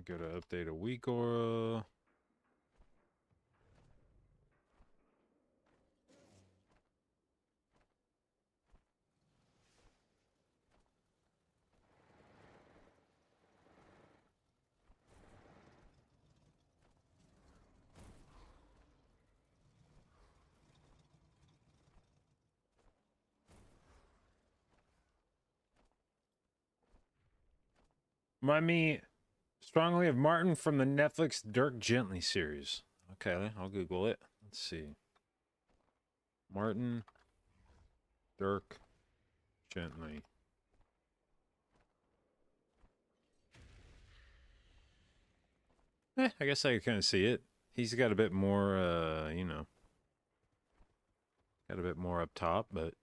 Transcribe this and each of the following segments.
Go to update a week aura. Remind me strongly of Martin from the Netflix Dirk Gently series. Okay, I'll Google it. Let's see. Martin Dirk Gently. I guess I can kind of see it. He's got a bit more, got a bit more up top, but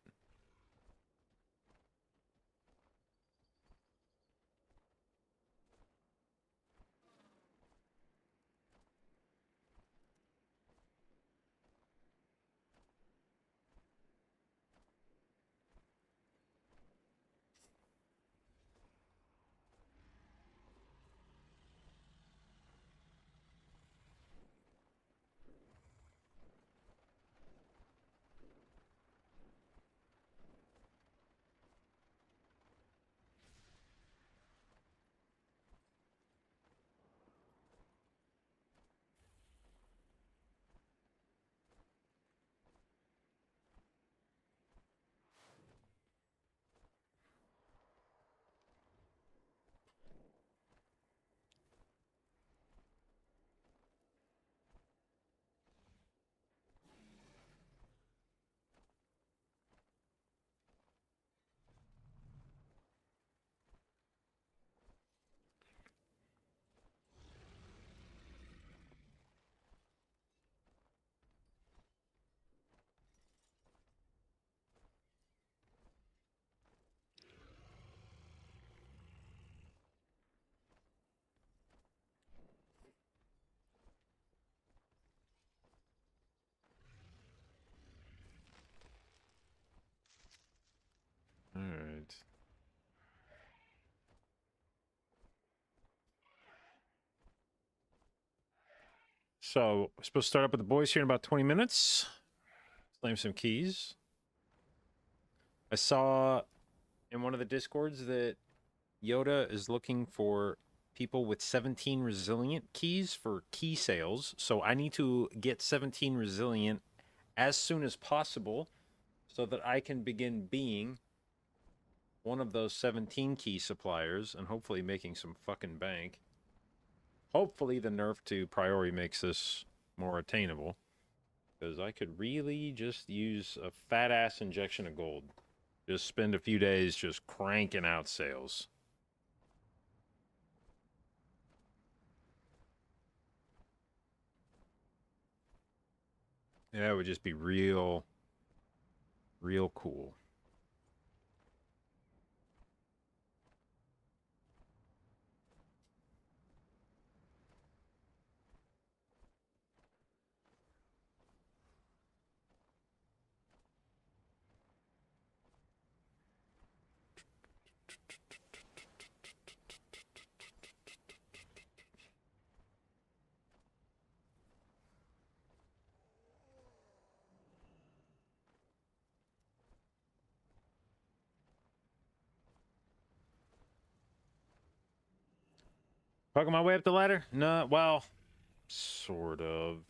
all right. So, we're supposed to start up with the boys here in about 20 minutes. Claim some keys. I saw in one of the discords that Yoda is looking for people with 17 resilient keys for key sales. So I need to get 17 resilient as soon as possible so that I can begin being one of those 17 key suppliers and hopefully making some fucking bank. Hopefully the nerf to priority makes this more attainable, because I could really just use a fat ass injection of gold. Just spend a few days just cranking out sales. Yeah, it would just be real cool. Pugging my way up the ladder? No, well, sort of.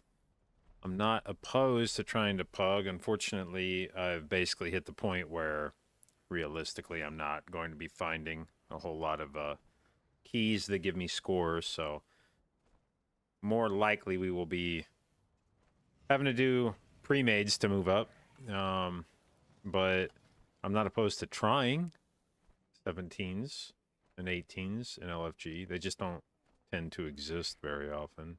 I'm not opposed to trying to pug. Unfortunately, I've basically hit the point where realistically I'm not going to be finding a whole lot of keys that give me scores, so more likely we will be having to do pre-mades to move up. But I'm not opposed to trying 17s and 18s in LFG. They just don't tend to exist very often.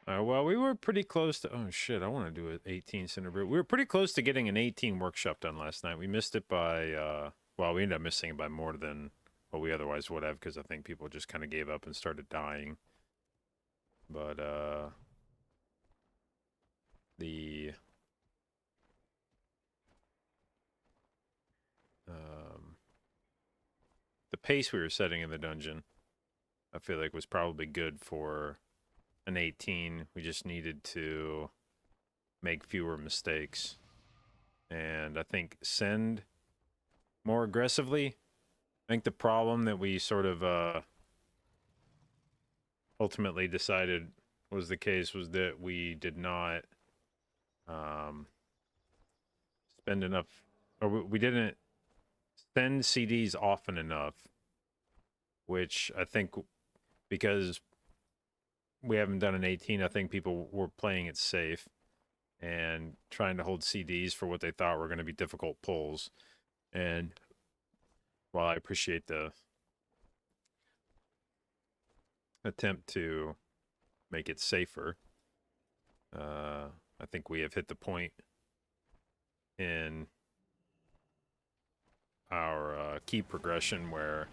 Well, we were pretty close to. Oh shit! I want to do an 18 center brew. We were pretty close to getting an 18 workshop done last night. We missed it by. Well, we ended up missing it by more than what we otherwise would have because I think people just kind of gave up and started dying. But the the pace we were setting in the dungeon, I feel like was probably good for an 18. We just needed to make fewer mistakes. And I think send more aggressively. I think the problem that we sort of ultimately decided was the case was that we did not spend enough, or we didn't send CDs often enough, which I think because we haven't done an 18, I think people were playing it safe and trying to hold CDs for what they thought were going to be difficult pulls. And while I appreciate the attempt to make it safer, I think we have hit the point in our key progression where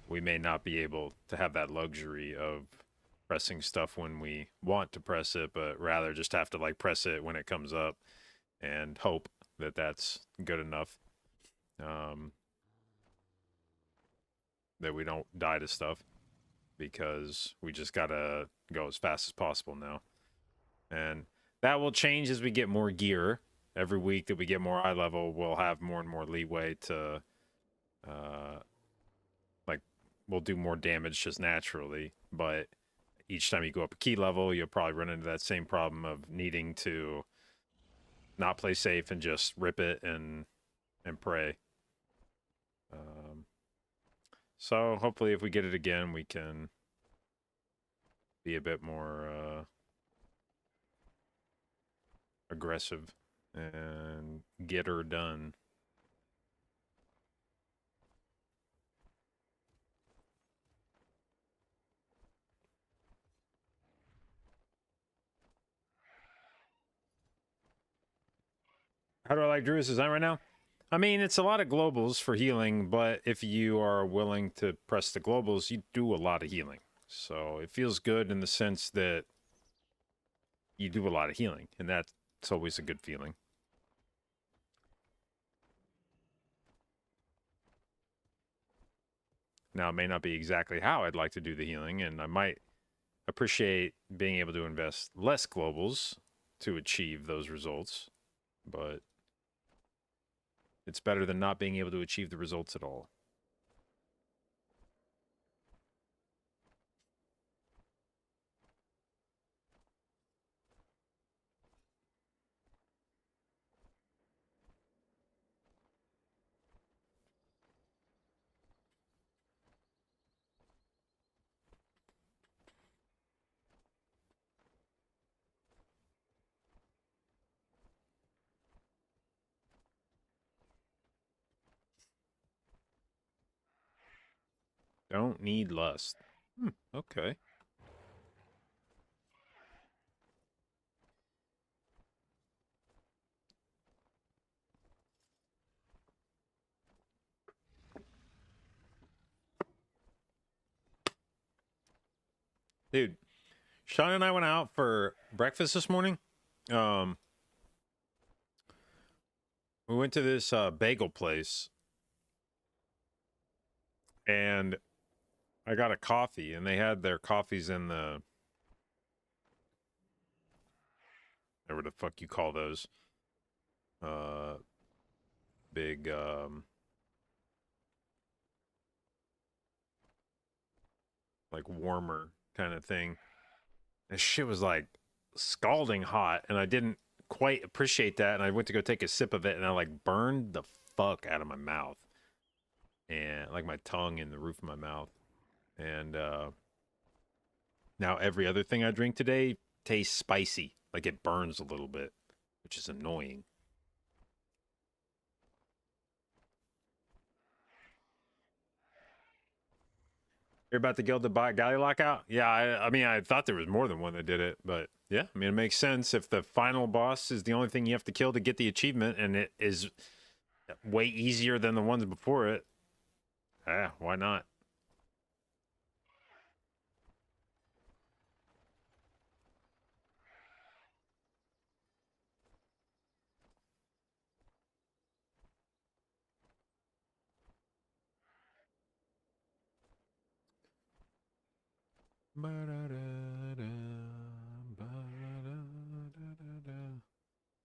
we may not be able to have that luxury of pressing stuff when we want to press it, but rather just have to like press it when it comes up and hope that that's good enough, that we don't die to stuff, because we just gotta go as fast as possible now. And that will change as we get more gear. Every week that we get more eye level, we'll have more and more leeway to like we'll do more damage just naturally. But each time you go up a key level, you'll probably run into that same problem of needing to not play safe and just rip it and pray. So hopefully if we get it again, we can be a bit more aggressive and get her done. How do I like Druid's design right now? I mean, it's a lot of globals for healing, but if you are willing to press the globals, you do a lot of healing. So it feels good in the sense that you do a lot of healing, and that's always a good feeling. Now, it may not be exactly how I'd like to do the healing, and I might appreciate being able to invest less globals to achieve those results, but it's better than not being able to achieve the results at all. Don't need lust. Okay. Dude, Sean and I went out for breakfast this morning. We went to this bagel place, and I got a coffee, and they had their coffees in the, whatever the fuck you call those, big like warmer kind of thing. This shit was like scalding hot, and I didn't quite appreciate that, and I went to go take a sip of it, and I like burned the fuck out of my mouth, and like my tongue and the roof of my mouth. And now every other thing I drink today tastes spicy, like it burns a little bit, which is annoying. You're about to guild the Galley lockout? Yeah, I mean, I thought there was more than one that did it, but Yeah, I mean, it makes sense if the final boss is the only thing you have to kill to get the achievement, and it is way easier than the ones before it. Yeah, why not?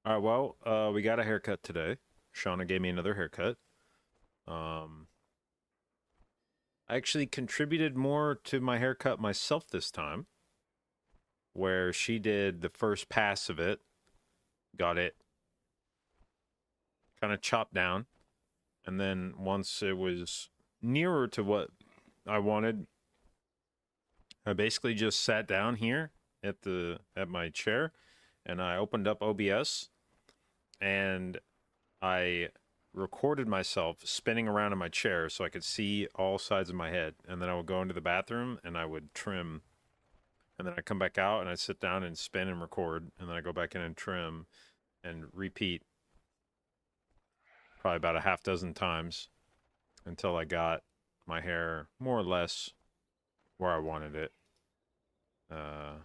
All right, well, we got a haircut today. Shauna gave me another haircut. I actually contributed more to my haircut myself this time, where she did the first pass of it, got it kind of chopped down, and then once it was nearer to what I wanted, I basically just sat down here at my chair, and I opened up OBS, and I recorded myself spinning around in my chair so I could see all sides of my head, and then I would go into the bathroom and I would trim, and then I come back out and I sit down and spin and record, and then I go back in and trim and repeat probably about a half dozen times until I got my hair more or less where I wanted it. But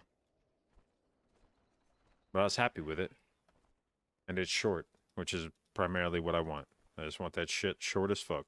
I was happy with it, and it's short, which is primarily what I want. I just want that shit short as fuck.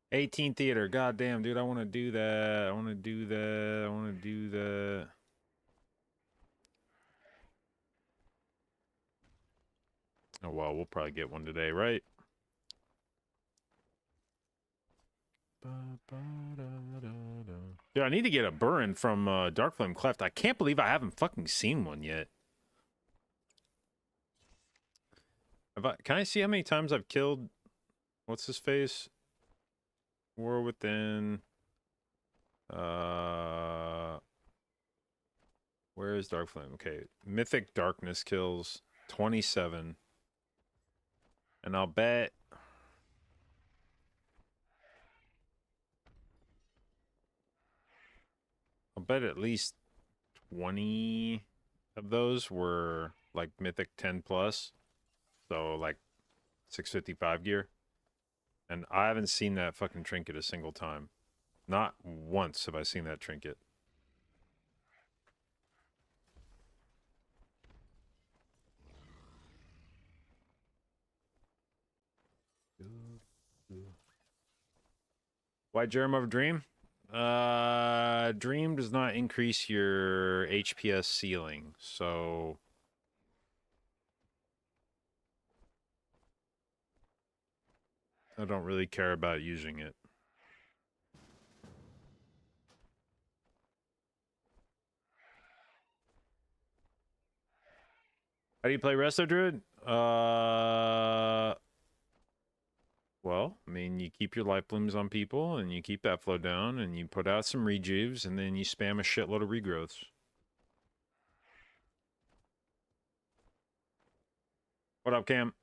'18 theater. God damn, dude, I want to do that. I want to do that. I want to do that. Oh, well, we'll probably get one today, right? Dude, I need to get a Burin from Darkflame Cleft. I can't believe I haven't fucking seen one yet. Can I see how many times I've killed... What's his face? War Within... Where is Darkflame? Okay, Mythic Darkness kills 27. And I'll bet... at least 20 of those were like Mythic 10 plus. So like 655 gear. And I haven't seen that fucking trinket a single time. Not once have I seen that trinket. Why Germ over Dream? Dream does not increase your HPS ceiling, so I don't really care about using it. How do you play Resto Druid? Well, I mean, you keep your life blooms on people, and you keep that flow down, and you put out some rejuves, and then you spam a shitload of regrowths. What up, Cam?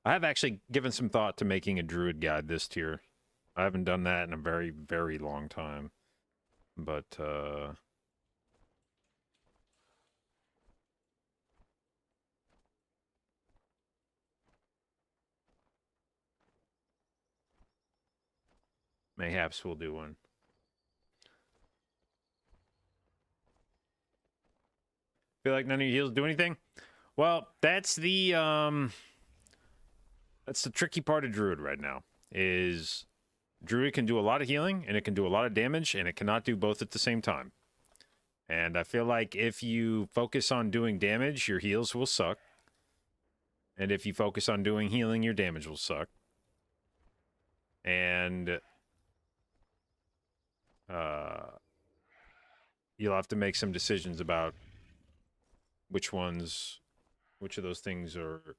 I have actually given some thought to making a druid guide this tier. I haven't done that in a very, very long time. But, mayhaps we'll do one. Feel like none of your heals do anything? Well, that's the tricky part of druid right now. Is druid can do a lot of healing and it can do a lot of damage, and it cannot do both at the same time. And I feel like if you focus on doing damage, your heals will suck. And if you focus on doing healing, your damage will suck. And you'll have to make some decisions about which of those things are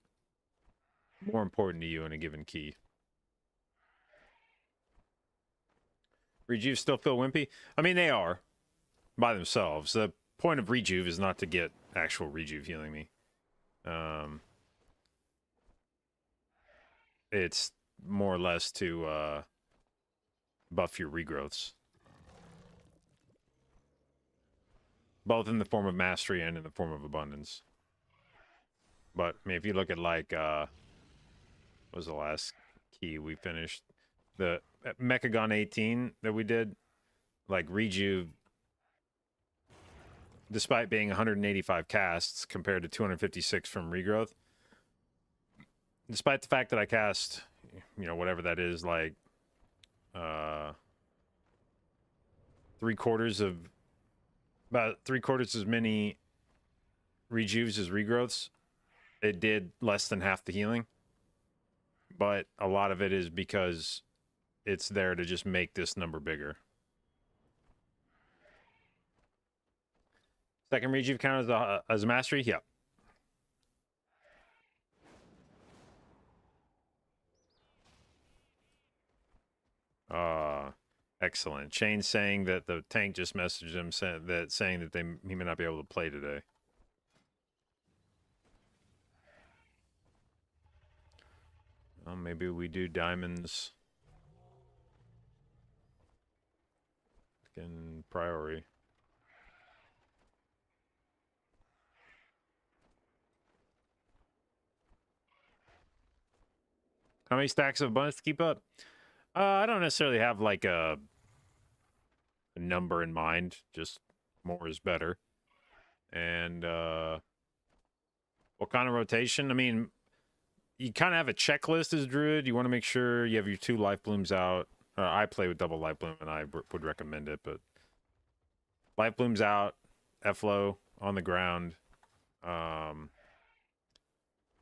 more important to you in a given key. Rejuve still feel wimpy? I mean, they are by themselves. The point of Rejuve is not to get actual Rejuve healing me. It's more or less to buff your regrowths. Both in the form of mastery and in the form of abundance. But, I mean, if you look at, like, what was the last key we finished? The Mechagon 18 that we did, like, Rejuve, despite being 185 casts compared to 256 from regrowth, despite the fact that I cast, you know, whatever that is, like, 3/4 of, about 3/4 as many rejuves as regrowths, it did less than half the healing. But a lot of it is because it's there to just make this number bigger. Second rejuve count as a mastery? Yep. Excellent. Shane's saying that the tank just messaged him saying that he may not be able to play today. Well, maybe we do diamonds in priority. How many stacks of abundance to keep up? I don't necessarily have like a number in mind. Just more is better. And what kind of rotation? I mean, you kind of have a checklist as Druid. You want to make sure you have your 2 life blooms out. I play with double life bloom, and I would recommend it. But life blooms out, F-low on the ground, and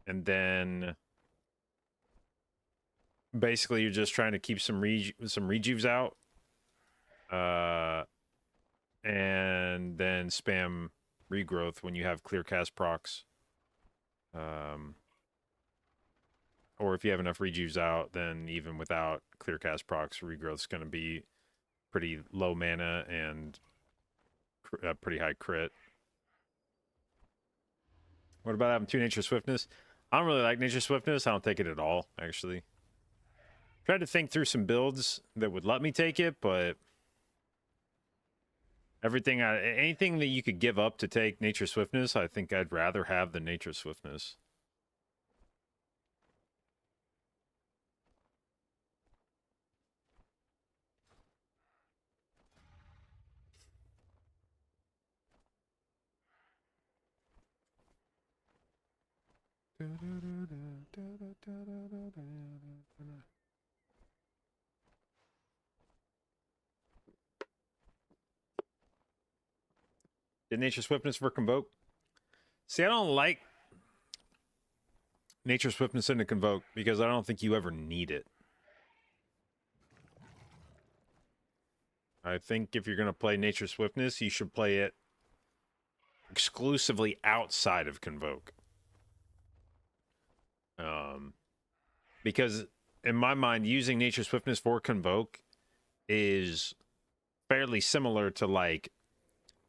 then basically you're just trying to keep some rejuves out, and then spam regrowth when you have clear cast procs. Or if you have enough rejuves out, then even without clear cast procs, regrowth's going to be pretty low mana and pretty high crit. What about having 2 nature swiftness? I don't really like nature swiftness. I don't take it at all, actually. Tried to think through some builds that would let me take it, but anything that you could give up to take nature swiftness, I think I'd rather have the nature swiftness. Did nature swiftness for Convoke? See, I don't like nature swiftness into Convoke because I don't think you ever need it. I think if you're going to play nature swiftness, you should play it exclusively outside of Convoke. Because in my mind, using nature swiftness for Convoke is fairly similar to like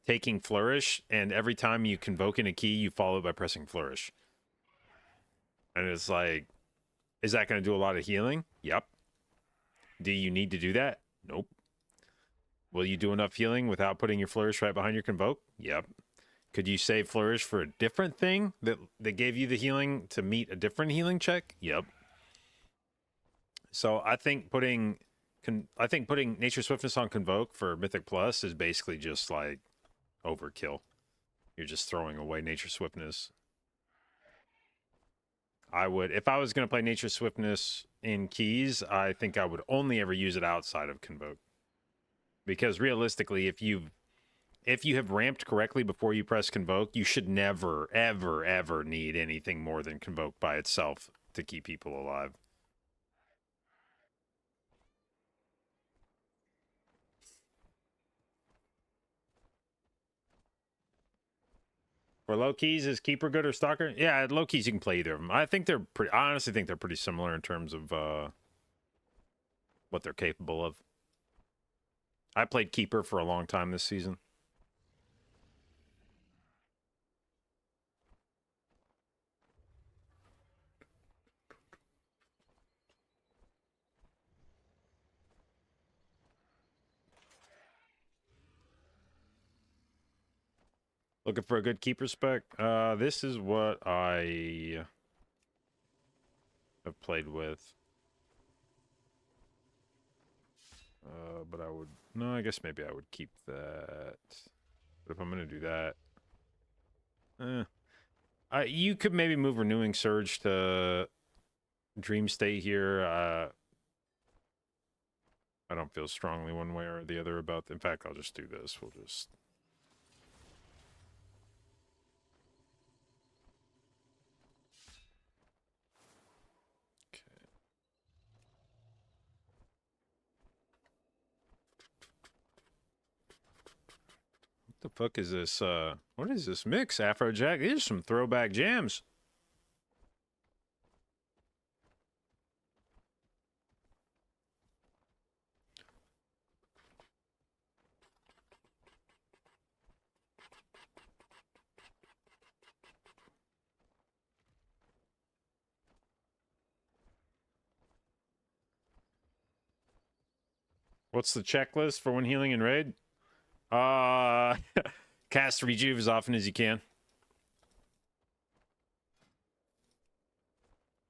taking Flourish, and every time you convoke in a key, you follow it by pressing Flourish. And it's like, is that going to do a lot of healing? Yep. Do you need to do that? Nope. Will you do enough healing without putting your Flourish right behind your convoke? Yep. Could you save Flourish for a different thing that gave you the healing to meet a different healing check? Yep. So I think putting nature swiftness on convoke for Mythic Plus is basically just like overkill. You're just throwing away nature swiftness. I would, if I was going to play nature swiftness in keys, I think I would only ever use it outside of convoke. Because realistically, if you have ramped correctly before you press convoke, you should never, ever, ever need anything more than convoke by itself to keep people alive. For low keys, is keeper good or stalker? Yeah, low keys you can play either of them. I think they're pretty. I honestly think they're pretty similar in terms of what they're capable of. I played keeper for a long time this season. Looking for a good keeper spec? This is what I have played with. But I would... No, I guess maybe I would keep that. But if I'm going to do that... you could maybe move Renewing Surge to Dream State here. I don't feel strongly one way or the other about... In fact, I'll just do this. We'll just... What the fuck is this? What is this mix? Afrojack? These are some throwback jams. What's the checklist for when healing in raid? Cast rejuve as often as you can.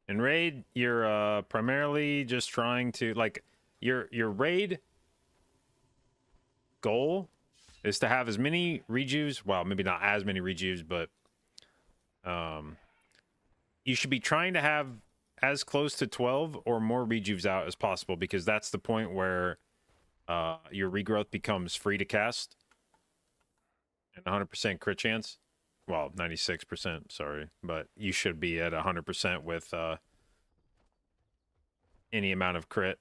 In raid, you're primarily just trying to like your raid goal is to have as many rejuves. Well, maybe not as many rejuves, but you should be trying to have as close to 12 or more rejuves out as possible, because that's the point where your regrowth becomes free to cast and 100% crit chance. Well, 96%, sorry, but you should be at 100% with any amount of crit.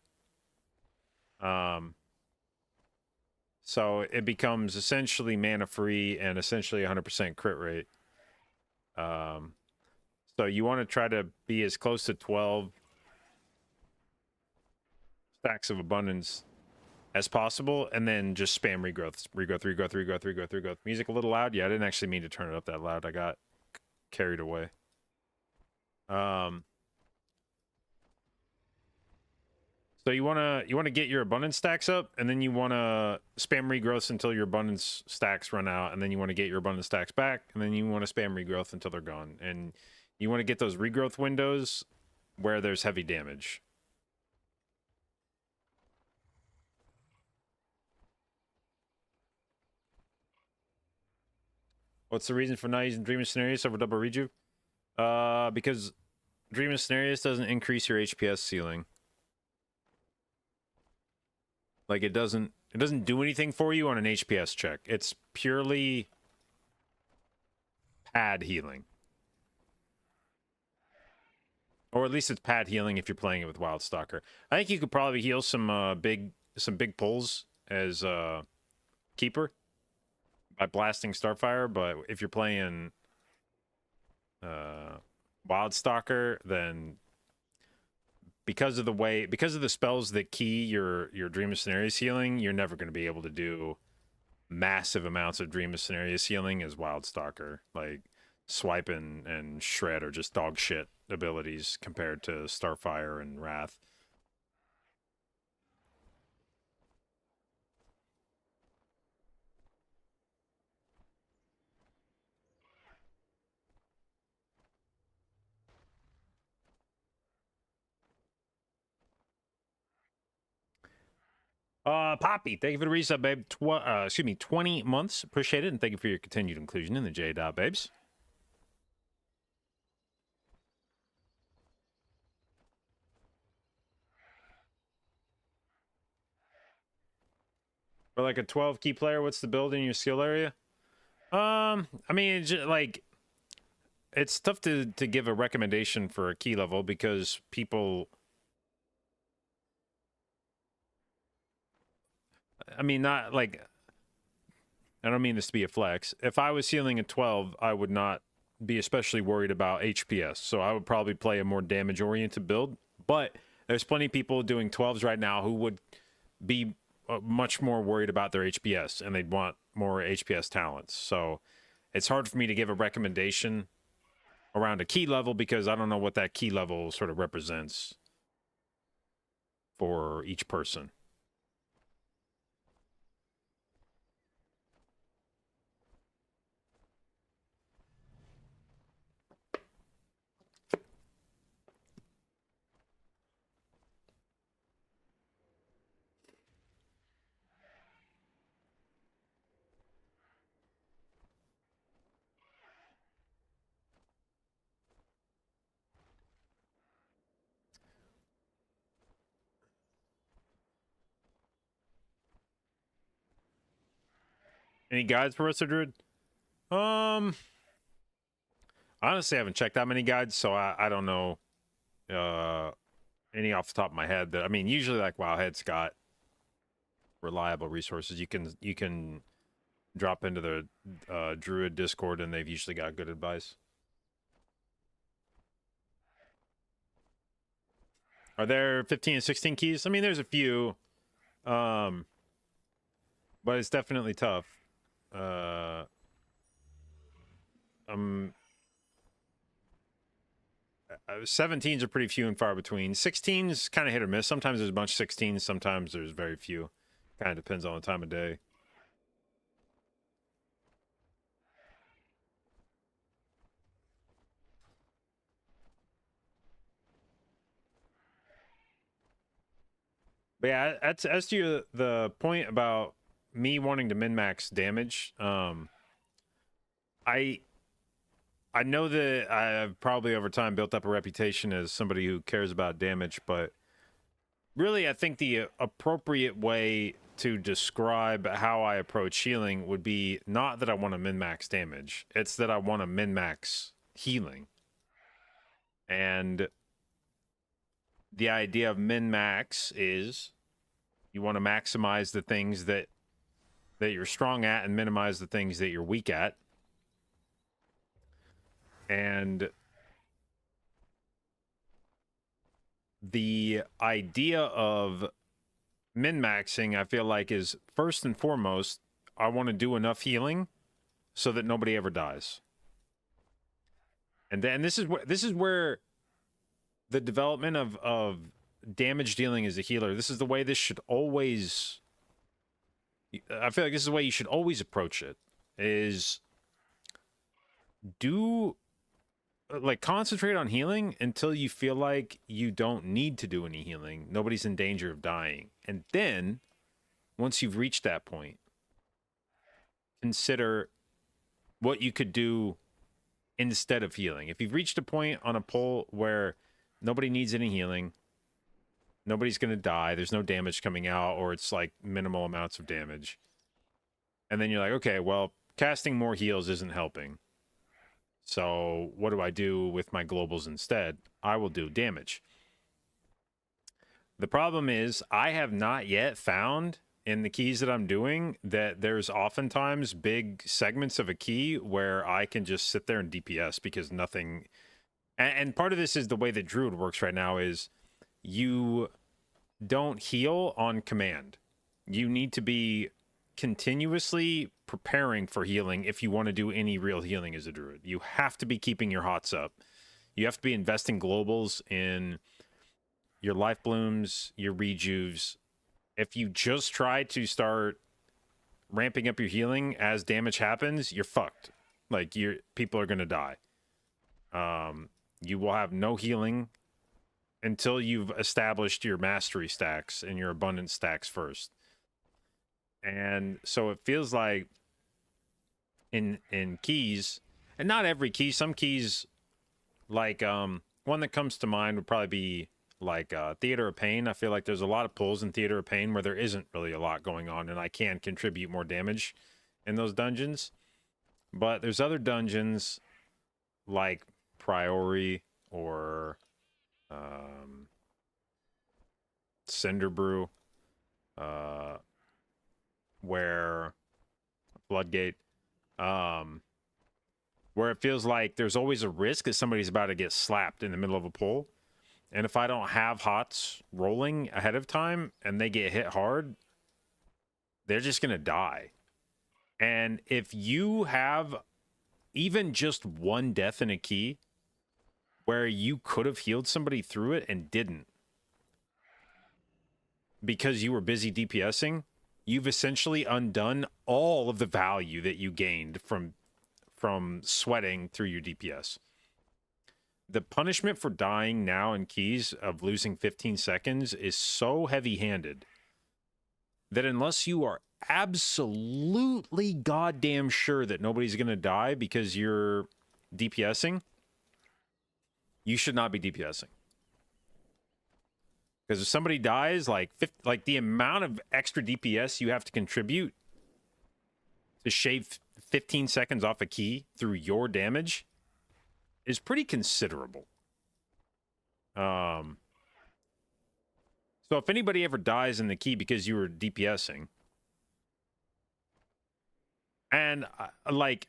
So it becomes essentially mana free and essentially 100% crit rate. So you want to try to be as close to 12 stacks of abundance as possible, and then just spam regrowth. Regrowth. Music a little loud? Yeah, I didn't actually mean to turn it up that loud. I got carried away. So you wanna get your abundance stacks up, and then you wanna spam regrowths until your abundance stacks run out, and then you want to get your abundance stacks back, and then you want to spam regrowth until they're gone. And you want to get those regrowth windows where there's heavy damage. What's the reason for not using Dream of Scenarios over double rejuve? Because Dream of Scenarios doesn't increase your HPS ceiling. Like it doesn't do anything for you on an HPS check. It's purely pad healing. Or at least it's pad healing if you're playing it with Wild Stalker. I think you could probably heal some big pulls as keeper by blasting Starfire, but if you're playing Wild Stalker, then because of the spells that key your Dream of Scenarios healing, you're never going to be able to do massive amounts of Dream of Scenarios healing as Wild Stalker. Like Swipe and Shred are just dog shit abilities compared to Starfire and Wrath. Poppy, thank you for the resub, babe. 20 months. Appreciate it, and thank you for your continued inclusion in the J Dot babes. For like a 12 key player, what's the build in your skill area? I mean, like, it's tough to give a recommendation for a key level because people... I mean, not like... I don't mean this to be a flex. If I was healing at 12, I would not be especially worried about HPS. So I would probably play a more damage-oriented build. But there's plenty of people doing 12s right now who would be much more worried about their HPS, and they'd want more HPS talents. So it's hard for me to give a recommendation around a key level because I don't know what that key level sort of represents for each person. Any guides for rdruid? Honestly, I haven't checked that many guides, so I don't know any off the top of my head. That I mean, usually like Wowhead's got reliable resources. You can drop into the Druid Discord, and they've usually got good advice. Are there 15 and 16 keys? I mean, there's a few, but it's definitely tough. 17s are pretty few and far between. 16s kind of hit or miss. Sometimes there's a bunch of 16s. Sometimes there's very few. Kind of depends on the time of day. But yeah, as to the point about me wanting to min-max damage, I know that I've probably over time built up a reputation as somebody who cares about damage, but really I think the appropriate way to describe how I approach healing would be not that I want to min-max damage, it's that I want to min-max healing. And the idea of min-max is you want to maximize the things that you're strong at and minimize the things that you're weak at. And the idea of min-maxing, I feel like, is first and foremost, I want to do enough healing so that nobody ever dies. And then this is where the development of damage dealing as a healer, this is the way this should always, I feel like this is the way you should always approach it, is concentrate on healing until you feel like you don't need to do any healing. Nobody's in danger of dying. And then, once you've reached that point, consider what you could do instead of healing. If you've reached a point on a pull where nobody needs any healing, nobody's going to die, there's no damage coming out, or it's like minimal amounts of damage, and then you're like, okay, well, casting more heals isn't helping. So what do I do with my globals instead? I will do damage. The problem is I have not yet found in the keys that I'm doing that there's oftentimes big segments of a key where I can just sit there and DPS because nothing... And part of this is the way that Druid works right now is you don't heal on command. You need to be continuously preparing for healing if you want to do any real healing as a Druid. You have to be keeping your hots up. You have to be investing globals in your life blooms, your rejuves. If you just try to start ramping up your healing as damage happens, you're fucked. Like, people are going to die. You will have no healing until you've established your mastery stacks and your abundance stacks first. And so it feels like in keys, and not every key, some keys, like one that comes to mind would probably be like Theater of Pain. I feel like there's a lot of pulls in Theater of Pain where there isn't really a lot going on, and I can contribute more damage in those dungeons. But there's other dungeons like Priori or Cinder Brew, where floodgate, where it feels like there's always a risk that somebody's about to get slapped in the middle of a pool. And if I don't have HOTS rolling ahead of time and they get hit hard, they're just going to die. And if you have even just one death in a key where you could have healed somebody through it and didn't because you were busy DPSing, you've essentially undone all of the value that you gained from sweating through your DPS. The punishment for dying now in keys of losing 15 seconds is so heavy-handed that unless you are absolutely goddamn sure that nobody's going to die because you're DPSing, you should not be DPSing. Because if somebody dies, like the amount of extra DPS you have to contribute to shave 15 seconds off a key through your damage is pretty considerable. So if anybody ever dies in the key because you were DPSing, and like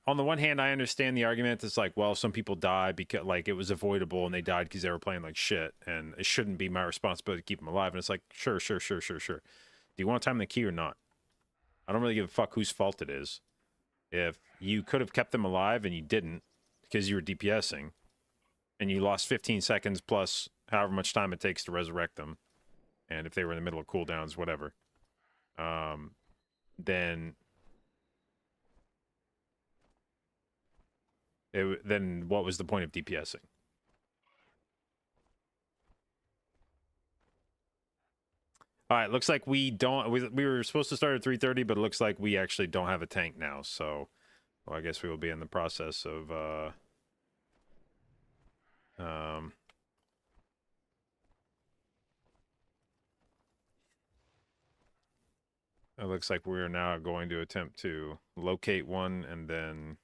on the one hand, I understand the argument. It's like, well, some people die because like it was avoidable and they died because they were playing like shit, and it shouldn't be my responsibility to keep them alive. And it's like, sure. Do you want to time the key or not? I don't really give a fuck whose fault it is. If you could have kept them alive and you didn't because you were DPSing, and you lost 15 seconds plus however much time it takes to resurrect them, and if they were in the middle of cooldowns, whatever, then what was the point of DPSing? All right, looks like we don't. We were supposed to start at 3:30, but it looks like we actually don't have a tank now. So, well, I guess we will be in the process of. It looks like we're now going to attempt to locate one and then.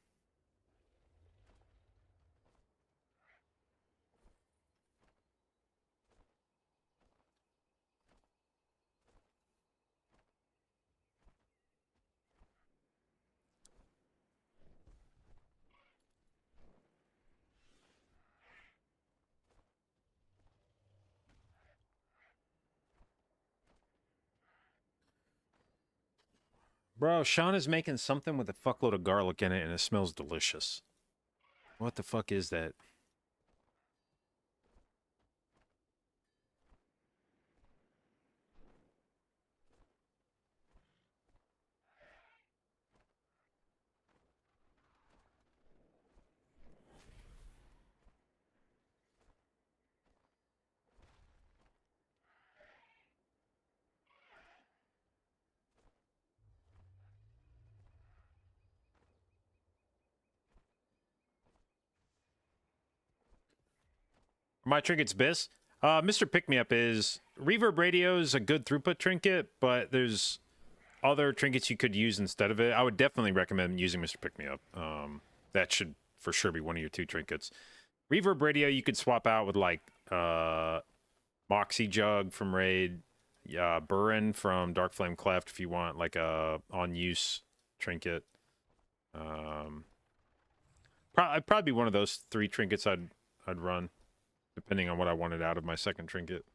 Bro, Sean is making something with a fuckload of garlic in it, and it smells delicious. What the fuck is that? My trinket's Biss. Mr. Pick Me Up is Reverb Radio is a good throughput trinket, but there's other trinkets you could use instead of it. I would definitely recommend using Mr. Pick Me Up. That should for sure be one of your two trinkets. Reverb Radio you could swap out with like Moxie Jug from Raid, Burin from Dark Flame Cleft if you want like a on use trinket. Probably be one of those three trinkets I'd run, depending on what I wanted out of my second trinket.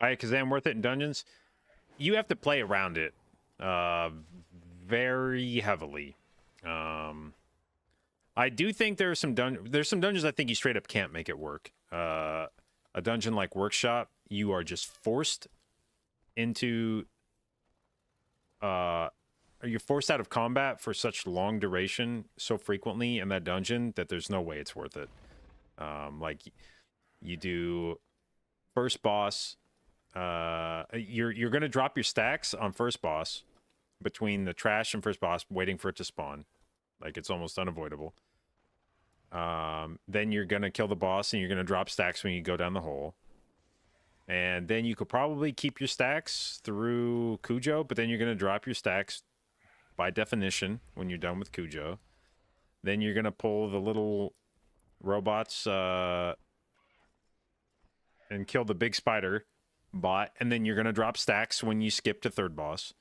Alright, Kazam, worth it in dungeons? You have to play around it very heavily. I do think there's some dungeons I think you straight up can't make it work. A dungeon like Workshop, you are just forced into you're forced out of combat for such long duration so frequently in that dungeon that there's no way it's worth it. Like you do first boss, you're gonna drop your stacks on first boss between the trash and first boss, waiting for it to spawn. Like it's almost unavoidable. Then you're gonna kill the boss and you're gonna drop stacks when you go down the hole. And then you could probably keep your stacks through Cujo, but then you're gonna drop your stacks by definition when you're done with Cujo. Then you're gonna pull the little robots and kill the big spider bot, and then you're gonna drop stacks when you skip to third boss.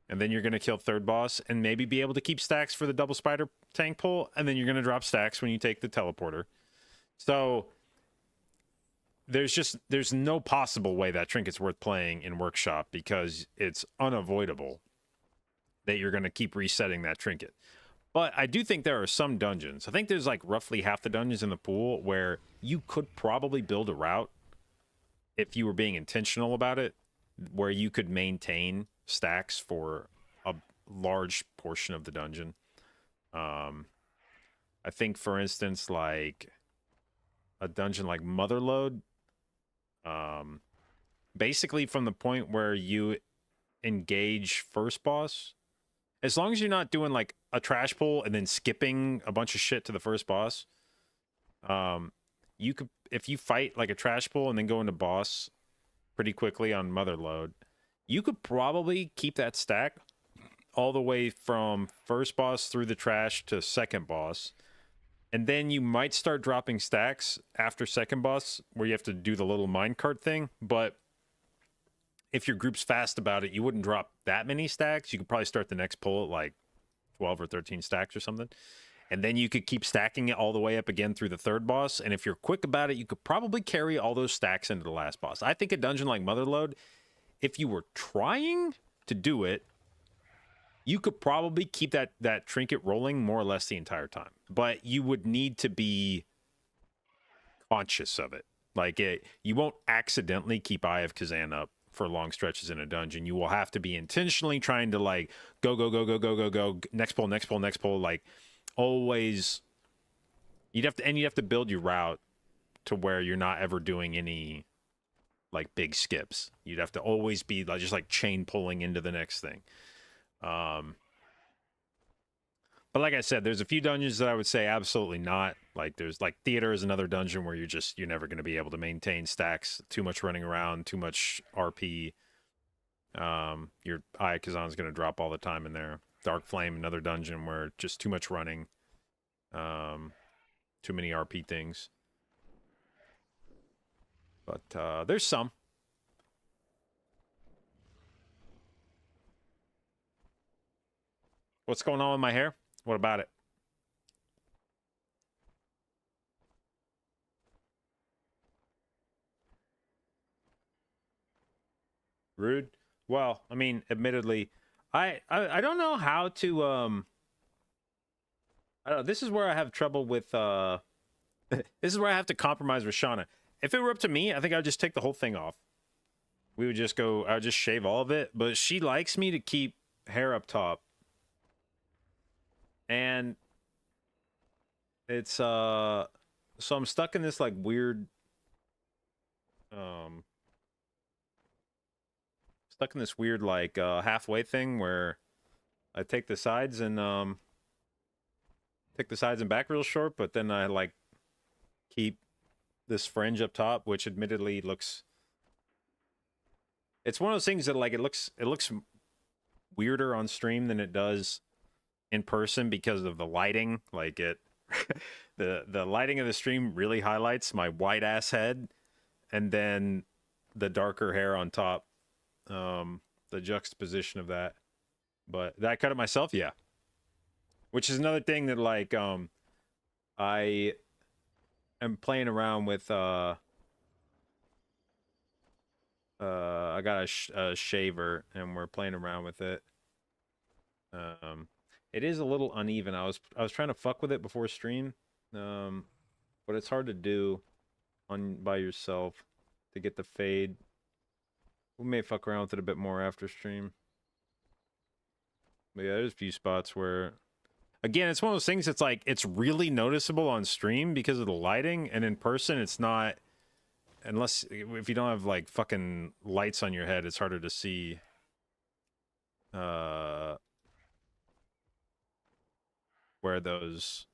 And then you're gonna kill third boss and maybe be able to keep stacks for the double spider tank pull, and then you're gonna drop stacks when you take the teleporter. So there's no possible way that trinket's worth playing in workshop, because it's unavoidable that you're going to keep resetting that trinket. But I do think there are some dungeons, I think there's like roughly half the dungeons in the pool, where you could probably build a route, if you were being intentional about it, where you could maintain stacks for a large portion of the dungeon. I think, for instance, like a dungeon like Motherlode, basically from the point where you engage first boss, as long as you're not doing like a trash pull and then skipping a bunch of shit to the first boss, you could, if you fight like a trash pull and then go into boss pretty quickly on Motherlode, you could probably keep that stack all the way from first boss through the trash to second boss. And then you might start dropping stacks after second boss, where you have to do the little minecart thing. But if your group's fast about it, you wouldn't drop that many stacks. You could probably start the next pull at like 12 or 13 stacks or something. And then you could keep stacking it all the way up again through the third boss. And if you're quick about it, you could probably carry all those stacks into the last boss. I think a dungeon like Motherlode, if you were trying to do it, you could probably keep that trinket rolling more or less the entire time. But you would need to be conscious of it. Like, you won't accidentally keep Eye of Kazan up for long stretches in a dungeon. You will have to be intentionally trying to like go, next pull, like always. You'd have to build your route to where you're not ever doing any like big skips. You'd have to always be like, just like chain pulling into the next thing. But like I said, there's a few dungeons that I would say absolutely not. Like there's like Theater is another dungeon where you're never going to be able to maintain stacks. Too much running around, too much RP. Your Eye of Kazan's going to drop all the time in there. Dark Flame, another dungeon where just too much running. Too many RP things. But there's some. What's going on with my hair? What about it? Rude? Well, I mean, admittedly, I don't know how to I don't know, this is where I have trouble with this is where I have to compromise with Shauna. If it were up to me, I think I'd just take the whole thing off. We would just go, I would just shave all of it, but she likes me to keep hair up top. And it's so I'm stuck in this like weird like halfway thing where I take the sides and back real short, but then I like keep this fringe up top, which admittedly looks, it's one of those things that like it looks weirder on stream than it does in person because of the lighting. Like it the lighting of the stream really highlights my white ass head and then the darker hair on top. The juxtaposition of that. But did I cut it myself? Yeah. Which is another thing that like I am playing around with I got a shaver and we're playing around with it. It is a little uneven. I was trying to fuck with it before stream, but it's hard to do by yourself to get the fade. We may fuck around with it a bit more after stream. But yeah, there's a few spots where, again, it's one of those things that's like, it's really noticeable on stream because of the lighting, and in person it's not, unless, if you don't have like fucking lights on your head, it's harder to see where those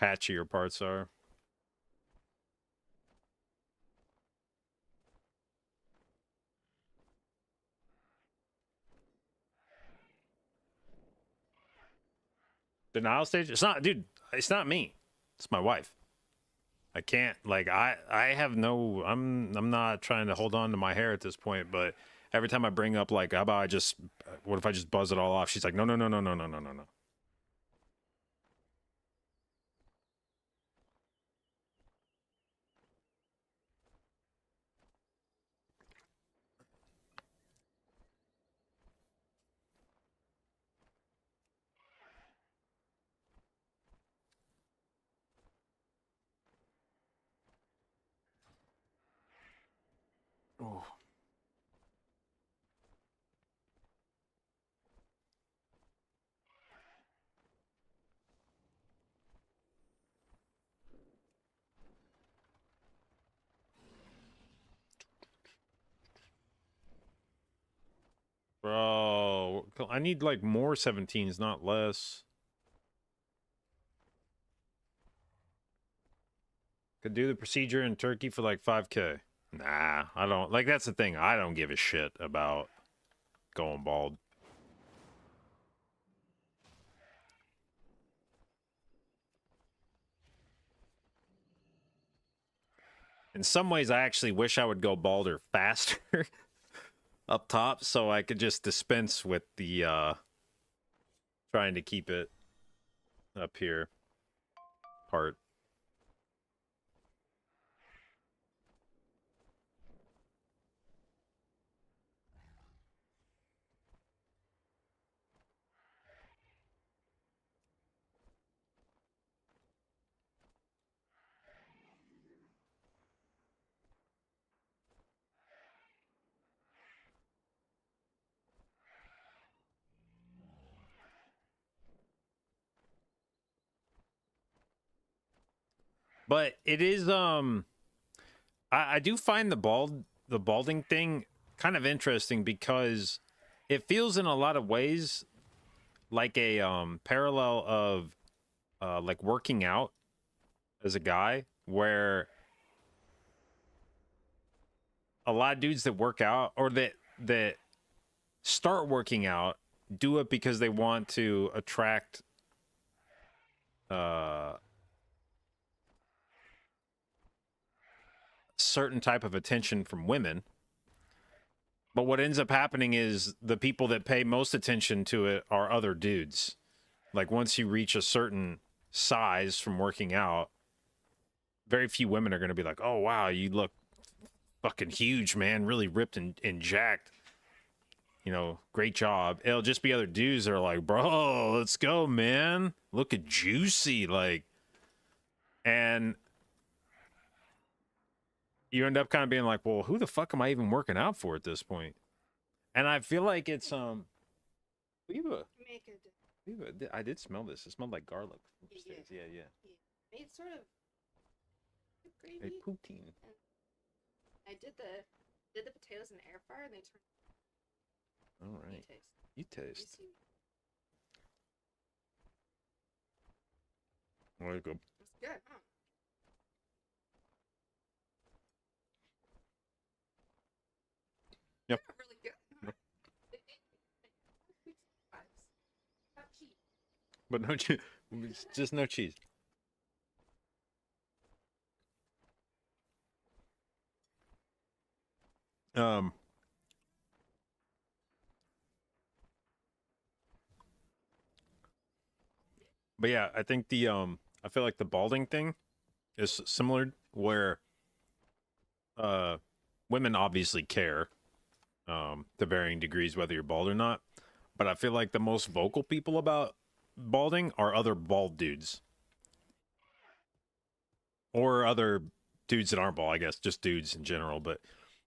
patchier parts are. Denial stage? It's not, dude. It's not me. It's my wife. I can't, like, I have no, I'm not trying to hold on to my hair at this point, but every time I bring up, like, how about what if I just buzz it all off? She's like, no, no, no, no, no, no, no, no, no. Oh. Bro, I need, like, more 17s, not less. Could do the procedure in Turkey for, like, 5K. Nah, I don't, like, that's the thing. I don't give a shit about going bald. In some ways, I actually wish I would go balder faster up top so I could just dispense with the trying to keep it up here part. But it is I do find the balding thing kind of interesting because it feels in a lot of ways like a parallel of like working out as a guy, where a lot of dudes that work out or that start working out do it because they want to attract uh certain type of attention from women. But what ends up happening is the people that pay most attention to it are other dudes. Like, once you reach a certain size from working out, very few women are going to be like, oh, wow, you look fucking huge, man. Really ripped and jacked. You know, great job. It'll just be other dudes that are like, bro, let's go, man. Look at juicy. Like, and you end up kind of being like, well, who the fuck am I even working out for at this point? And I feel like it's Viva. Viva. I did smell this. It smelled like garlic upstairs. Yeah, yeah. Made sort of gravy. A poutine. I did the potatoes in the air fryer and they turned. All right. You taste. Well, there you go. It's good, huh? Yep. Really good. Huh? But no cheese. Just no cheese. Um. But yeah, I think I feel like the balding thing is similar, where women obviously care to varying degrees whether you're bald or not. But I feel like the most vocal people about balding are other bald dudes. Or other dudes that aren't bald, I guess, just dudes in general. But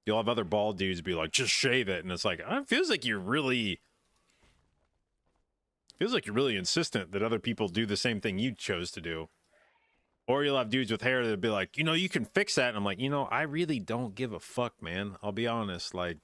you'll have other bald dudes be like, just shave it. And it's like, it feels like you're really insistent that other people do the same thing you chose to do. Or you'll have dudes with hair that'll be like, you know, you can fix that. And I'm like, you know, I really don't give a fuck, man. I'll be honest. Like,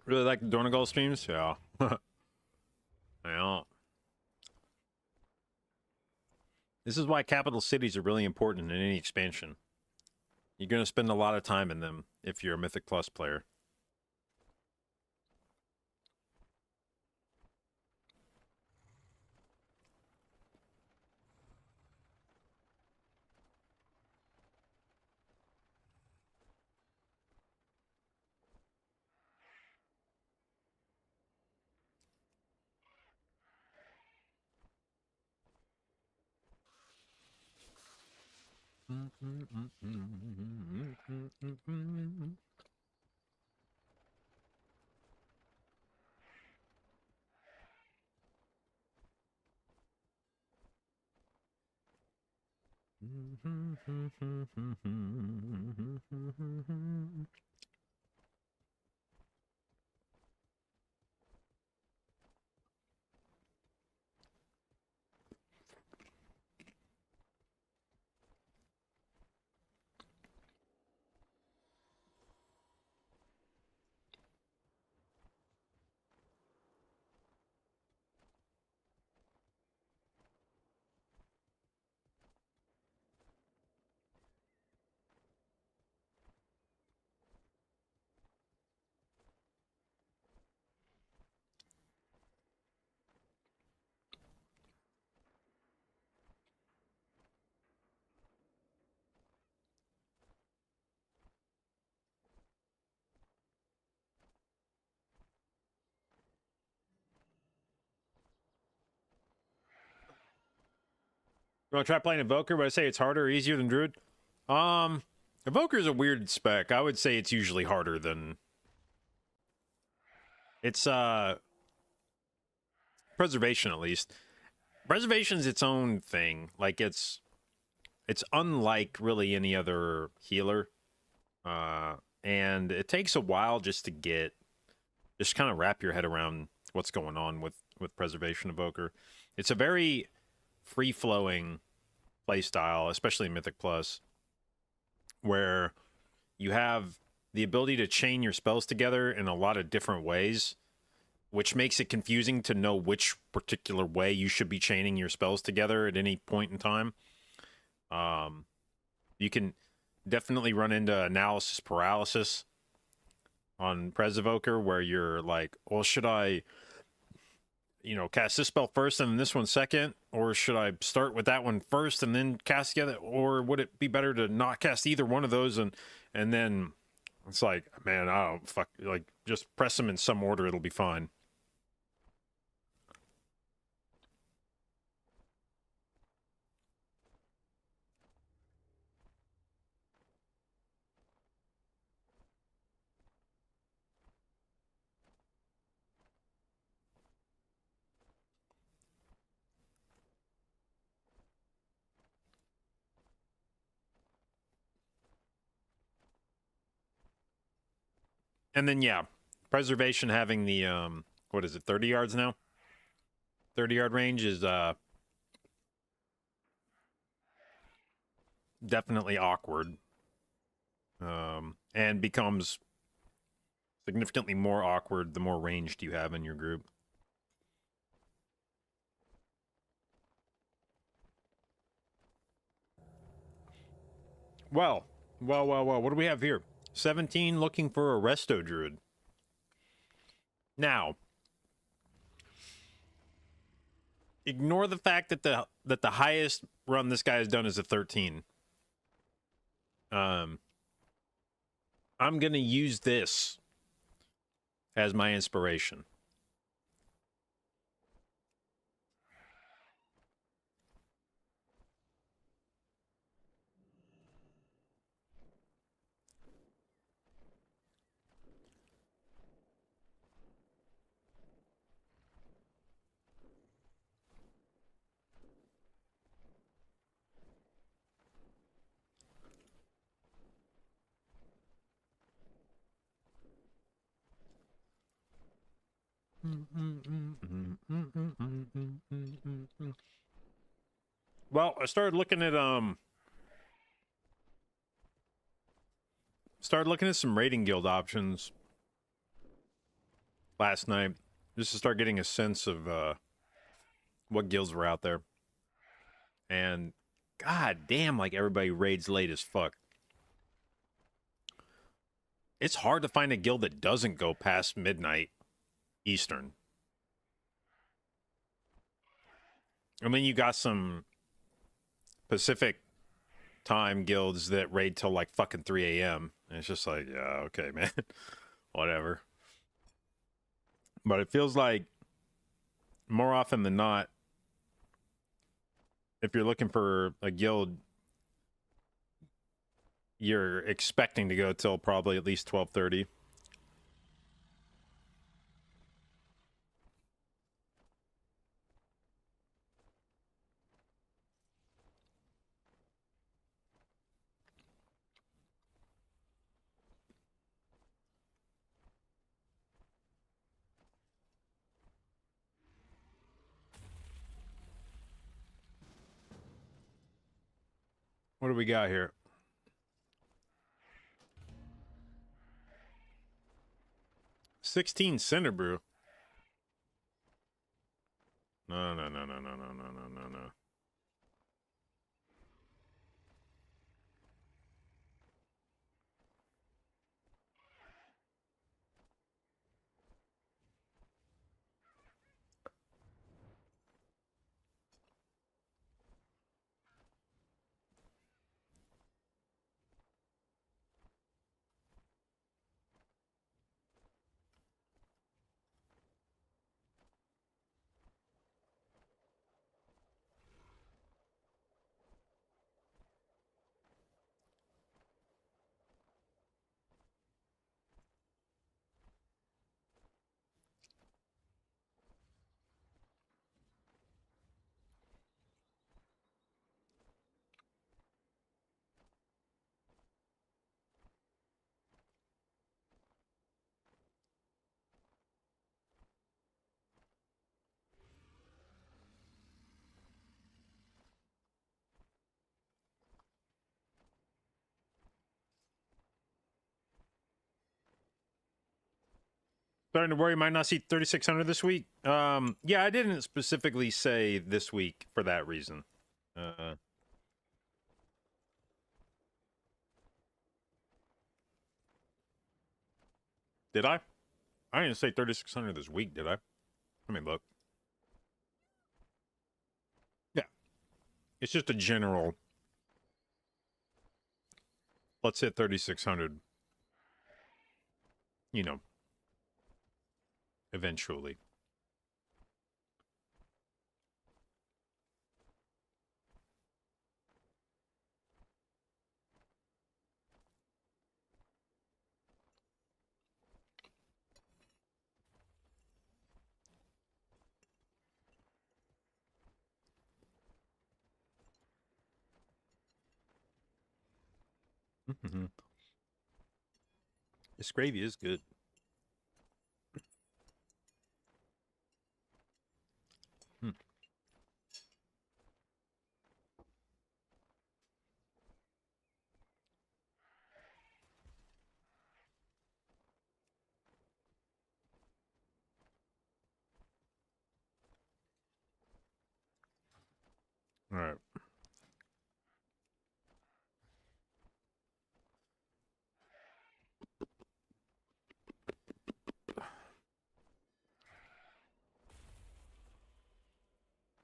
Really like the Dornagal streams? Yeah. Yeah. This is why capital cities are really important in any expansion. You're going to spend a lot of time in them if you're a Mythic Plus player. You want to try playing Evoker? But I say it's harder or easier than Druid? Evoker is a weird spec. I would say it's usually harder than... It's, Preservation, at least. Preservation's its own thing. Like, it's unlike really any other healer. And it takes a while just to get... Just kind of wrap your head around what's going on with Preservation Evoker. It's a very free-flowing playstyle, especially in Mythic Plus, where you have the ability to chain your spells together in a lot of different ways, which makes it confusing to know which particular way you should be chaining your spells together at any point in time. You can definitely run into analysis paralysis on Pres Evoker, where you're like, well, should I cast this spell first and then this one second? Or should I start with that one first and then cast the other? Or would it be better to not cast either one of those? And then it's like, man, I don't fuck, like, just press them in some order. It'll be fine. And then, yeah, Preservation having the, what is it, 30 yards now? 30-yard range is definitely awkward. And becomes significantly more awkward the more ranged you have in your group. Well. What do we have here? 17 looking for a Resto Druid. Now, ignore the fact that the highest run this guy has done is a 13. I'm gonna use this as my inspiration. Well, I started looking at some raiding guild options. last night just to start getting a sense of what guilds were out there. And god damn, like everybody raids late as fuck. It's hard to find a guild that doesn't go past midnight Eastern. I mean, you got some Pacific time guilds that raid till like fucking 3 a.m. And it's just like, yeah, okay, man. Whatever. But it feels like more often than not, if you're looking for a guild, you're expecting to go till probably at least 12:30. What do we got here? 16 Cinder Brew. No. Starting to worry might not see 3600 this week. Yeah, I didn't specifically say this week for that reason. Did I? I didn't say 3600 this week, did I? Let me look. Yeah. It's just a general. Let's hit 3600. You know, eventually. Mm-hmm. This gravy is good. Hmm. All right.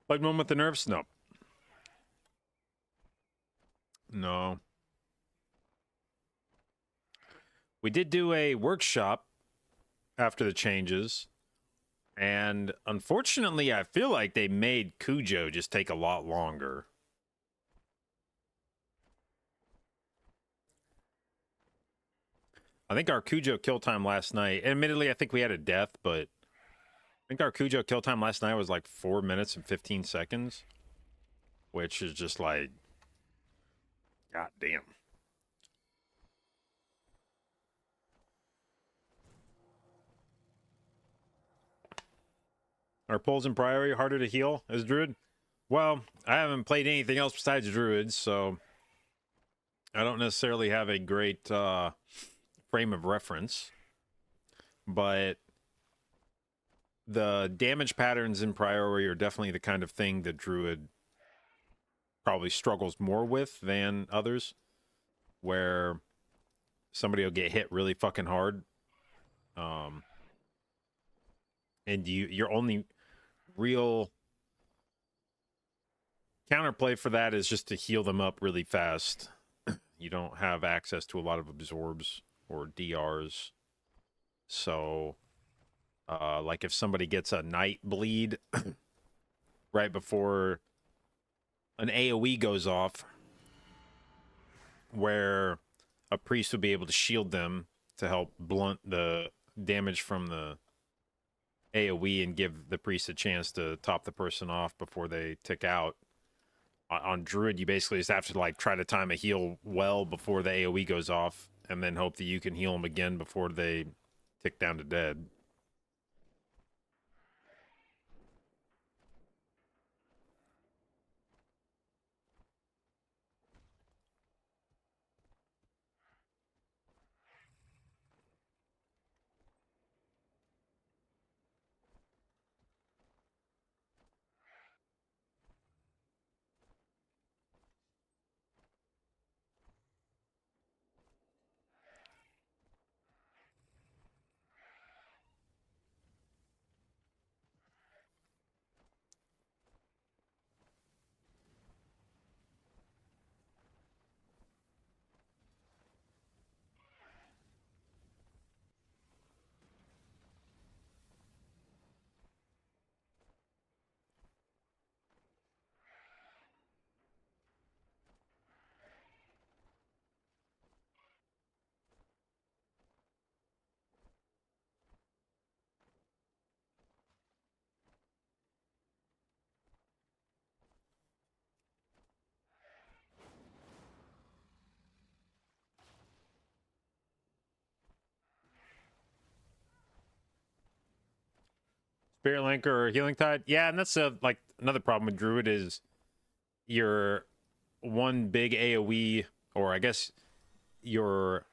Like one with the nerves? No. No. We did do a workshop after the changes. And unfortunately, I feel like they made Cujo just take a lot longer. I think our Cujo kill time last night, admittedly, I think we had a death, but I think our Cujo kill time last night was like 4 minutes and 15 seconds, which is just like, god damn. Are pulls and priority harder to heal as Druid? Well, I haven't played anything else besides Druids, so I don't necessarily have a great frame of reference. But the damage patterns in priority are definitely the kind of thing the druid probably struggles more with than others, where somebody will get hit really fucking hard, and your only real counterplay for that is just to heal them up really fast. You don't have access to a lot of absorbs or DRs, so like if somebody gets a night bleed right before an AoE goes off, where a priest would be able to shield them to help blunt the damage from the AoE and give the priest a chance to top the person off before they tick out. On druid, you basically just have to like try to time a heal well before the AoE goes off, and then hope that you can heal them again before they tick down to dead. Spirit Link or Healing Tide, yeah, and that's like another problem with druid is your one big AoE, or I guess your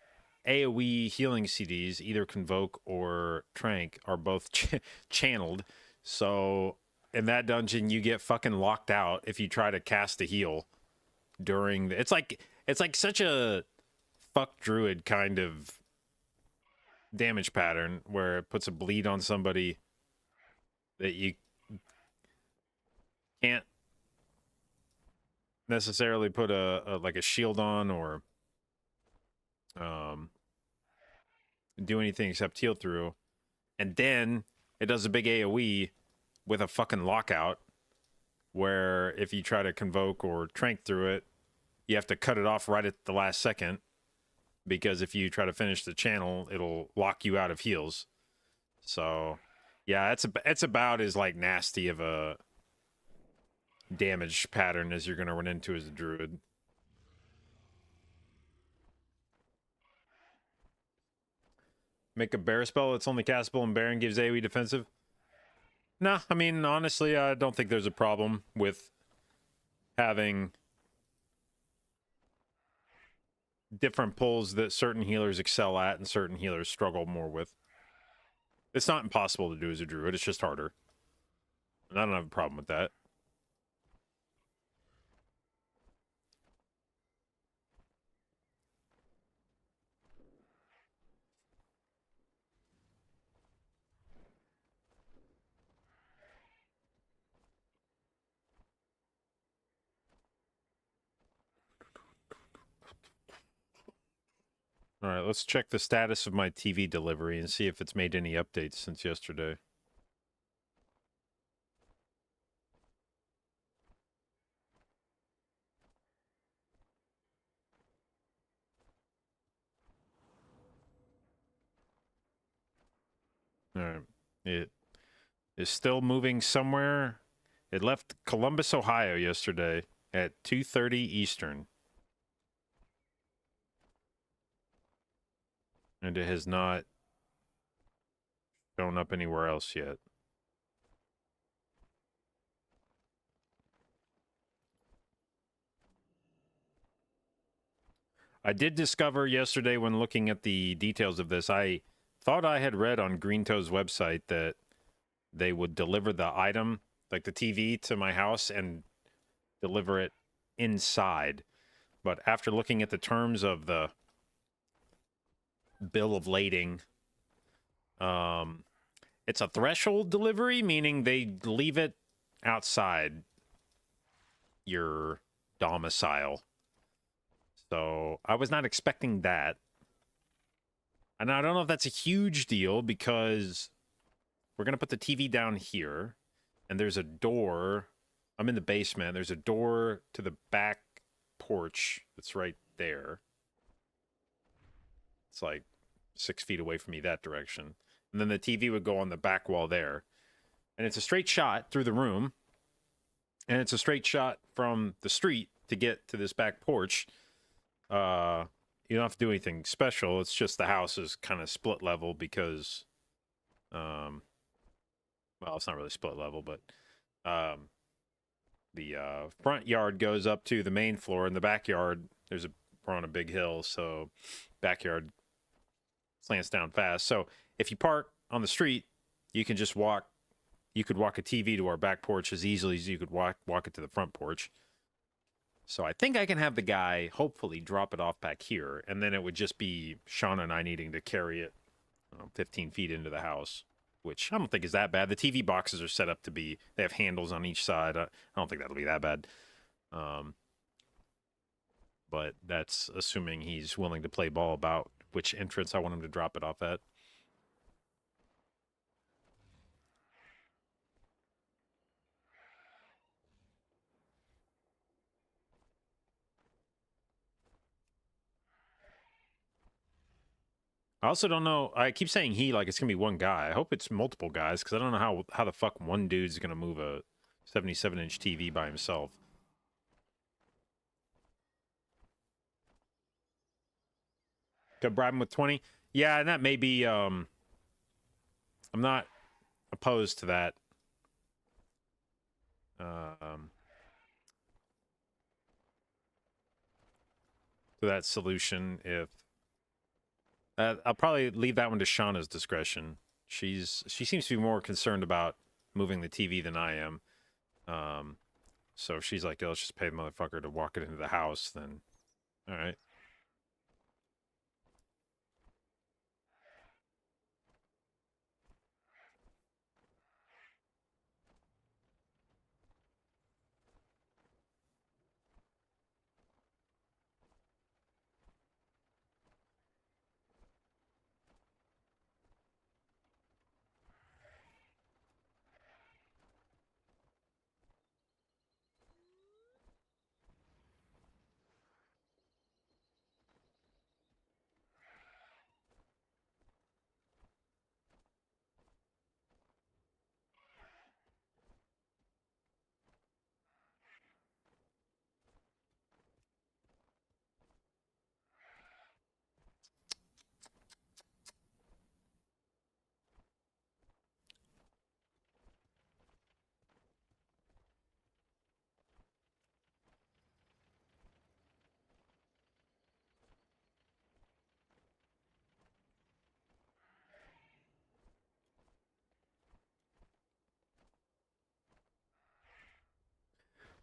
AoE healing CDs, either Convoke or Trank, are both channeled. So in that dungeon, you get fucking locked out if you try to cast a heal during the. It's like such a fuck druid kind of damage pattern where it puts a bleed on somebody that you can't necessarily put a like a shield on or do anything except heal through, and then it does a big AoE with a fucking lockout where if you try to convoke or trank through it, you have to cut it off right at the last second, because if you try to finish the channel, it'll lock you out of heals. So yeah, it's about as like nasty of a damage pattern as you're gonna run into as a druid. Make a bear spell that's only castable and bear and gives AoE defensive. Nah, I mean, honestly, I don't think there's a problem with having different pulls that certain healers excel at and certain healers struggle more with. It's not impossible to do as a druid, it's just harder. And I don't have a problem with that. All right, let's check the status of my TV delivery and see if it's made any updates since yesterday. All right, it is still moving somewhere. It left Columbus, Ohio yesterday at 2:30 Eastern. And it has not shown up anywhere else yet. I did discover yesterday when looking at the details of this, I thought I had read on Green Toe's website that they would deliver the item, like the TV, to my house and deliver it inside. But after looking at the terms of the bill of lading, it's a threshold delivery, meaning they leave it outside your domicile. So I was not expecting that. And I don't know if that's a huge deal because we're going to put the TV down here and there's a door. I'm in the basement. There's a door to the back porch that's right there. It's like 6 feet away from me that direction. And then the TV would go on the back wall there. And it's a straight shot through the room. And it's a straight shot from the street to get to this back porch. You don't have to do anything special. It's just the house is kind of split level because, well, it's not really split level, but the front yard goes up to the main floor, and the backyard, we're on a big hill, so backyard slants down fast. So if you park on the street, you can just walk. You could walk a TV to our back porch as easily as you could walk it to the front porch. So I think I can have the guy hopefully drop it off back here, and then it would just be Shauna and I needing to carry it 15 feet into the house, which I don't think is that bad. The TV boxes are set up to be, they have handles on each side. I don't think that'll be that bad. But that's assuming he's willing to play ball about which entrance I want him to drop it off at. I also don't know. I keep saying he like it's gonna be one guy. I hope it's multiple guys because I don't know how the fuck one dude's gonna move a 77-inch TV by himself. Could bribe him with 20. Yeah, and that may be. I'm not opposed to that. To that solution if. I'll probably leave that one to Shauna's discretion. She seems to be more concerned about moving the TV than I am. So if she's like, oh, let's just pay the motherfucker to walk it into the house, then all right.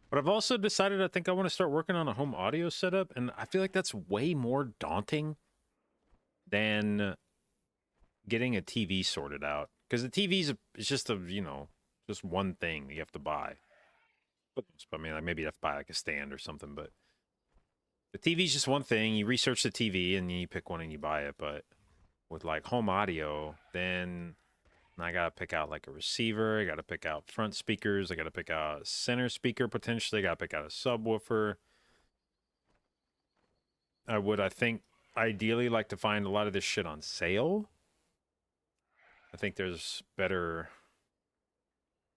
But I've also decided I think I want to start working on a home audio setup, and I feel like that's way more daunting than getting a TV sorted out. Because the TV's is just just one thing that you have to buy. But I mean, like maybe you have to buy like a stand or something, but the TV's just one thing. You research the TV and you pick one and you buy it. But with like home audio, then I gotta pick out like a receiver. I gotta pick out front speakers. I gotta pick out a center speaker potentially. I gotta pick out a subwoofer. I think, ideally like to find a lot of this shit on sale. I think there's better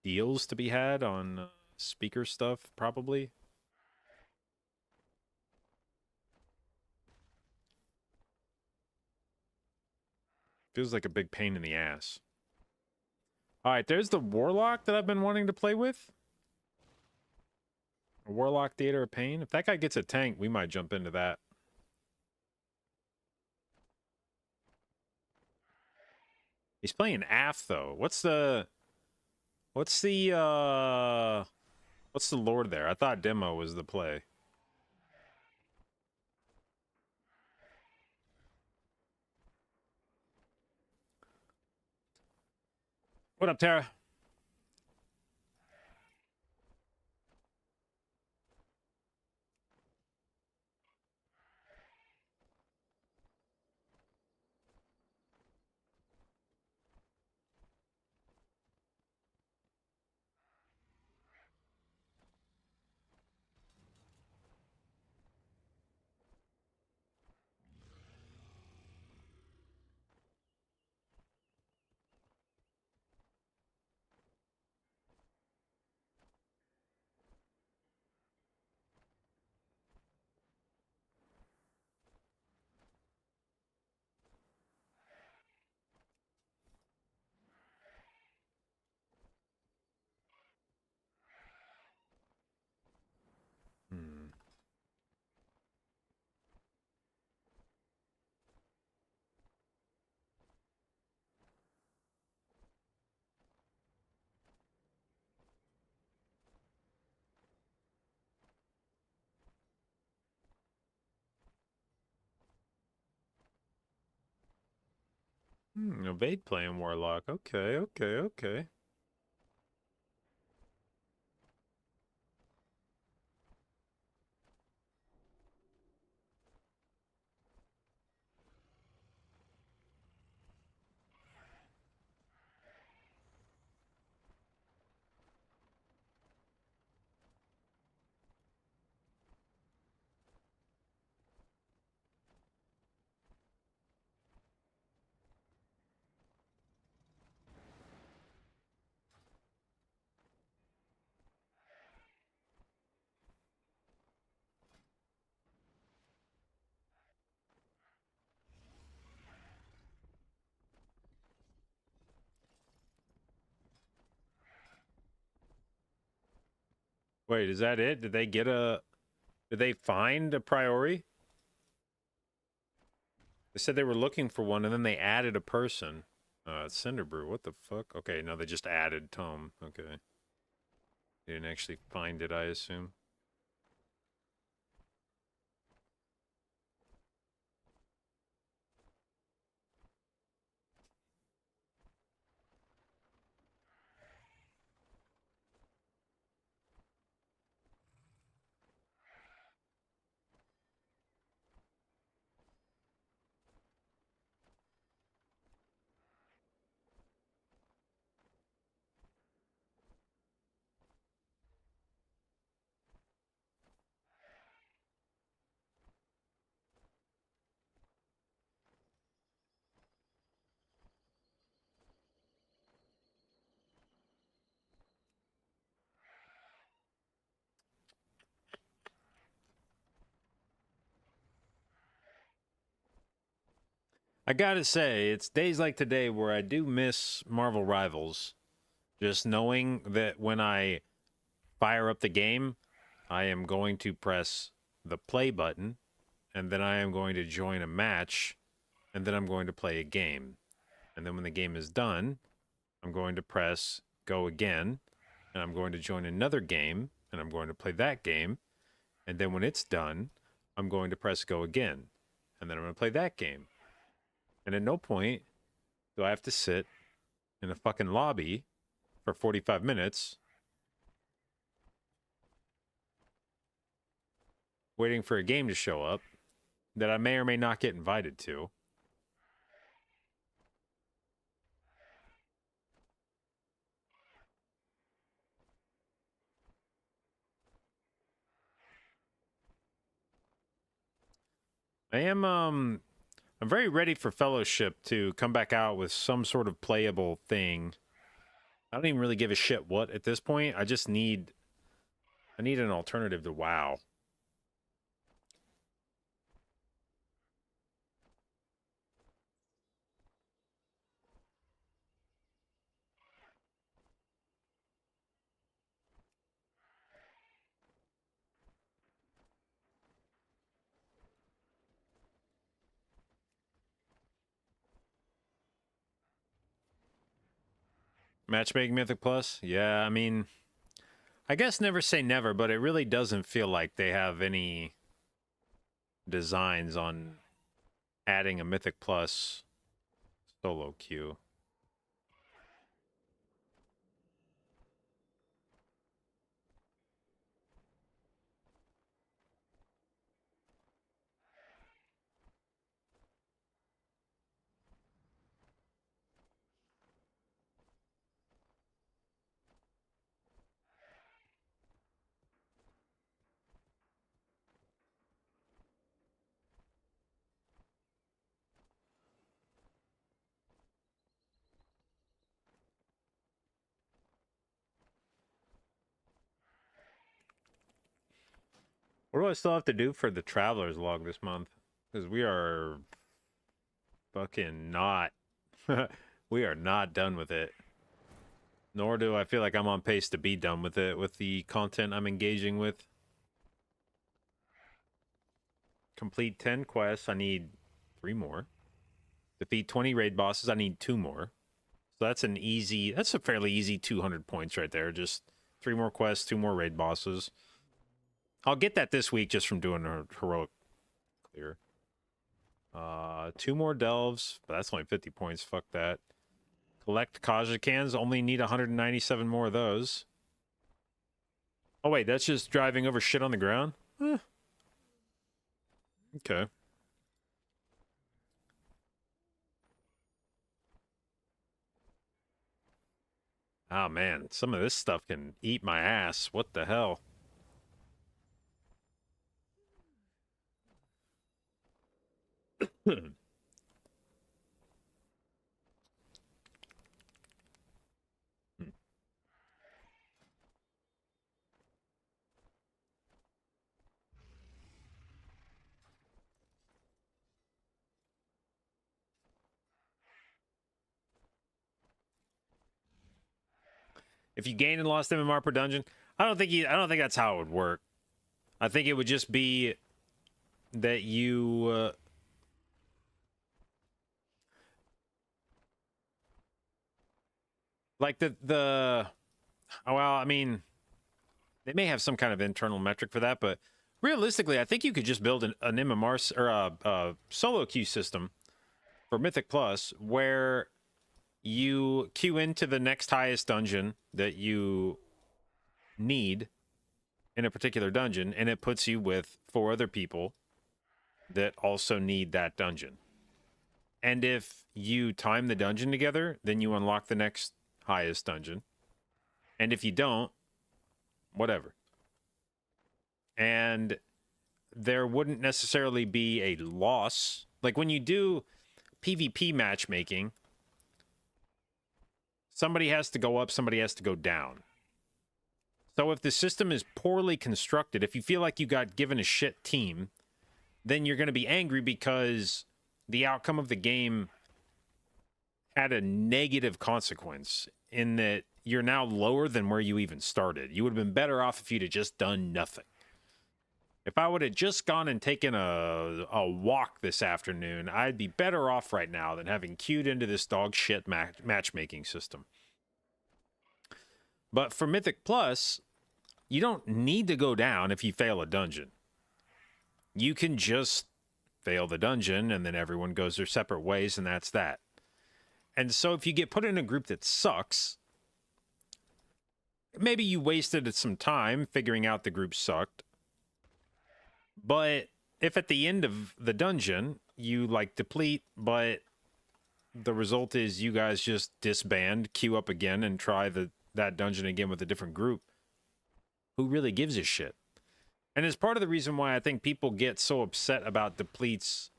deals to be had on speaker stuff, probably. Feels like a big pain in the ass. All right, there's the Warlock that I've been wanting to play with. A Warlock Theater of Pain. If that guy gets a tank, we might jump into that. He's playing AF, though. What's the What's the lore there? I thought demo was the play. What up, Tara? Hmm. Evade playing Warlock. Okay, okay, okay. Wait, is that it? Did they get a... Did they find a priori? They said they were looking for one, and then they added a person. Cinderbrew, what the fuck? Okay, no, they just added Tome. Okay. They didn't actually find it, I assume. I gotta say, it's days like today where I do miss Marvel Rivals. Just knowing that when I fire up the game, I am going to press the play button, and then I am going to join a match, and then I'm going to play a game. And then when the game is done, I'm going to press go again, and I'm going to join another game, and I'm going to play that game. And then when it's done, I'm going to press go again, and then I'm going to play that game. And at no point do I have to sit in a fucking lobby for 45 minutes waiting for a game to show up that I may or may not get invited to. I'm very ready for Fellowship to come back out with some sort of playable thing. I don't even really give a shit what at this point. I need an alternative to WoW. Matchmaking Mythic Plus? Yeah, I mean, I guess never say never, but it really doesn't feel like they have any designs on adding a Mythic Plus solo queue. What do I still have to do for the Traveler's Log this month? Because we are fucking not. We are not done with it. Nor do I feel like I'm on pace to be done with it with the content I'm engaging with. Complete 10 quests. I need 3 more. Defeat 20 raid bosses. I need 2 more. So that's a fairly easy 200 points right there. Just 3 more quests, 2 more raid bosses. I'll get that this week just from doing a heroic clear. 2 more delves, but that's only 50 points. Fuck that. Collect Kaja cans. Only need 197 more of those. Oh wait, that's just driving over shit on the ground? Okay. Oh man, some of this stuff can eat my ass. What the hell? If you gained and lost MMR per dungeon, I don't think that's how it would work. I think it would just be that you like well, I mean, they may have some kind of internal metric for that, but realistically, I think you could just build an MMR or a solo queue system for Mythic Plus where you queue into the next highest dungeon that you need in a particular dungeon, and it puts you with 4 other people that also need that dungeon. And if you time the dungeon together, then you unlock the next highest dungeon. And if you don't, whatever. And there wouldn't necessarily be a loss. Like when you do PvP matchmaking, somebody has to go up, somebody has to go down. So if the system is poorly constructed, if you feel like you got given a shit team, then you're going to be angry because the outcome of the game had a negative consequence in that you're now lower than where you even started. You would have been better off if you'd have just done nothing. If I would have just gone and taken a walk this afternoon, I'd be better off right now than having queued into this dog shit matchmaking system. But for Mythic Plus, you don't need to go down if you fail a dungeon. You can just fail the dungeon and then everyone goes their separate ways and that's that. And so if you get put in a group that sucks, maybe you wasted some time figuring out the group sucked. But if at the end of the dungeon you like deplete, but the result is you guys just disband, queue up again, and try that dungeon again with a different group, who really gives a shit? And it's part of the reason why I think people get so upset about depletes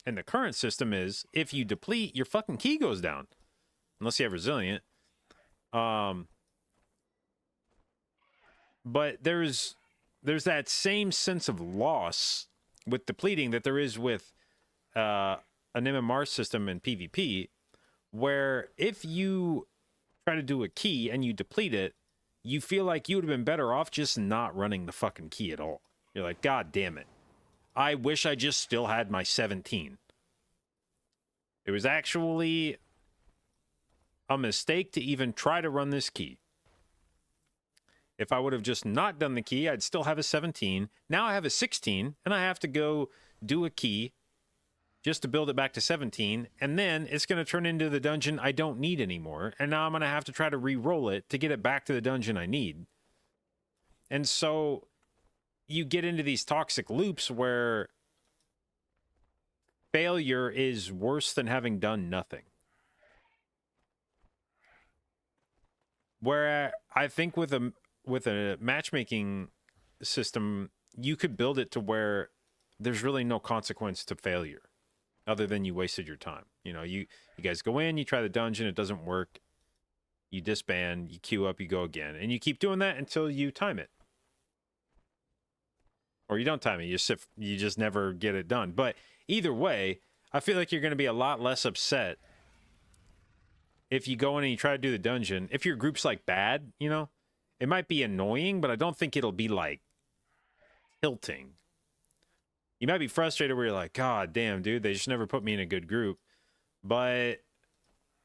in the current system is if you deplete, your fucking key goes down. Unless you have resilient. But there's that same sense of loss with depleting that there is with an MMR system in PvP, where if you try to do a key and you deplete it, you feel like you would have been better off just not running the fucking key at all. You're like, God damn it. I wish I just still had my 17. It was actually a mistake to even try to run this key. If I would have just not done the key, I'd still have a 17. Now I have a 16, and I have to go do a key just to build it back to 17, and then it's going to turn into the dungeon I don't need anymore, and now I'm going to have to try to re-roll it to get it back to the dungeon I need. And so you get into these toxic loops where failure is worse than having done nothing. Where I think with a matchmaking system, you could build it to where there's really no consequence to failure other than you wasted your time. You know, you guys go in, you try the dungeon, it doesn't work, you disband, you queue up, you go again, and you keep doing that until you time it. Or you don't time it, you just never get it done. But either way, I feel like you're going to be a lot less upset if you go in and you try to do the dungeon. If your group's like bad, you know, it might be annoying, but I don't think it'll be like tilting. You might be frustrated where you're like, God damn, dude, they just never put me in a good group. But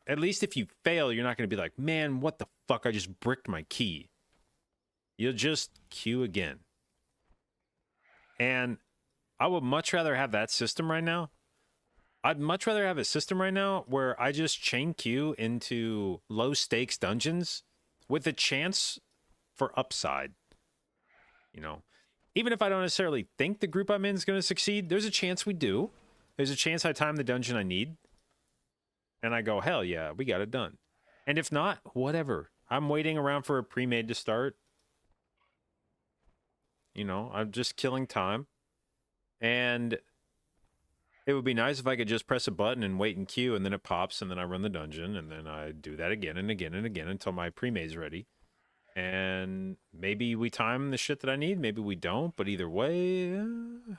at least if you fail, you're not going to be like, man, what the fuck? I just bricked my key. You'll just queue again. And I would much rather have that system right now. I'd much rather have a system right now where I just chain queue into low stakes dungeons with a chance for upside. You know, even if I don't necessarily think the group I'm in is going to succeed, there's a chance we do. There's a chance I time the dungeon I need. And I go, hell yeah, we got it done. And if not, whatever. I'm waiting around for a pre-made to start. You know, I'm just killing time. And it would be nice if I could just press a button and wait in queue, and then it pops, and then I run the dungeon, and then I do that again and again and again until my pre-made's ready. And maybe we time the shit that I need, maybe we don't, but either way,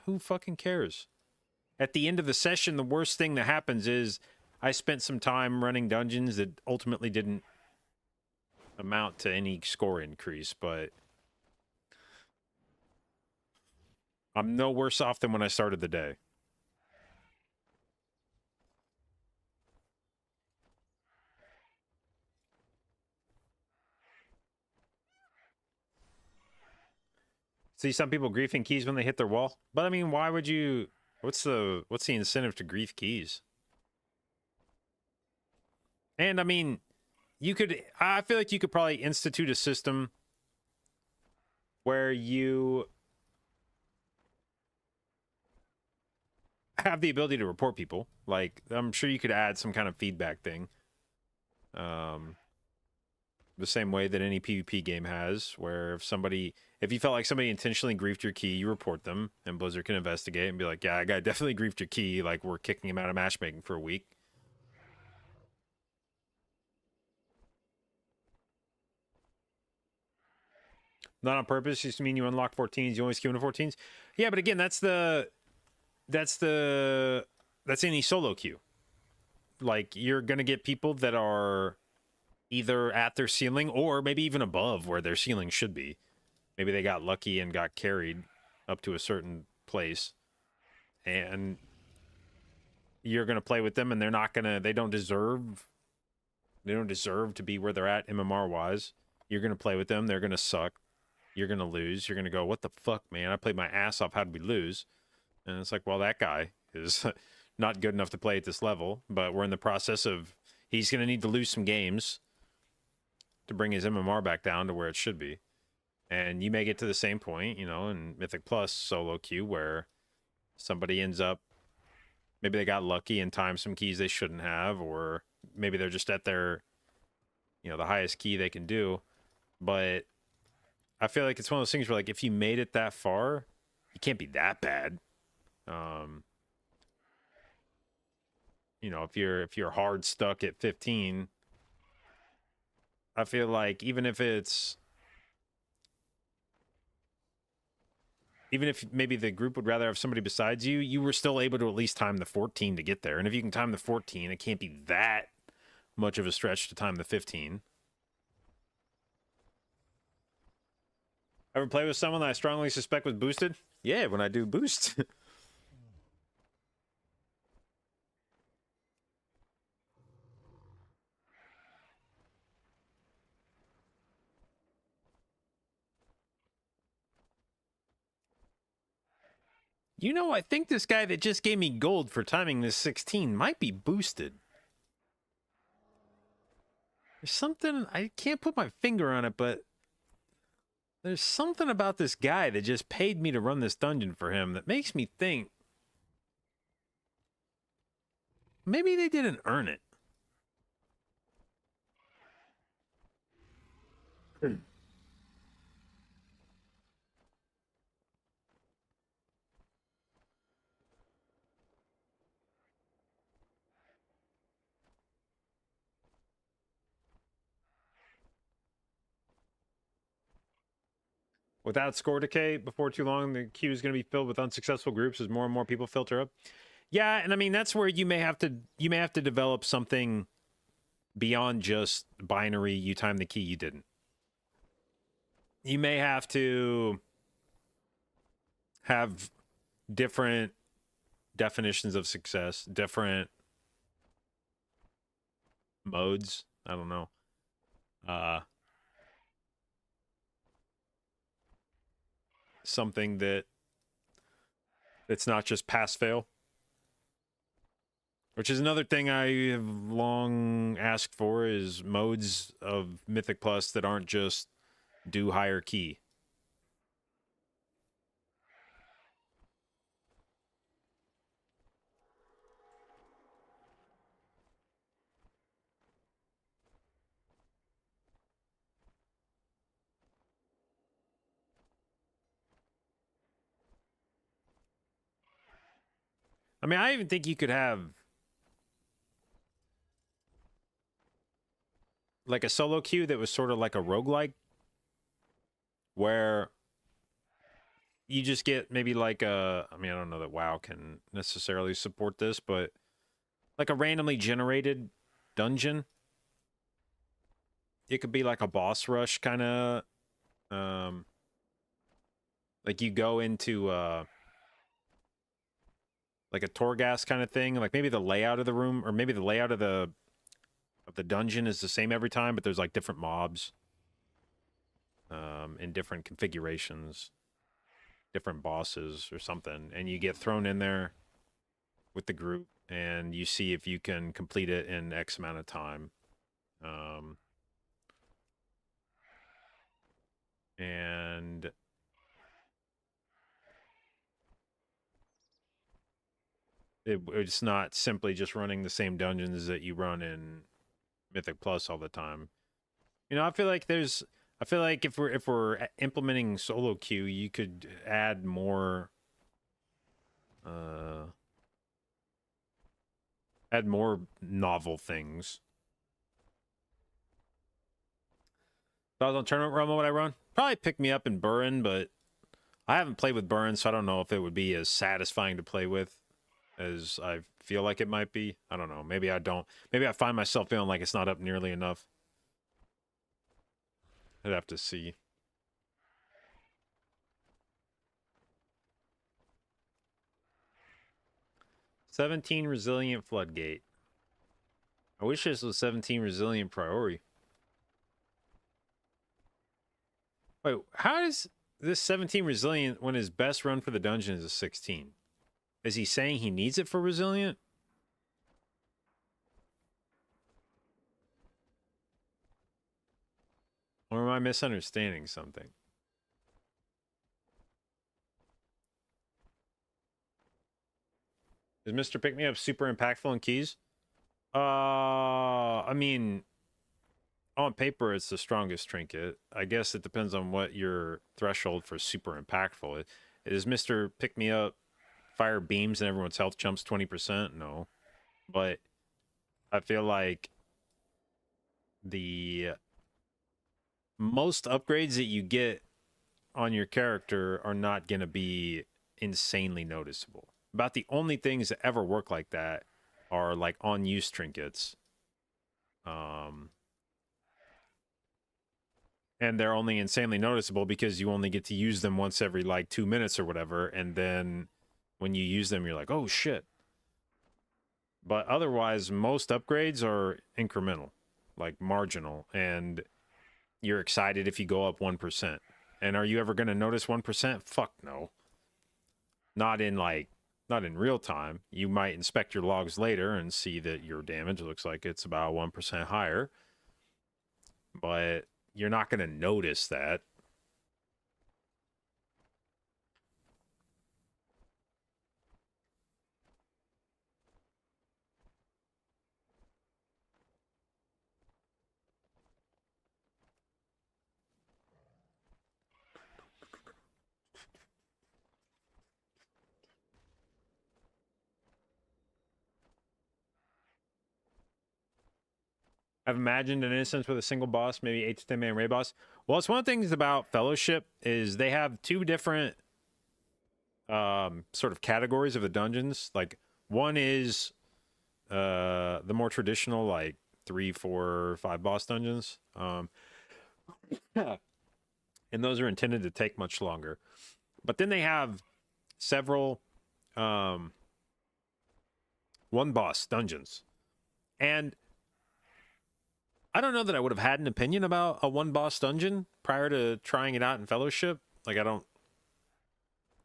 who fucking cares? At the end of the session, the worst thing that happens is I spent some time running dungeons that ultimately didn't amount to any score increase, but I'm no worse off than when I started the day. See some people griefing keys when they hit their wall. But I mean, why would you... What's the incentive to grief keys? And I mean, I feel like you could probably institute a system where you have the ability to report people. Like, I'm sure you could add some kind of feedback thing. The same way that any PvP game has, where if you felt like somebody intentionally griefed your key, you report them, and Blizzard can investigate and be like, yeah, that guy definitely griefed your key, like, we're kicking him out of matchmaking for a week. Not on purpose, just mean you unlock 14s, you always queue into 14s. Yeah, but again, that's any solo queue. Like, you're gonna get people that are either at their ceiling or maybe even above where their ceiling should be. Maybe they got lucky and got carried up to a certain place, and you're going to play with them, and they don't deserve to be where they're at MMR wise. You're going to play with them. They're going to suck. You're going to lose. You're going to go, what the fuck, man? I played my ass off. How did we lose? And it's like, well, that guy is not good enough to play at this level, but we're in the process of, he's going to need to lose some games to bring his MMR back down to where it should be. And you may get to the same point, you know, in Mythic Plus solo queue where somebody ends up, maybe they got lucky and timed some keys they shouldn't have, or maybe they're just at their, you know, the highest key they can do. But I feel like it's one of those things where, like, if you made it that far, you can't be that bad. You know, if you're hard stuck at 15, I feel like even if maybe the group would rather have somebody besides you, you were still able to at least time the 14 to get there. And if you can time the 14, it can't be that much of a stretch to time the 15. Ever play with someone that I strongly suspect was boosted? Yeah, when I do boost. You know, I think this guy that just gave me gold for timing this 16 might be boosted. There's something, I can't put my finger on it, but there's something about this guy that just paid me to run this dungeon for him that makes me think maybe they didn't earn it. Without score decay, before too long, the queue is going to be filled with unsuccessful groups as more and more people filter up. Yeah, and I mean that's where you may have to develop something beyond just binary. You time the key, you didn't. You may have to have different definitions of success, different modes. I don't know. Something that's not just pass fail, which is another thing I have long asked for, is modes of Mythic Plus that aren't just do higher key. I mean, I even think you could have like a solo queue that was sort of like a roguelike, where you just get maybe like a, I mean, I don't know that WoW can necessarily support this, but like a randomly generated dungeon. It could be like a boss rush kind of, like you go into like a Torghast kind of thing. Like maybe the layout of the room, or maybe the layout of the dungeon is the same every time, but there's like different mobs in different configurations, different bosses or something, and you get thrown in there with the group and you see if you can complete it in X amount of time. And it's not simply just running the same dungeons that you run in Mythic Plus all the time. You know, I feel like if we're implementing solo queue, you could add more novel things. If I was on Tournament Realm, what would I run? Probably pick me up in Burren, but I haven't played with Burren, so I don't know if it would be as satisfying to play with as I feel like it might be. I don't know. Maybe I don't. Maybe I find myself feeling like it's not up nearly enough. I'd have to see. "17 Resilient Floodgate." I wish this was 17 Resilient Priority. Wait, how does this 17 Resilient when his best run for the dungeon is a 16? Is he saying he needs it for Resilient? Or am I misunderstanding something? Is Mr. Pick Me Up super impactful in keys? I mean, on paper, it's the strongest trinket. I guess it depends on what your threshold for super impactful is. Is Mr. Pick Me Up fire beams and everyone's health jumps 20%? No. But I feel like the most upgrades that you get on your character are not going to be insanely noticeable. About the only things that ever work like that are like on-use trinkets. And they're only insanely noticeable because you only get to use them once every like 2 minutes or whatever, and then when you use them you're like, oh shit. But otherwise most upgrades are incremental, like marginal, and you're excited if you go up 1%. And are you ever going to notice 1%? Fuck no. not in real time. You might inspect your logs later and see that your damage looks like it's about 1% higher, but you're not going to notice that. I've imagined an instance with a single boss, maybe 8 to 10 man raid boss. Well, it's one of the things about Fellowship is they have two different sort of categories of the dungeons. Like one is the more traditional, like 3, 4, 5 boss dungeons. And those are intended to take much longer. But then they have several one boss dungeons. And I don't know that I would have had an opinion about a one boss dungeon prior to trying it out in Fellowship. Like, I don't,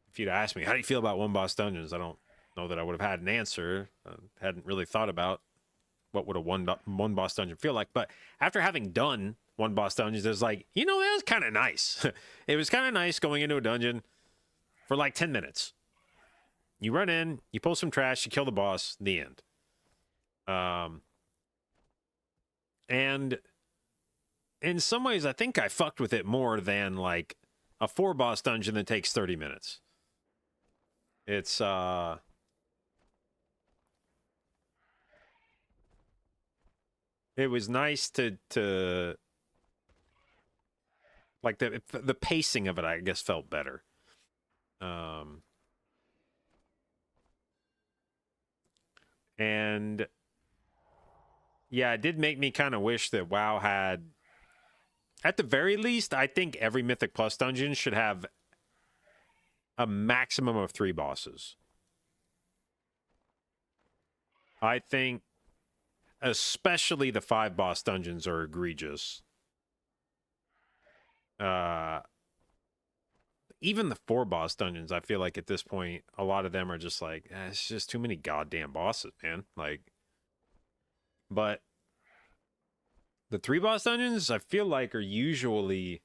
if you'd asked me, how do you feel about one boss dungeons? I don't know that I would have had an answer. I hadn't really thought about what would a one boss dungeon feel like. But after having done one boss dungeons, it was like, that was kind of nice. It was kind of nice going into a dungeon for like 10 minutes. You run in, you pull some trash, you kill the boss, the end. And in some ways, I think I fucked with it more than like a 4 boss dungeon that takes 30 minutes. It's it was nice to like the pacing of it, I guess, felt better. And yeah, it did make me kind of wish that WoW had, at the very least, I think every Mythic Plus dungeon should have a maximum of 3 bosses. I think especially the 5 boss dungeons are egregious. Even the 4 boss dungeons, I feel like at this point, a lot of them are just like, it's just too many goddamn bosses, man. Like, but the 3 boss dungeons, I feel like, are usually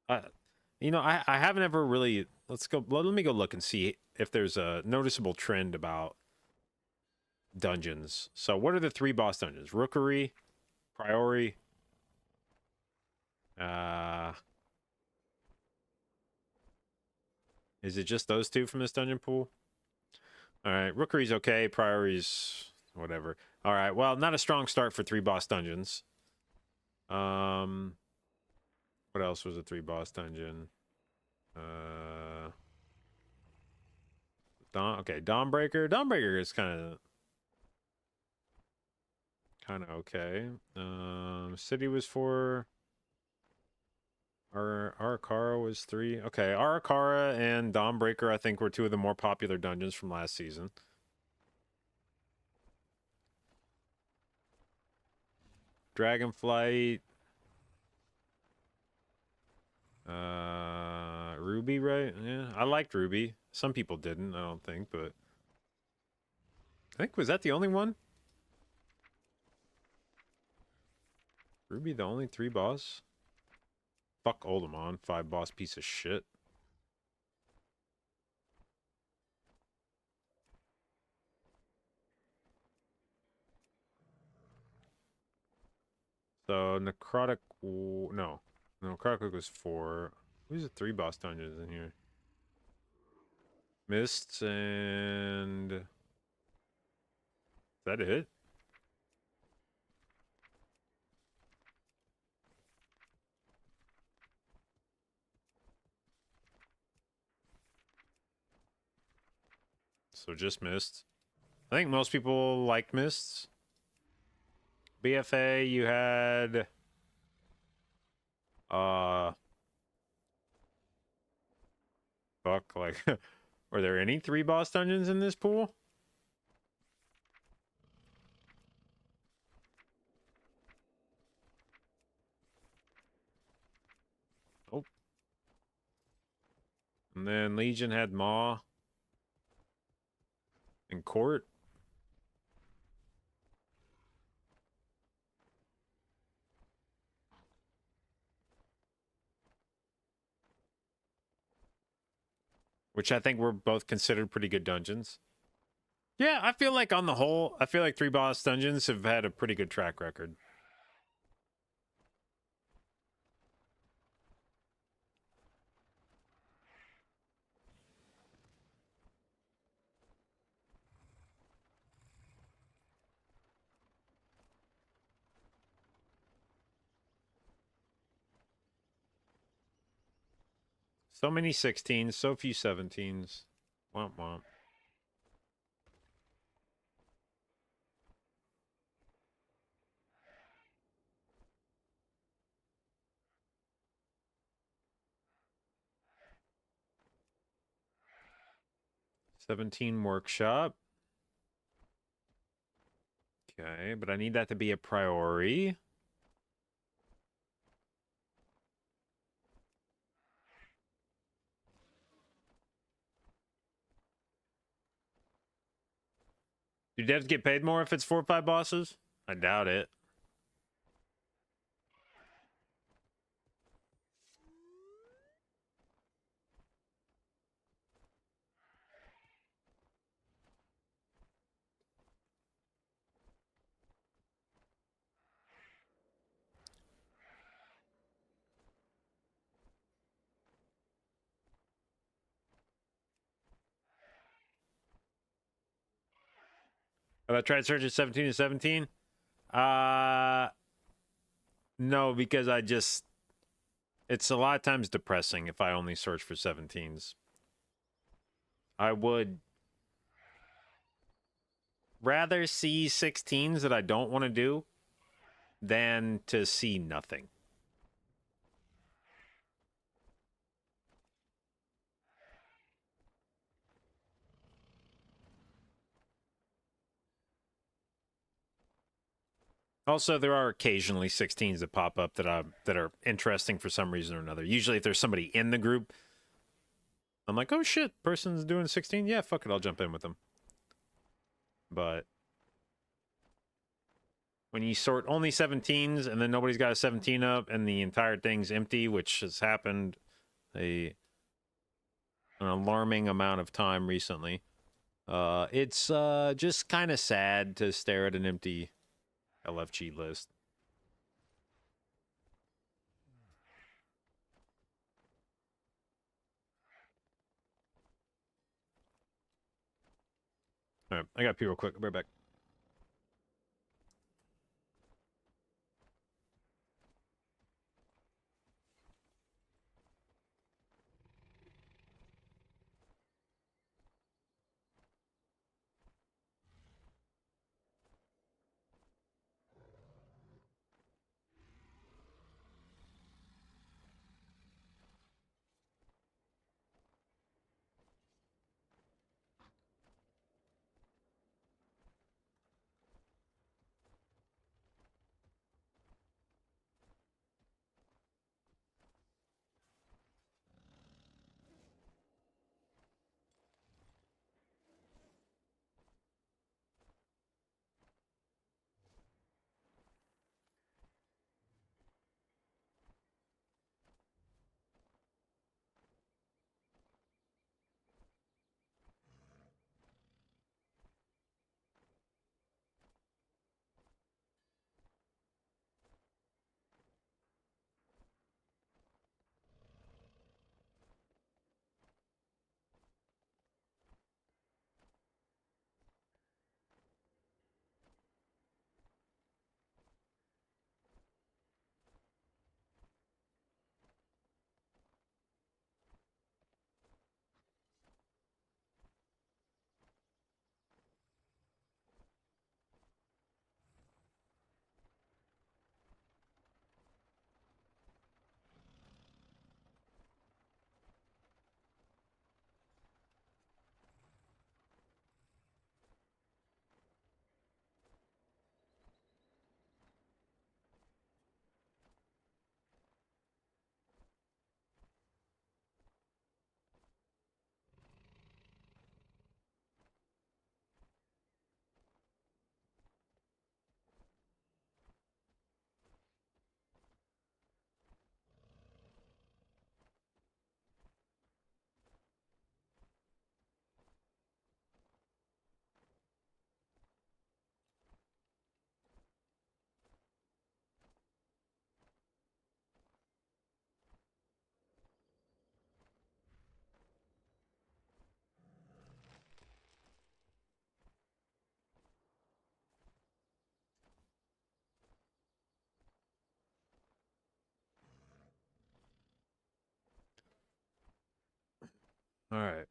I haven't ever really, let me go look and see if there's a noticeable trend about dungeons. So what are the 3 boss dungeons? Rookery, Priory, is it just those 2 from this dungeon pool? All right, Rookery's okay, Priory's whatever. All right, well, not a strong start for 3 boss dungeons. What else was a 3 boss dungeon? Dawnbreaker. Dawnbreaker is kind of okay. City was 4. Arakara was 3. Okay, Arakara and Dawnbreaker, I think, were 2 of the more popular dungeons from last season. Dragonflight. Ruby, right? Yeah, I liked Ruby. Some people didn't, I don't think, but I think, was that the only one? Ruby the only 3 boss? Fuck Oldemon, 5 boss piece of shit. So Necrotic, no, Necrotic was 4. Who's the 3 boss dungeons in here? Mists and... Is that it? So just Mists. I think most people liked Mists. BFA, you had... Fuck, like... Were there any 3 boss dungeons in this pool? And then Legion had Maw and Court. Which I think were both considered pretty good dungeons. Yeah, I feel like on the whole, I feel like 3 boss dungeons have had a pretty good track record. So many 16s, so few 17s. Womp womp. '17 workshop. Okay, but I need that to be a priority. Do devs get paid more if it's 4 or 5 bosses? I doubt it. Have I tried searching 17 to 17? No, because it's a lot of times depressing if I only search for 17s. I would rather see 16s that I don't want to do than to see nothing. Also, there are occasionally 16s that pop up that are interesting for some reason or another. Usually, if there's somebody in the group, I'm like, oh shit, person's doing 16. Yeah, fuck it, I'll jump in with them. But when you sort only 17s and then nobody's got a 17 up and the entire thing's empty, which has happened an alarming amount of time recently, it's just kind of sad to stare at an empty LFG list. All right, I got to pee real quick. I'll be right back. All right.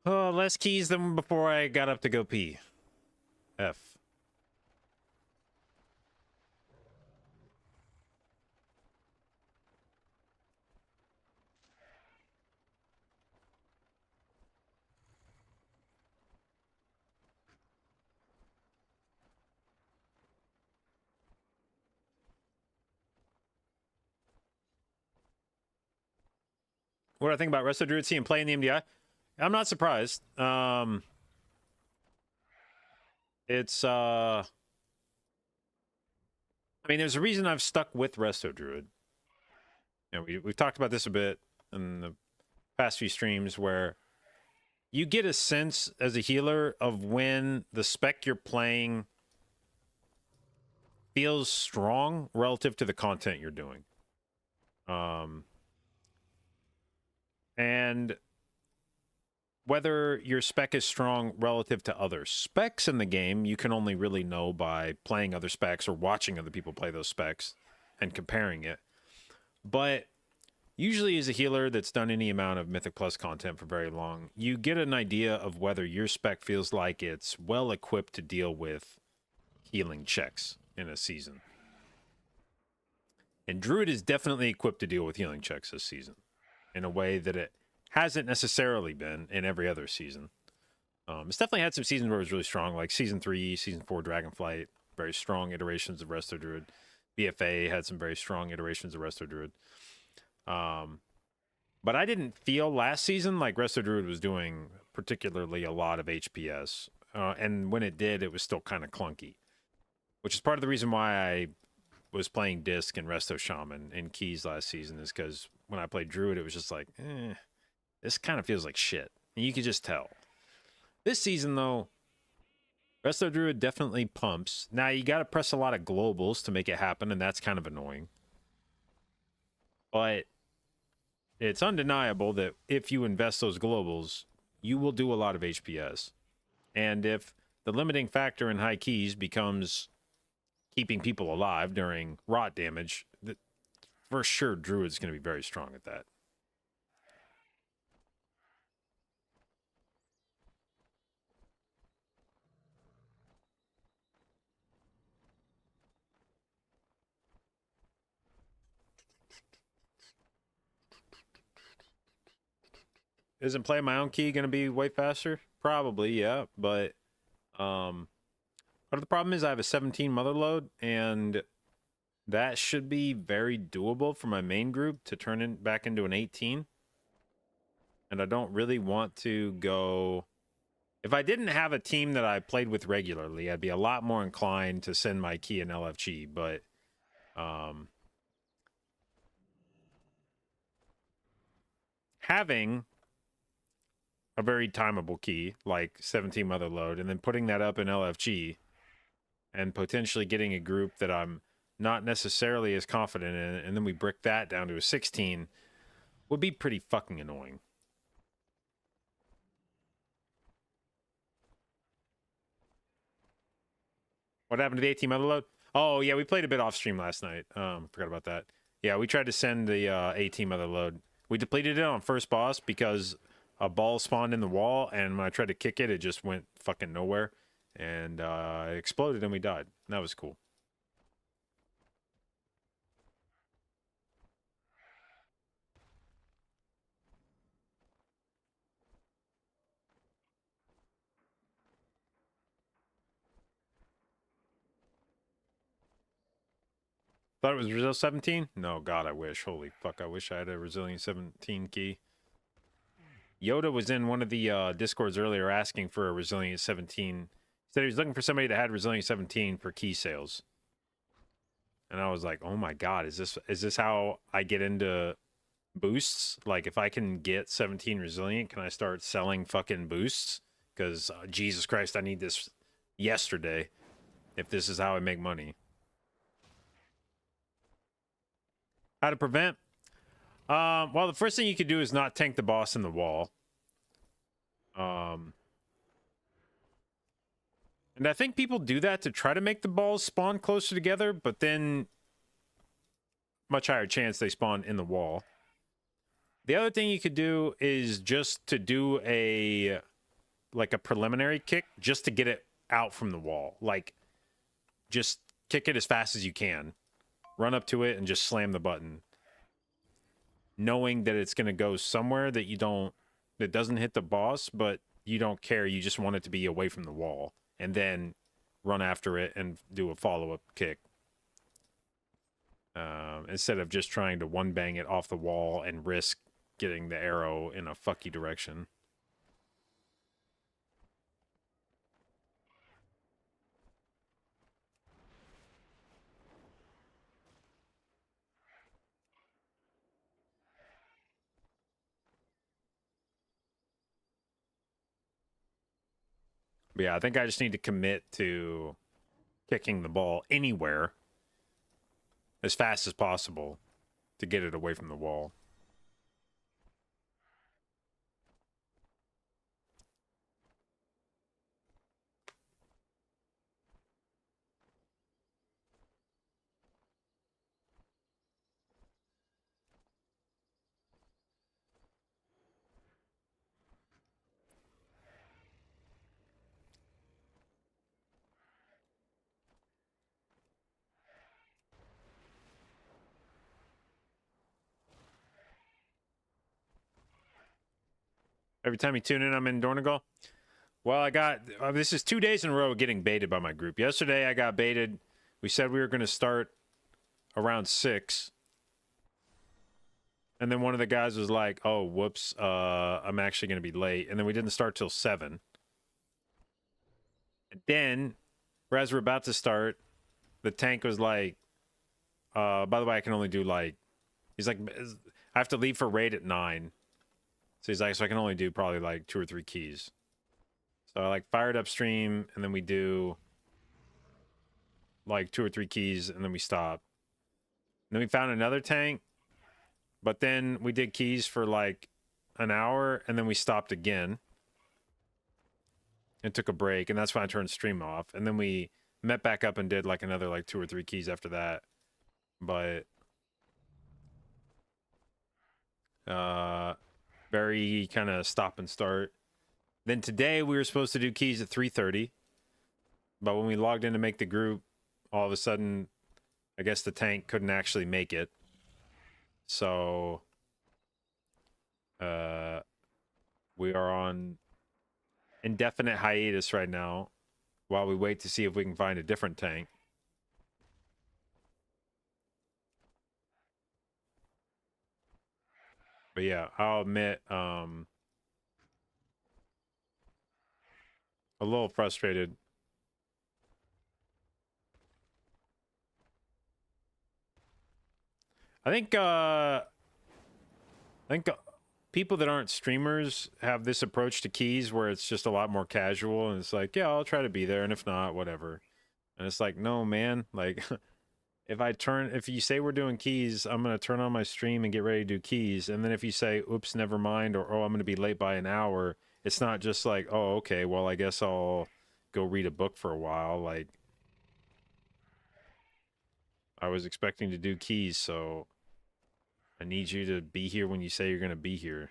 Oh, less keys than before I got up to go pee. F. What do I think about Resto Druid seeing play in the MDI? I'm not surprised. It's I mean, there's a reason I've stuck with Resto Druid. You know, we've talked about this a bit in the past few streams where you get a sense as a healer of when the spec you're playing feels strong relative to the content you're doing. And whether your spec is strong relative to other specs in the game, you can only really know by playing other specs or watching other people play those specs and comparing it. But usually as a healer that's done any amount of Mythic Plus content for very long, you get an idea of whether your spec feels like it's well equipped to deal with healing checks in a season. And Druid is definitely equipped to deal with healing checks this season in a way that it hasn't necessarily been in every other season. It's definitely had some seasons where it was really strong, like Season 3, Season 4, Dragonflight, very strong iterations of Resto Druid. BFA had some very strong iterations of Resto Druid. But I didn't feel last season like Resto Druid was doing particularly a lot of HPS. And when it did, it was still kind of clunky, which is part of the reason why I was playing Disc and Resto Shaman in Keys last season, is because when I played Druid, it was just like, this kind of feels like shit. And you could just tell. This season, though, Resto Druid definitely pumps. Now, you got to press a lot of globals to make it happen, and that's kind of annoying. But it's undeniable that if you invest those globals, you will do a lot of HPS. And if the limiting factor in high keys becomes keeping people alive during rot damage, for sure Druid's going to be very strong at that. Isn't playing my own key going to be way faster? Probably, yeah. But part of the problem is I have a 17 mother load, and that should be very doable for my main group to turn it back into an 18. And I don't really want to go... If I didn't have a team that I played with regularly, I'd be a lot more inclined to send my key in LFG, but having a very timeable key like 17 mother load and then putting that up in LFG and potentially getting a group that I'm not necessarily as confident in, and then we brick that down to a 16 would be pretty fucking annoying. What happened to the 18 mother load? Oh, yeah, we played a bit off stream last night. Forgot about that. Yeah, we tried to send the 18 mother load. We depleted it on first boss because a ball spawned in the wall, and when I tried to kick it, it just went fucking nowhere. And it exploded, and we died. That was cool. Thought it was Resilient 17? No, God, I wish. Holy fuck, I wish I had a Resilient 17 key. Yoda was in one of the Discords earlier asking for a Resilient 17. He said he was looking for somebody that had Resilient 17 for key sales. And I was like, oh my God, is this how I get into boosts? Like, if I can get 17 Resilient, can I start selling fucking boosts? Because, Jesus Christ, I need this yesterday if this is how I make money. How to prevent? Well, the first thing you could do is not tank the boss in the wall. And I think people do that to try to make the balls spawn closer together, but then much higher chance they spawn in the wall. The other thing you could do is just to do a preliminary kick just to get it out from the wall. Like, just kick it as fast as you can. Run up to it and just slam the button. Knowing that it's going to go somewhere that doesn't hit the boss, but you don't care. You just want it to be away from the wall. And then run after it and do a follow-up kick. Instead of just trying to one-bang it off the wall and risk getting the arrow in a fucky direction. But yeah, I think I just need to commit to kicking the ball anywhere as fast as possible to get it away from the wall. Every time you tune in, I'm in Dornegal. Well, I got this is 2 days in a row getting baited by my group. Yesterday, I got baited. We said we were going to start around 6. And then one of the guys was like, oh, whoops, I'm actually going to be late. And then we didn't start till 7. And then, as we're about to start, the tank was like, by the way, I can only do he's like, I have to leave for raid at 9. So he's like, so I can only do probably like 2 or 3 keys. So I fired up stream, and then we do like 2 or 3 keys, and then we stop. And then we found another tank, but then we did keys for like an hour, and then we stopped again and took a break, and that's when I turned stream off. And then we met back up and did like another 2 or 3 keys after that. But very kind of stop and start. Then today we were supposed to do keys at 3:30, but when we logged in to make the group, all of a sudden, I guess the tank couldn't actually make it. So we are on indefinite hiatus right now while we wait to see if we can find a different tank. But yeah, I'll admit, a little frustrated. I think people that aren't streamers have this approach to keys where it's just a lot more casual, and it's like, yeah, I'll try to be there, and if not, whatever. And it's like, no, man, like if you say we're doing keys, I'm going to turn on my stream and get ready to do keys. And then if you say, oops, never mind, or, oh, I'm going to be late by an hour, it's not just like, oh, okay, well, I guess I'll go read a book for a while. Like, I was expecting to do keys, so I need you to be here when you say you're going to be here.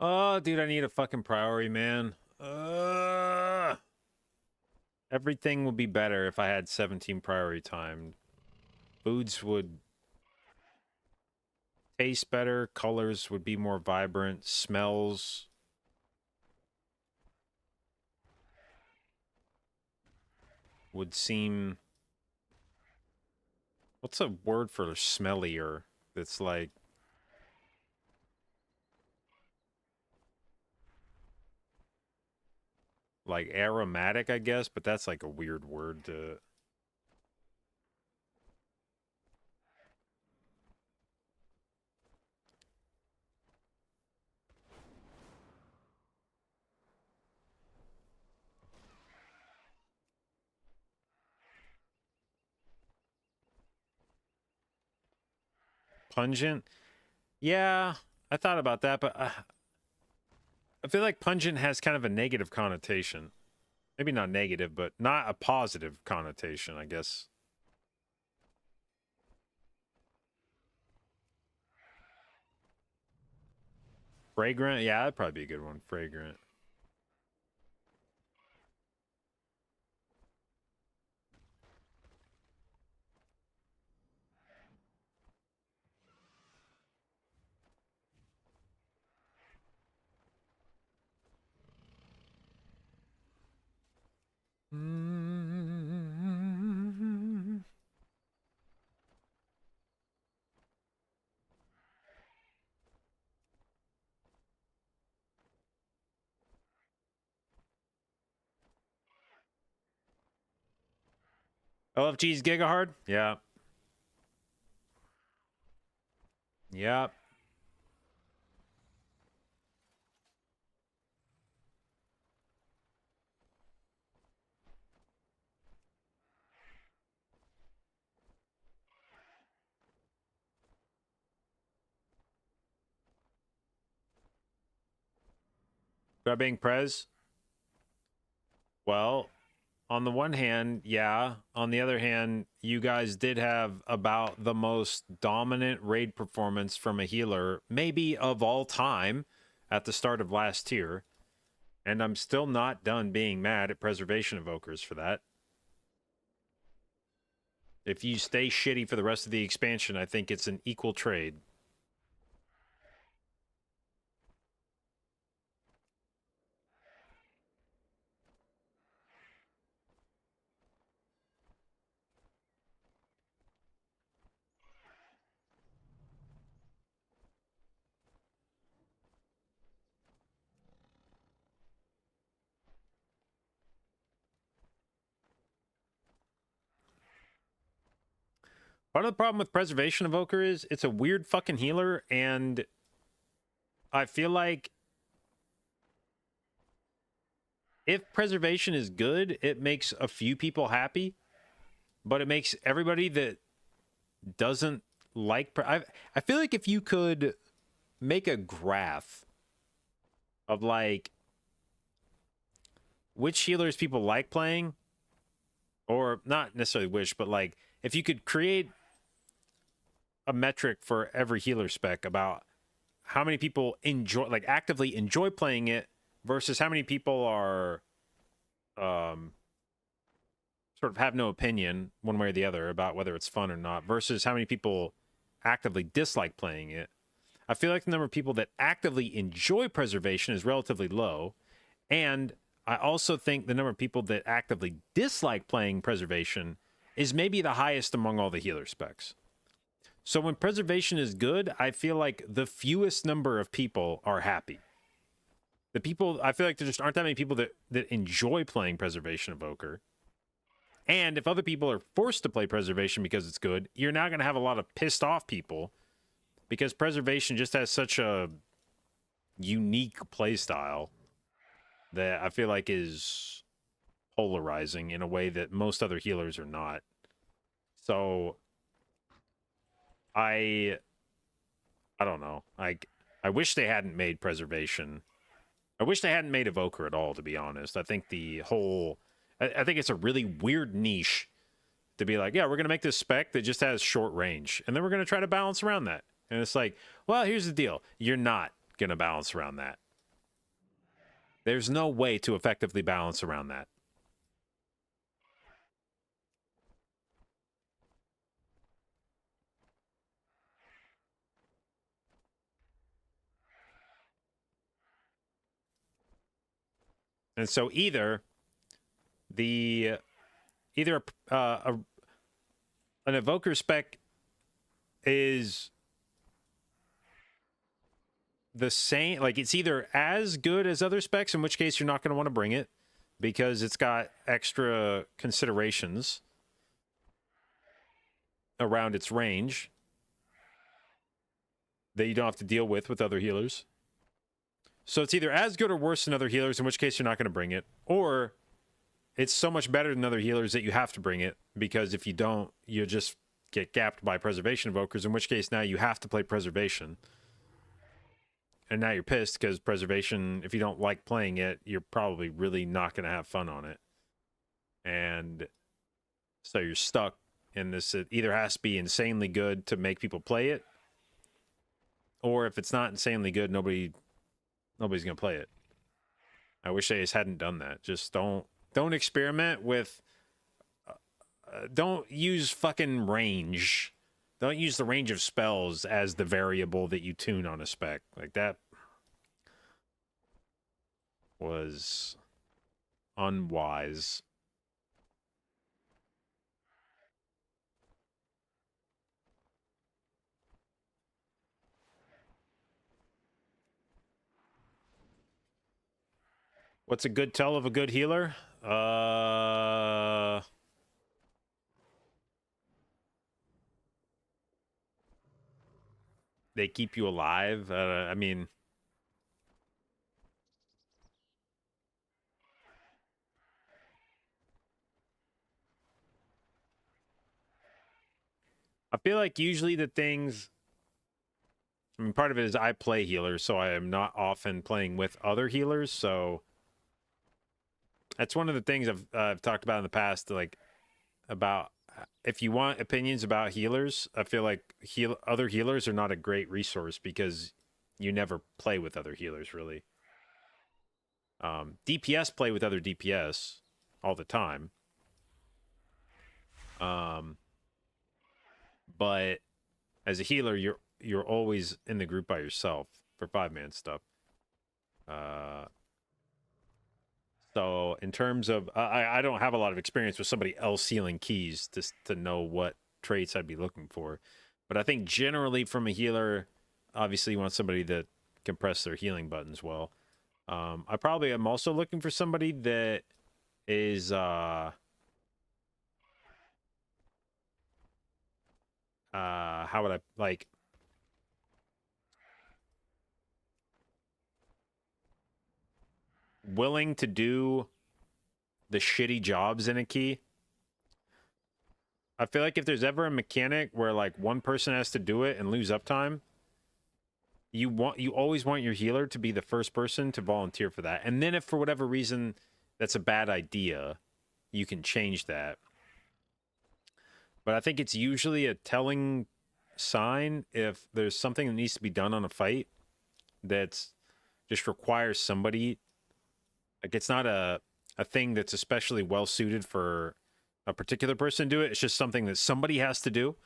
Oh, dude, I need a fucking priority, man. Everything would be better if I had 17 priority time. Foods would taste better, colors would be more vibrant, smells would seem... What's a word for smellier? That's like... Like aromatic, I guess, but that's like a weird word to... Pungent? Yeah, I thought about that, but I feel like pungent has kind of a negative connotation. Maybe not negative, but not a positive connotation, I guess. Fragrant? Yeah, that'd probably be a good one. Fragrant. LFG's Gigahard? Yeah. Yep. Grabbing Prez? Well, on the one hand, yeah. On the other hand, you guys did have about the most dominant raid performance from a healer, maybe of all time, at the start of last tier. And I'm still not done being mad at Preservation Evokers for that. If you stay shitty for the rest of the expansion, I think it's an equal trade. Part of the problem with Preservation Evoker is it's a weird fucking healer, and I feel like if Preservation is good, it makes a few people happy, but it makes everybody that doesn't like... I feel like if you could make a graph of, like, which healers people like playing, or not necessarily which, but, like, if you could create a metric for every healer spec about how many people enjoy, like, actively enjoy playing it versus how many people are sort of have no opinion one way or the other about whether it's fun or not versus how many people actively dislike playing it. I feel like the number of people that actively enjoy Preservation is relatively low, and I also think the number of people that actively dislike playing Preservation is maybe the highest among all the healer specs. So when Preservation is good, I feel like the fewest number of people are happy. The people, I feel like there just aren't that many people that enjoy playing Preservation Evoker. And if other people are forced to play Preservation because it's good, you're now going to have a lot of pissed off people because Preservation just has such a unique playstyle that I feel like is polarizing in a way that most other healers are not. So I don't know. I wish they hadn't made Preservation. I wish they hadn't made Evoker at all, to be honest. I think the whole... I think it's a really weird niche to be like, yeah, we're going to make this spec that just has short range, and then we're going to try to balance around that. And it's like, well, here's the deal. You're not going to balance around that. There's no way to effectively balance around that. And so either the either an evoker spec is the same, like it's either as good as other specs, in which case you're not going to want to bring it because it's got extra considerations around its range that you don't have to deal with other healers. So it's either as good or worse than other healers, in which case you're not going to bring it, or it's so much better than other healers that you have to bring it, because if you don't, you just get gapped by preservation evokers, in which case now you have to play preservation. And now you're pissed because preservation, if you don't like playing it, you're probably really not going to have fun on it. And so you're stuck in this. It either has to be insanely good to make people play it, or if it's not insanely good, nobody's going to play it. I wish they just hadn't done that. Just don't experiment with don't use fucking range. Don't use the range of spells as the variable that you tune on a spec. Like, that was unwise. What's a good tell of a good healer? They keep you alive. I mean, I feel like usually the things, I mean, part of it is I play healers, so I am not often playing with other healers. So that's one of the things I've talked about in the past, like about if you want opinions about healers, I feel like other healers are not a great resource because you never play with other healers really. DPS play with other DPS all the time. But as a healer, you're always in the group by yourself for 5-man stuff. So in terms of, I don't have a lot of experience with somebody else healing keys to know what traits I'd be looking for. But I think generally from a healer, obviously you want somebody that can press their healing buttons well. I probably am also looking for somebody that is how would I, like, willing to do the shitty jobs in a key. I feel like if there's ever a mechanic where like one person has to do it and lose uptime, you always want your healer to be the first person to volunteer for that. And then if for whatever reason that's a bad idea, you can change that. But I think it's usually a telling sign if there's something that needs to be done on a fight that's just requires somebody, like it's not a thing that's especially well suited for a particular person to do it. It's just something that somebody has to do.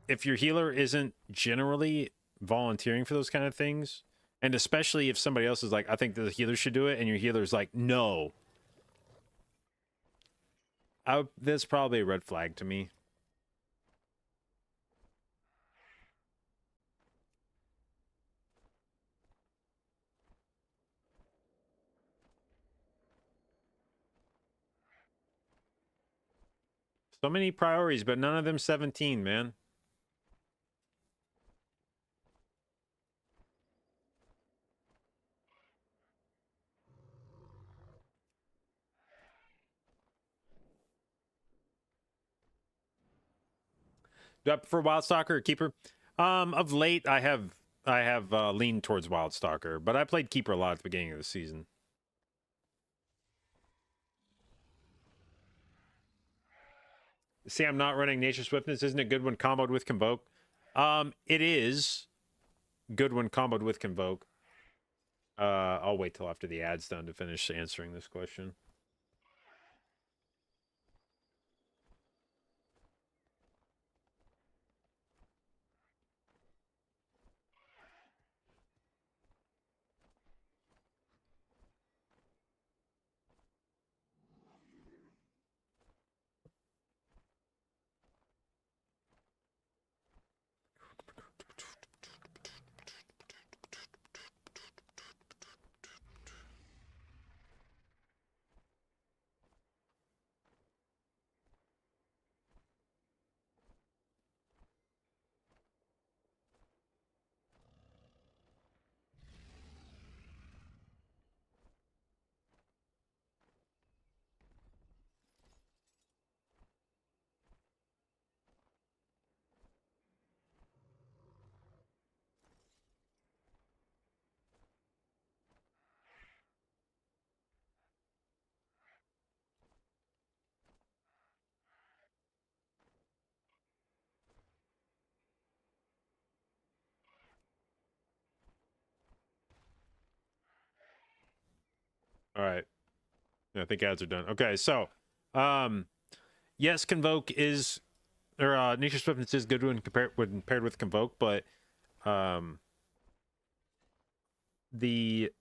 If your healer isn't generally volunteering for those kind of things, and especially if somebody else is like, I think the healer should do it, and your healer's like, no, that's probably a red flag to me. So many priorities, but none of them 17, man. Do I prefer Wildstalker or Keeper? Of late, I have leaned towards Wildstalker, but I played Keeper a lot at the beginning of the season. See, I'm not running Nature Swiftness. Isn't it good when comboed with Convoke? It is good when comboed with Convoke. I'll wait till after the ad's done to finish answering this question. All right. I think ads are done. Okay, so yes, Convoke is or Nature Swiftness is good when paired with Convoke, but the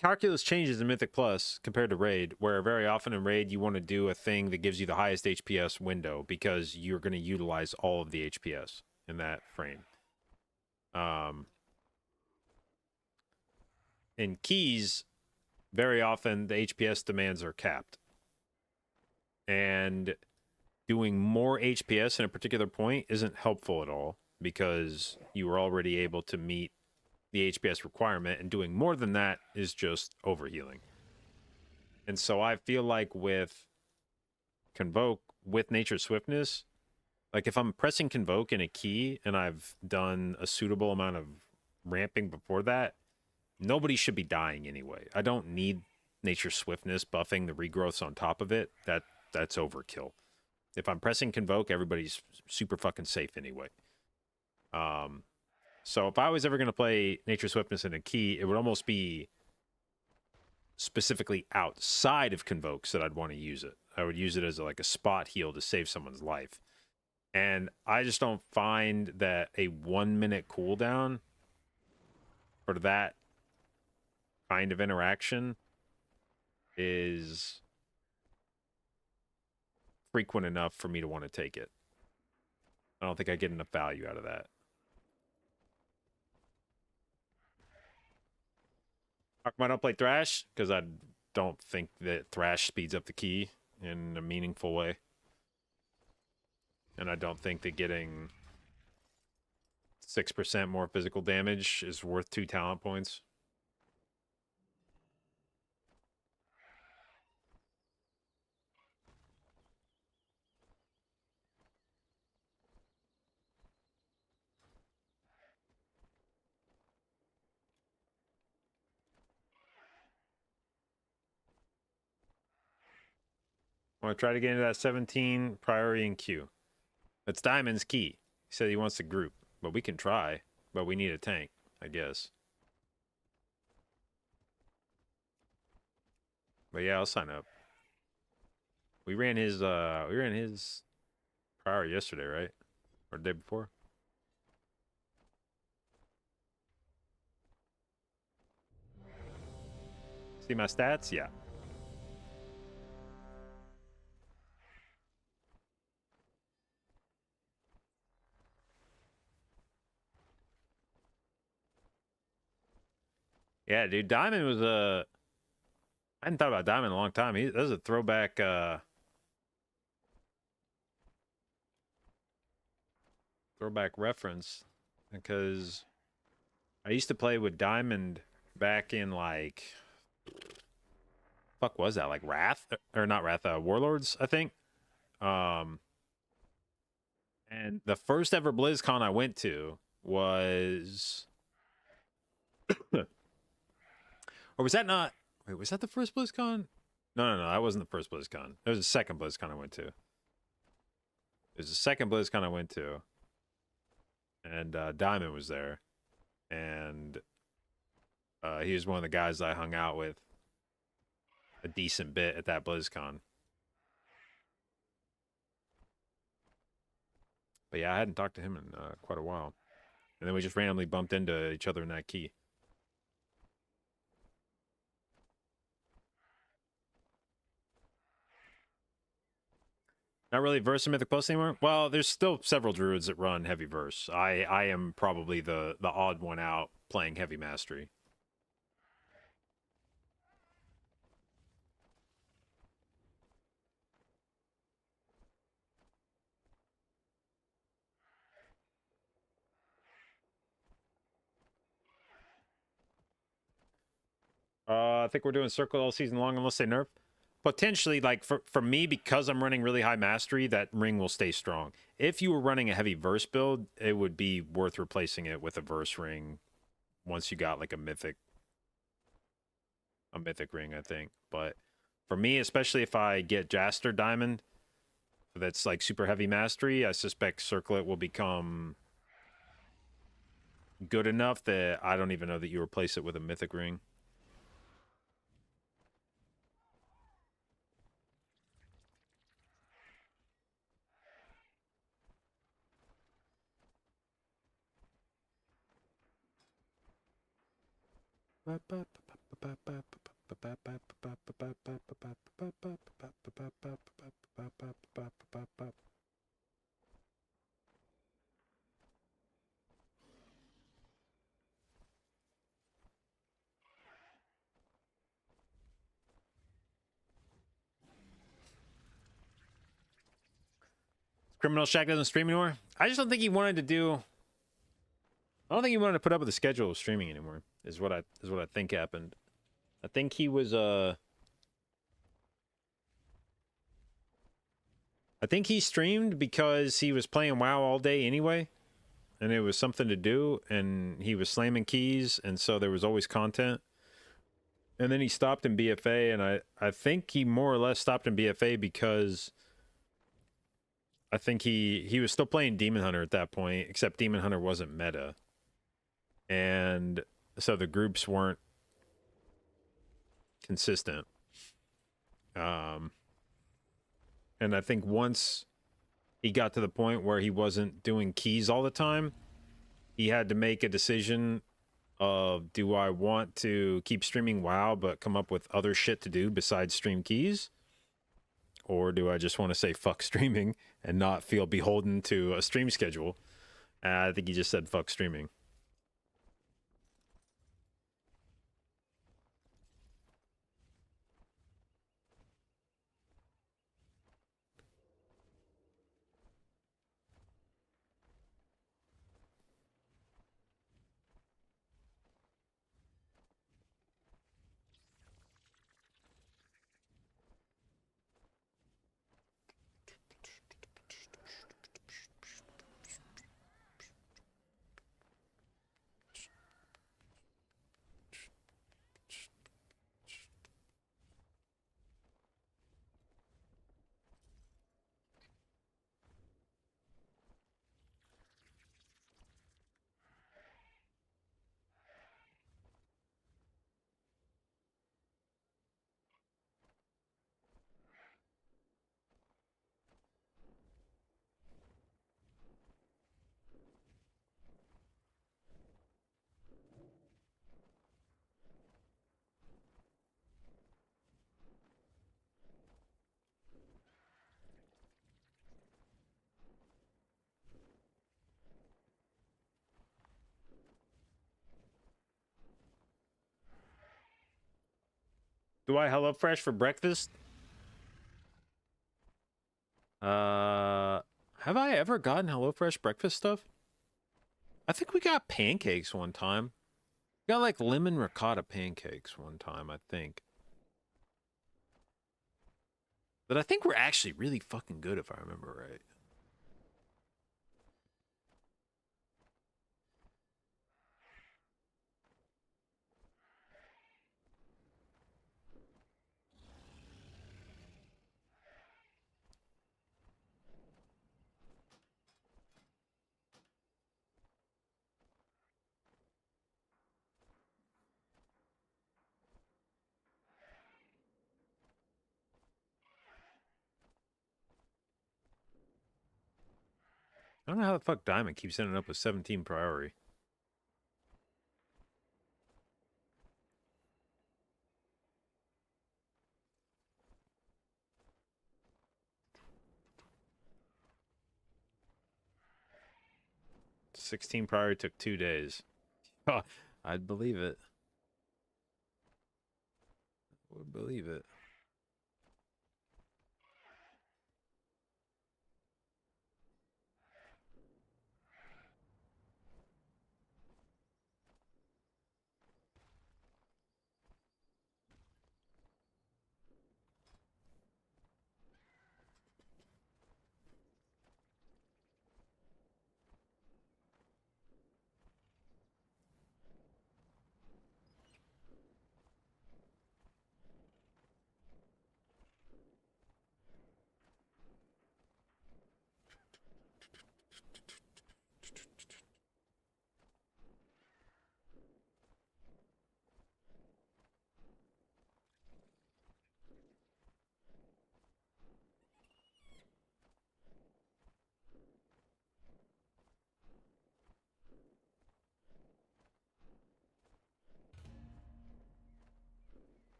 calculus changes in Mythic Plus compared to Raid, where very often in Raid you want to do a thing that gives you the highest HPS window because you're going to utilize all of the HPS in that frame. In keys, very often the HPS demands are capped. And doing more HPS in a particular point isn't helpful at all because you are already able to meet the HPS requirement, and doing more than that is just overhealing. And so I feel like with Convoke, with Nature Swiftness, like if I'm pressing Convoke in a key and I've done a suitable amount of ramping before that, nobody should be dying anyway. I don't need Nature Swiftness buffing the regrowths on top of it. That's overkill. If I'm pressing Convoke, everybody's super fucking safe anyway. So if I was ever going to play Nature Swiftness in a key, it would almost be specifically outside of Convokes that I'd want to use it. I would use it as like a spot heal to save someone's life. And I just don't find that a 1 minute cooldown for that kind of interaction is frequent enough for me to want to take it. I don't think I get enough value out of that. How come I don't play Thrash? Because I don't think that Thrash speeds up the key in a meaningful way. And I don't think that getting 6% more physical damage is worth 2 talent points. I want to try to get into that 17 priority in queue. That's Diamond's key. He said he wants to group, but we can try. But we need a tank, I guess. But yeah, I'll sign up. We ran his priority yesterday, right? Or the day before? See my stats? Yeah. Yeah, dude, Diamond was a. I hadn't thought about Diamond in a long time. That was a throwback. Throwback reference, because I used to play with Diamond back in like. Fuck was that like Wrath or not Wrath? Warlords, I think. And the first ever BlizzCon I went to was. Or was that not? Wait, was that the first BlizzCon? No, that wasn't the first BlizzCon. It was the second BlizzCon I went to. It was the second BlizzCon I went to. And Diamond was there. And He was one of the guys I hung out with a decent bit at that BlizzCon. But yeah, I hadn't talked to him in quite a while. And then we just randomly bumped into each other in that key. Not really verse and mythic plus anymore. Well, there's still several druids that run heavy verse. I am probably the odd one out playing heavy mastery. I think we're doing circle all season long unless they nerf. Potentially, like for me, because I'm running really high mastery, that ring will stay strong. If you were running a heavy verse build, it would be worth replacing it with a verse ring once you got like a mythic ring, I think. But for me, especially if I get Jaster Diamond, that's like super heavy mastery, I suspect Circlet will become good enough that I don't even know that you replace it with a mythic ring. Criminal Shack doesn't stream anymore. I just don't think he wanted to do. I don't think he wanted to put up with the schedule of streaming anymore. Is what I think happened. I think he was I think he streamed because he was playing WoW all day anyway, and it was something to do, and he was slamming keys, and so there was always content. And then he stopped in BFA, and I think he more or less stopped in BFA because I think he was still playing Demon Hunter at that point, except Demon Hunter wasn't meta. And so the groups weren't consistent. And I think once he got to the point where he wasn't doing keys all the time, he had to make a decision of, do I want to keep streaming WoW but come up with other shit to do besides stream keys? Or do I just want to say fuck streaming and not feel beholden to a stream schedule? I think he just said fuck streaming. Do I HelloFresh for breakfast? Have I ever gotten HelloFresh breakfast stuff? I think we got pancakes one time. We got like lemon ricotta pancakes one time, I think. But I think we're actually really fucking good if I remember right. I don't know how the fuck Diamond keeps ending up with 17 priority. $16 priority took 2 days. Oh, I'd believe it. Would believe it.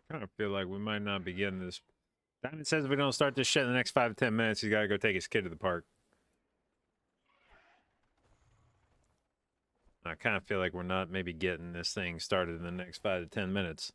Kind of feel like we might not be getting this. Diamond says if we don't start this shit in the next 5 to 10 minutes, he's got to go take his kid to the park. I kind of feel like we're not maybe getting this thing started in the next 5 to 10 minutes.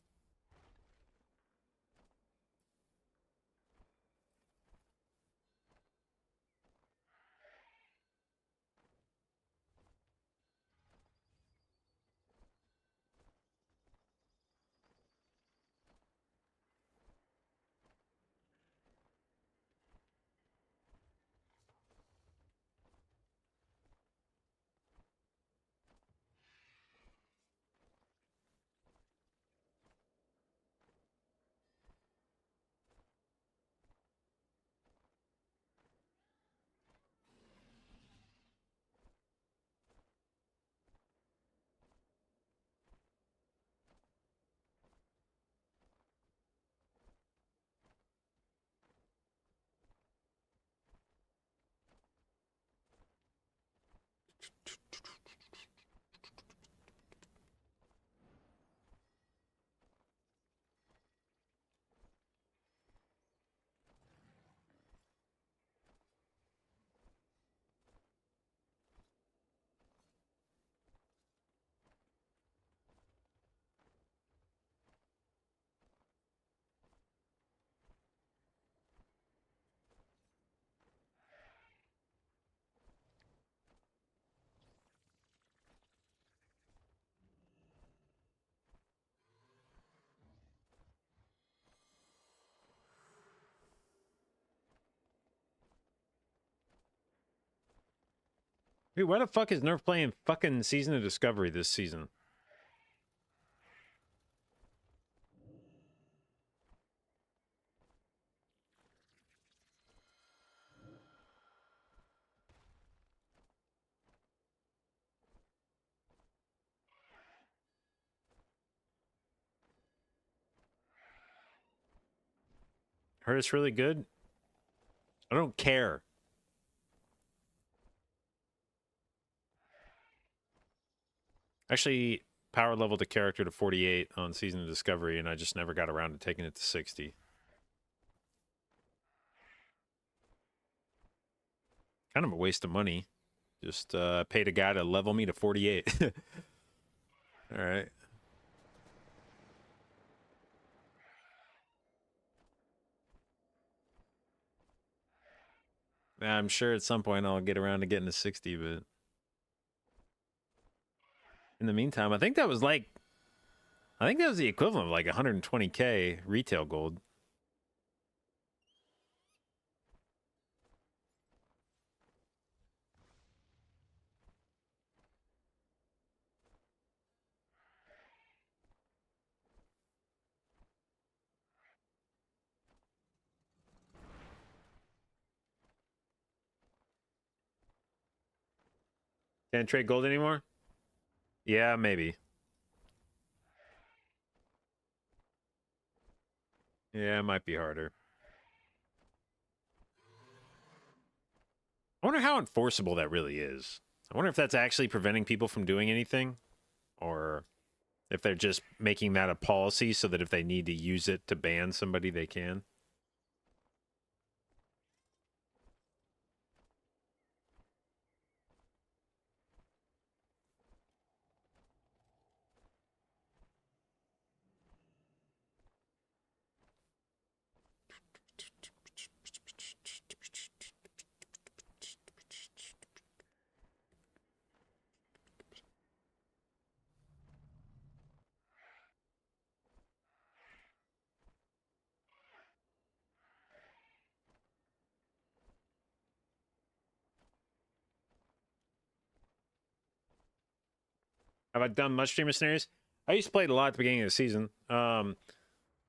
Dude, why the fuck is Nerf playing fucking Season of Discovery this season? Heard it's really good. I don't care. Actually, power level the character to 48 on Season of Discovery, and I just never got around to taking it to 60. Kind of a waste of money. Just paid a guy to level me to 48. All right. I'm sure at some point I'll get around to getting to 60, but in the meantime, I think that was the equivalent of like 120k retail gold. Can't trade gold anymore? Yeah, maybe. Yeah, it might be harder. I wonder how enforceable that really is. I wonder if that's actually preventing people from doing anything, or if they're just making that a policy so that if they need to use it to ban somebody, they can. Have I done much Dreamer scenarios? I used to play it a lot at the beginning of the season. I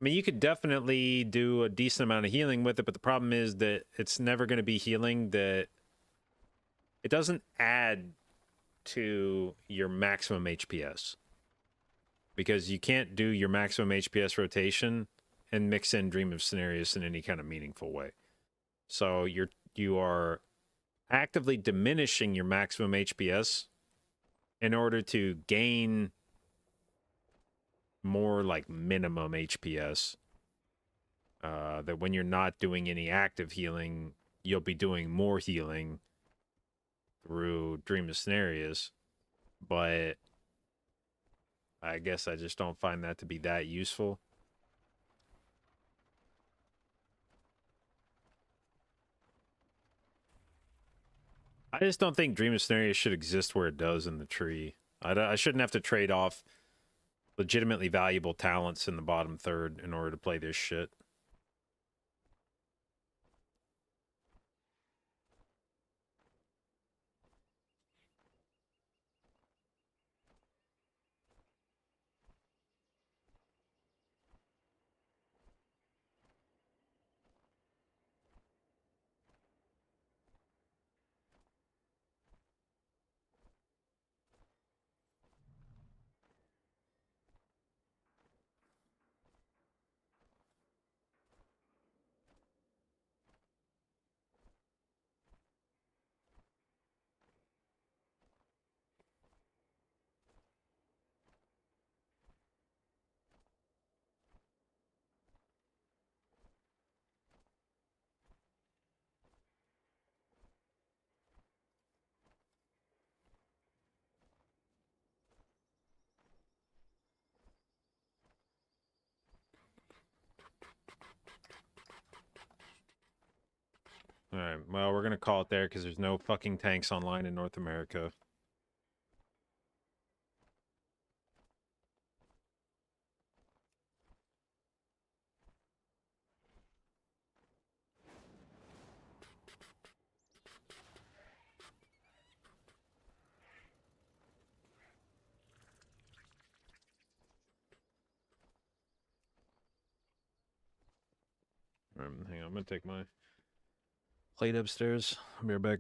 mean, you could definitely do a decent amount of healing with it, but the problem is that it's never going to be healing that it doesn't add to your maximum HPS, because you can't do your maximum HPS rotation and mix in Dream of Scenarios in any kind of meaningful way. So you are actively diminishing your maximum HPS in order to gain more like minimum HPS. That when you're not doing any active healing, you'll be doing more healing through Dream of Scenarios. But I guess I just don't find that to be that useful. I just don't think Dream of Scenarios should exist where it does in the tree. I shouldn't have to trade off legitimately valuable talents in the bottom third in order to play this shit. All right, well, we're going to call it there because there's no fucking tanks online in North America. Hang on, I'm going to take my plate upstairs. I'll be right back.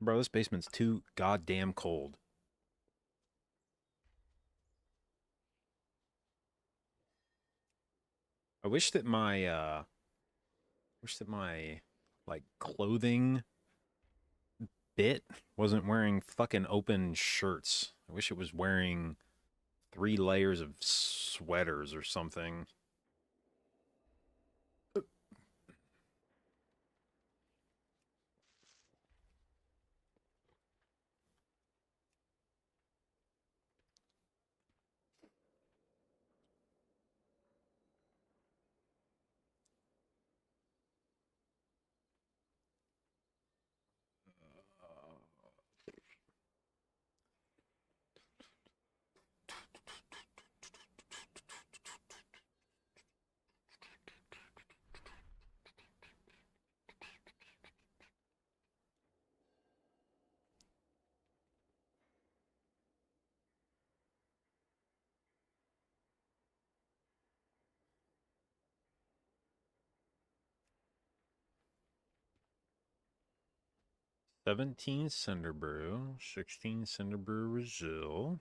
Bro, this basement's too goddamn cold. I wish that my like clothing bit wasn't wearing fucking open shirts. I wish it was wearing 3 layers of sweaters or something. Uh, 17 Cinder Brew, 16 Cinder Brew Brazil.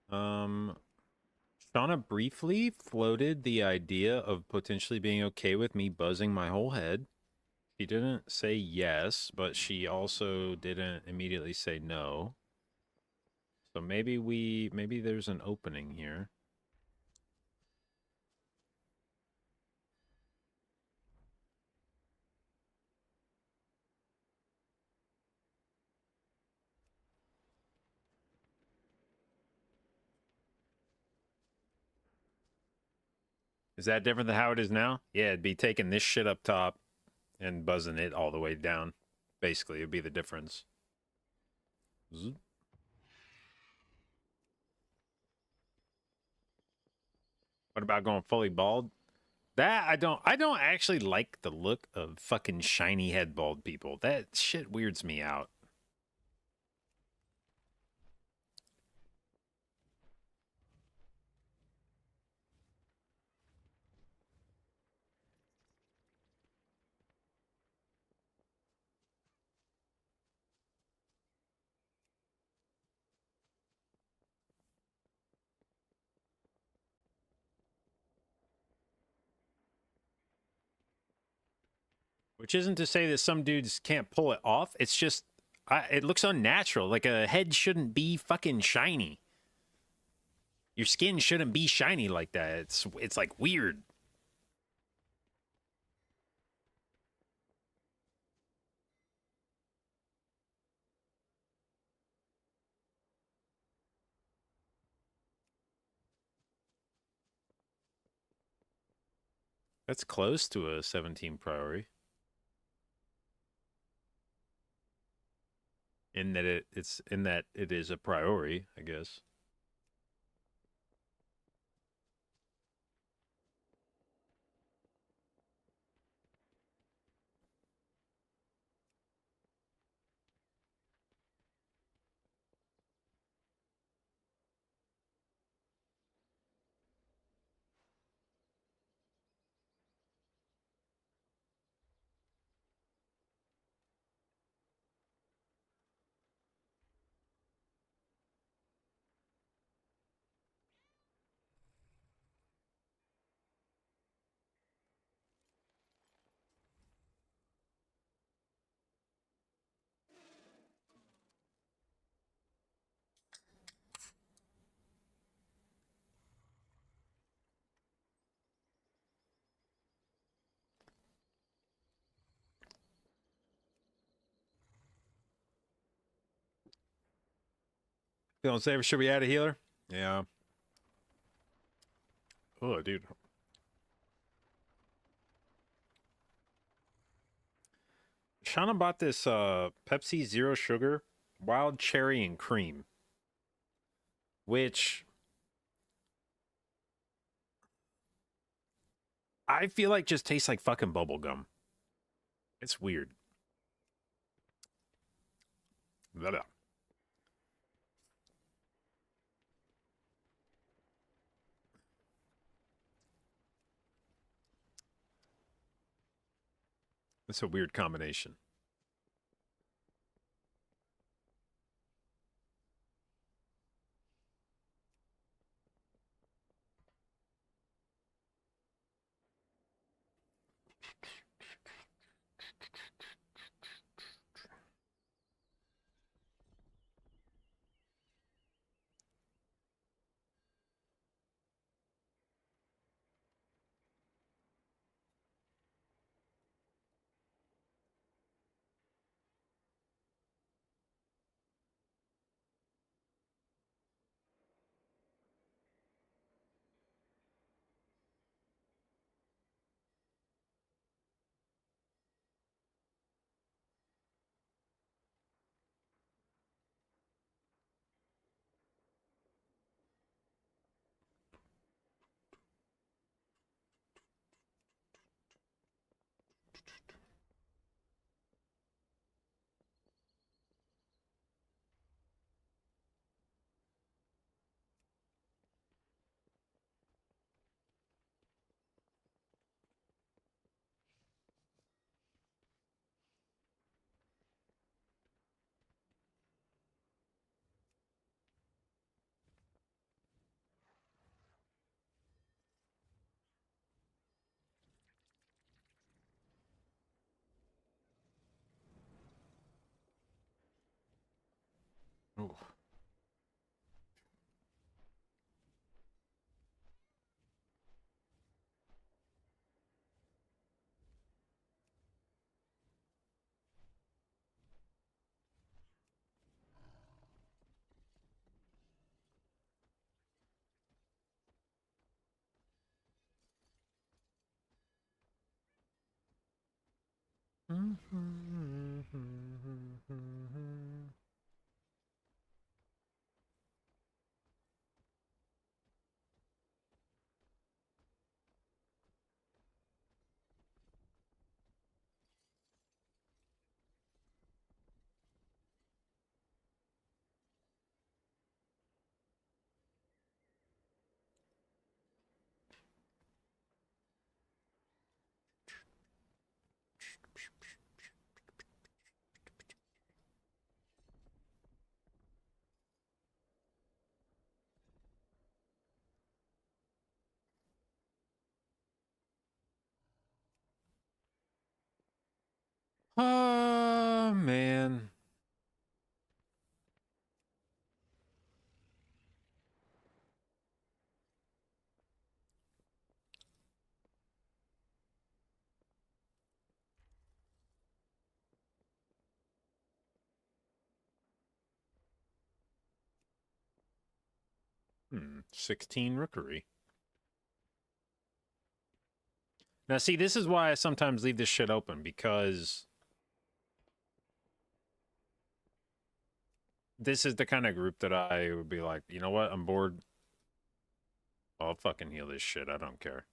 Shauna briefly floated the idea of potentially being okay with me buzzing my whole head. She didn't say yes, but she also didn't immediately say no. So maybe there's an opening here. Is that different than how it is now? Yeah, it'd be taking this shit up top and buzzing it all the way down. Basically, it'd be the difference. Zoop. What about going fully bald? That I don't actually like the look of fucking shiny head bald people. That shit weirds me out. Which isn't to say that some dudes can't pull it off. It's just it looks unnatural. Like a head shouldn't be fucking shiny. Your skin shouldn't be shiny like that. It's like weird. That's close to a 17 priority. In that it is a priority, I guess. Feeling safer? Should we add a healer? Yeah. Oh, dude. Shauna bought this Pepsi Zero Sugar Wild Cherry and Cream, which I feel like just tastes like fucking bubble gum. It's weird. Blah, blah. That's a weird combination. Ooh. Oh, man. Hmm. 16 rookery. Now, see, this is why I sometimes leave this shit open, because this is the kind of group that I would be like, you know what? I'm bored. I'll fucking heal this shit. I don't care.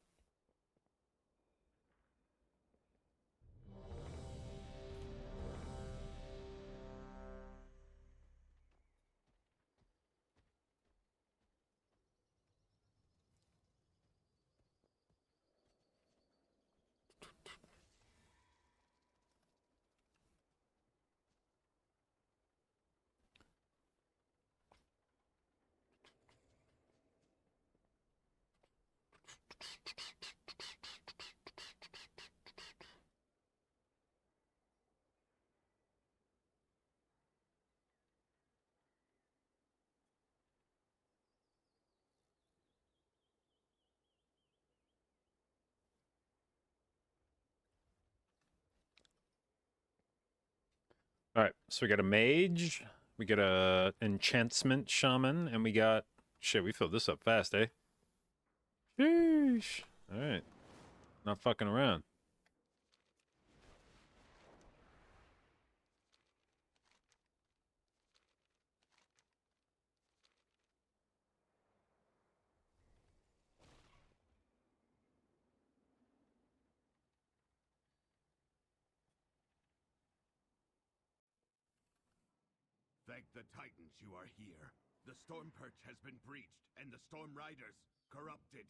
All right, so we got a mage, we got a enchantment shaman, and we got shit. We filled this up fast, eh? Sheesh. All right, not fucking around. Thank the Titans you are here. The Storm Perch has been breached, and the Storm Riders corrupted.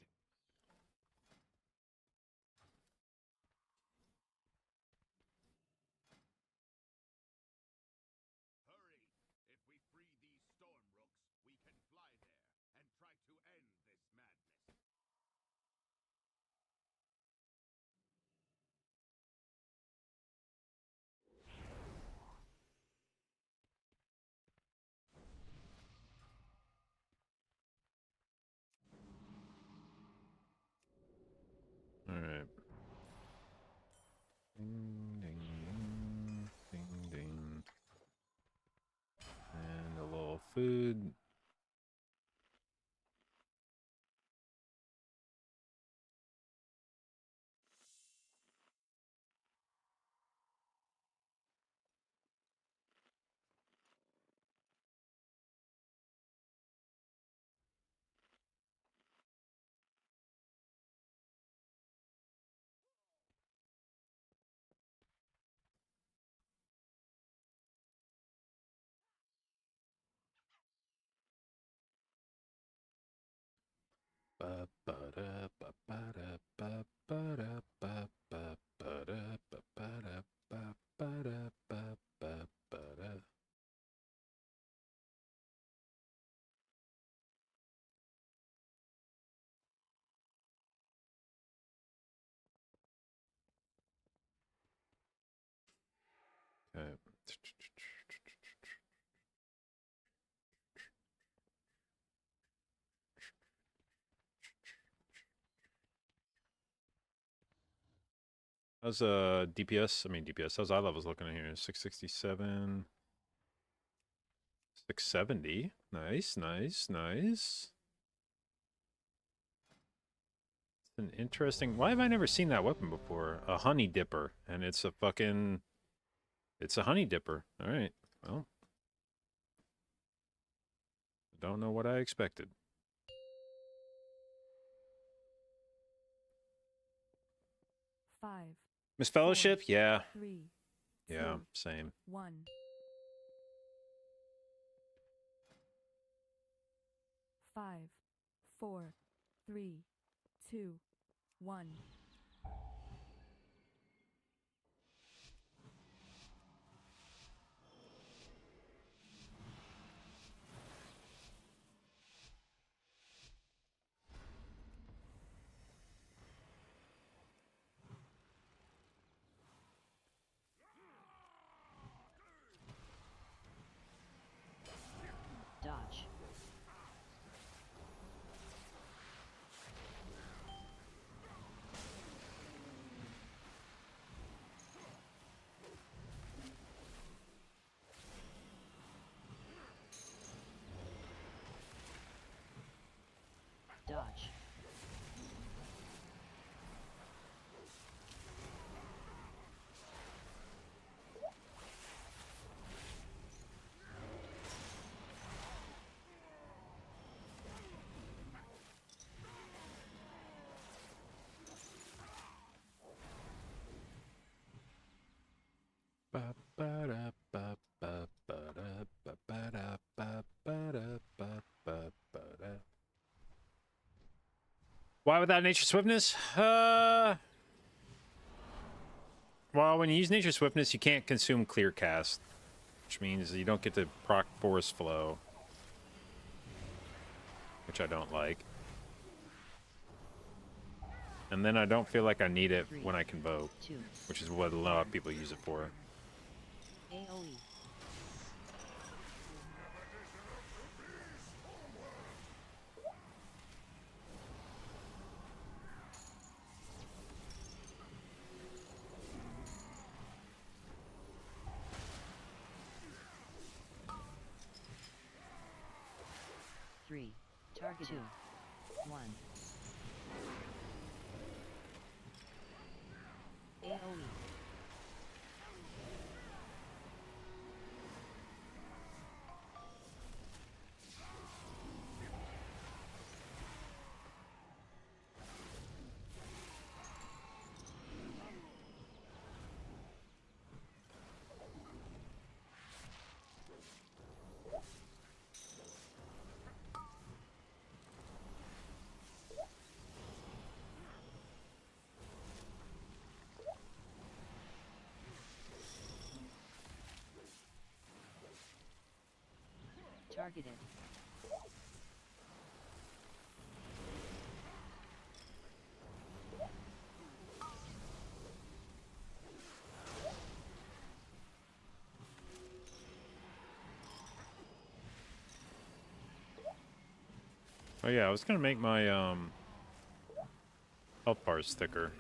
Okay. How's DPS? I mean DPS. How's eye levels looking in here? 667, 670. Nice, nice, nice. It's an interesting. Why have I never seen that weapon before? A honey dipper, and it's a fucking. It's a honey dipper. All right. Well, I don't know what I expected. Five, Miss Fellowship? Yeah. 3, Yeah, 2, same. 1. 5, 4, 3, 2, 1. Dodge. Dodge. Why without nature swiftness? Well, when you use nature swiftness, you can't consume clear cast, which means you don't get to proc forest flow, which I don't like. And then I don't feel like I need it when I convoke, which is what a lot of people use it for. AoE. Three. Target 2. 1. AoE. Targeted. Oh yeah, I was gonna make my health bars thicker.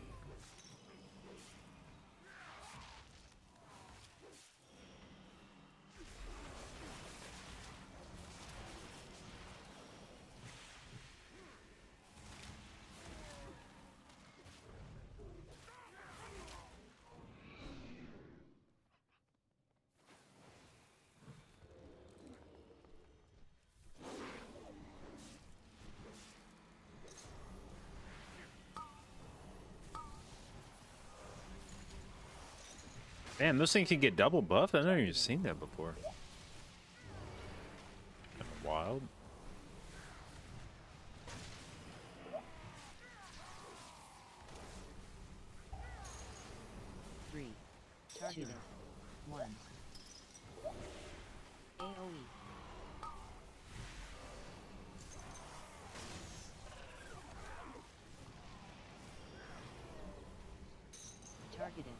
Damn, those things can get double buffed? I've never even seen that before. Kind of wild. Targeted. 1. AoE. Targeted.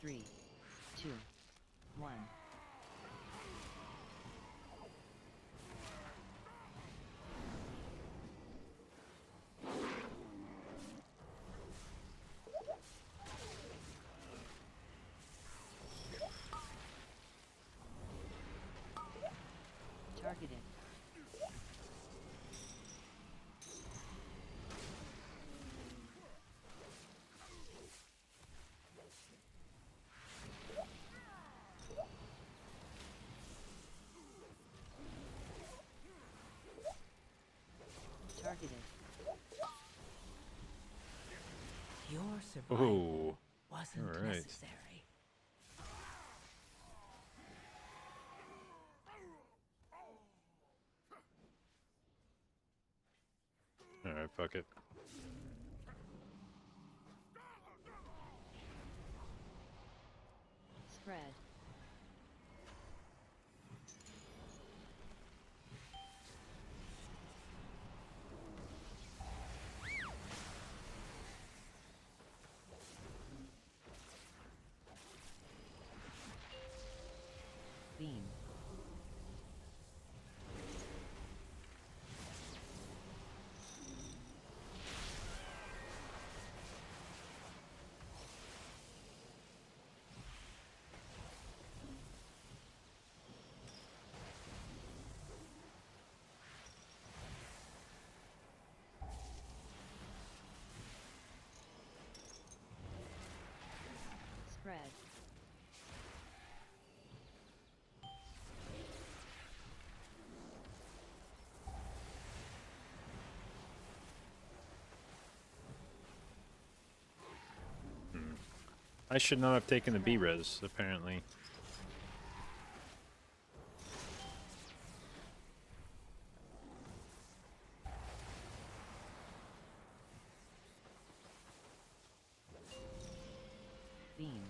3, 2, 1. Targeted. Targeted. Your survival Ooh. wasn't all right. necessary. Alright, fuck it. Spread. Beam. Spread. I should not have taken the B-res, apparently. Beam.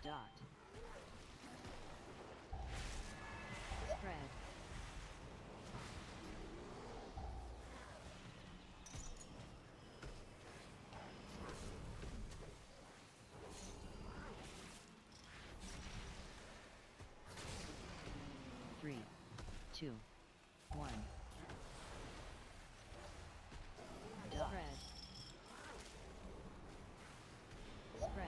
Dot. Spread. Three, two, one. Dot. Spread. Spread.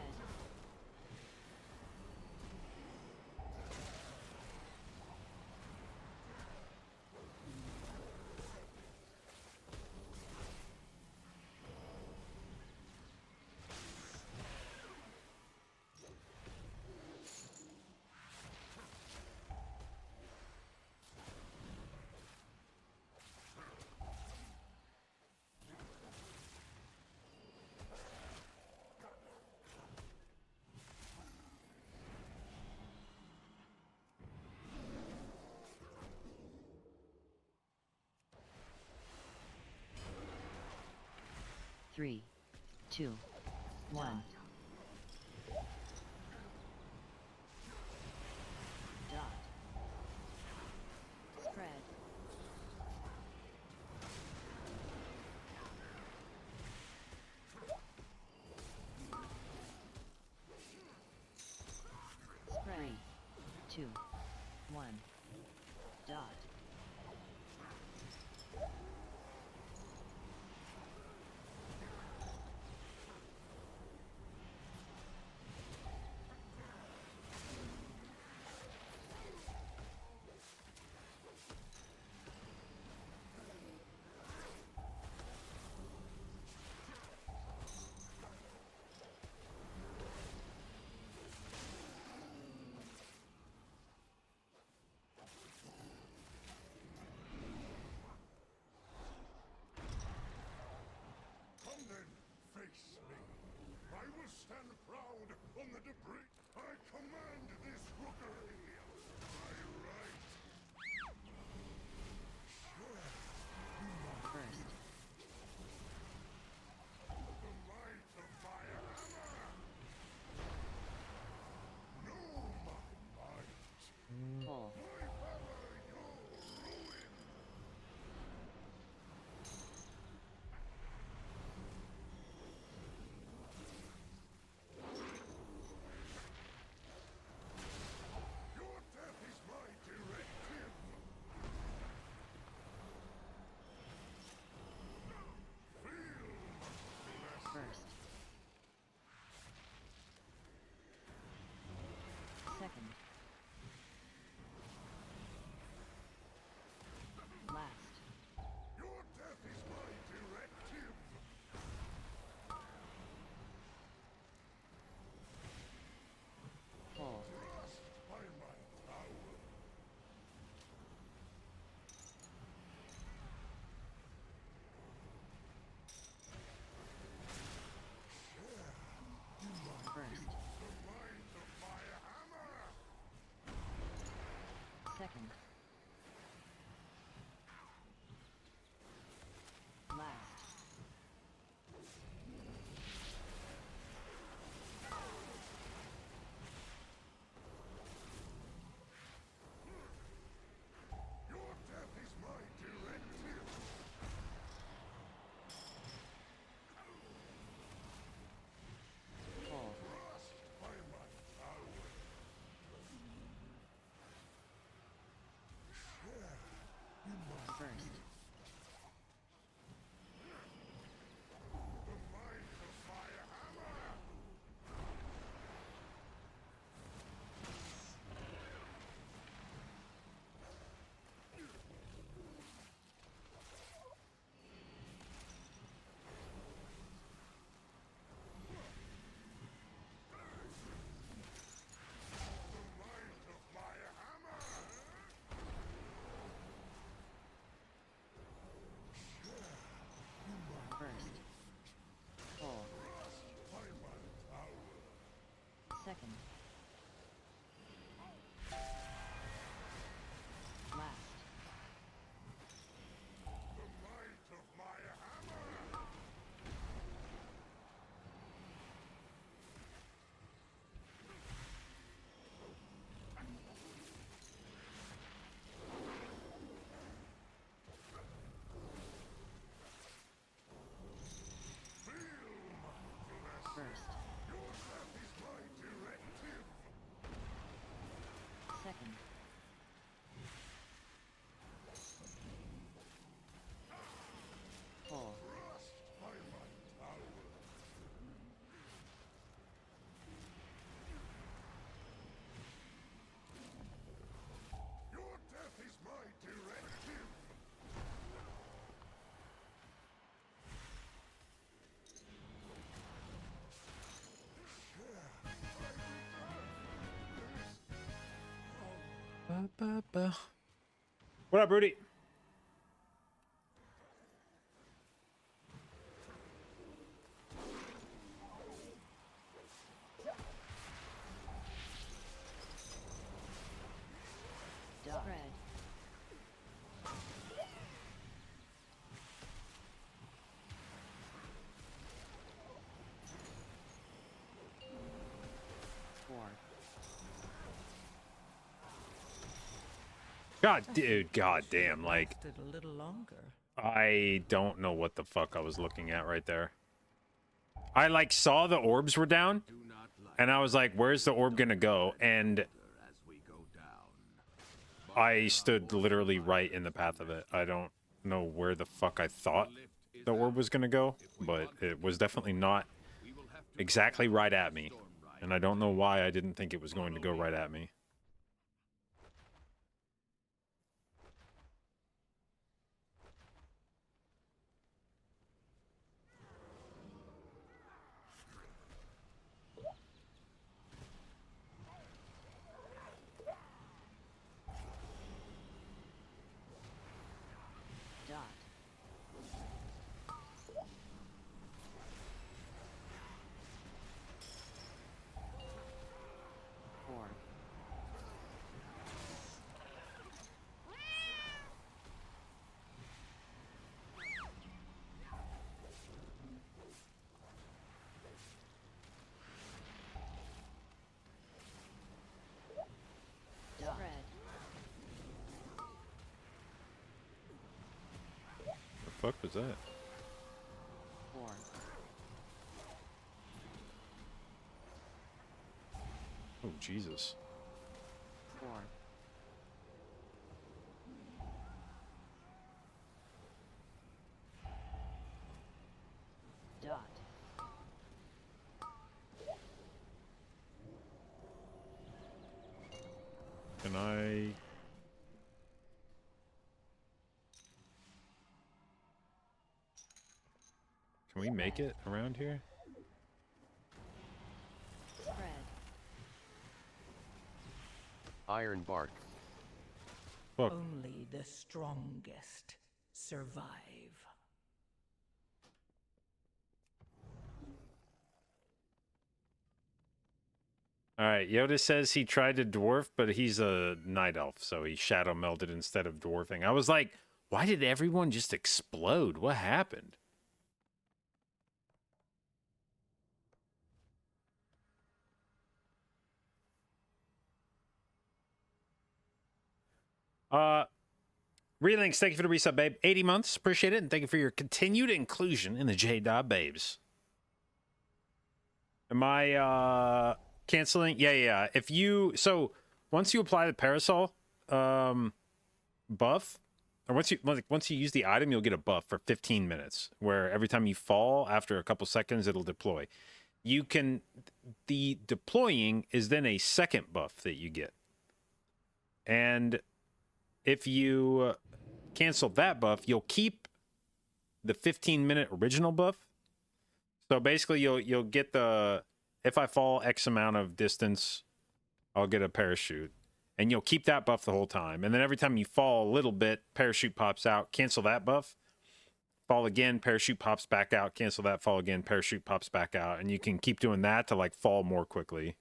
Three, two, one. Dot. Spread. Spread. Three, two, one. Dot. Come then, face me. I will stand proud on the debris. I command this rookery. My right. First. The might of my hammer. Know my might. Pull. My hammer, your ruin. What up, Rudy? Spread. 4. God, dude, god damn, like, Lasted a little longer. I don't know what the fuck I was looking at right there. I, like, saw the orbs were down, and I was like, where's the orb gonna go? And I stood literally right in the path of it. I don't know where the fuck I thought the orb was gonna go, but it was definitely not exactly right at me. And I don't know why I didn't think it was going to go right at me. Dot. 4. Spread. The fuck was that? 4. Oh, Jesus. 4. Dot. Can I... Can we make it around here? Spread. Iron bark. Fuck. Only the strongest survive. Alright, Yoda says he tried to dwarf, but he's a night elf, so he shadow melded instead of dwarfing. I was like, why did everyone just explode? What happened? Relinks, thank you for the resub, babe. 80 months, appreciate it, and thank you for your continued inclusion in the J-Dot Babes. Am I, canceling? Yeah. If you, so, once you apply the parasol, buff, or once you use the item, you'll get a buff for 15 minutes, where every time you fall, after a couple seconds, it'll deploy. You can, the deploying is then a second buff that you get. And if you cancel that buff, you'll keep the 15-minute original buff. So basically, you'll get the, if I fall X amount of distance, I'll get a parachute. And you'll keep that buff the whole time. And then every time you fall a little bit, parachute pops out, cancel that buff. Fall again, parachute pops back out, cancel that, fall again, parachute pops back out. And you can keep doing that to, like, fall more quickly.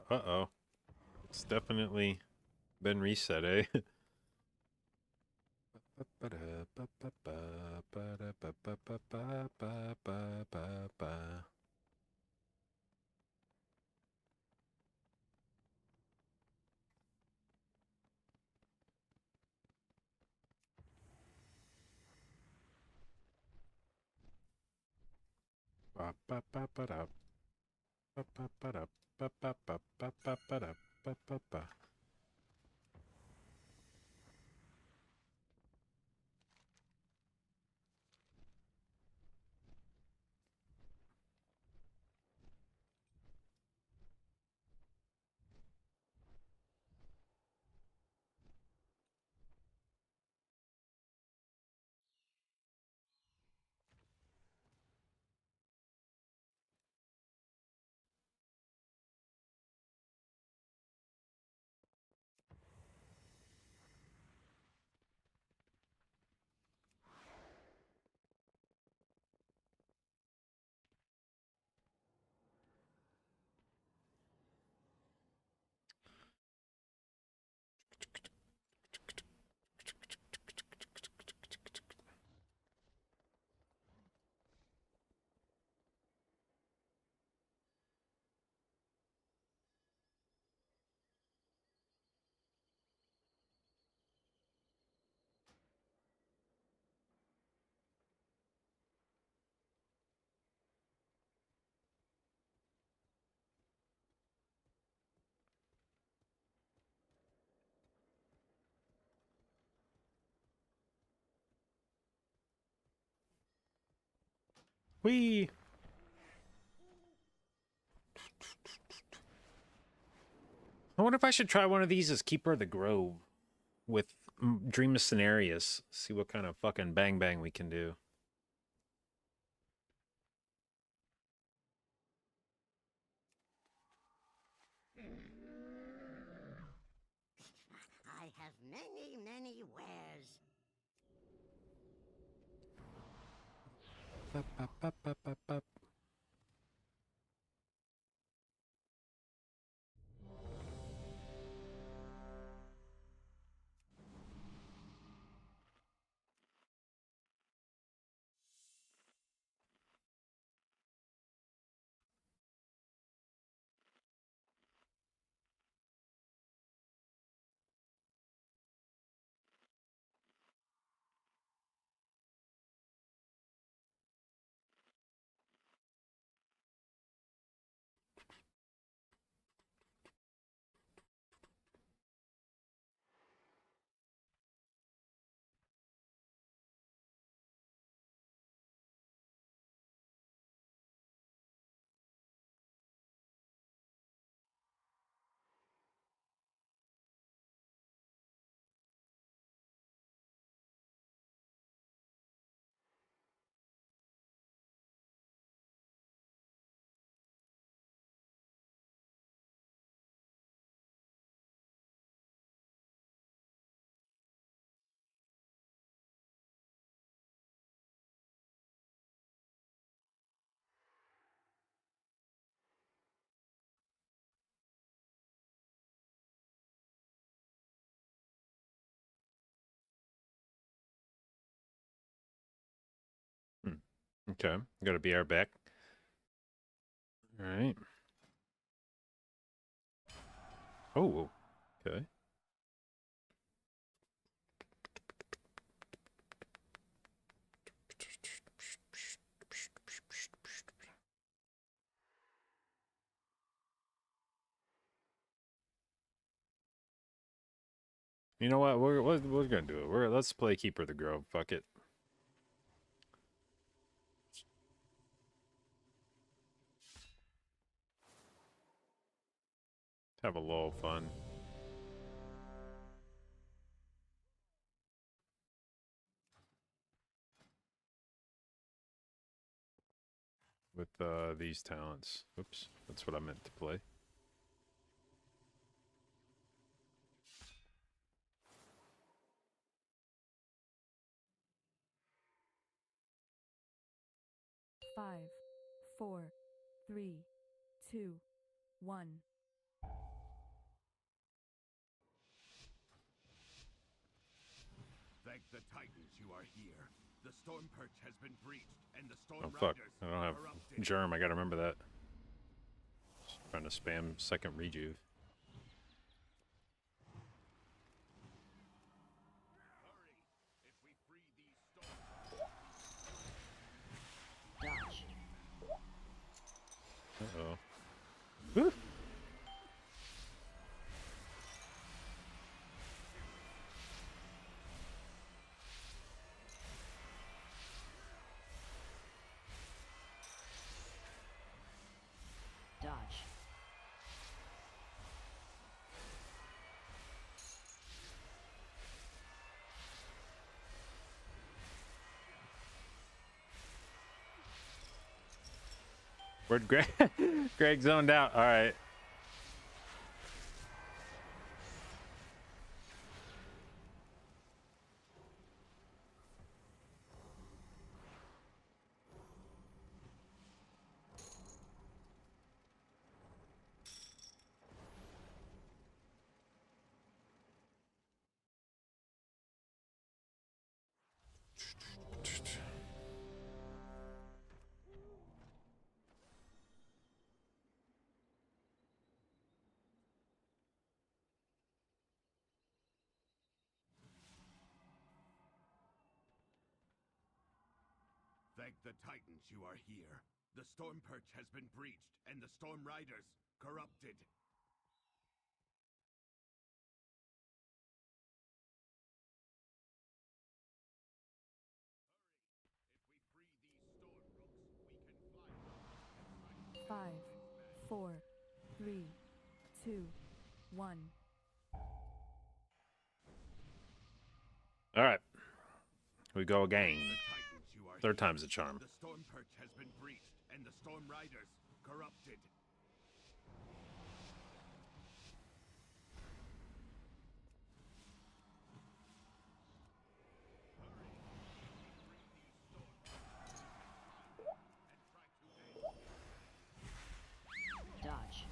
Uh-oh. It's definitely been reset, eh? Whee! I wonder if I should try one of these as Keeper of the Grove with Dream of Scenarios. See what kind of fucking bang bang we can do. I have many, many wares. Bup, bup, bup, bup, bup, bup. Okay, gotta be our back. All right. Oh, okay. You know what? We're gonna do it. Let's play Keeper of the Grove. Fuck it. Have a little fun. With these talents. Oops, that's what I meant to play. Five, four, three, two, one. Thank the Titans you are here. The storm perch has been breached, and the storm Oh fuck, riders I don't have corrupted. germ. I gotta remember that. Just trying to spam second rejuve. Hurry! If we free these storm Dodge. Uh-oh. Woo! Dodge. Where'd Greg? Greg zoned out. All right. Thank the Titans you are here. The storm perch has been breached, and the storm riders corrupted. If we free these storm rooks, we 5, 4, 3, 2, 1. All right. We go again. Titans, you are Third here. time's a charm. The storm perch has been breached, and the storm riders corrupted. Dodge.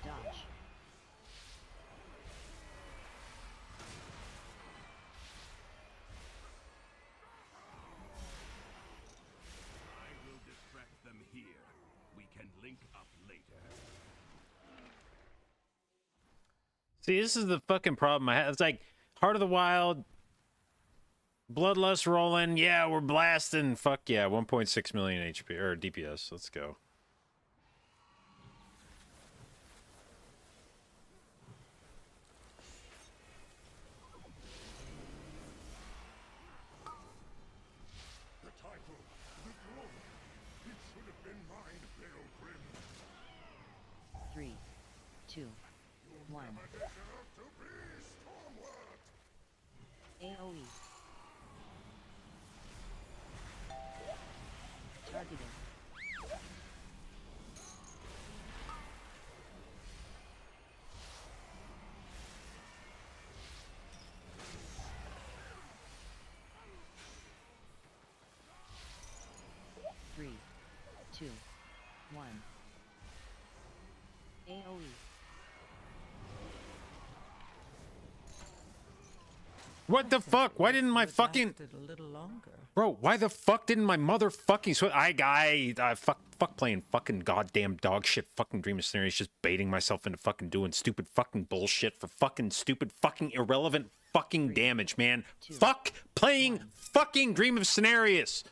Dodge. I will distract them here. We can link up later. See, this is the fucking problem I have. It's like Heart of the Wild, Bloodlust rolling. Yeah, we're blasting. Fuck yeah, 1.6 million HP or DPS. Let's go. The title, the glory, it should have been mine, Pilgrim. 3, 2, 1. Never deserve to be Stormward. AoE. Targeting. Three, two, one. AoE. What the fuck? Why didn't my Could've fucking lasted a little longer. bro? Why the fuck didn't my motherfucking fuck playing fucking goddamn dog shit fucking Dream of Scenarios, just baiting myself into fucking doing stupid fucking bullshit for fucking stupid fucking irrelevant fucking damage, man. Fuck playing fucking Dream of Scenarios.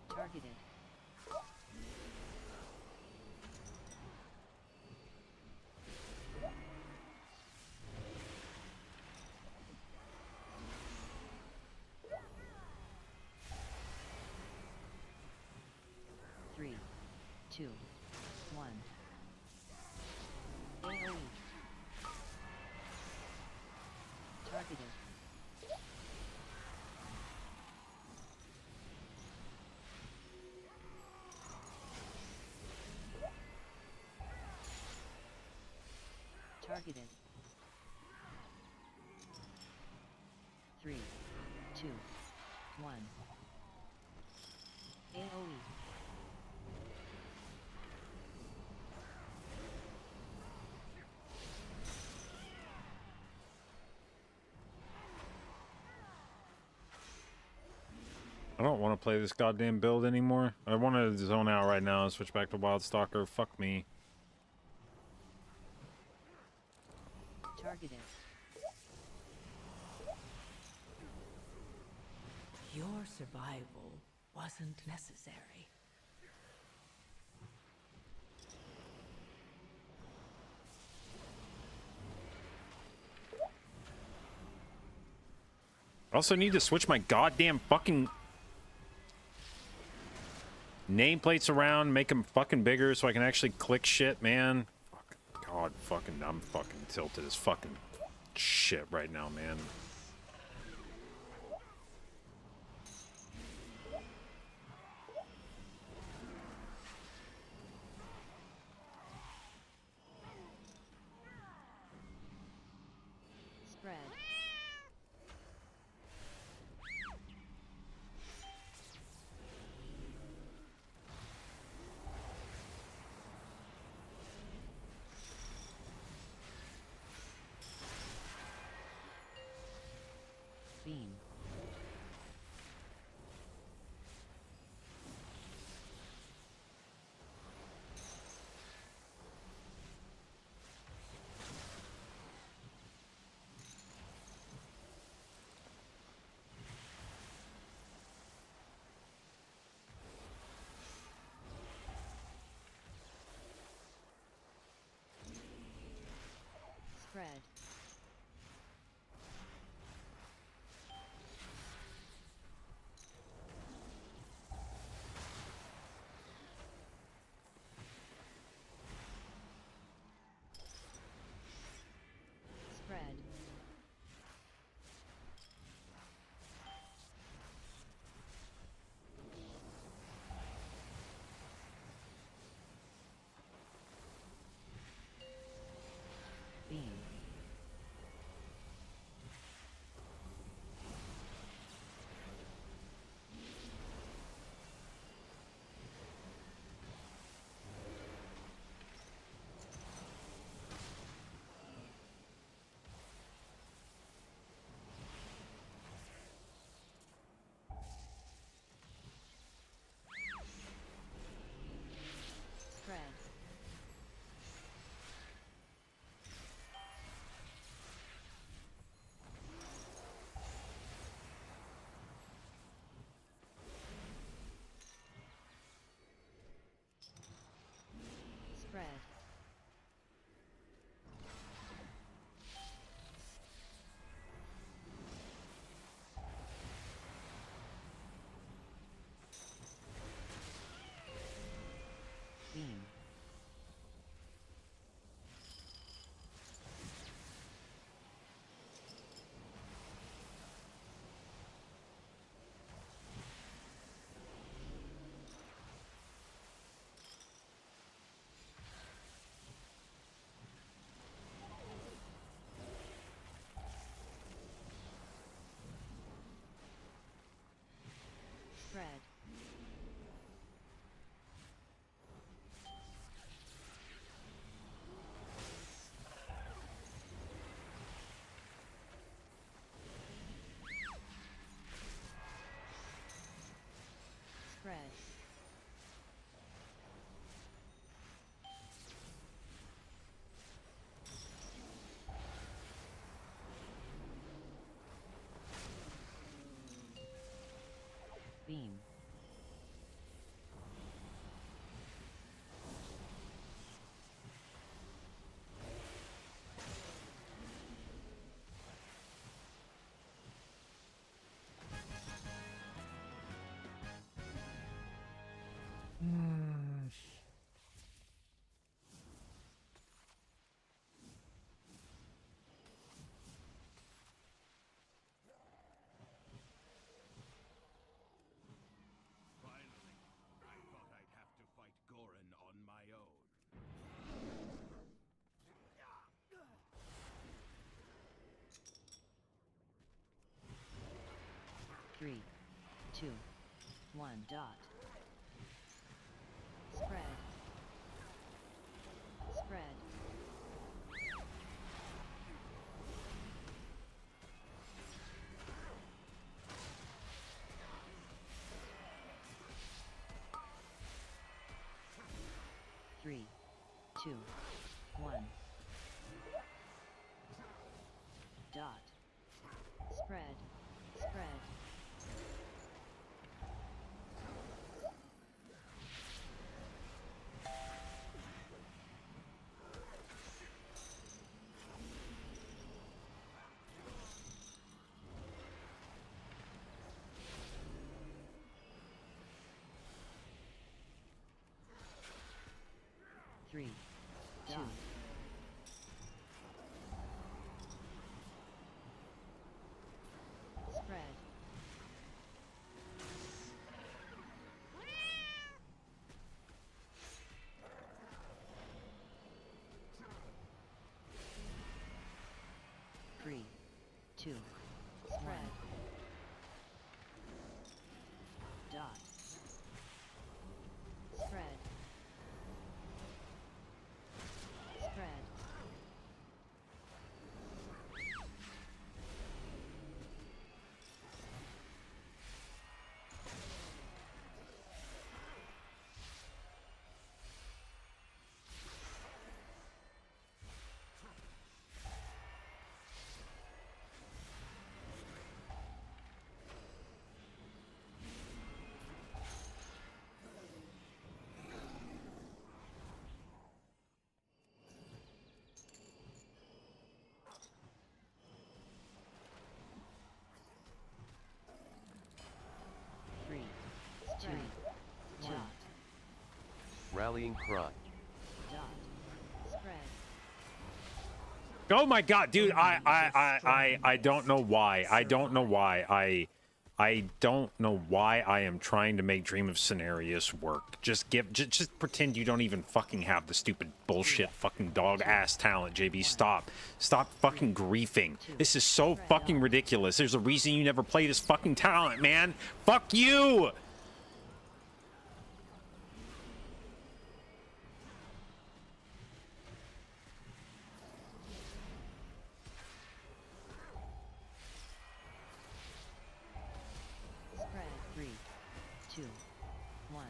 Targeted. Three, two, one. AoE. Targeted. Targeted. 3, 2, 1. AoE. I don't want to play this goddamn build anymore. I want to zone out right now and switch back to Wildstalker. Fuck me. Targeted. Your survival wasn't necessary. I also need to switch my goddamn fucking nameplates around, make them fucking bigger so I can actually click shit, man. Fucking God, fucking, I'm fucking tilted as fucking shit right now, man. Spread. Beam. Spread. Spread. Beam. Spread. Spread. Beam. Spread. Spread. Beam. Finally, I thought I'd have to fight Goran on my own. 3, 2, 1. Dot. Spread. Spread. Three, two, one. Dot. Spread. Spread. 2. Spread. Dot. Spread. Spread. 3, 2, dot, Rallying cry. dot, spread, Oh my god, dude, I don't know why. I don't know why. I don't know why I am trying to make Dream of Cenarius work. Just pretend you don't even fucking have the stupid bullshit fucking dog ass talent, JB. Stop fucking griefing. This is so fucking ridiculous. There's a reason you never play this fucking talent, man. Fuck you. spread, 3, 2, 1,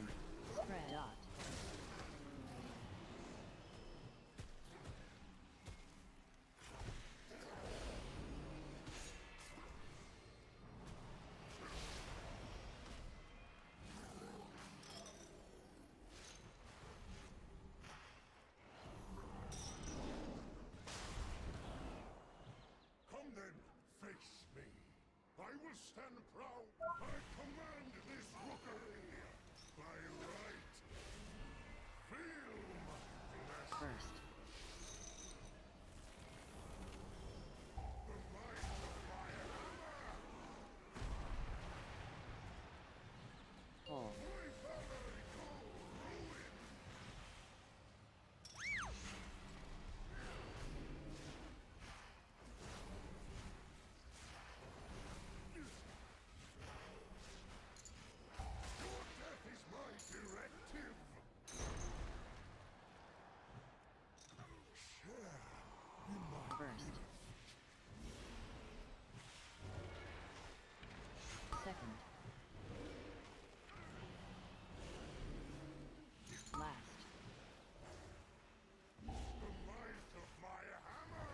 spread, dot, Come then, face me. I will stand proud. I command this rookery. By right. Feel my blessing. burst, The might of my hammer. pull, My banner go ruin. Your death is my directive. Share in my burst, second, last, the might of my hammer.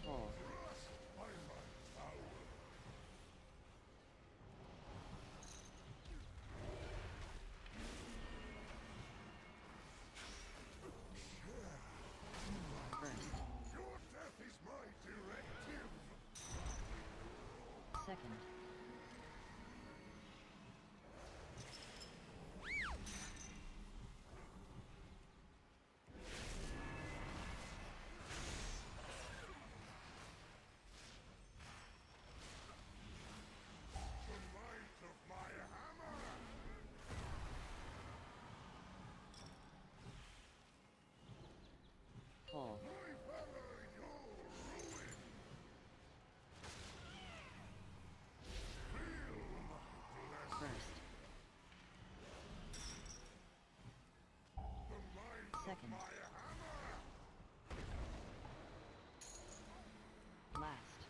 pull, Thrust by my power. burst, Your death is my directive. second, The might of my hammer. pull, My banner your ruin. Feel my blessing. burst, The might second, of my hammer. last,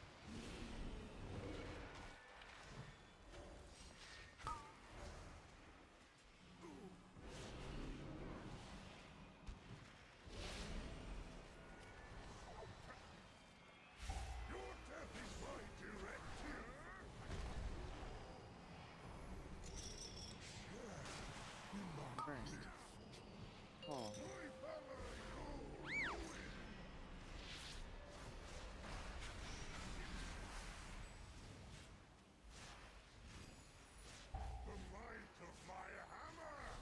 Your death is my directive. burst, pull, My banner your ruin. The might of my hammer.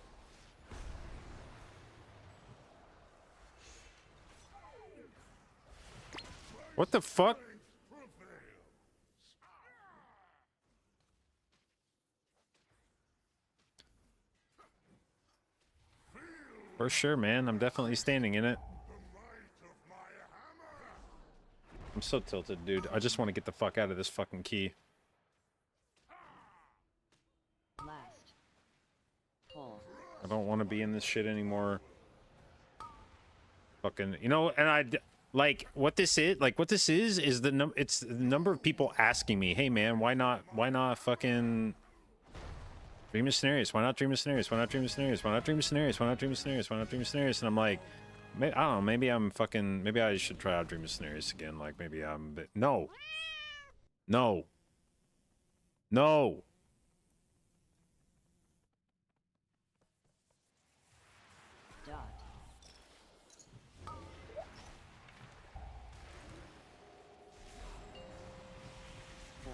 What the fuck? Strength prevails. For sure, man. I'm definitely standing in it. The might of I'm so tilted, dude. I just want to get the fuck out of this fucking key. Last. Pull. I don't want to be in this shit anymore. Fucking, you know, and like what this is the it's the number of people asking me, "Hey man, why not fucking dream of scenarios? Why not dream of scenarios? Why not dream of scenarios? Why not dream of scenarios? Why not dream of scenarios? Why not dream of scenarios?" And I'm like, I don't know, maybe I should try out dream of scenarios again. Like maybe I'm a bit, no. Dot. 4.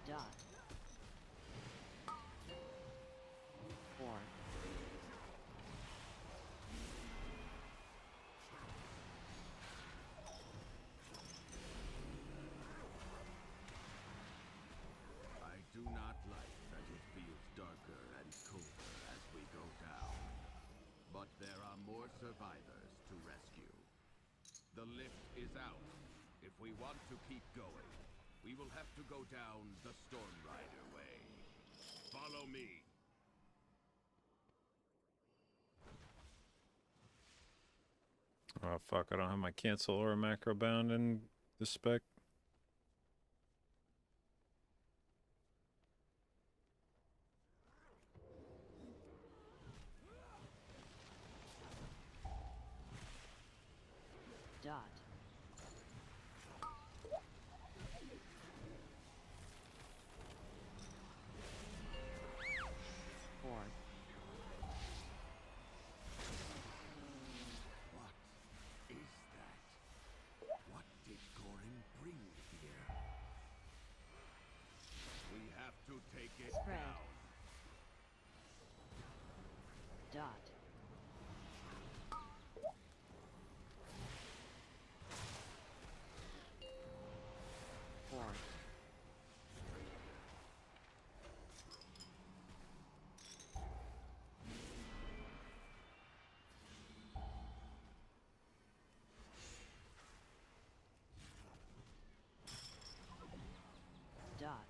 Dot. 4. I do not like that it feels darker and colder as we go down. But there are more survivors to rescue. The lift is out. If we want to keep going, we will have to go down the Storm Rider way. Follow me. Oh fuck, I don't have my cancel or a macro bound in the spec. Dot. 4. What is that? What did Gorin bring here? We have to take it Spread. down. Dot. 4. Dot.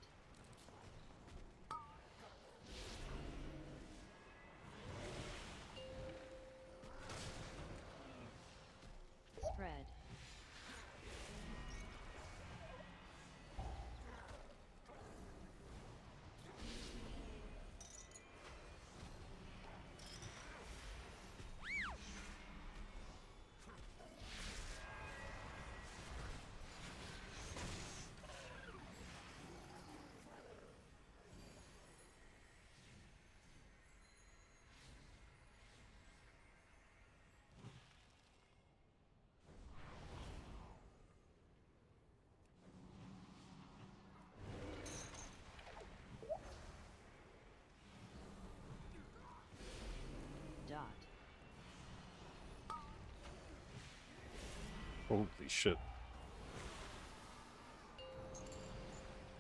4. Holy shit.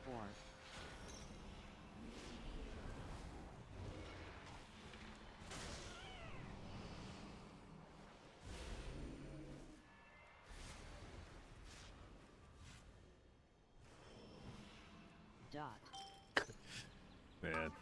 4. Dot. Man.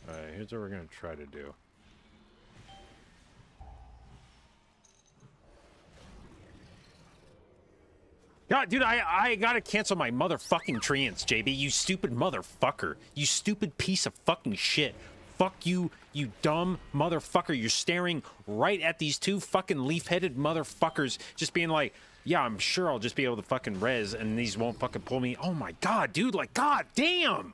Alright, here's what we're gonna try to do. God, dude, I gotta cancel my motherfucking treants, JB. You stupid motherfucker. You stupid piece of fucking shit. Fuck you, you dumb motherfucker. You're staring right at these two fucking leaf-headed motherfuckers just being like, yeah, I'm sure I'll just be able to fucking res and these won't fucking pull me. Oh my god, dude, like, god damn!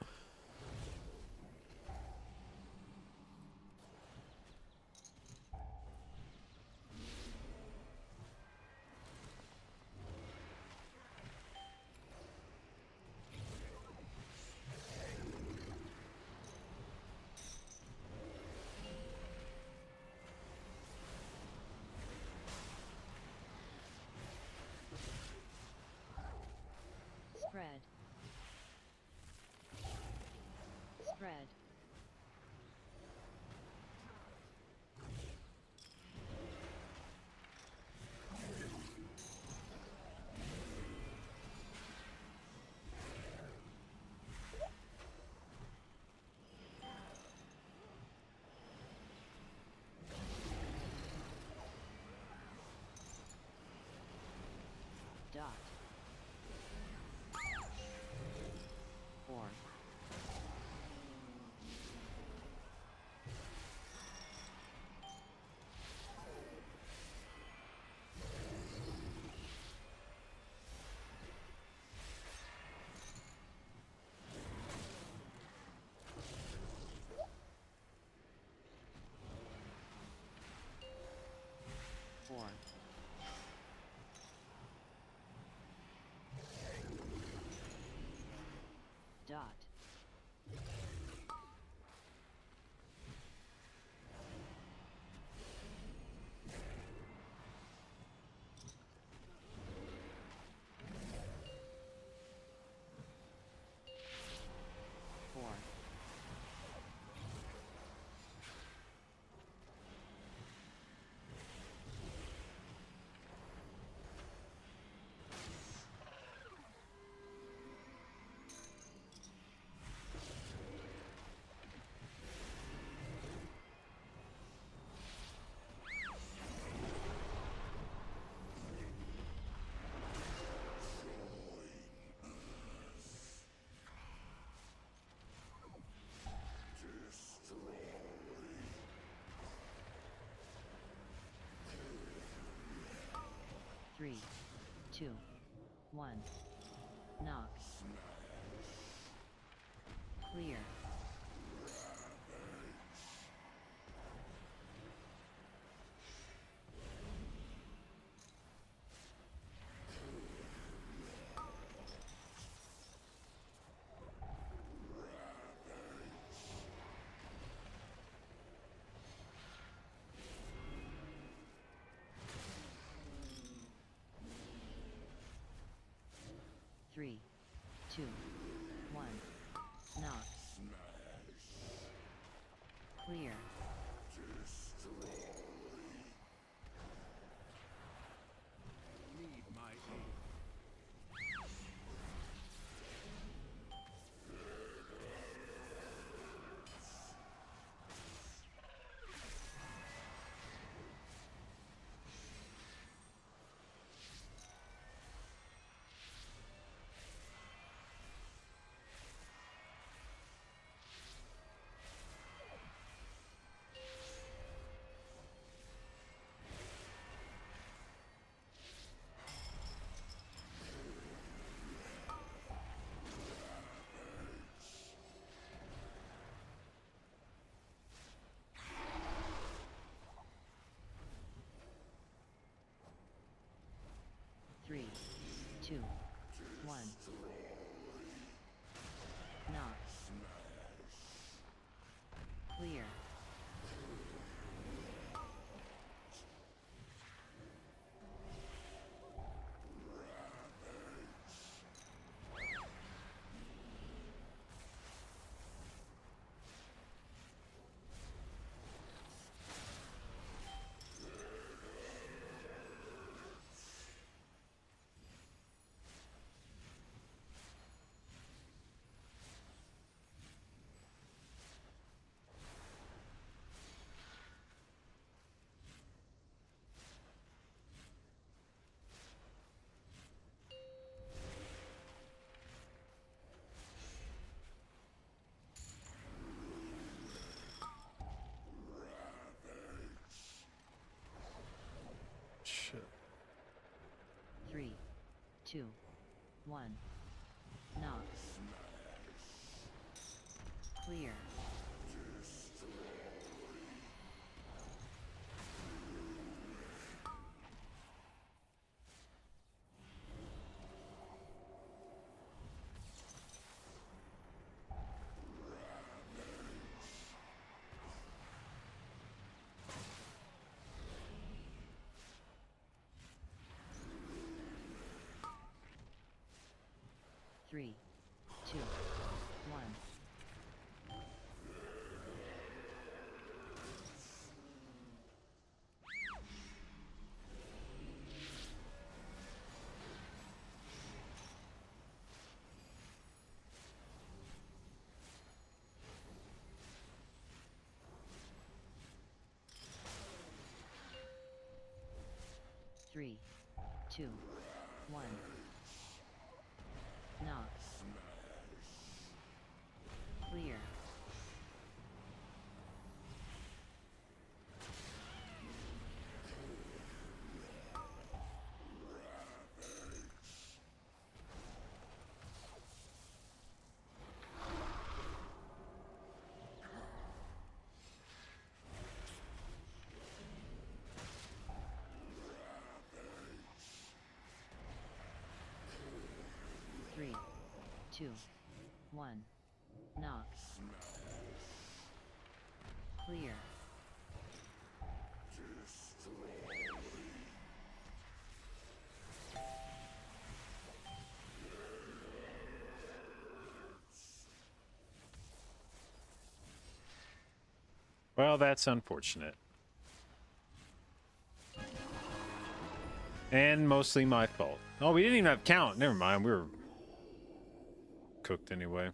3, 2, 1. Knock. Clear. Three, 2, 1. Knock. Clear. Need my aid. Three, 2, 1. Knock. Clear. Shit. 3, 2, 1. Knock. Clear. Three, 2, 1. Three, 2, 1. Knock. Clear. Three, 2, 1. Knock. Clear. Well, that's unfortunate. And mostly my fault. Oh, we didn't even have count. Never mind. We were cooked anyway.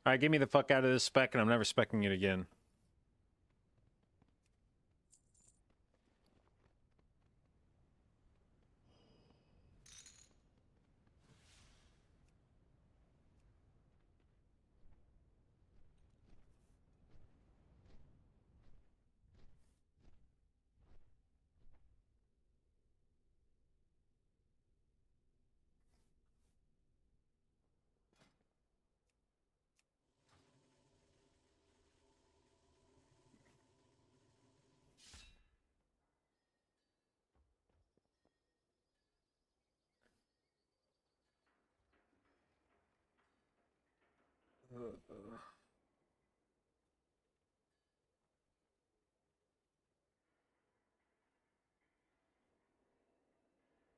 All right, get me the fuck out of this spec, and I'm never specking it again.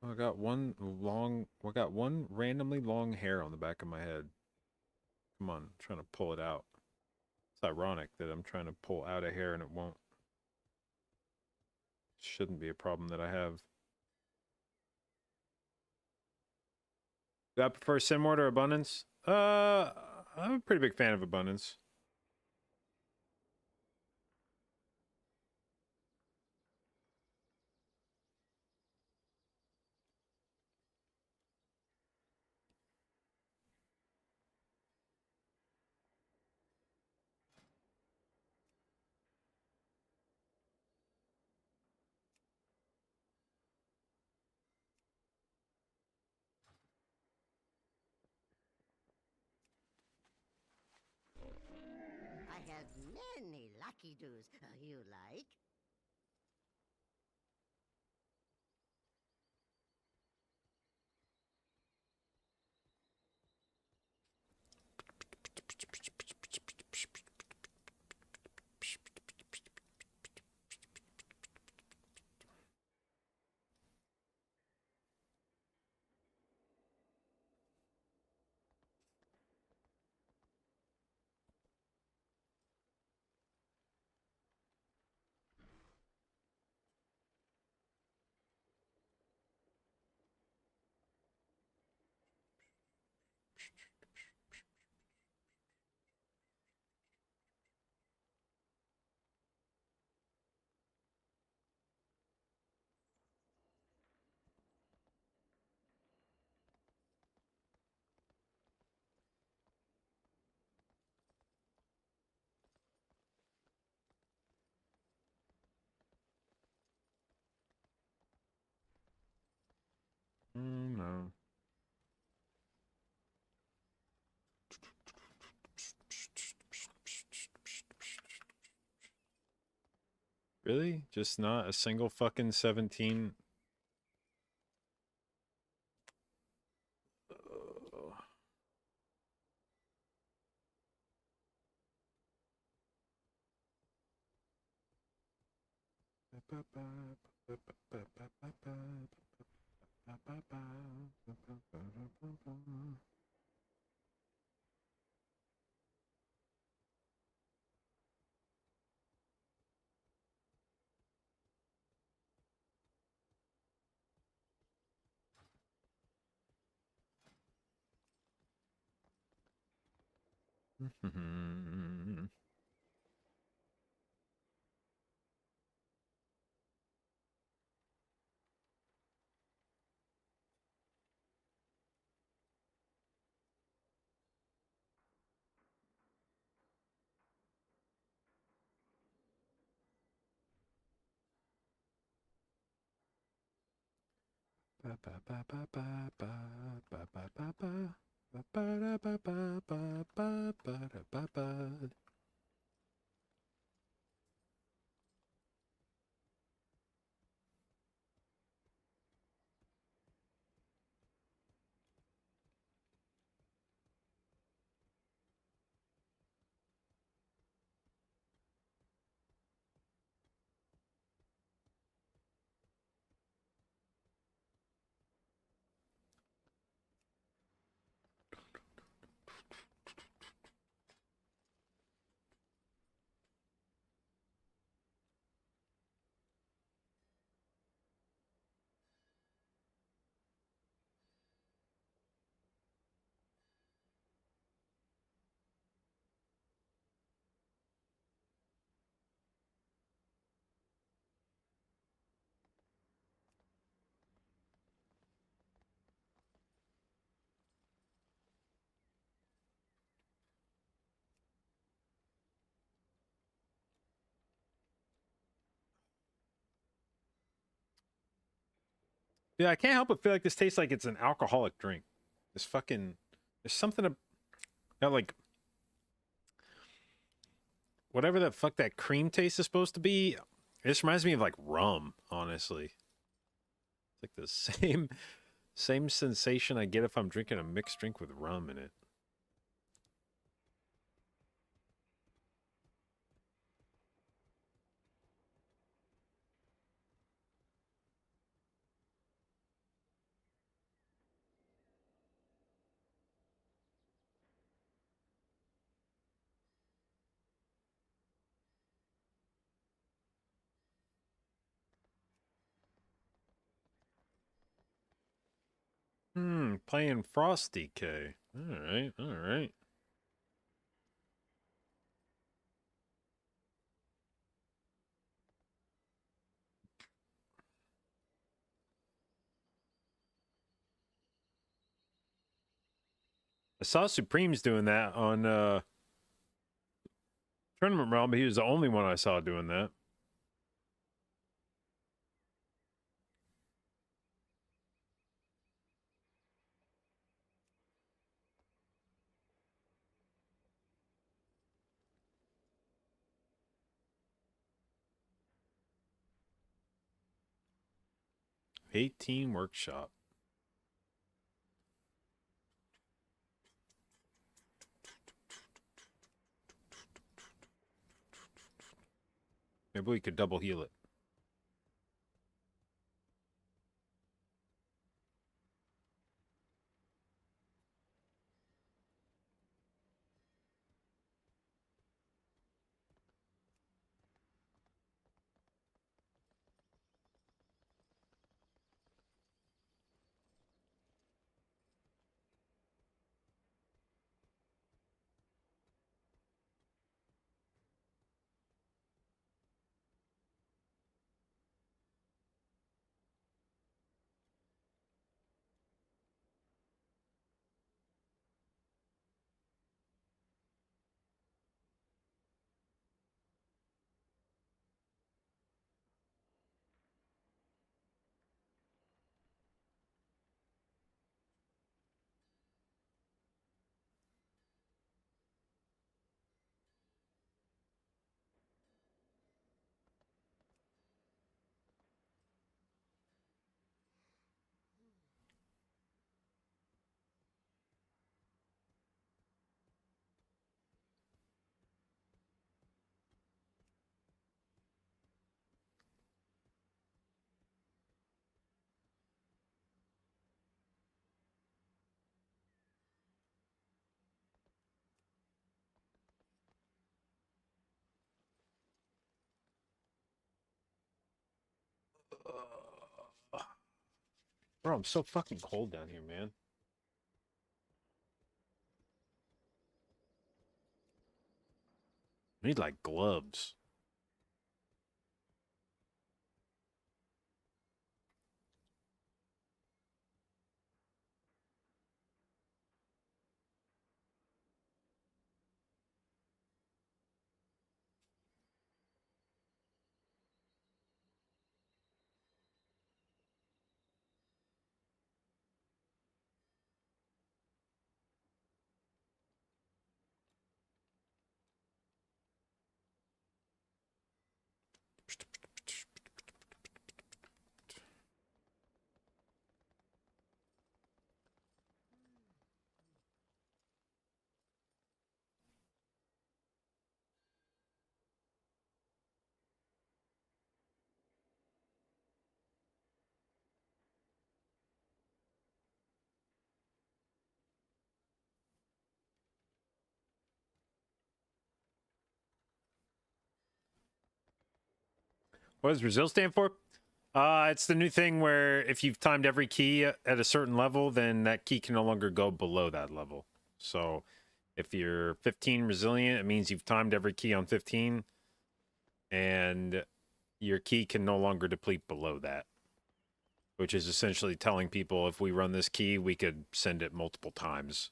I got one randomly long hair on the back of my head. Come on, I'm trying to pull it out. It's ironic that I'm trying to pull out a hair and it won't. Shouldn't be a problem that I have. Do I prefer Simward or Abundance? I'm a pretty big fan of Abundance. I have many lucky doos you like. No. Really? Just not a single fucking 17? Yeah, I can't help but feel like this tastes like it's an alcoholic drink. This fucking, there's something about like whatever the fuck that cream taste is supposed to be. This reminds me of like rum, honestly. It's like the same sensation I get if I'm drinking a mixed drink with rum in it. Playing Frosty K. All right, all right. I saw Supreme's doing that on Tournament Realm, but he was the only one I saw doing that. Team Workshop. Maybe we could double heal it. Bro, I'm so fucking cold down here, man. I need like gloves. What does Brazil stand for? It's the new thing where if you've timed every key at a certain level, then that key can no longer go below that level. So if you're 15 resilient, it means you've timed every key on 15, and your key can no longer deplete below that, which is essentially telling people if we run this key, we could send it multiple times.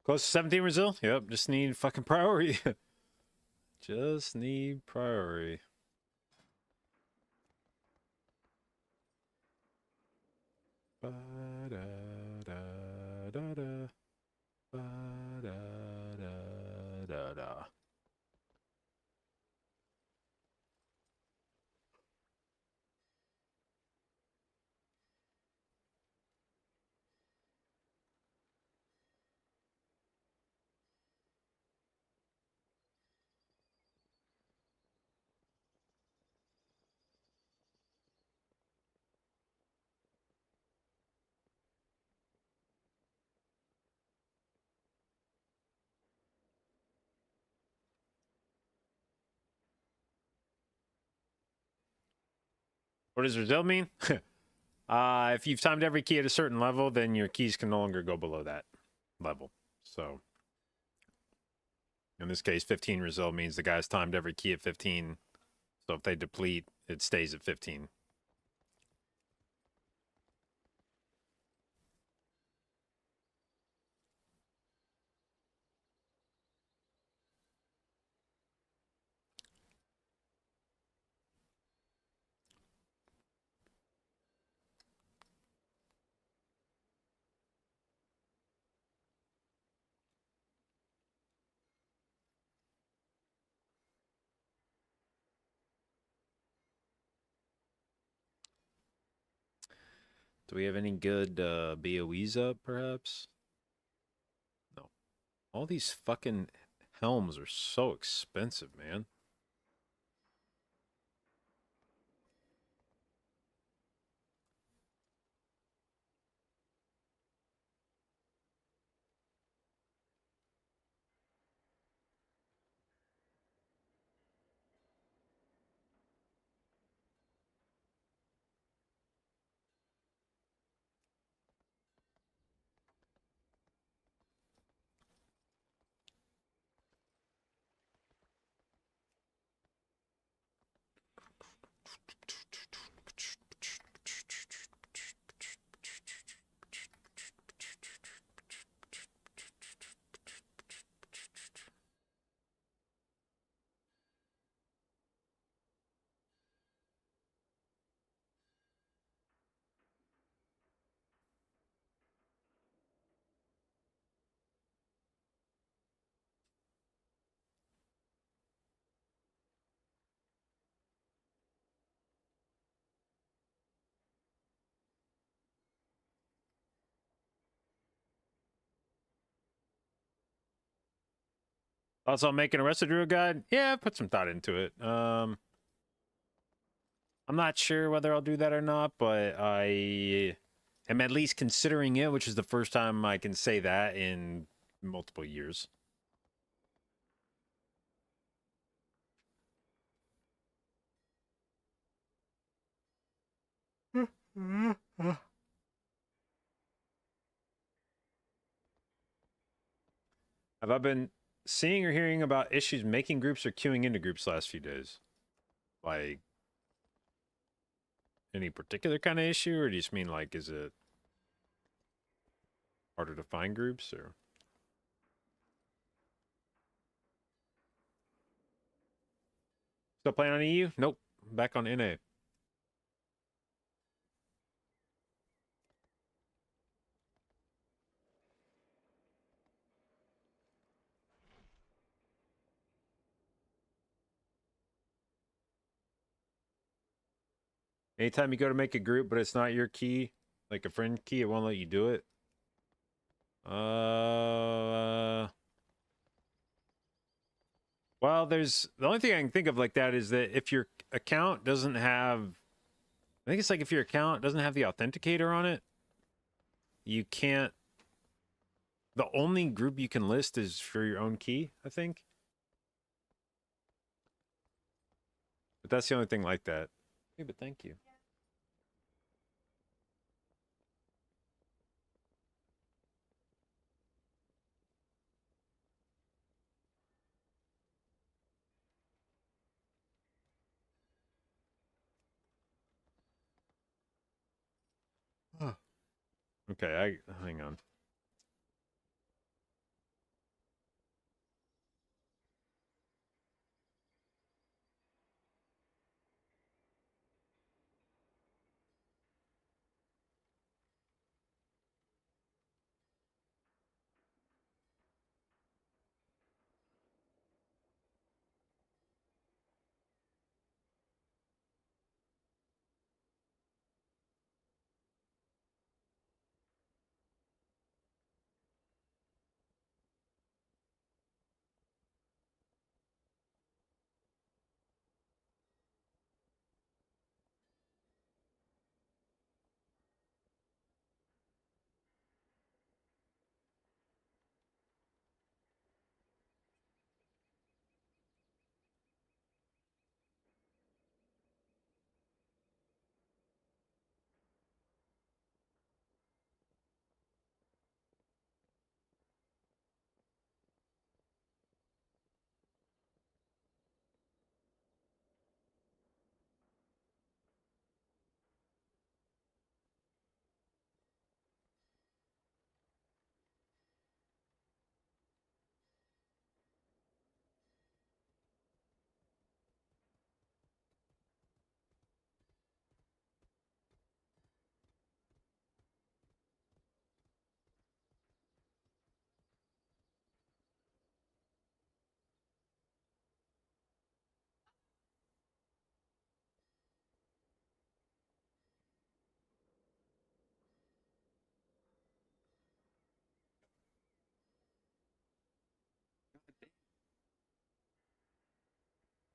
Close to 17 Brazil? Yep, just need fucking priority. Just need priority. Ba-da-da-da-da. Ba-da-da-da-da. What does Brazil mean? If you've timed every key at a certain level, then your keys can no longer go below that level. So, in this case, 15 Brazil means the guy's timed every key at 15. So if they deplete, it stays at 15. Do we have any good BOEs up, perhaps? No. All these fucking helms are so expensive, man. Also, making a Rested Druid guide? Yeah, put some thought into it. I'm not sure whether I'll do that or not, but I am at least considering it, which is the first time I can say that in multiple years. Have I been seeing or hearing about issues making groups or queuing into groups last few days? Like, any particular kind of issue, or do you just mean like, is it harder to find groups, or? Still playing on EU? Nope. Back on NA. Anytime you go to make a group, but it's not your key, like a friend key, it won't let you do it. Well, there's the only thing I can think of like that is that if your account doesn't have, I think it's like if your account doesn't have the authenticator on it, you can't. The only group you can list is for your own key, I think. But that's the only thing like that. Hey, but thank you. Okay, hang on.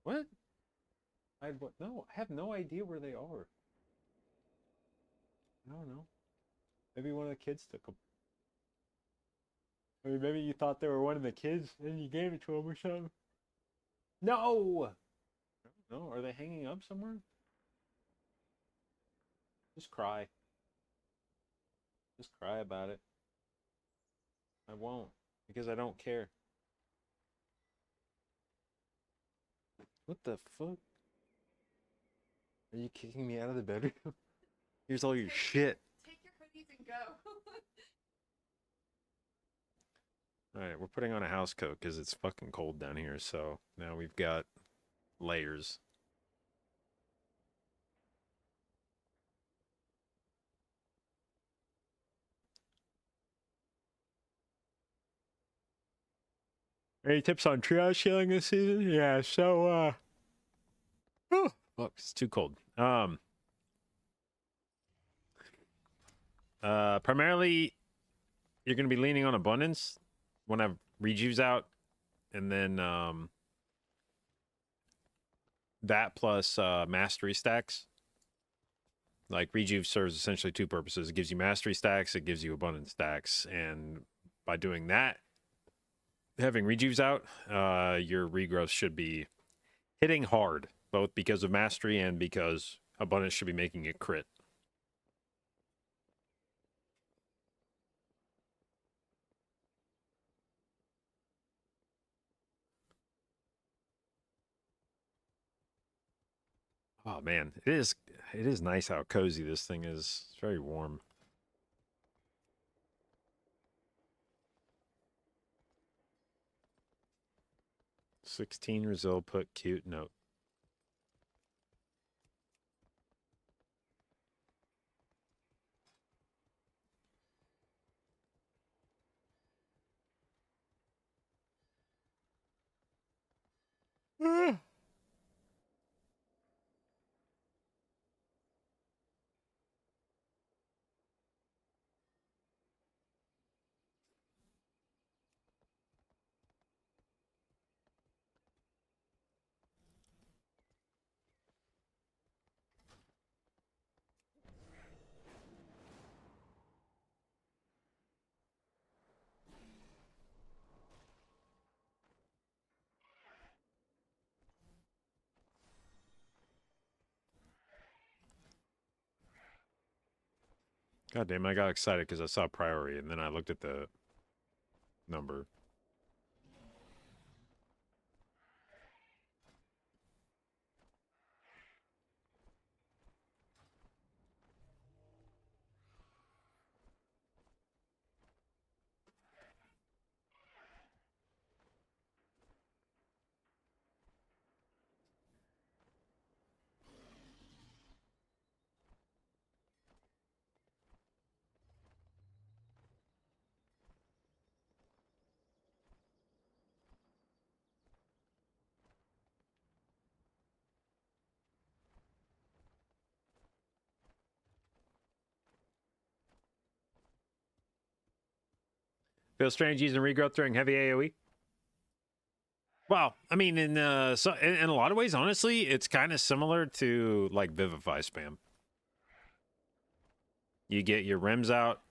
What? What? No, I have no idea where they are. I don't know. Maybe one of the kids took them. I mean, maybe you thought they were one of the kids and you gave it to them or something. No! No, are they hanging up somewhere? Just cry. Just cry about it. I won't, because I don't care. What the fuck? Are you kicking me out of the bedroom? Here's all your shit. Take your hoodies and go. Alright, we're putting on a house coat because it's fucking cold down here, so now we've got layers. Any tips on triage healing this season? Yeah, so oh, fuck, it's too cold. Primarily you're gonna be leaning on abundance when I have rejuves out, and then that plus mastery stacks. Like rejuve serves essentially two purposes. It gives you mastery stacks, it gives you abundance stacks, and by doing that, having rejuves out, your regrowth should be hitting hard, both because of mastery and because abundance should be making it crit. Oh man, it is nice how cozy this thing is. It's very warm. $16 Brazil put cute note. God damn, I got excited because I saw priority, and then I looked at the number. Feel strange using regrowth during heavy AoE? Well, I mean, in a lot of ways, honestly, it's kind of similar to like Vivify spam. You get your rims out,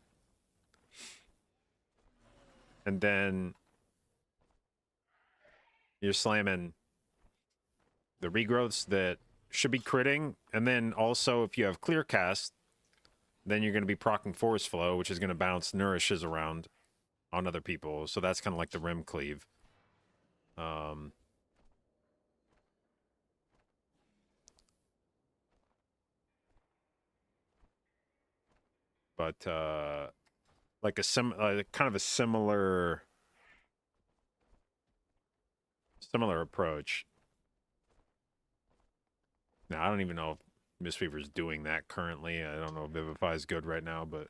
and then you're slamming the regrowths that should be critting, and then also if you have clear cast, then you're going to be proccing force flow, which is going to bounce nourishes around on other people. So that's kind of like the rim cleave. But like kind of a similar approach. Now I don't even know if Mistweaver's doing that currently. I don't know if Vivify is good right now, but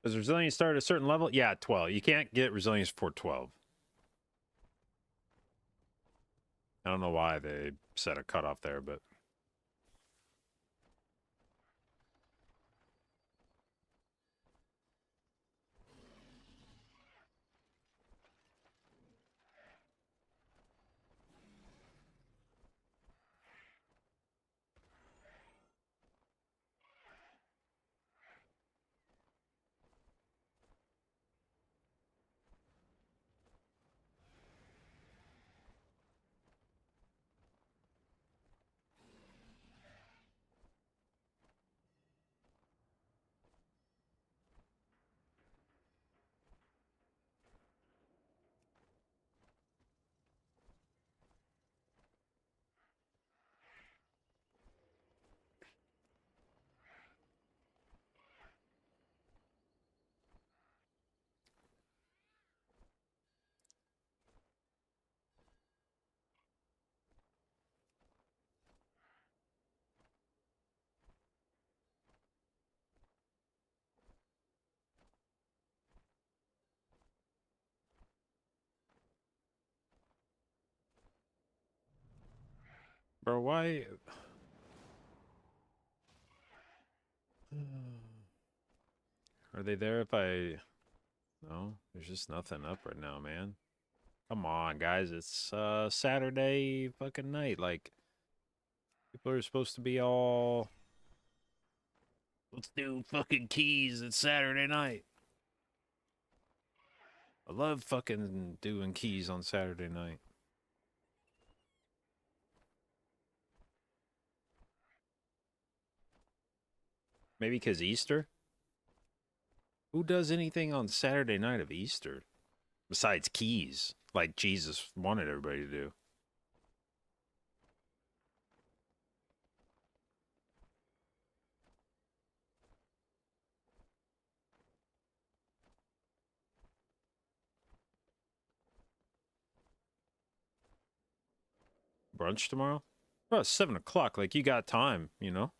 Does resilience start at a certain level? Yeah, 12. You can't get resilience for 12. I don't know why they set a cutoff there, but bro, why? Are they there if I... No, there's just nothing up right now, man. Come on, guys. It's Saturday fucking night. Like, people are supposed to be all... Let's do fucking keys. It's Saturday night. I love fucking doing keys on Saturday night. Maybe because Easter? Who does anything on Saturday night of Easter? Besides keys, like Jesus wanted everybody to do. Brunch tomorrow? Bro, it's 7 o'clock. Like, you got time, you know?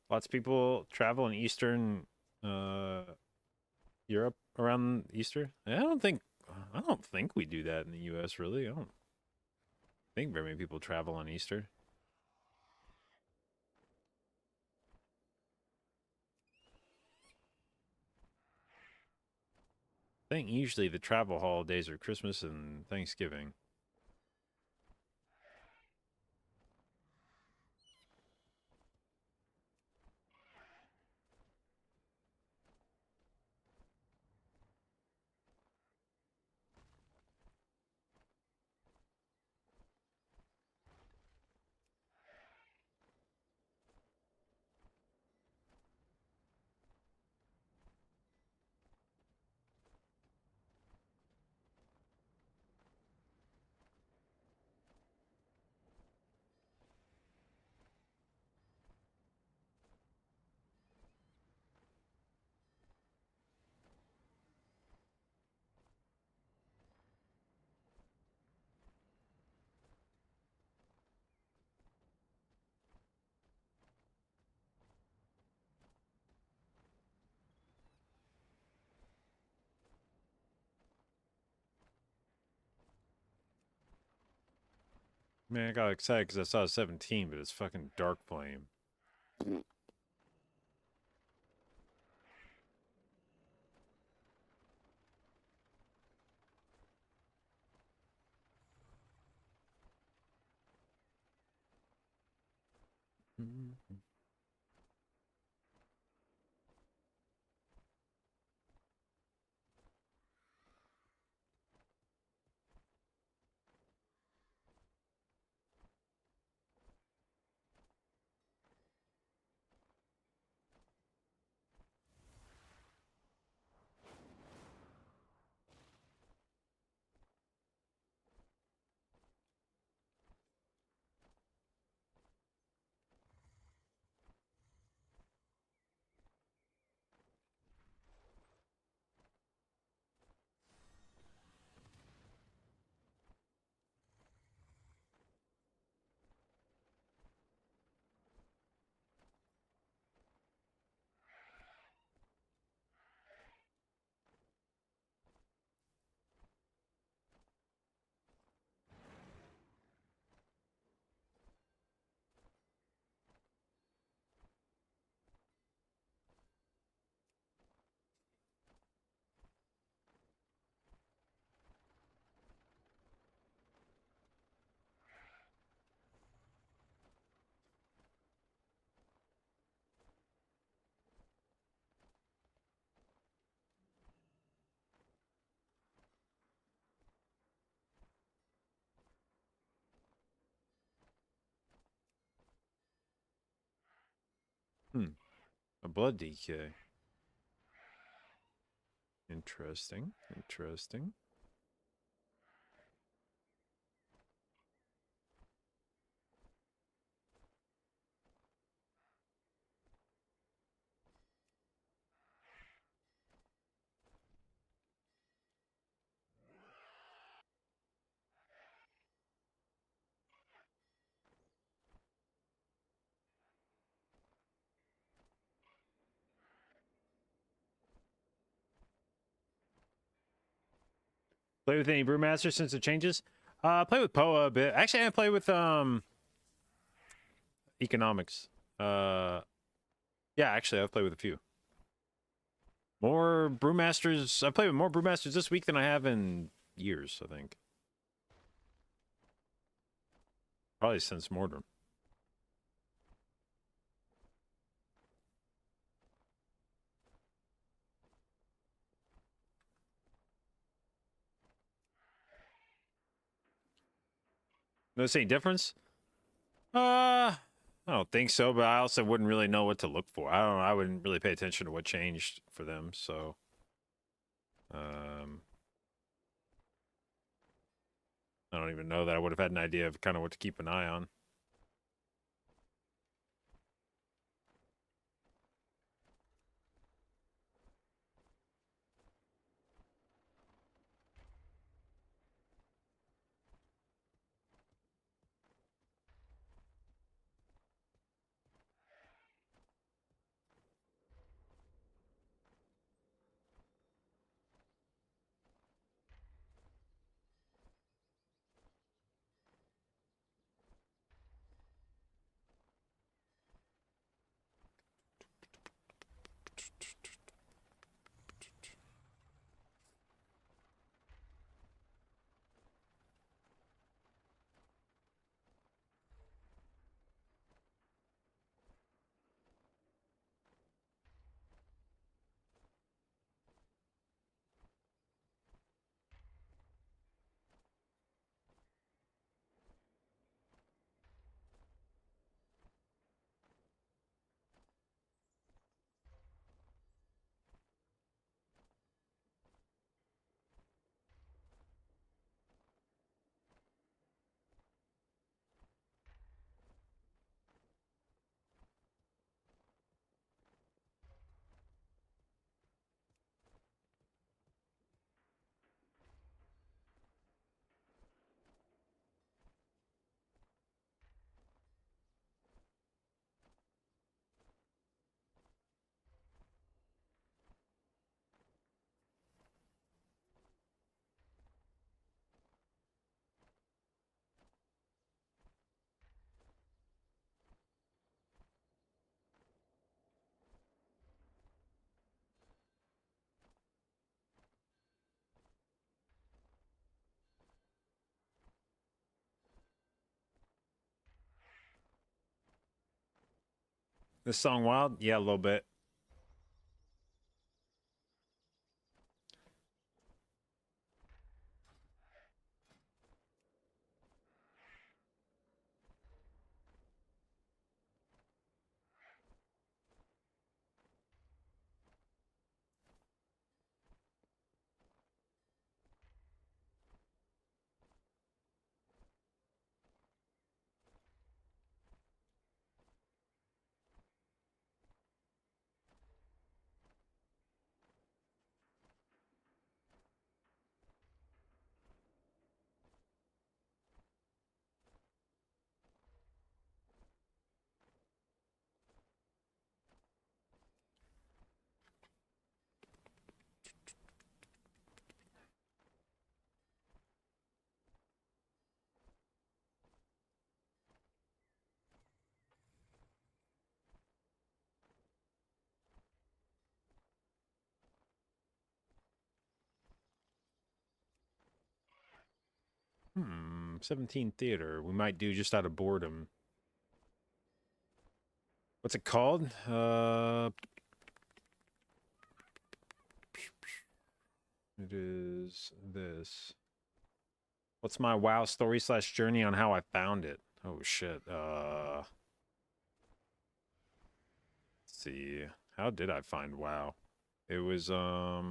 Lots of people travel in Eastern Europe around Easter. I don't think we do that in the US really. I don't think very many people travel on Easter. I think usually the travel holidays are Christmas and Thanksgiving. Man, I got excited because I saw 17, but it's fucking Dark Flame. A blood DK. Interesting. Interesting. Play with any brewmaster since the changes? Play with Poa a bit. Actually, I play with economics. Yeah, actually, I've played with a few. More brewmasters. I've played with more brewmasters this week than I have in years, I think. Probably since Mordrum. Notice any difference? I don't think so, but I also wouldn't really know what to look for. I don't know. I wouldn't really pay attention to what changed for them, so I don't even know that I would have had an idea of kind of what to keep an eye on. This song wild? Yeah, a little bit. Hmm, 17 theater. We might do just out of boredom. What's it called? It is this. What's my WoW story / journey on how I found it? Oh shit. see. How did I find WoW? It was I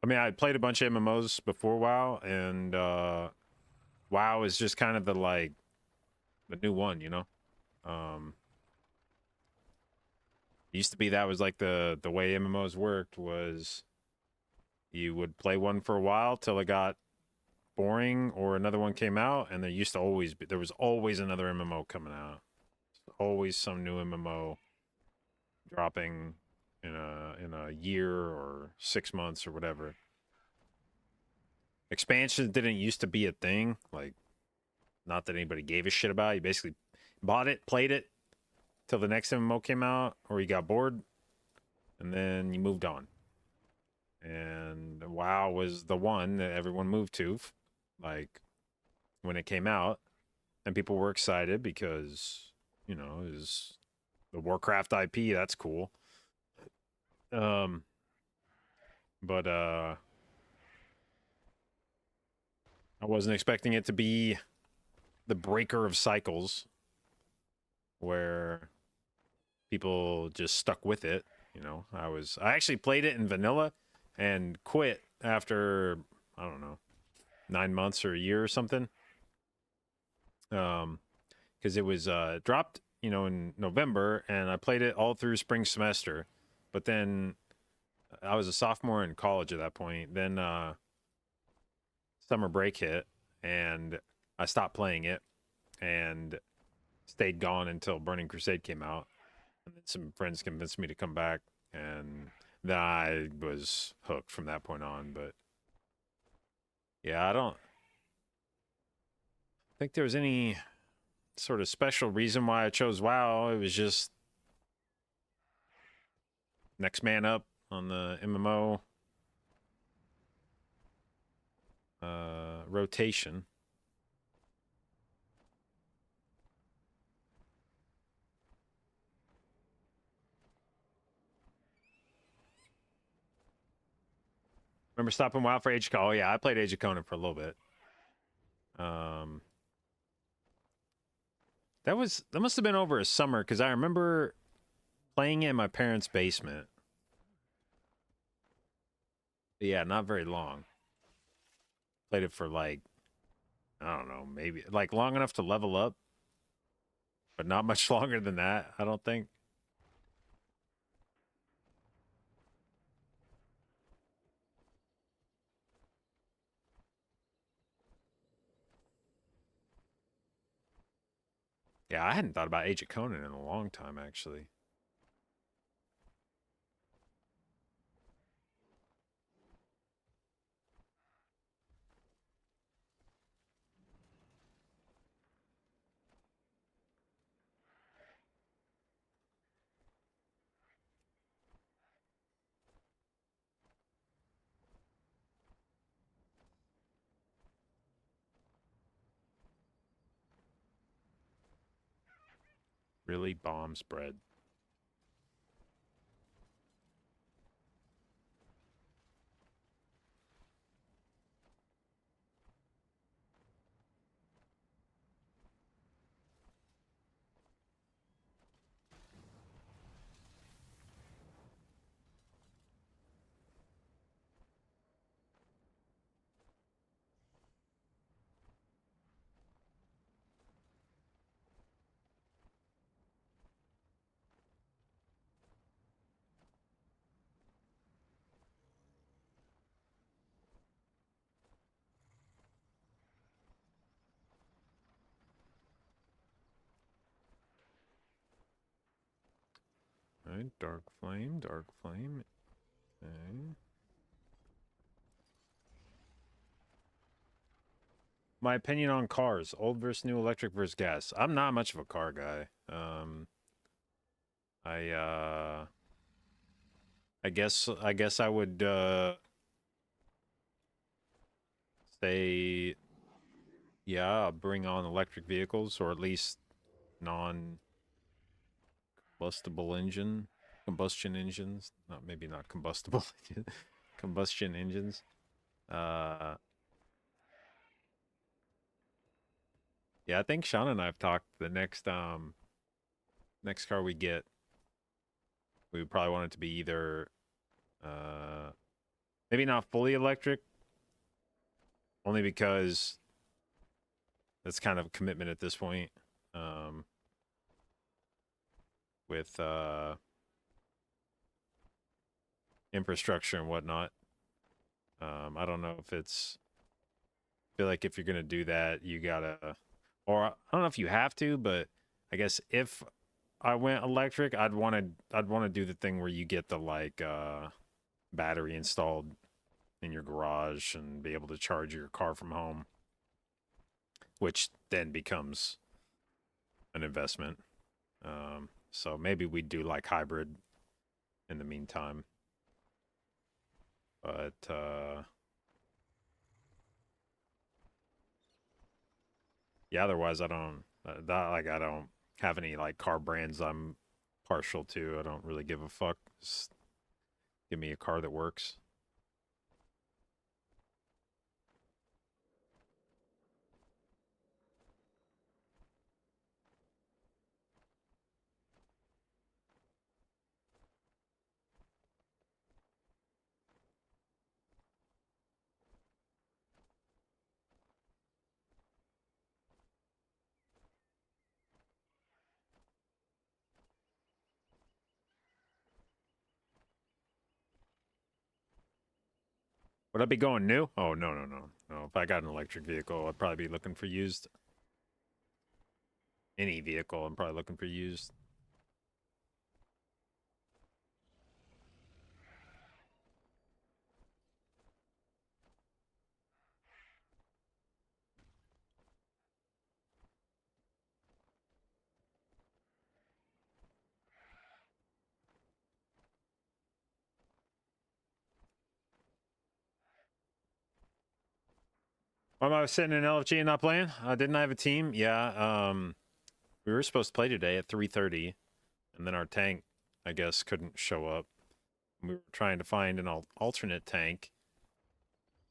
mean, I played a bunch of MMOs before WoW, and WoW is just kind of the like the new one, you know. It used to be that was like the way MMOs worked was you would play one for a while till it got boring or another one came out, and there was always another MMO coming out. Always some new MMO dropping in a year or 6 months or whatever. Expansions didn't used to be a thing. Like, not that anybody gave a shit about it. You basically bought it, played it till the next MMO came out, or you got bored, and then you moved on. And WoW was the one that everyone moved to, like, when it came out, and people were excited because, you know, it was the Warcraft IP. That's cool. But I wasn't expecting it to be the breaker of cycles where people just stuck with it. You know, I actually played it in vanilla and quit after, I don't know, 9 months or a year or something. Because it was dropped, you know, in November, and I played it all through spring semester. But then I was a sophomore in college at that point. Then summer break hit, and I stopped playing it and stayed gone until Burning Crusade came out. And then some friends convinced me to come back, and then I was hooked from that point on. But yeah, I don't think there was any sort of special reason why I chose WoW. It was just next man up on the MMO rotation. Remember stopping WoW for Age of Conan? Oh, yeah, I played Age of Conan for a little bit. That must have been over a summer, because I remember playing it in my parents' basement. But yeah, not very long. Played it for like, I don't know, maybe like long enough to level up, but not much longer than that, I don't think. Yeah, I hadn't thought about Age of Conan in a long time, actually. Really bomb spread. All right, Dark Flame, Dark Flame. Okay. My opinion on cars: old versus new, electric versus gas. I'm not much of a car guy. I guess I would say, yeah, I'll bring on electric vehicles, or at least non-combustible combustion engines. Not maybe not combustible, combustion engines. Yeah, Yeah, I think Sean and I have talked the next car we get, we would probably want it to be either maybe not fully electric, only because that's kind of a commitment at this point. With infrastructure and whatnot. I don't know if it's, I feel like if you're gonna do that, you gotta, or I don't know if you have to, but I guess if I went electric, I'd want to do the thing where you get the like battery installed in your garage and be able to charge your car from home, which then becomes an investment. So maybe we'd do like hybrid in the meantime. But yeah, otherwise I don't I don't have any like car brands I'm partial to. I don't really give a fuck. Just give me a car that works. Would I be going new? Oh, no. If I got an electric vehicle, I'd probably be looking for used. Any vehicle, I'm probably looking for used. Why am I sitting in LFG and not playing? Didn't I have a team? Yeah. We were supposed to play today at 3:30, and then our tank, I guess, couldn't show up. We were trying to find an alternate tank,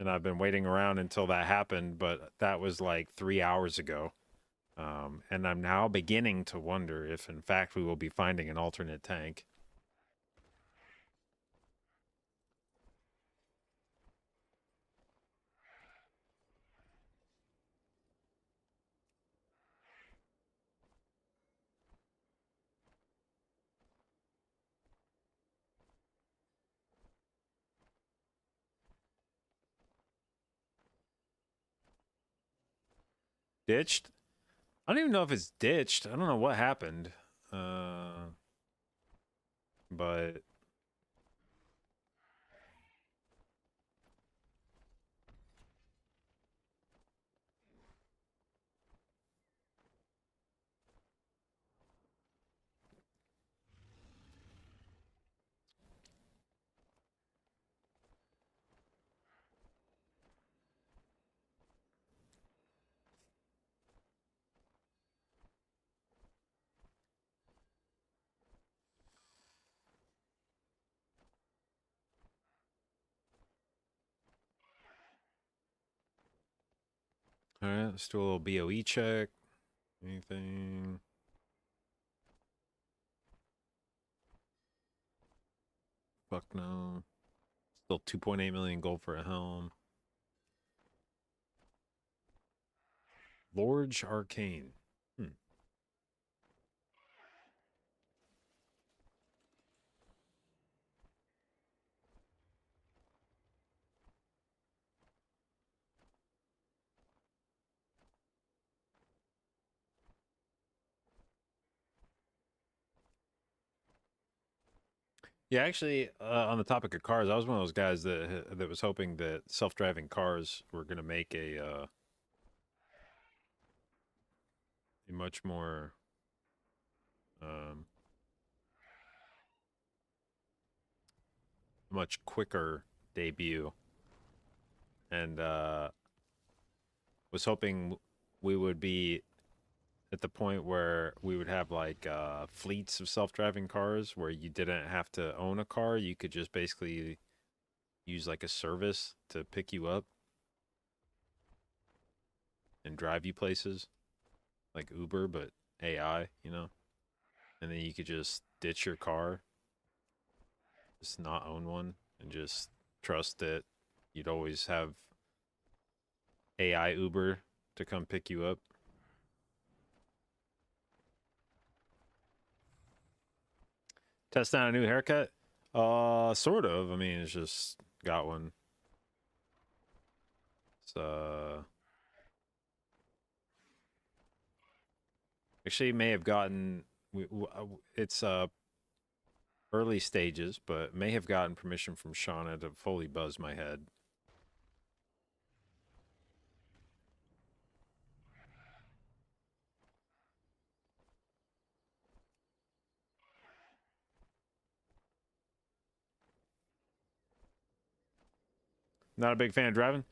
and I've been waiting around until that happened, but that was like 3 hours ago. And I'm now beginning to wonder if, in fact, we will be finding an alternate tank. Ditched? I don't even know if it's ditched. I don't know what happened. But all right, let's do a little BOE check. Anything? Fuck no. Still 2.8 million gold for a helm. Lorge Arcane. Yeah, actually, on the topic of cars, I was one of those guys that was hoping that self-driving cars were going to make a much more much quicker debut, and was hoping we would be at the point where we would have like fleets of self-driving cars where you didn't have to own a car. You could just basically use like a service to pick you up and drive you places. like Uber, but AI, you know? And then you could just ditch your car, just not own one, and just trust that you'd always have AI Uber to come pick you up. Test out a new haircut? Sort of. I mean, it's just got one. It's, actually may have gotten, it's, early stages, but may have gotten permission from Shauna to fully buzz my head. Not a big fan of driving.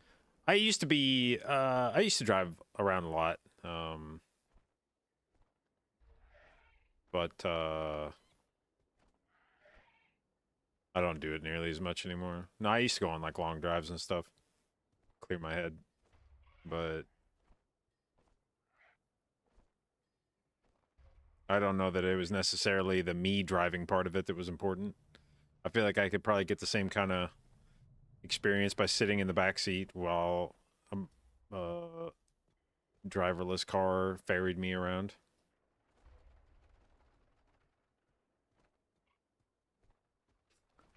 I used to be, I used to drive around a lot. But, I don't do it nearly as much anymore. No, I used to go on like long drives and stuff. Clear my head. But I don't know that it was necessarily the me driving part of it that was important. I feel like I could probably get the same kind of experience by sitting in the back seat while a driverless car ferried me around.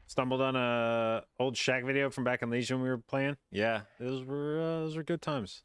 Stumbled on a old Shaq video from back in Legion when we were playing. Yeah, those were good times.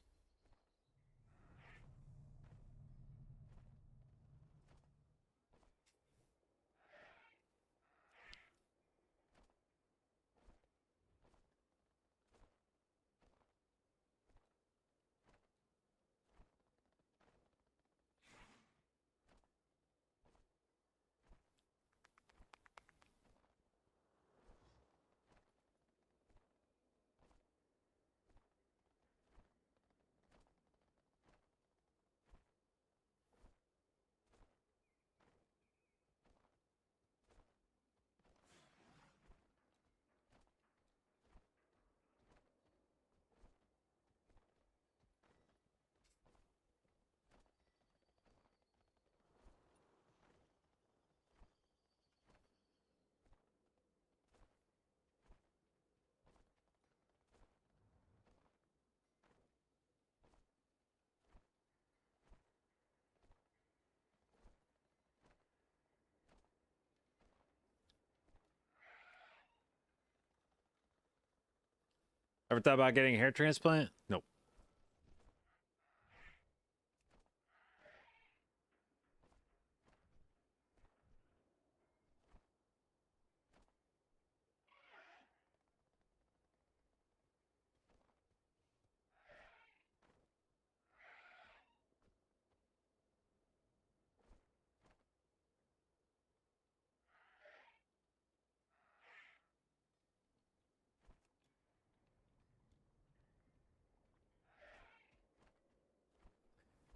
Ever thought about getting a hair transplant? Nope.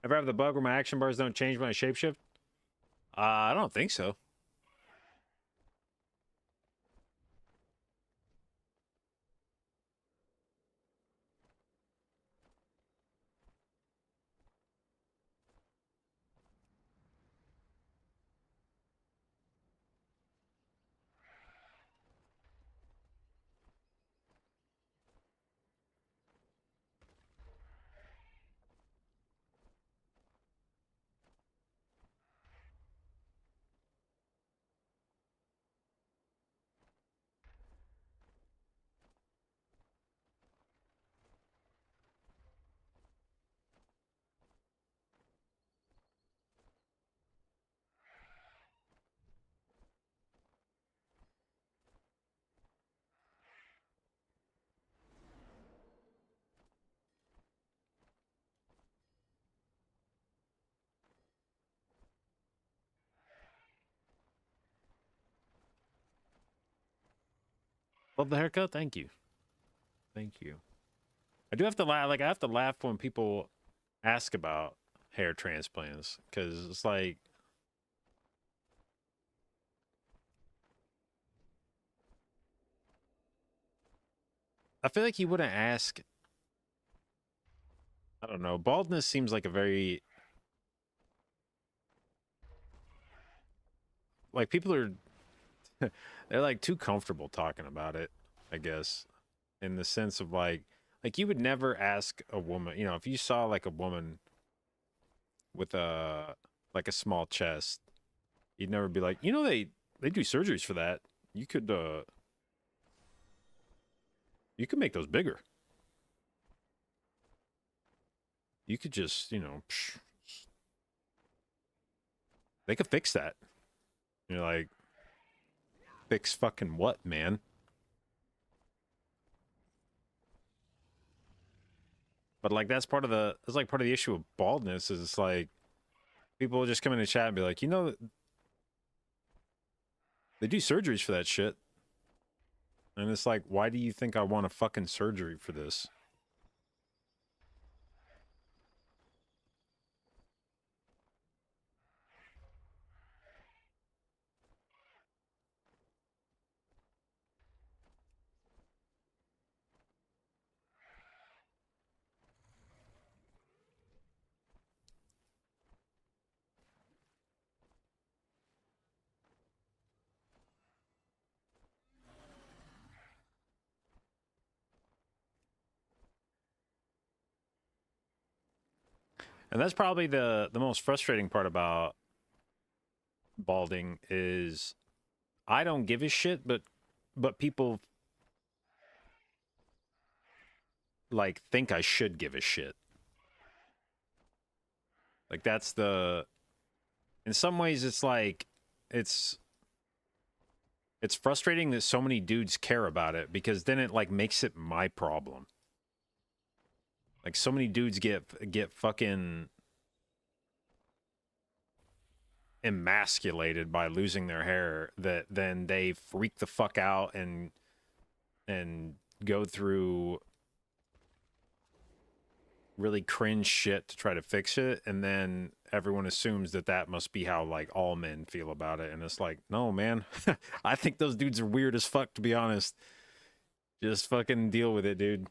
Ever have the bug where my action bars don't change when I shapeshift? I don't think so. Love the haircut. Thank you. Thank you. I do have to laugh. Like I have to laugh when people ask about hair transplants because it's like I feel like you wouldn't ask. I don't know. Baldness seems like a very like people are they're like too comfortable talking about it, I guess, in the sense of like you would never ask a woman, you know, if you saw like a woman with a like a small chest, you'd never be like, you know, they do surgeries for that. You could make those bigger. You could just, you know, they could fix that. You're like, fix fucking what, man? But like that's part of the issue of baldness is it's like people will just come in the chat and be like, you know, they do surgeries for that shit. And it's like, why do you think I want a fucking surgery for this? And that's probably the most frustrating part about balding is I don't give a shit, but people like think I should give a shit. Like that's the in some ways it's like it's frustrating that so many dudes care about it because then it like makes it my problem. Like so many dudes get fucking emasculated by losing their hair that then they freak the fuck out and go through really cringe shit to try to fix it, and then everyone assumes that that must be how like all men feel about it, and it's like, no man. I think those dudes are weird as fuck, to be honest. Just fucking deal with it, dude.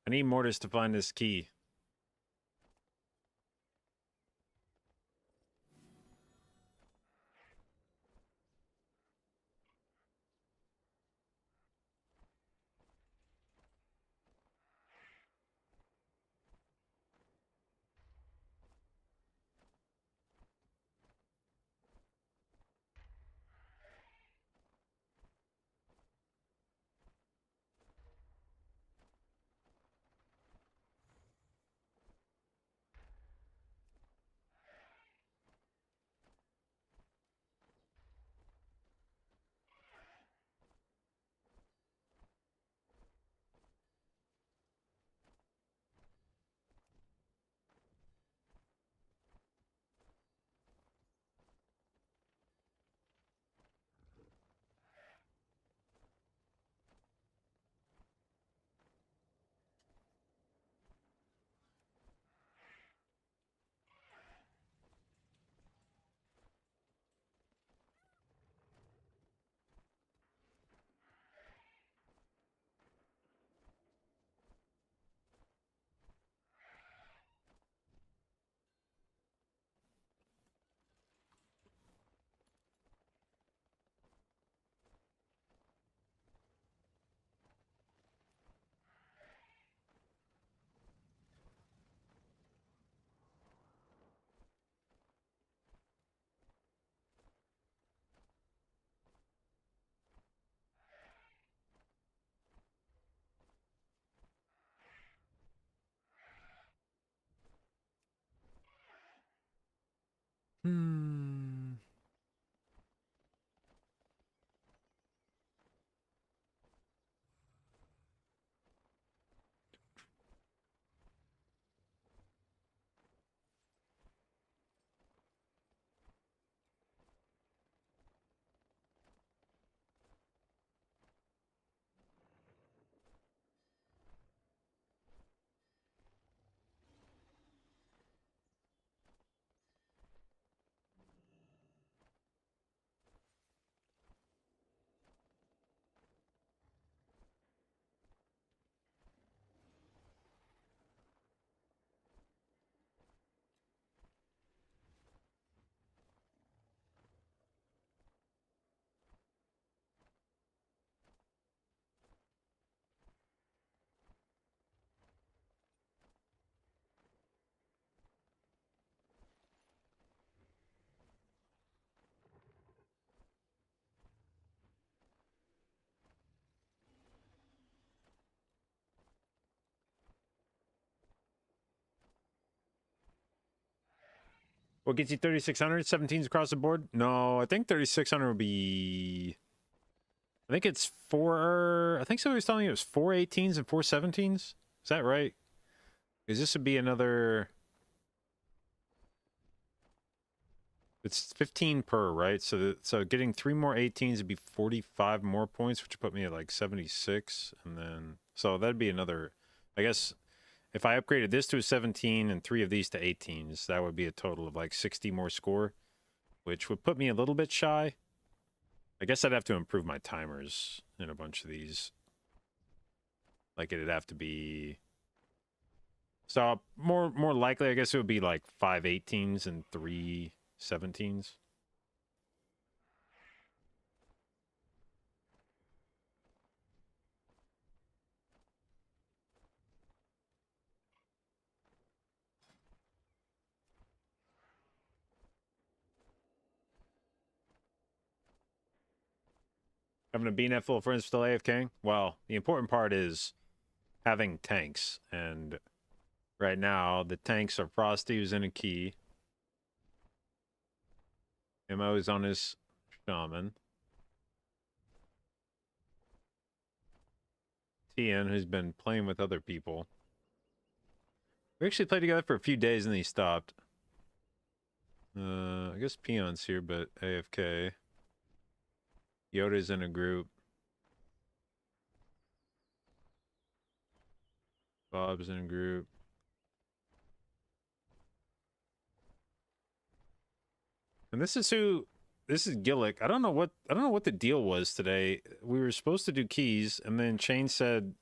I need Mortis to find this key. What gets you 3,600? 17s across the board? No, I think 3,600 would be. I think it's four. I think somebody was telling me it was 4 18s and 4 17s. Is that right? Because this would be another. It's 15 per, right? So getting 3 more 18s would be 45 more points, which would put me at like 76, and then so that'd be another. I guess if I upgraded this to a 17 and 3 of these to 18s, that would be a total of like 60 more score, which would put me a little bit shy. I guess I'd have to improve my timers in a bunch of these. Like it'd have to be. So more likely, I guess it would be like 5 18s and 3 17s. Having a BNet full of friends still AFKing? Well, the important part is having tanks. And right now, the tanks are Frosty, who's in a key. MO is on his shaman. Tien, who's been playing with other people. We actually played together for a few days and then he stopped. I guess Peon's here, but AFK. Yoda's in a group. Bob's in a group. And this is Gillick. I don't know what the deal was today. We were supposed to do keys, and then Shane said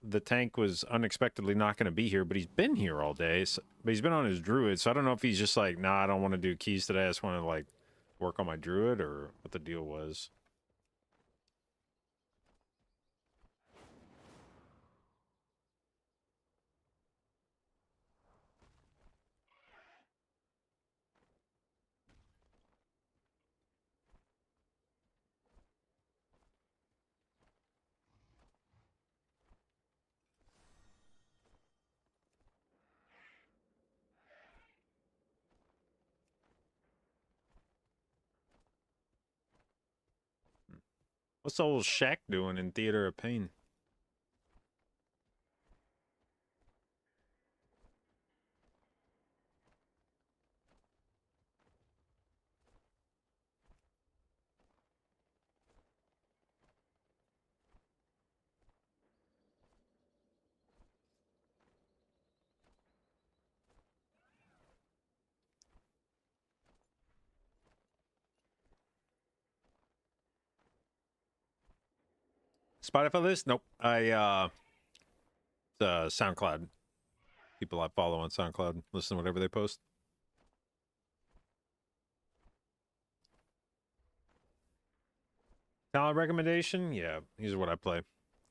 the tank was unexpectedly not going to be here, but he's been here all day. So, but he's been on his druid, so I don't know if he's just like, nah, I don't want to do keys today. I just want to like work on my druid, or what the deal was. What's old Shaq doing in Theater of Pain? Spotify list? Nope. SoundCloud. People I follow on SoundCloud. Listen to whatever they post. Talent recommendation? Yeah, these are what I play.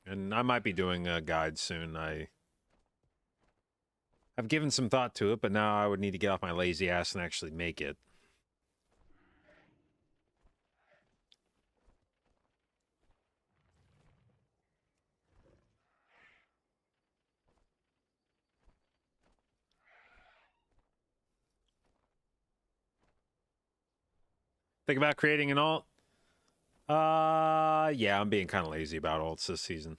And I might be doing a guide soon. I've given some thought to it, but now I would need to get off my lazy ass and actually make it. Think about creating an alt? Yeah, I'm being kind of lazy about alts this season.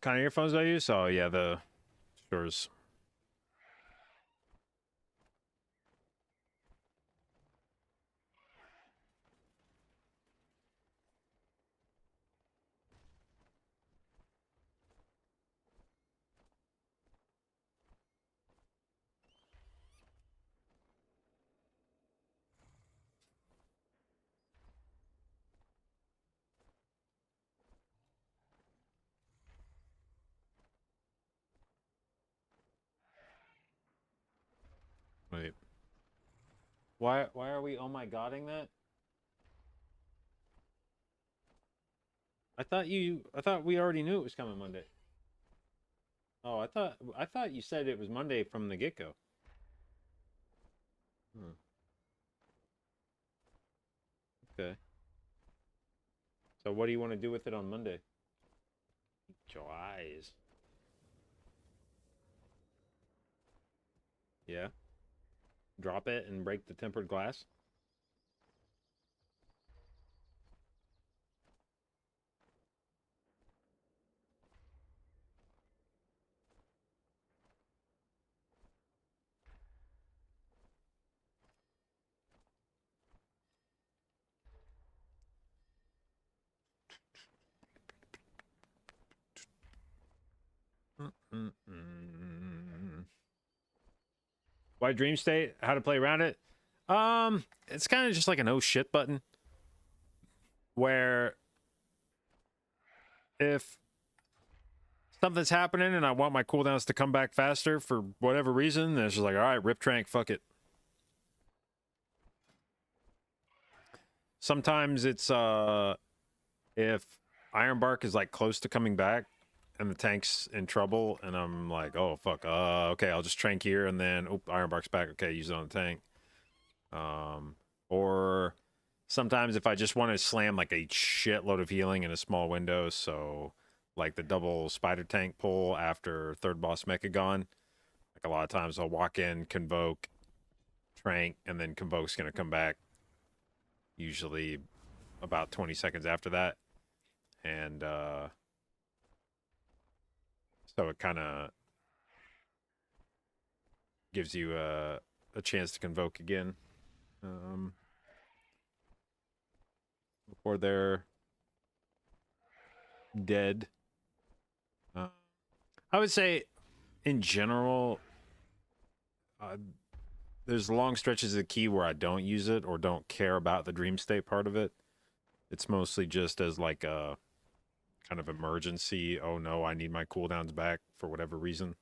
kind of earphones do I use? Oh yeah, the Shores. Wait. Why are we oh my godding that? I thought we already knew it was coming Monday. Oh, I thought you said it was Monday from the get-go. Hmm. Okay. So what do you want to do with it on Monday? Your eyes. Yeah. Drop it and break the tempered glass. Mm-mm-mm. Why Dream State? How to play around it? It's kind of just like an oh shit button. Where if something's happening and I want my cooldowns to come back faster for whatever reason, then it's just like, all right, rip trank, fuck it. Sometimes it's if Ironbark is like close to coming back and the tank's in trouble and I'm like, oh fuck, okay, I'll just trank here and then Ironbark's back, okay, use it on the tank. Or sometimes if I just want to slam like a shitload of healing in a small window, so like the double spider tank pull after third boss Mechagon, like a lot of times I'll walk in, convoke, trank, and then convoke's gonna come back usually about 20 seconds after that. And so it kind of gives you a chance to convoke again before they're dead. I would say in general, there's long stretches of the key where I don't use it or don't care about the dream state part of it. It's mostly just as like a kind of emergency. Oh no, I need my cooldowns back for whatever reason.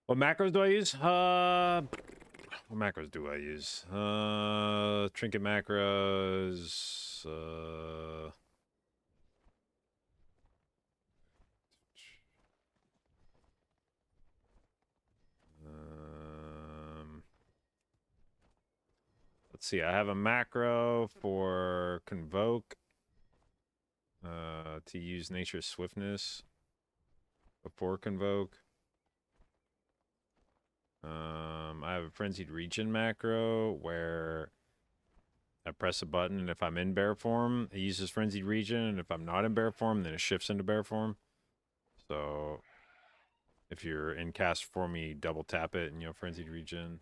What macros do I use? What macros do I use? Trinket macros. Let's see. I have a macro for convoke. To use nature's swiftness before convoke. I have a frenzied region macro where I press a button, and if I'm in bear form, it uses Frenzied Region, and if I'm not in bear form, then it shifts into bear form. So if you're in cast form, you double tap it, and Frenzied Region.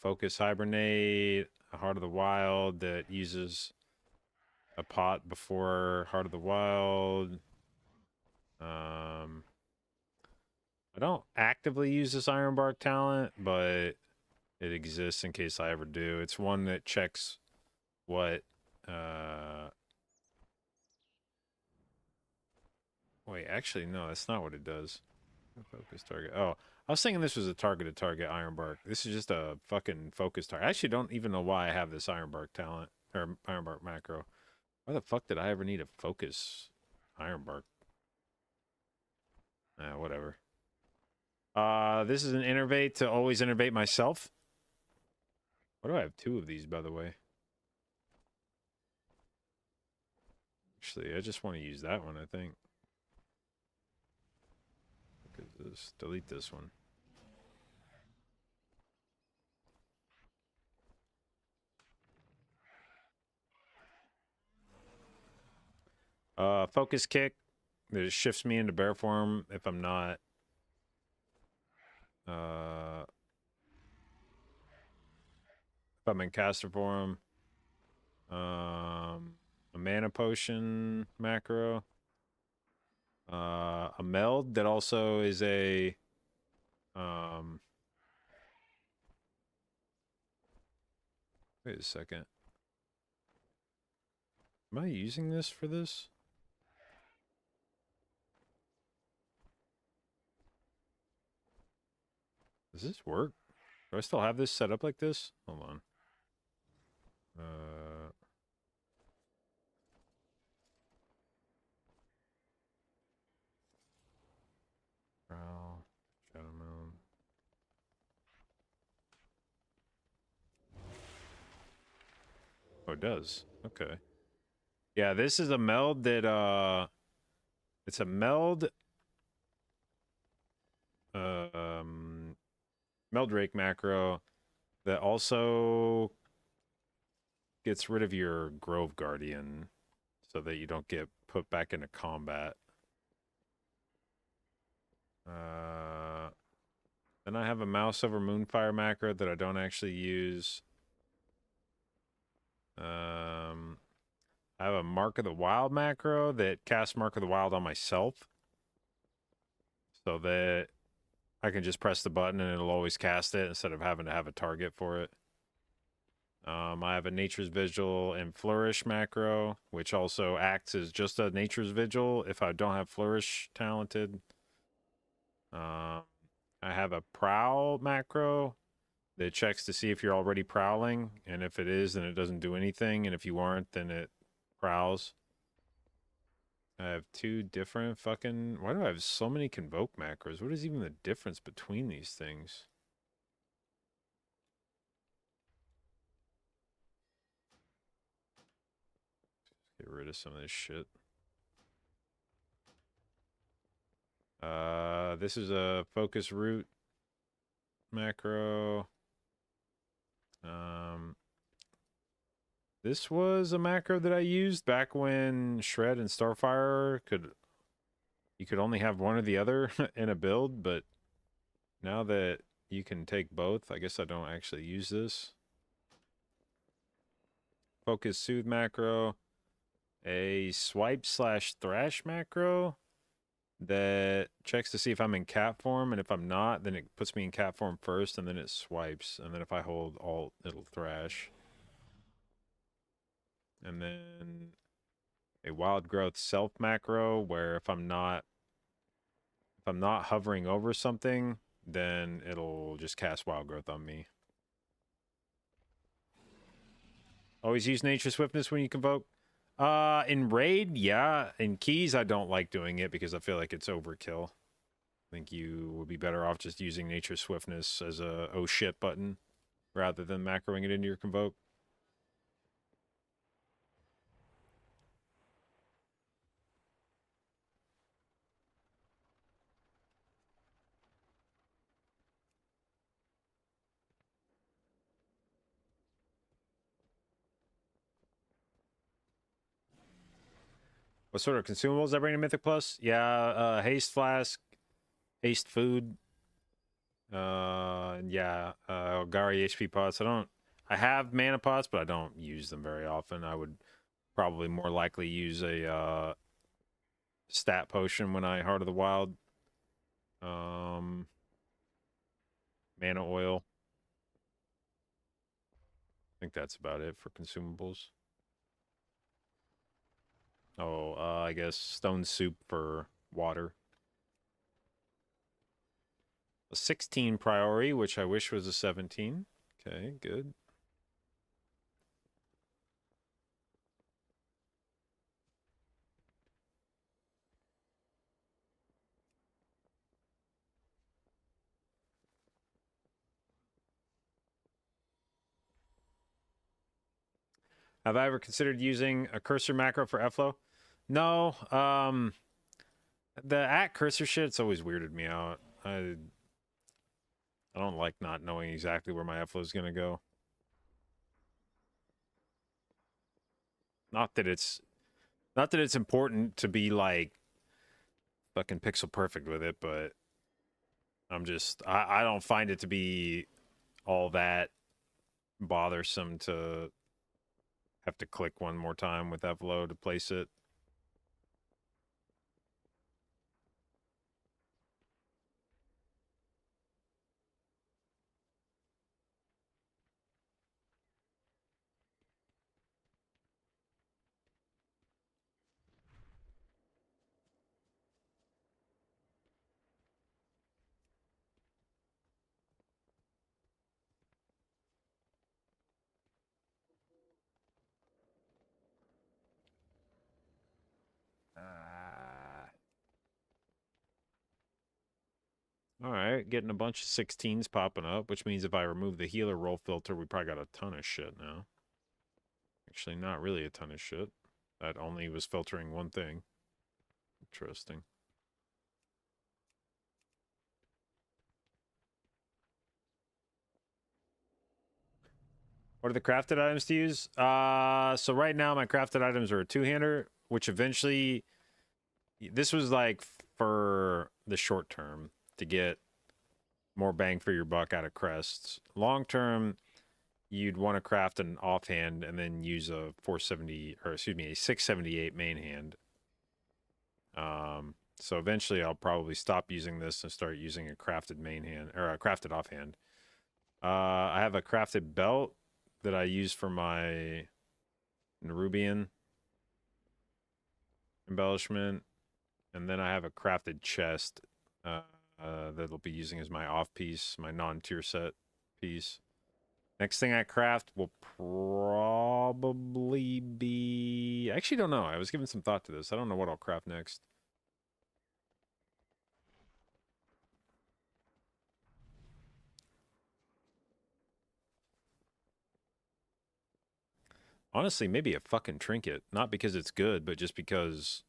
Focus Hibernate, a Heart of the Wild that uses a pot before Heart of the Wild. I don't actively use this Ironbark talent, but it exists in case I ever do. It's one that checks what wait, actually no, that's not what it does. Focus target. Oh, I was thinking this was a targeted target Ironbark. This is just a fucking focus target. I actually don't even know why I have this Ironbark talent or Ironbark macro. Why the fuck did I ever need a focus Ironbark? Whatever. This is an innervate to always innervate myself. Why do I have 2 of these, by the way? Actually, I just want to use that one, I think. Look at this. Delete this one. Focus kick. That shifts me into bear form if I'm not. If I'm in caster form. A mana potion macro. A meld that also is a wait a second. Am I using this for this? Does this work? Do I still have this set up like this? Hold on. Prowl, Shadow Moon. Oh, it does. Okay. Yeah, this is a meld that it's a meld Meldrake macro that also gets rid of your Grove Guardian so that you don't get put back into combat. Then I have a Mouse over Moonfire macro that I don't actually use. I have a Mark of the Wild macro that casts Mark of the Wild on myself. So that I can just press the button and it'll always cast it instead of having to have a target for it. I have a Nature's Vigil and Flourish macro, which also acts as just a Nature's Vigil if I don't have Flourish talented. I have a Prowl macro that checks to see if you're already prowling, and if it is, then it doesn't do anything, and if you aren't, then it prowls. I have 2 different fucking... Why do I have so many Convoke macros? What is even the difference between these things? Get rid of some of this shit. This is a Focus Root macro. This was a macro that I used back when Shred and Starfire you could only have one or the other in a build, but now that you can take both, I guess I don't actually use this. Focus Soothe macro, a Swipe / Thrash macro that checks to see if I'm in cat form, and if I'm not, then it puts me in cat form first, and then it swipes, and then if I hold Alt, it'll thrash. And then a Wild Growth Self macro, where if I'm not hovering over something, then it'll just cast Wild Growth on me. Always use Nature Swiftness when you convoke. In Raid, yeah. In Keys, I don't like doing it because I feel like it's overkill. I think you would be better off just using Nature Swiftness as a oh shit button rather than macroing it into your convoke. What sort of consumables I bring to Mythic Plus? Yeah, haste flask, haste food. Yeah, Gari HP pots. I have mana pots, but I don't use them very often. I would probably more likely use a stat potion when I Heart of the Wild. Mana oil. I think that's about it for consumables. Oh, I guess stone soup for water. A 16 priority, which I wish was a 17. Okay, good. Have I ever considered using a cursor macro for Flow? No. The at cursor shit's always weirded me out. I don't like not knowing exactly where my Flow is gonna go. Not that it's important to be like fucking pixel perfect with it, but I don't find it to be all that bothersome to have to click one more time with Flow to place it. All right, getting a bunch of 16s popping up, which means if I remove the healer roll filter, we probably got a ton of shit now. Actually, not really a ton of shit. That only was filtering one thing. Interesting. What are the crafted items to use? So right now my crafted items are a two-hander, which eventually, this was like for the short term to get more bang for your buck out of crests. Long term, you'd want to craft an offhand and then use a 470, or excuse me, a 678 main hand. So eventually I'll probably stop using this and start using a crafted main hand, or a crafted offhand. I have a crafted belt that I use for my Nerubian embellishment. And then I have a crafted chest that'll be using as my off piece, my non-tier set piece. Next thing I craft will probably be... I actually don't know. I was giving some thought to this. I don't know what I'll craft next. Honestly, maybe a fucking trinket. Not because it's good, but just because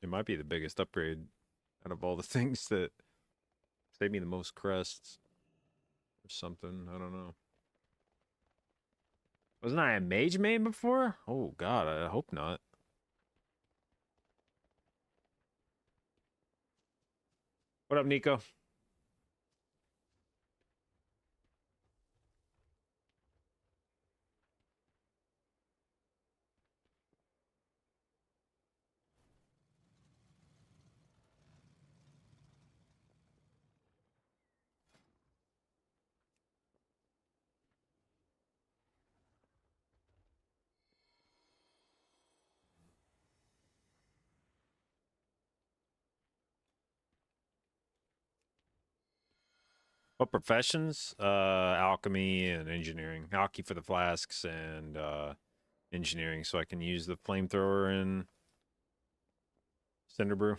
it might be the biggest upgrade out of all the things that save me the most crests. Or something. I don't know. Wasn't I a mage main before? Oh, God. I hope not. What up, Nico? What professions? Alchemy and engineering. Alchemy for the flasks and engineering, so I can use the flamethrower in Cinder Brew.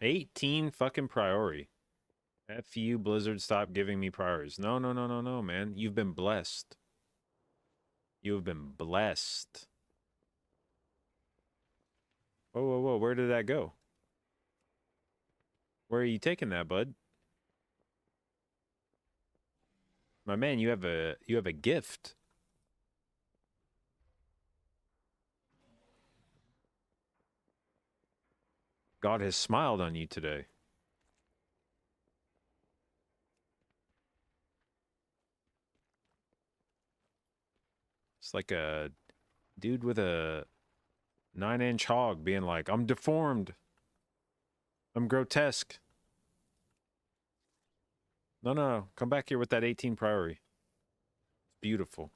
18 fucking priority. F you, Blizzard, stop giving me priorities. No, no, no, no, no, man. You've been blessed. You have been blessed. Whoa, whoa, whoa. Where did that go? Where are you taking that, bud? My man, you have a gift. God has smiled on you today. It's like a dude with a 9-inch hog being like, I'm deformed. I'm grotesque. No, no, come back here with that 18 priority. It's beautiful.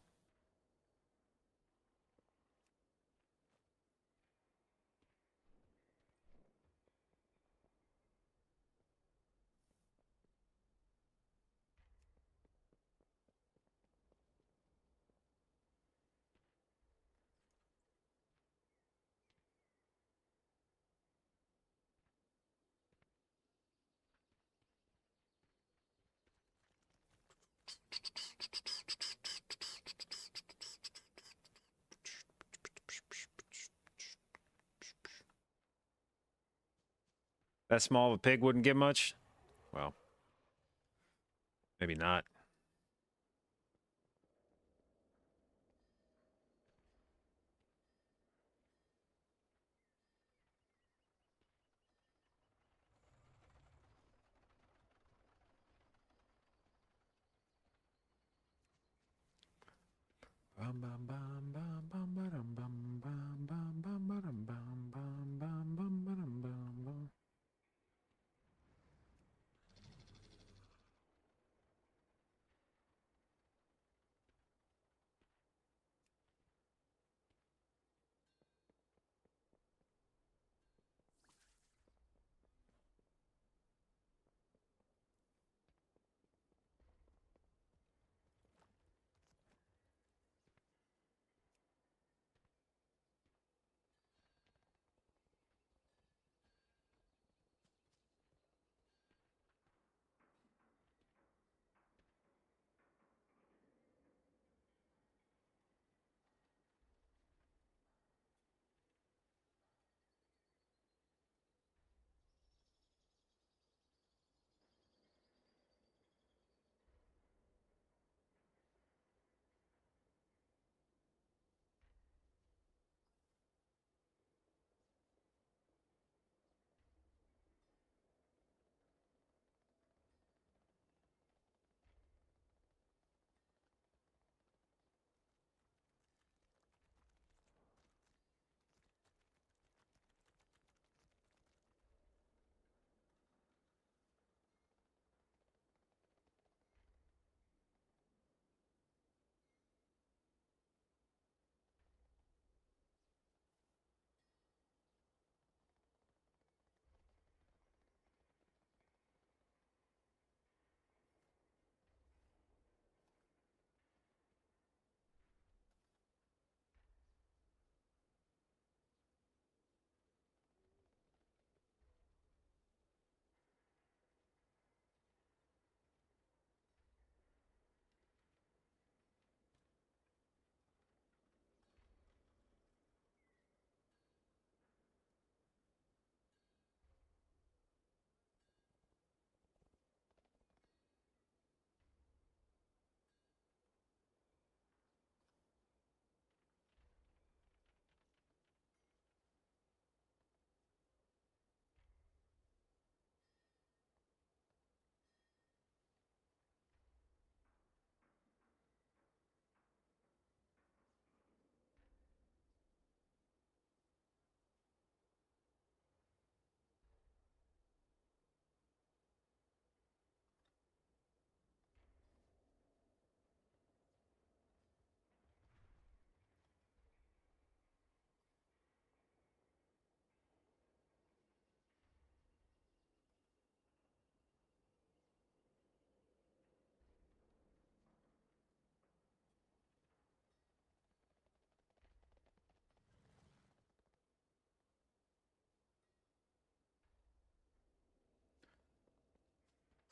That small of a pig wouldn't give much? Well, maybe not. Bum, bum, bum, bum, bum, ba-dum, bum, bum, bum, bum, ba-dum, bum, bum, bum, bum, ba-dum, bum, bum.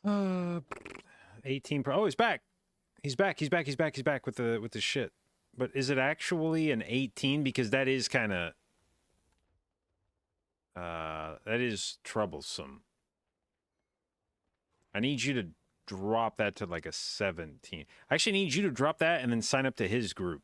Uh, 18 pro. Oh, he's back. He's back. He's back. He's back. He's back with the shit. But is it actually an 18? Because that is kind of that is troublesome. I need you to drop that to like a 17. I actually need you to drop that and then sign up to his group.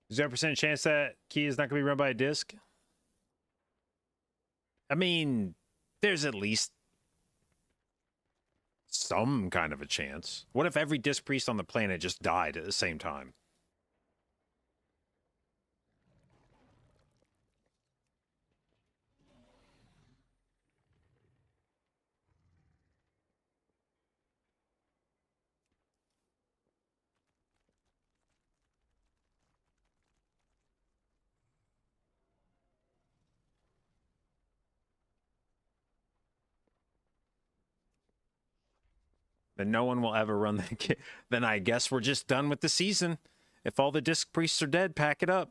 Is there a percent chance that key is not going to be run by a disc? I mean, there's at least some kind of a chance. What if every disc priest on the planet just died at the same time? Then no one will ever run the kit. Then I guess we're just done with the season. If all the disc priests are dead, pack it up.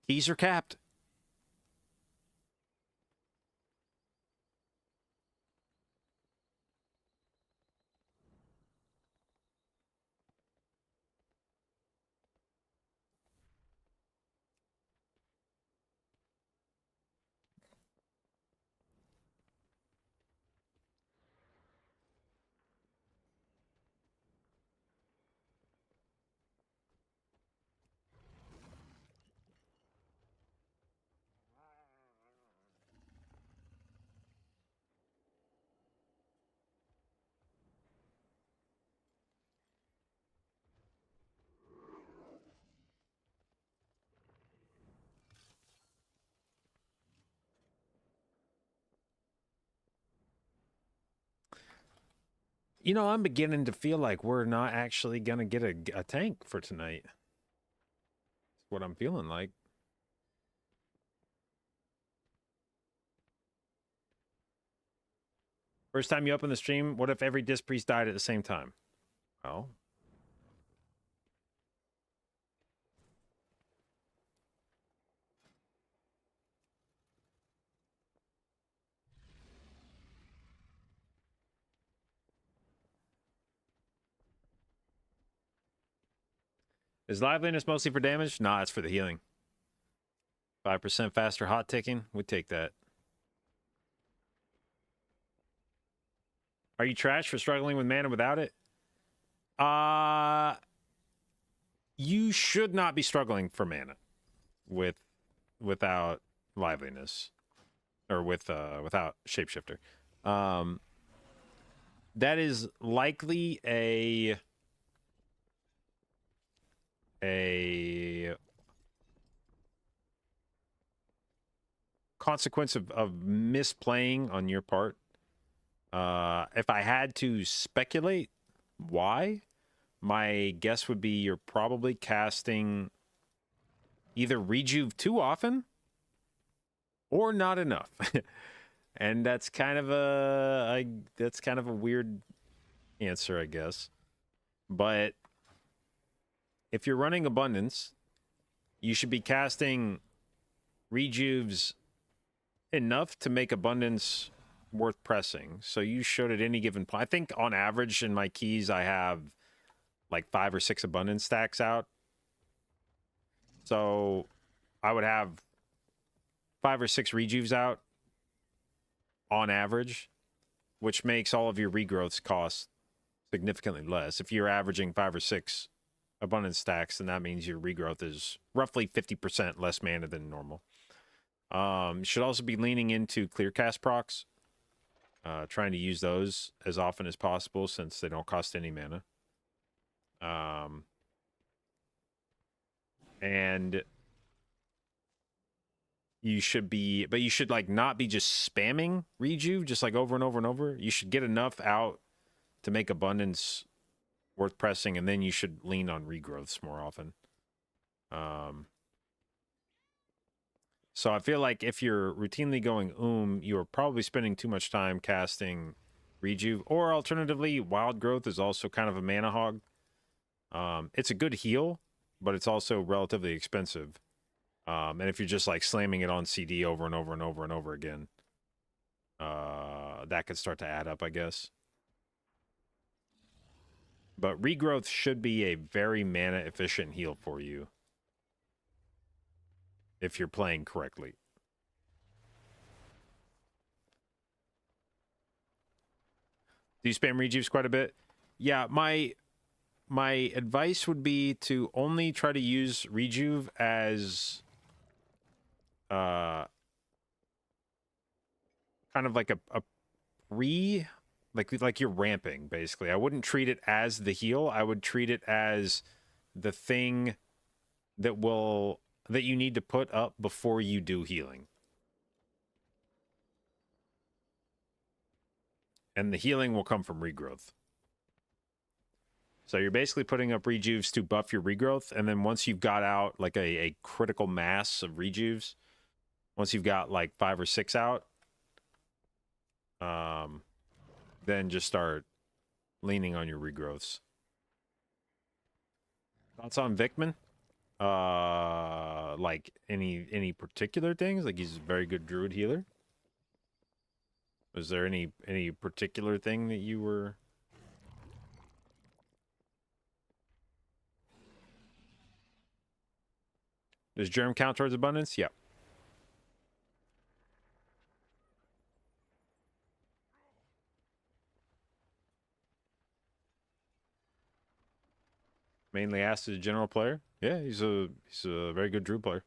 Keys are capped. You know, I'm beginning to feel like we're not actually going to get a tank for tonight. That's what I'm feeling like. First time you open the stream, what if every disc priest died at the same time? Well, is liveliness mostly for damage? Nah, it's for the healing. 5% faster hot ticking. We'd take that. Are you trash for struggling with mana without it? You should not be struggling for mana without liveliness or without shapeshifter. That is likely a consequence of misplaying on your part. If I had to speculate why, my guess would be you're probably casting either rejuve too often or not enough. And that's kind of a weird answer, I guess. But if you're running abundance, you should be casting rejuves enough to make abundance worth pressing. So you should at any given point. I think on average in my keys I have like 5 or 6 abundance stacks out. So I would have 5 or 6 rejuves out on average, which makes all of your regrowths cost significantly less. If you're averaging 5 or 6 abundance stacks, then that means your regrowth is roughly 50% less mana than normal. You should also be leaning into clear cast procs, trying to use those as often as possible since they don't cost any mana. And you should like not be just spamming rejuve just like over and over and over. You should get enough out to make abundance worth pressing, and then you should lean on regrowths more often. So I feel like if you're routinely going you're probably spending too much time casting rejuve, or alternatively, wild growth is also kind of a mana hog. It's a good heal, but it's also relatively expensive. And if you're just like slamming it on CD over and over and over and over again, that could start to add up, I guess. But regrowth should be a very mana efficient heal for you if you're playing correctly. Do you spam rejuves quite a bit? Yeah, my advice would be to only try to use rejuve as kind of like a pre, like you're ramping, basically. I wouldn't treat it as the heal. I would treat it as the thing that you need to put up before you do healing. And the healing will come from regrowth. So you're basically putting up rejuves to buff your regrowth, and then once you've got out like a critical mass of rejuves, once you've got like 5 or 6 out, then just start leaning on your regrowths. Thoughts on Vikman? Like any particular things? Like he's a very good druid healer. Was there any particular thing that you were? Does germ count towards abundance? Yep. Mainly asked as a general player. Yeah, he's a very good druid player.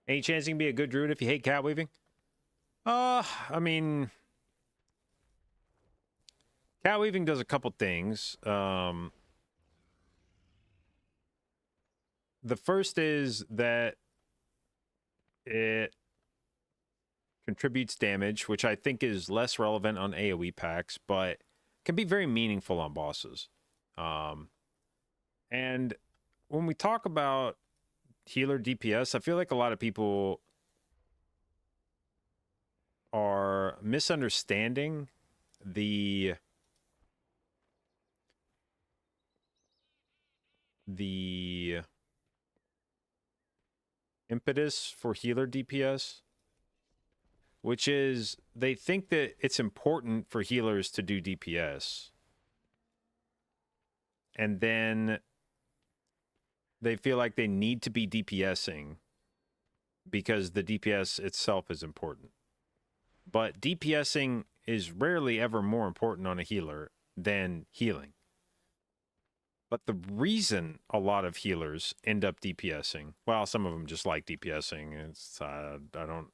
Any chance you can be a good druid if you hate cat weaving? I mean, cat weaving does a couple things. The first is that it contributes damage, which I think is less relevant on AoE packs, but can be very meaningful on bosses. And when we talk about healer DPS, I feel like a lot of people are misunderstanding the impetus for healer DPS, which is they think that it's important for healers to do DPS, and then they feel like they need to be DPSing because the DPS itself is important. But DPSing is rarely ever more important on a healer than healing. But the reason a lot of healers end up DPSing, well, some of them just like DPSing. It's I don't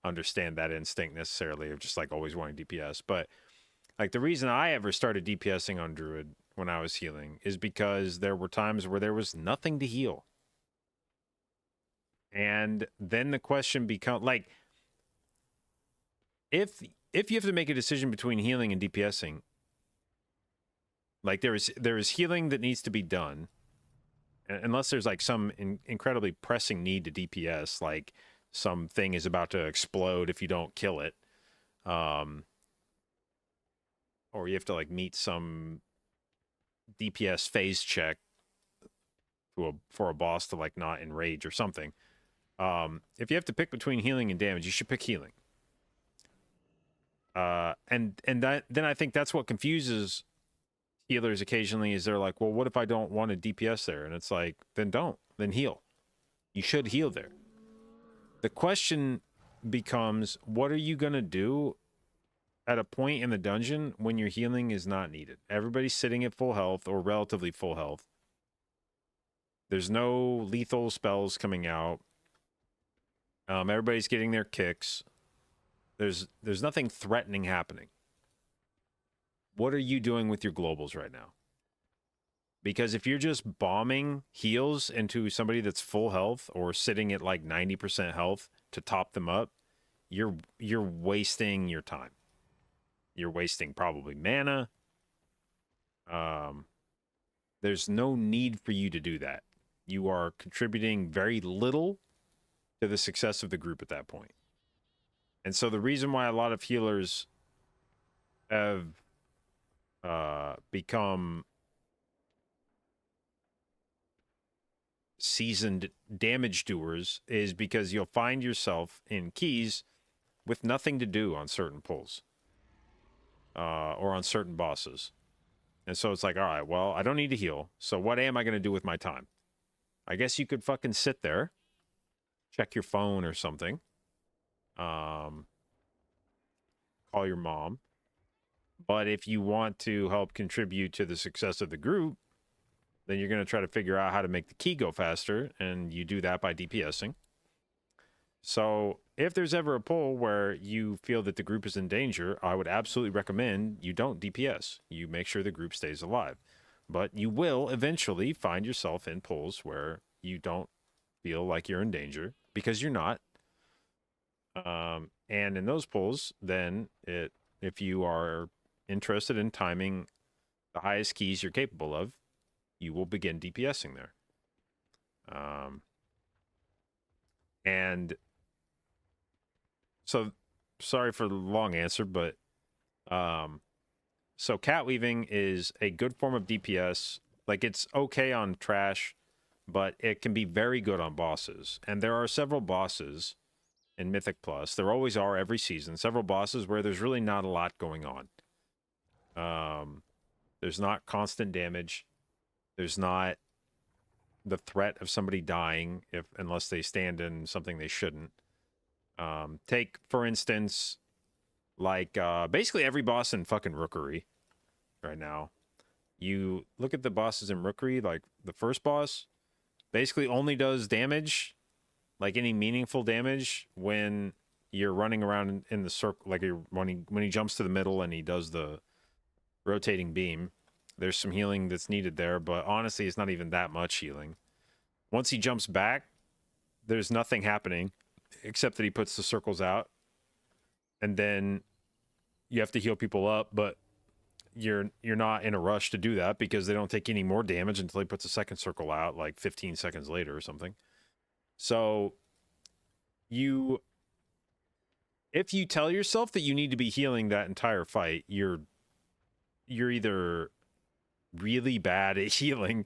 understand that instinct necessarily of just like always wanting DPS. But like the reason I ever started DPSing on Druid when I was healing is because there were times where there was nothing to heal. And then the question becomes like, if you have to make a decision between healing and DPSing, like there is healing that needs to be done, unless there's like some incredibly pressing need to DPS, like something is about to explode if you don't kill it. or you have to like meet some DPS phase check for a boss to like not enrage or something. If you have to pick between healing and damage, you should pick healing. And then I think that's what confuses healers occasionally, is they're like, well, what if I don't want a DPS there? And it's like, then don't, then heal. You should heal there. The question becomes, what are you going to do at a point in the dungeon when your healing is not needed? Everybody's sitting at full health or relatively full health. There's no lethal spells coming out. Everybody's getting their kicks. There's nothing threatening happening. What are you doing with your globals right now? Because if you're just bombing heals into somebody that's full health or sitting at like 90% health to top them up, you're wasting your time. You're wasting probably mana. There's no need for you to do that. You are contributing very little to the success of the group at that point. And so the reason why a lot of healers have become seasoned damage doers is because you'll find yourself in keys with nothing to do on certain pulls or on certain bosses. And so it's like, all right, well, I don't need to heal. So what am I going to do with my time? I guess you could fucking sit there, check your phone or something, call your mom. But if you want to help contribute to the success of the group, then you're going to try to figure out how to make the key go faster, and you do that by DPSing. So if there's ever a pull where you feel that the group is in danger, I would absolutely recommend you don't DPS. You make sure the group stays alive. But you will eventually find yourself in pulls where you don't feel like you're in danger, because you're not. And in those pulls, then if you are interested in timing the highest keys you're capable of, you will begin DPSing there. And so, sorry for the long answer, but so cat weaving is a good form of DPS. Like, it's okay on trash, but it can be very good on bosses. And there are several bosses in Mythic Plus, there always are every season, several bosses where there's really not a lot going on. There's not constant damage. There's not the threat of somebody dying unless they stand in something they shouldn't. Take, for instance, like basically every boss in fucking Rookery right now. You look at the bosses in Rookery, like the first boss basically only does damage, like any meaningful damage, when you're running around in the circle, like when he jumps to the middle and he does the rotating beam. There's some healing that's needed there, but honestly, it's not even that much healing. Once he jumps back, there's nothing happening except that he puts the circles out, and then you have to heal people up, but you're not in a rush to do that because they don't take any more damage until he puts a second circle out like 15 seconds later or something. So if you tell yourself that you need to be healing that entire fight, you're either really bad at healing,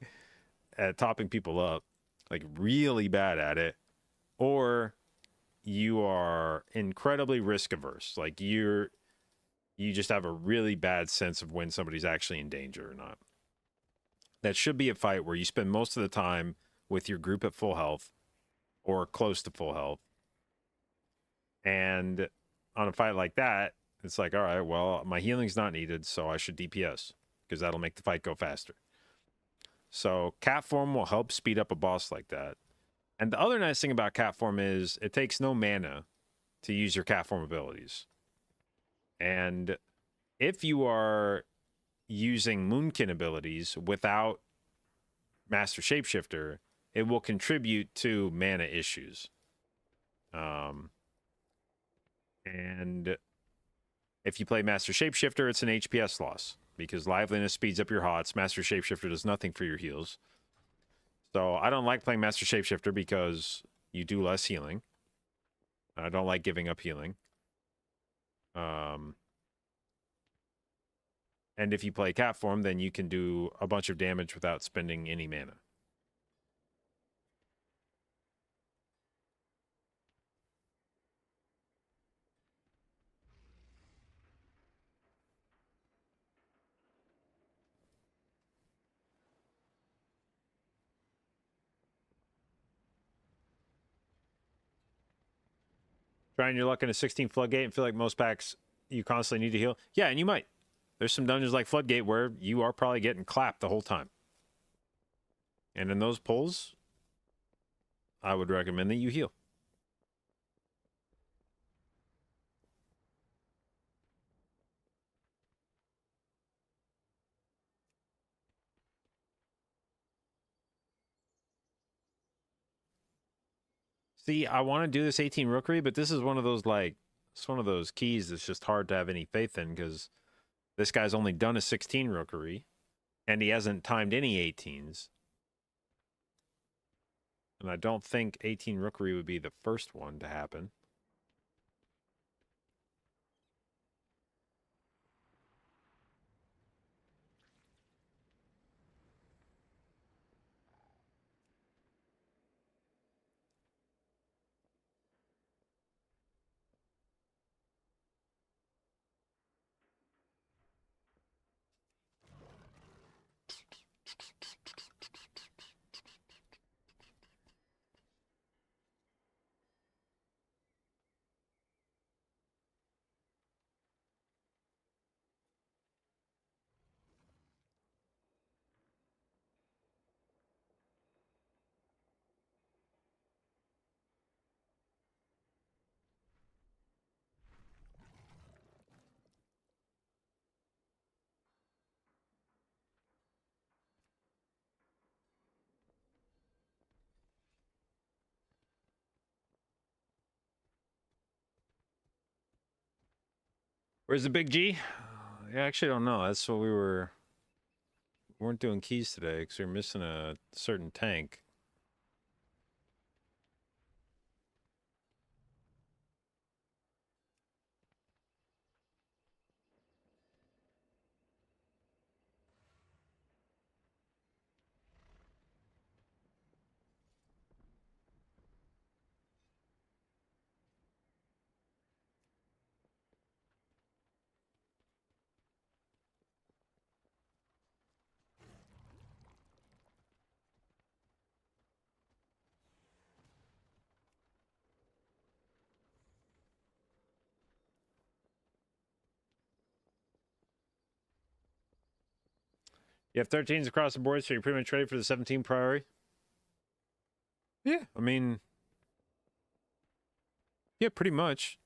at topping people up, like really bad at it, or you are incredibly risk averse. Like you just have a really bad sense of when somebody's actually in danger or not. That should be a fight where you spend most of the time with your group at full health or close to full health. And on a fight like that, it's like, all right, well, my healing's not needed, so I should DPS because that'll make the fight go faster. So cat form will help speed up a boss like that. And the other nice thing about cat form is it takes no mana to use your cat form abilities. And if you are using Moonkin abilities without Master Shapeshifter, it will contribute to mana issues. And if you play Master Shapeshifter, it's an HPS loss because liveliness speeds up your hots. Master Shapeshifter does nothing for your heals. So I don't like playing Master Shapeshifter because you do less healing. I don't like giving up healing. And if you play cat form, then you can do a bunch of damage without spending any mana. Trying your luck in a 16 Floodgate and feel like most packs you constantly need to heal. Yeah, and you might. There's some dungeons like Floodgate where you are probably getting clapped the whole time. And in those pulls, I would recommend that you heal. See, I want to do this 18 Rookery, but this is one of those, like, it's one of those keys that's just hard to have any faith in because this guy's only done a 16 Rookery and he hasn't timed any 18s. And I don't think 18 Rookery would be the first one to happen. Where's the big G? I actually don't know. That's what we weren't doing keys today because we were missing a certain tank. You have 13s across the board, so you're pretty much ready for the 17 priority? Yeah, I mean, yeah, pretty much.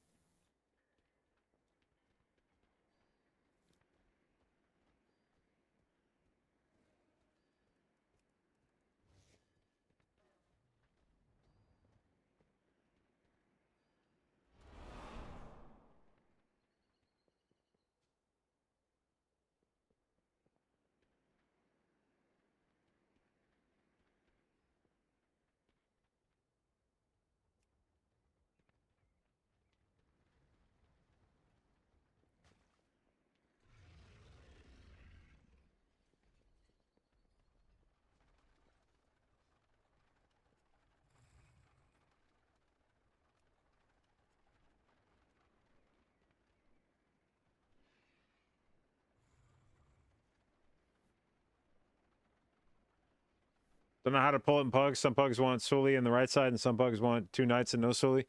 Don't know how to pull it in pugs. Some pugs want Sully in the right side, and some pugs want 2 knights and no Sully.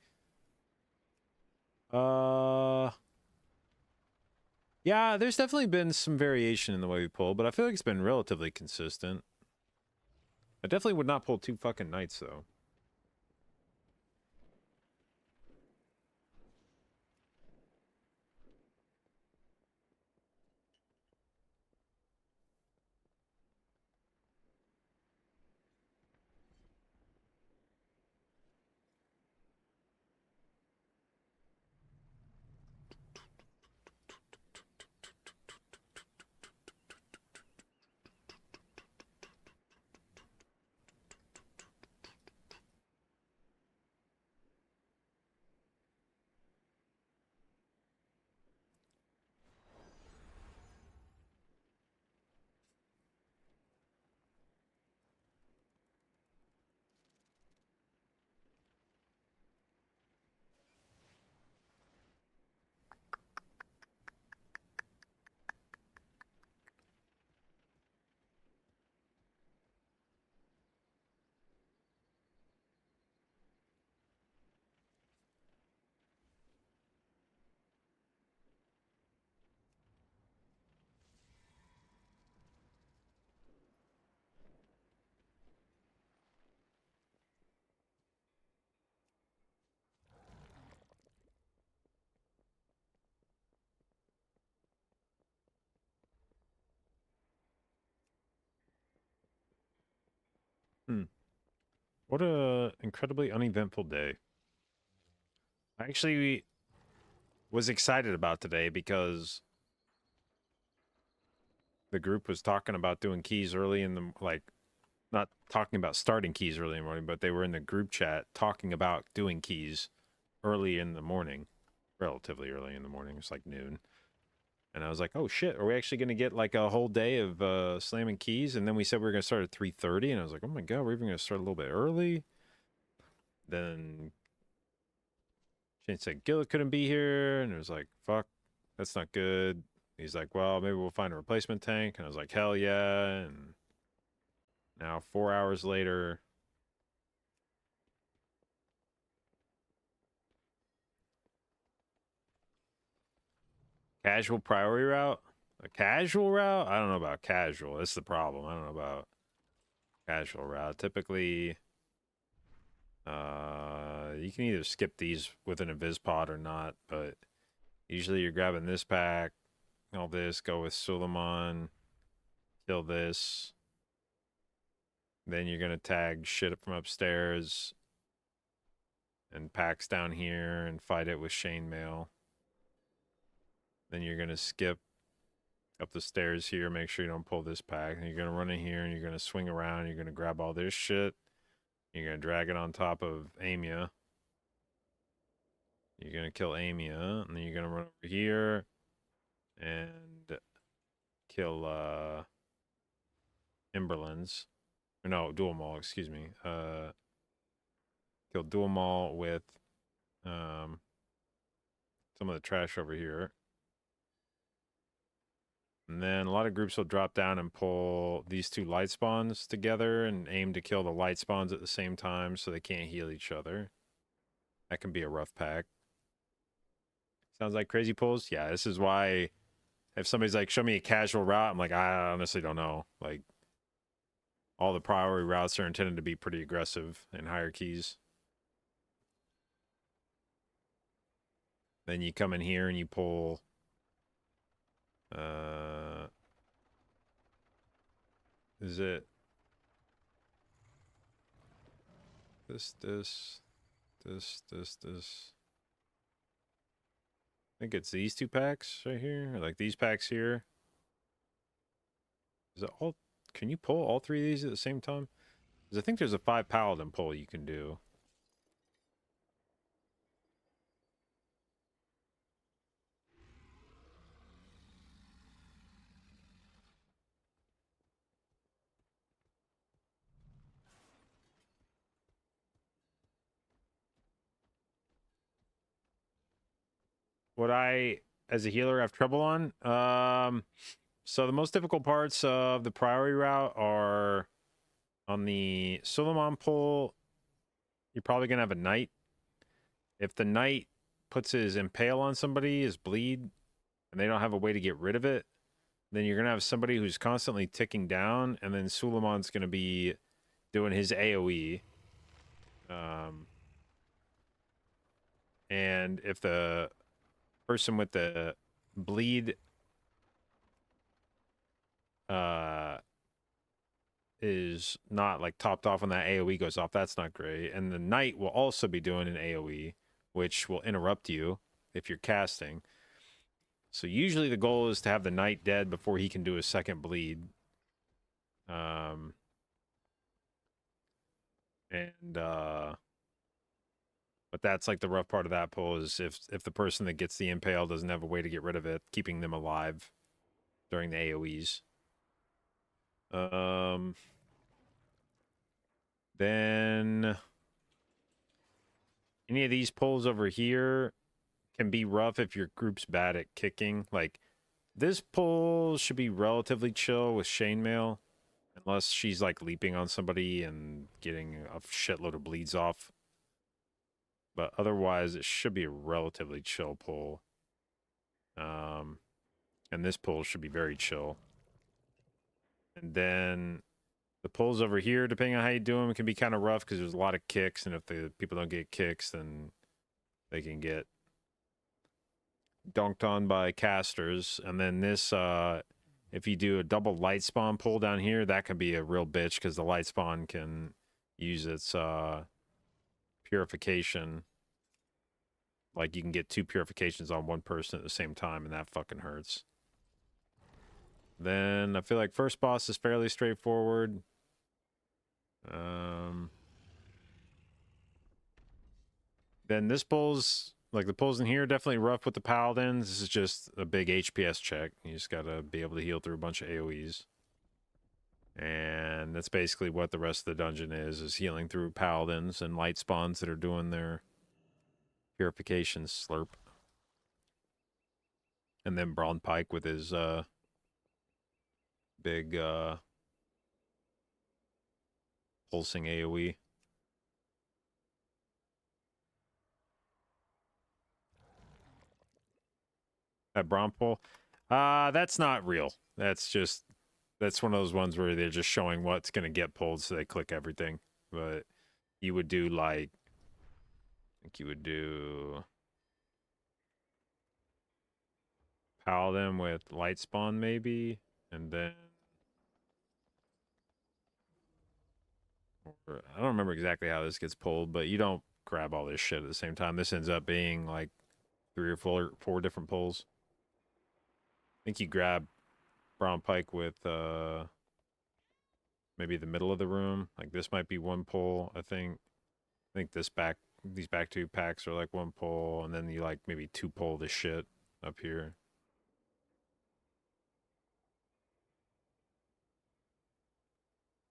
Yeah, there's definitely been some variation in the way we pull, but I feel like it's been relatively consistent. I definitely would not pull 2 fucking knights, though. What a incredibly uneventful day. I actually was excited about today because the group was talking about doing keys early in the, like, not talking about starting keys early in the morning, but they were in the group chat talking about doing keys early in the morning, relatively early in the morning. It's like noon. And I was like, oh shit, are we actually going to get like a whole day of slamming keys? And then we said we were going to start at 3:30, and I was like, oh my god, we're even going to start a little bit early. Then Shane said Gillet couldn't be here, and it was like, fuck, that's not good. He's like, well, maybe we'll find a replacement tank. And I was like, hell yeah. And now 4 hours later, casual priority route? A casual route? I don't know about casual. That's the problem. I don't know about casual route. Typically, you can either skip these with an invis pod or not, but usually you're grabbing this pack, all this, go with Suleiman, kill this. Then you're going to tag shit from upstairs and packs down here and fight it with Shane Mail. Then you're going to skip up the stairs here, make sure you don't pull this pack. And you're going to run in here and you're going to swing around. You're going to grab all this shit. You're going to drag it on top of Amia. You're going to kill Amia. And then you're going to run over here and kill Imberlins. Or no, Dual Maul, excuse me. Kill Dual Maul with some of the trash over here. And then a lot of groups will drop down and pull these two light spawns together and aim to kill the light spawns at the same time so they can't heal each other. That can be a rough pack. Sounds like crazy pulls? Yeah, this is why if somebody's like, show me a casual route, I'm like, I honestly don't know. Like, all the priority routes are intended to be pretty aggressive in higher keys. Then you come in here and you pull is it this I think it's these two packs right here, or like these packs here. Is it all, can you pull all three of these at the same time? Because I think there's a 5 paladin pull you can do. What I, as a healer, have trouble on? So the most difficult parts of the priority route are on the Suleiman pull. You're probably going to have a knight. If the knight puts his impale on somebody, his bleed, and they don't have a way to get rid of it, then you're going to have somebody who's constantly ticking down, and then Suleiman's going to be doing his AoE. And if the person with the bleed is not like topped off when that AoE goes off, that's not great. And the knight will also be doing an AoE, which will interrupt you if you're casting. So usually the goal is to have the knight dead before he can do his second bleed. But that's like the rough part of that pull is if the person that gets the impale doesn't have a way to get rid of it, keeping them alive during the AoEs. Then any of these pulls over here can be rough if your group's bad at kicking. Like this pull should be relatively chill with chainmail, unless she's like leaping on somebody and getting a shitload of bleeds off. But otherwise, it should be a relatively chill pull. And this pull should be very chill. And then the pulls over here, depending on how you do them, can be kind of rough because there's a lot of kicks. And if the people don't get kicks, then they can get dunked on by casters. And then this, if you do a double light spawn pull down here, that can be a real bitch because the light spawn can use its purification. Like, you can get 2 purifications on one person at the same time, and that fucking hurts. Then I feel like first boss is fairly straightforward. Then this pulls, like the pulls in here, definitely rough with the paladins. This is just a big HPS check. You just gotta be able to heal through a bunch of AoEs. And that's basically what the rest of the dungeon is healing through paladins and light spawns that are doing their purification slurp. And then Braun Pike with his big pulsing AoE. That Braun pull? That's not real. That's one of those ones where they're just showing what's gonna get pulled, so they click everything. But you would do like, I think you would do Paladin with light spawn maybe, and then I don't remember exactly how this gets pulled, but you don't grab all this shit at the same time. This ends up being like 3 or 4 different pulls. I think you grab Brown Pike with maybe the middle of the room. Like this might be 1 pull, I think. I think these back 2 packs are like 1 pull, and then you like maybe 2 pull this shit up here.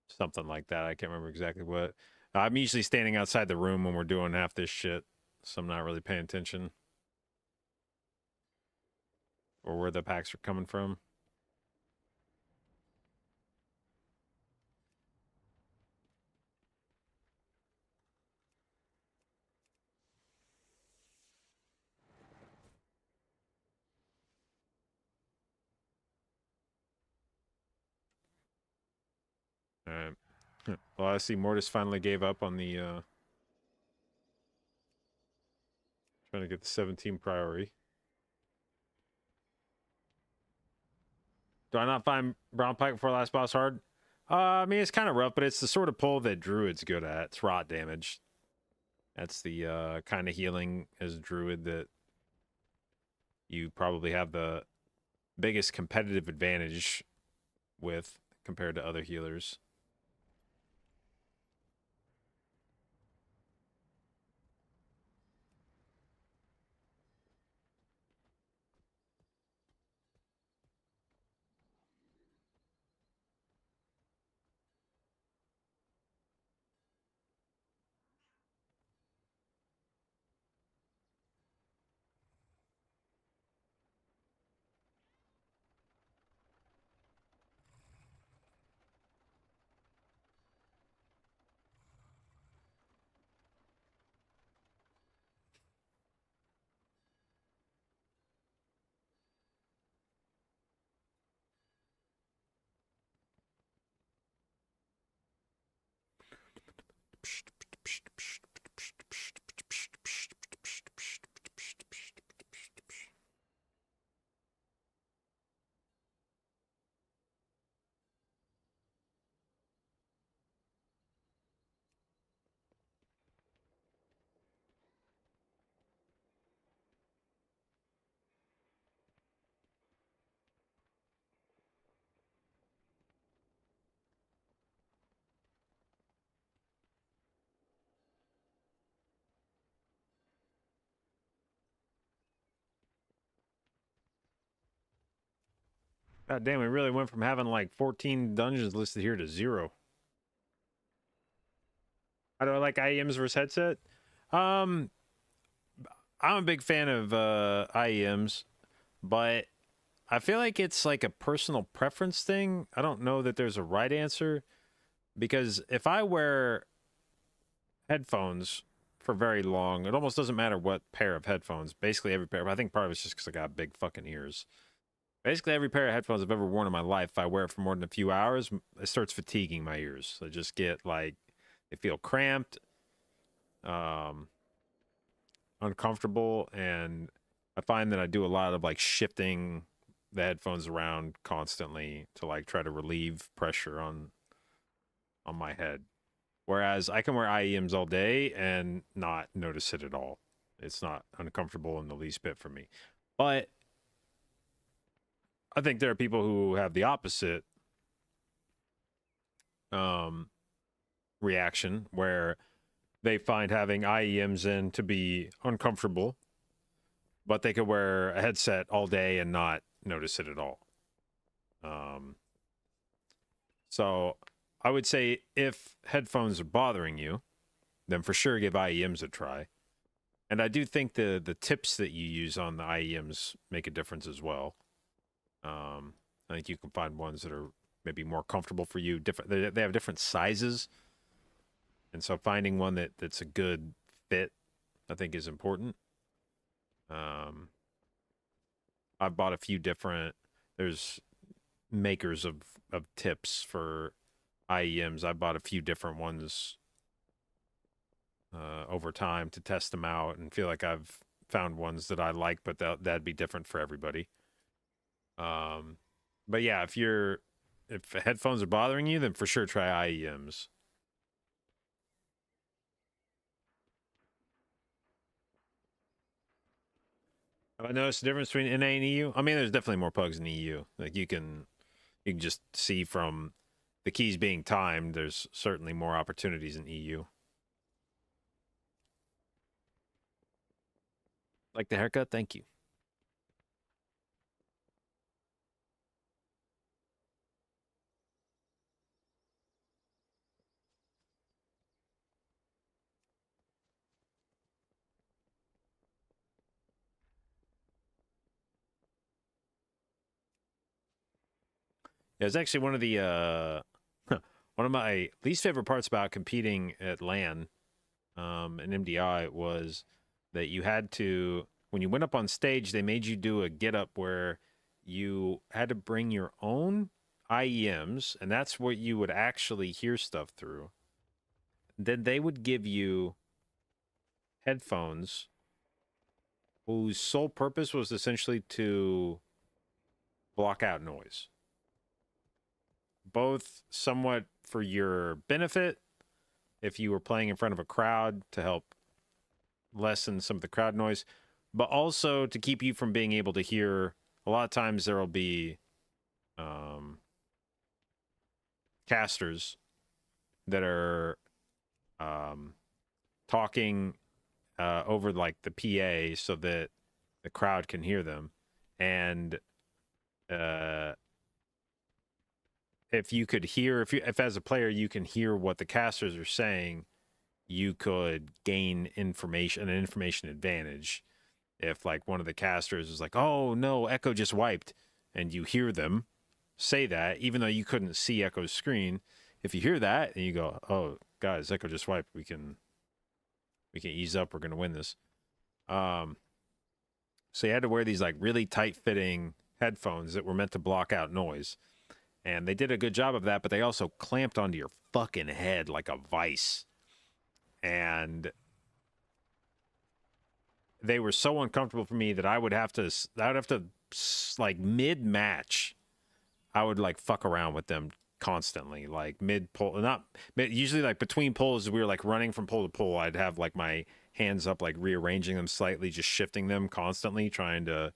Something like that. I can't remember exactly what. I'm usually standing outside the room when we're doing half this shit, so I'm not really paying attention. Or where the packs are coming from. Alright. Well, I see Mortis finally gave up on the trying to get the 17 priority. Do I not find Brown Pike before last boss hard? I mean, it's kind of rough, but it's the sort of pull that Druid's good at. It's rot damage. That's the kind of healing as Druid that you probably have the biggest competitive advantage with compared to other healers. God damn, we really went from having like 14 dungeons listed here to 0. How do I like IEMs versus headset? I'm a big fan of IEMs, but I feel like it's like a personal preference thing. I don't know that there's a right answer, because if I wear headphones for very long, it almost doesn't matter what pair of headphones. Basically every pair. I think part of it's just because I got big fucking ears. Basically every pair of headphones I've ever worn in my life, if I wear it for more than a few hours, it starts fatiguing my ears. They just get like, they feel cramped, uncomfortable, and I find that I do a lot of like shifting the headphones around constantly to like try to relieve pressure on my head. Whereas I can wear IEMs all day and not notice it at all. It's not uncomfortable in the least bit for me. But I think there are people who have the opposite reaction, where they find having IEMs in to be uncomfortable, but they could wear a headset all day and not notice it at all. So I would say if headphones are bothering you, then for sure give IEMs a try. And I do think the tips that you use on the IEMs make a difference as well. I think you can find ones that are maybe more comfortable for you. They have different sizes, and so finding one that's a good fit, I think, is important. I've bought a few different. There's makers of tips for IEMs. I bought a few different ones over time to test them out, and feel like I've found ones that I like, but that'd be different for everybody. But yeah, if headphones are bothering you, then for sure try IEMs. Have I noticed the difference between NA and EU? I mean, there's definitely more pugs in EU. Like you can just see from the keys being timed, there's certainly more opportunities in EU. Like the haircut? Thank you. Yeah, it's actually one of the one of my least favorite parts about competing at LAN and MDI was that you had to, when you went up on stage, they made you do a get up where you had to bring your own IEMs, and that's what you would actually hear stuff through. Then they would give you headphones whose sole purpose was essentially to block out noise, both somewhat for your benefit if you were playing in front of a crowd to help lessen some of the crowd noise, but also to keep you from being able to hear. A lot of times there will be casters that are talking over like the PA so that the crowd can hear them. And if you could hear, if as a player you can hear what the casters are saying, you could gain information, an information advantage. If like one of the casters is like, "Oh no, Echo just wiped," and you hear them say that, even though you couldn't see Echo's screen, if you hear that and you go, "Oh guys, Echo just wiped, we can ease up, we're gonna win this." So you had to wear these like really tight fitting headphones that were meant to block out noise. And they did a good job of that, but they also clamped onto your fucking head like a vice. And they were so uncomfortable for me that I would have to like mid-match, I would like fuck around with them constantly, like mid-pull, usually like between pulls, we were like running from pull to pull. I'd have like my hands up, like rearranging them slightly, just shifting them constantly, trying to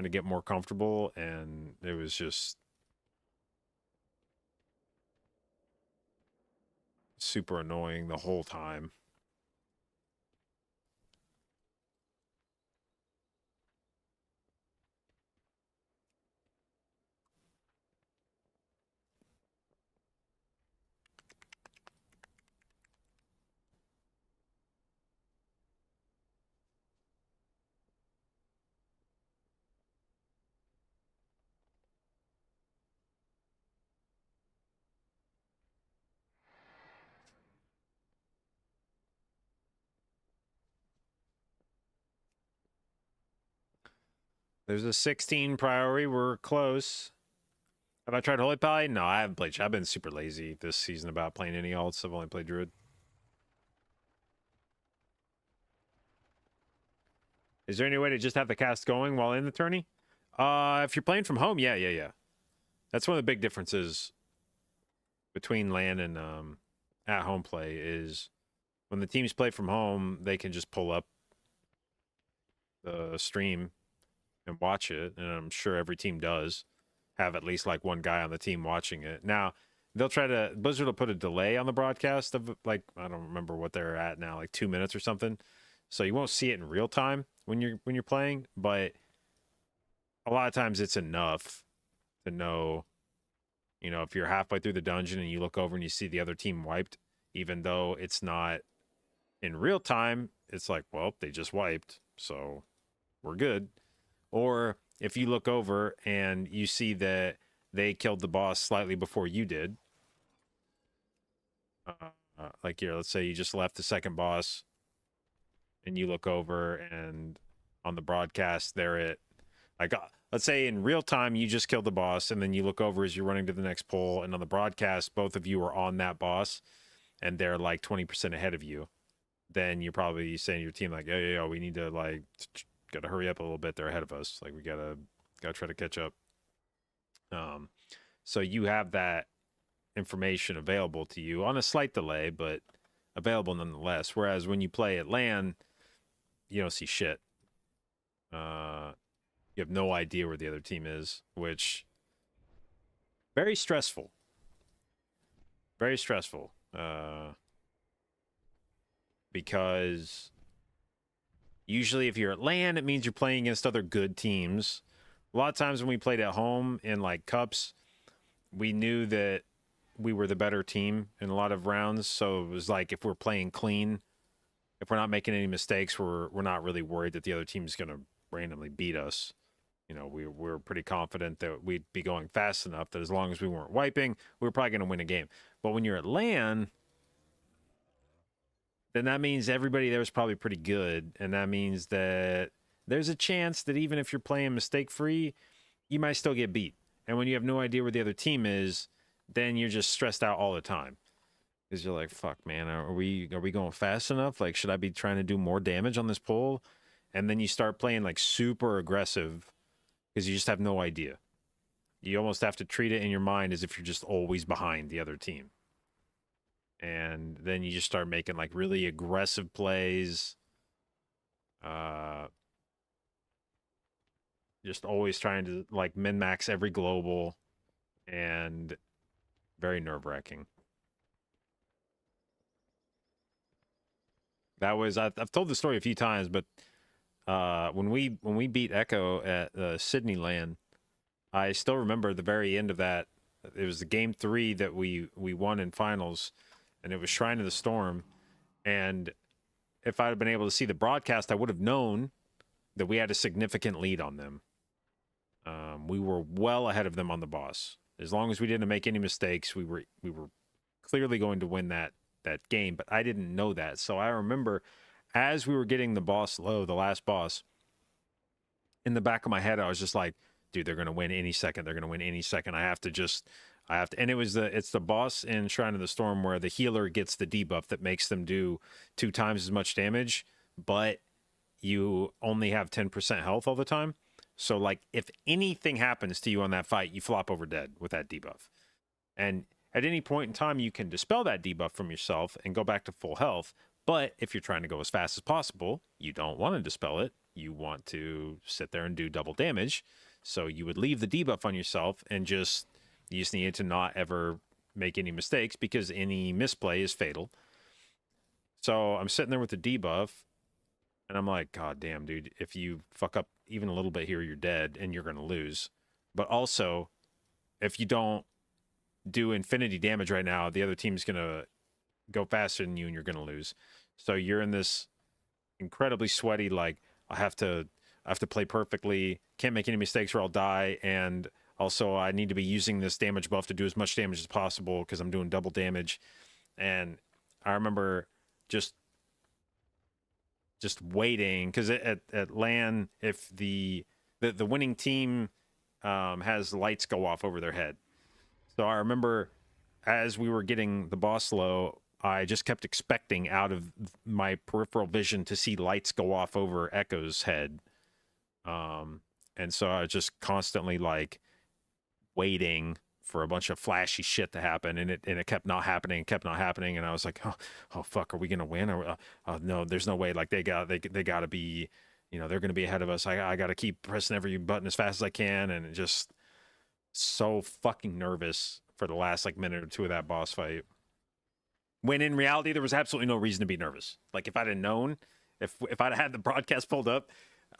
get more comfortable, and it was just super annoying the whole time. There's a 16 priority. We're close. Have I tried Holy Pally? No, I haven't played. I've been super lazy this season about playing any alts. I've only played Druid. Is there any way to just have the cast going while in the tourney? If you're playing from home, yeah. That's one of the big differences between LAN and at home play is when the teams play from home, they can just pull up the stream and watch it, and I'm sure every team does have at least like one guy on the team watching it. Now, Blizzard will put a delay on the broadcast of like, I don't remember what they're at now, like 2 minutes or something. So you won't see it in real time when you're playing, but a lot of times it's enough to know, if you're halfway through the dungeon and you look over and you see the other team wiped, even though it's not in real time, it's like, well, they just wiped, so we're good. Or if you look over and you see that they killed the boss slightly before you did, like here, let's say you just left the second boss and you look over and on the broadcast they're at, like, let's say in real time you just killed the boss and then you look over as you're running to the next pole, and on the broadcast both of you are on that boss and they're like 20% ahead of you, then you're probably saying to your team like, yo, we need to like gotta hurry up a little bit, they're ahead of us, like we gotta try to catch up. So you have that information available to you on a slight delay, but available nonetheless. Whereas when you play at LAN, you don't see shit. You have no idea where the other team is, which very stressful. Very stressful. Because usually if you're at LAN, it means you're playing against other good teams. A lot of times when we played at home in like cups, we knew that we were the better team in a lot of rounds. So it was like, if we're playing clean, if we're not making any mistakes, we're not really worried that the other team is going to randomly beat us. We're pretty confident that we'd be going fast enough that as long as we weren't wiping, we were probably going to win a game. But when you're at LAN, then that means everybody there is probably pretty good. And that means that there's a chance that even if you're playing mistake-free, you might still get beat. And when you have no idea where the other team is, then you're just stressed out all the time. Because you're like, fuck, man, are we going fast enough? Like, should I be trying to do more damage on this pole? And then you start playing like super aggressive because you just have no idea. You almost have to treat it in your mind as if you're just always behind the other team. And then you just start making like really aggressive plays. Just always trying to like min-max every global, and very nerve-wracking. That was, I've told the story a few times, but when we beat Echo at Sydney LAN, I still remember the very end of that. It was the game 3 that we won in finals, and it was Shrine of the Storm. And if I'd have been able to see the broadcast, I would have known that we had a significant lead on them. We were well ahead of them on the boss. As long as we didn't make any mistakes, we were clearly going to win that game, but I didn't know that. So I remember as we were getting the boss low, the last boss, in the back of my head, I was just like, dude, they're going to win any second. They're going to win any second. I have to, and it's the boss in Shrine of the Storm where the healer gets the debuff that makes them do 2 times as much damage, but you only have 10% health all the time. So like if anything happens to you on that fight, you flop over dead with that debuff. And at any point in time, you can dispel that debuff from yourself and go back to full health. But if you're trying to go as fast as possible, you don't want to dispel it. You want to sit there and do double damage. So you would leave the debuff on yourself and you just need to not ever make any mistakes, because any misplay is fatal. So I'm sitting there with the debuff and I'm like, God damn, dude, if you fuck up even a little bit here, you're dead and you're going to lose. But also, if you don't do infinity damage right now, the other team's going to go faster than you and you're going to lose. So you're in this incredibly sweaty, like, I have to play perfectly, can't make any mistakes or I'll die, and also I need to be using this damage buff to do as much damage as possible because I'm doing double damage. And I remember just waiting, because at LAN, if the winning team has lights go off over their head. So I remember as we were getting the boss low, I just kept expecting out of my peripheral vision to see lights go off over Echo's head. And so I was just constantly like waiting for a bunch of flashy shit to happen, and it kept not happening, and I was like, oh fuck, are we gonna win? Or no, there's no way. Like they got to be, they're gonna be ahead of us. I got to keep pressing every button as fast as I can, and just so fucking nervous for the last like minute or two of that boss fight. When in reality, there was absolutely no reason to be nervous. Like if I'd have known, if I'd had the broadcast pulled up,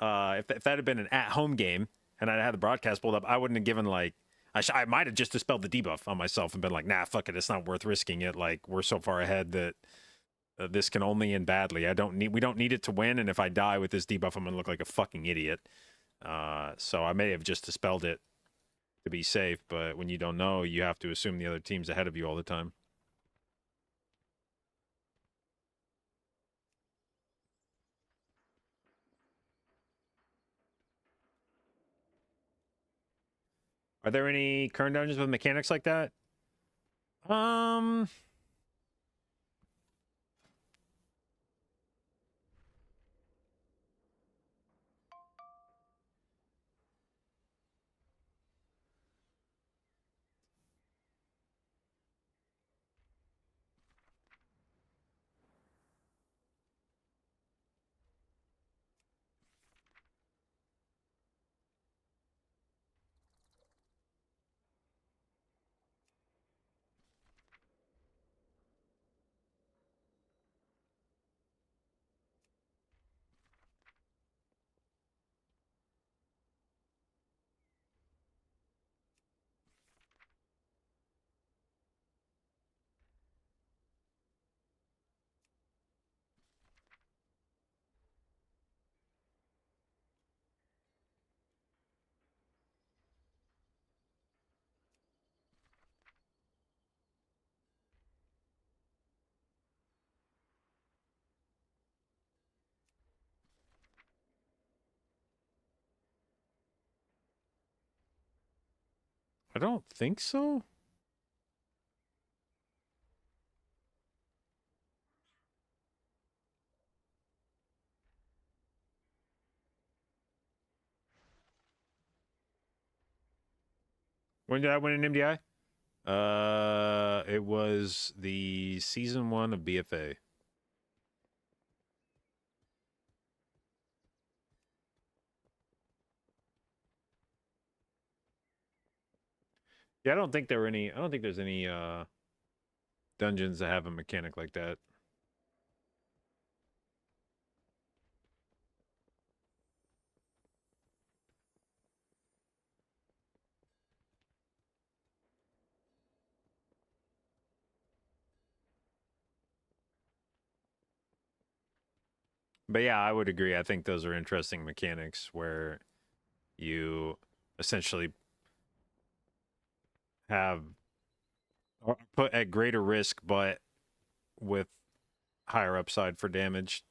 if that had been an at-home game and I'd had the broadcast pulled up, I wouldn't have given like, I might have just dispelled the debuff on myself and been like, nah, fuck it, it's not worth risking it. Like we're so far ahead that this can only end badly. We don't need it to win, and if I die with this debuff, I'm gonna look like a fucking idiot. So I may have just dispelled it to be safe, but when you don't know, you have to assume the other team's ahead of you all the time. Are there any current dungeons with mechanics like that? I don't think so. When did I win an MDI? It was the season 1 of BFA. Yeah, I don't think there's any dungeons that have a mechanic like that. But yeah, I would agree. I think those are interesting mechanics where you essentially have or put at greater risk, but with higher upside for damage.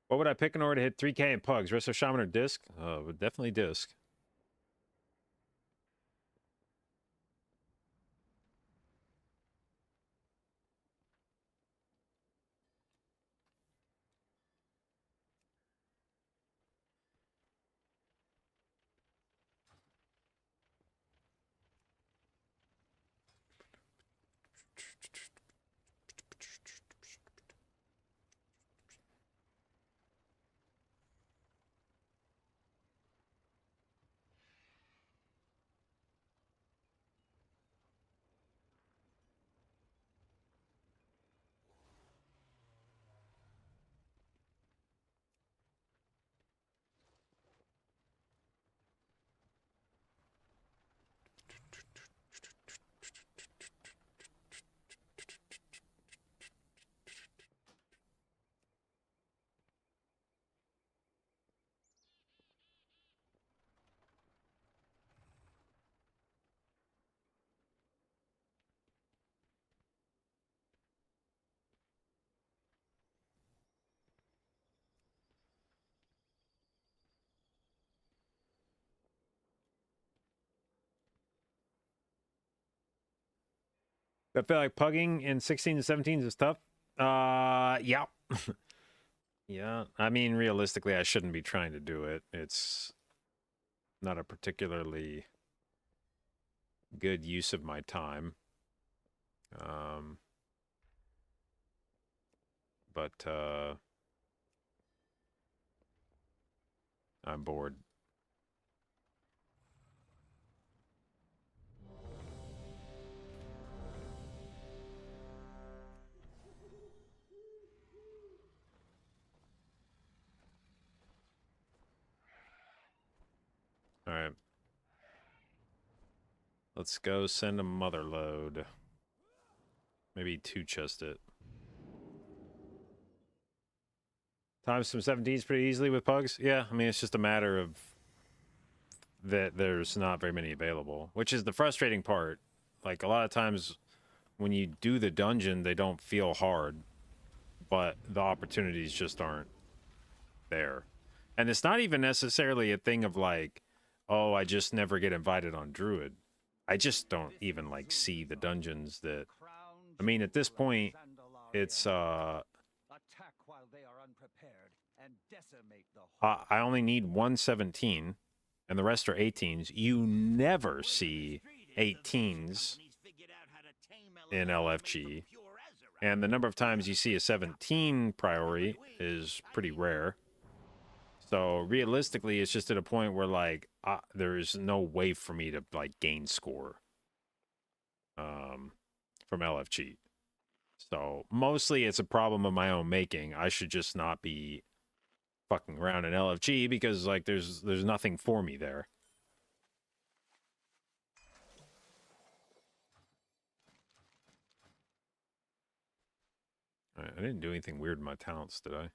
What would I pick in order to hit 3K in pugs? Resto Shaman or Disc? Definitely Disc. I feel like pugging in 16 and 17s is tough. Yeah. Yeah. I mean, realistically, I shouldn't be trying to do it. It's not a particularly good use of my time. But I'm bored. All right. Let's go send a mother load. Maybe 2-chest it. Times some 17s pretty easily with pugs. Yeah, I mean, it's just a matter of that there's not very many available, which is the frustrating part. Like, a lot of times when you do the dungeon, they don't feel hard, but the opportunities just aren't there. And it's not even necessarily a thing of like, oh, I just never get invited on Druid. I just don't even like see the dungeons that, I mean, at this point, it's I only need 117 and the rest are 18s. You never see 18s in LFG. And the number of times you see a 17 priority is pretty rare. So realistically, it's just at a point where like there's no way for me to like gain score from LFG. So mostly it's a problem of my own making. I should just not be fucking around in LFG because like there's nothing for me there. All right, I didn't do anything weird in my talents, did I?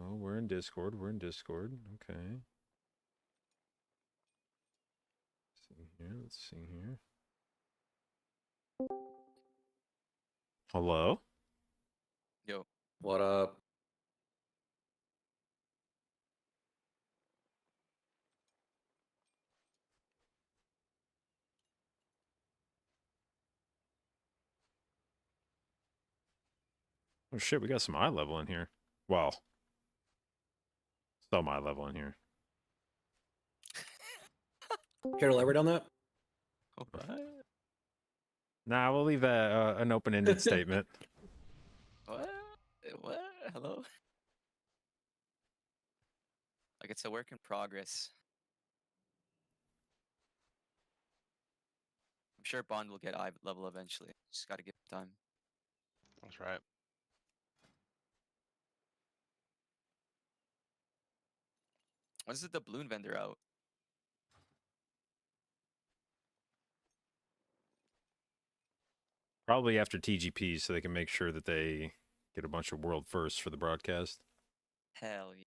Oh, we're in Discord. We're in Discord. Okay. Let's see here. Let's see here. Hello? Yo. What up? Oh shit, we got some eye level in here. Well, some eye level in here. Care to elaborate on that? What? Nah, we'll leave that an open-ended statement. What? What? Hello? Like, it's a work in progress. I'm sure Bond will get eye level eventually. Just gotta give it time. That's right. When's the doubloon vendor out? Probably after TGP, so they can make sure that they get a bunch of world firsts for the broadcast. Hell yeah.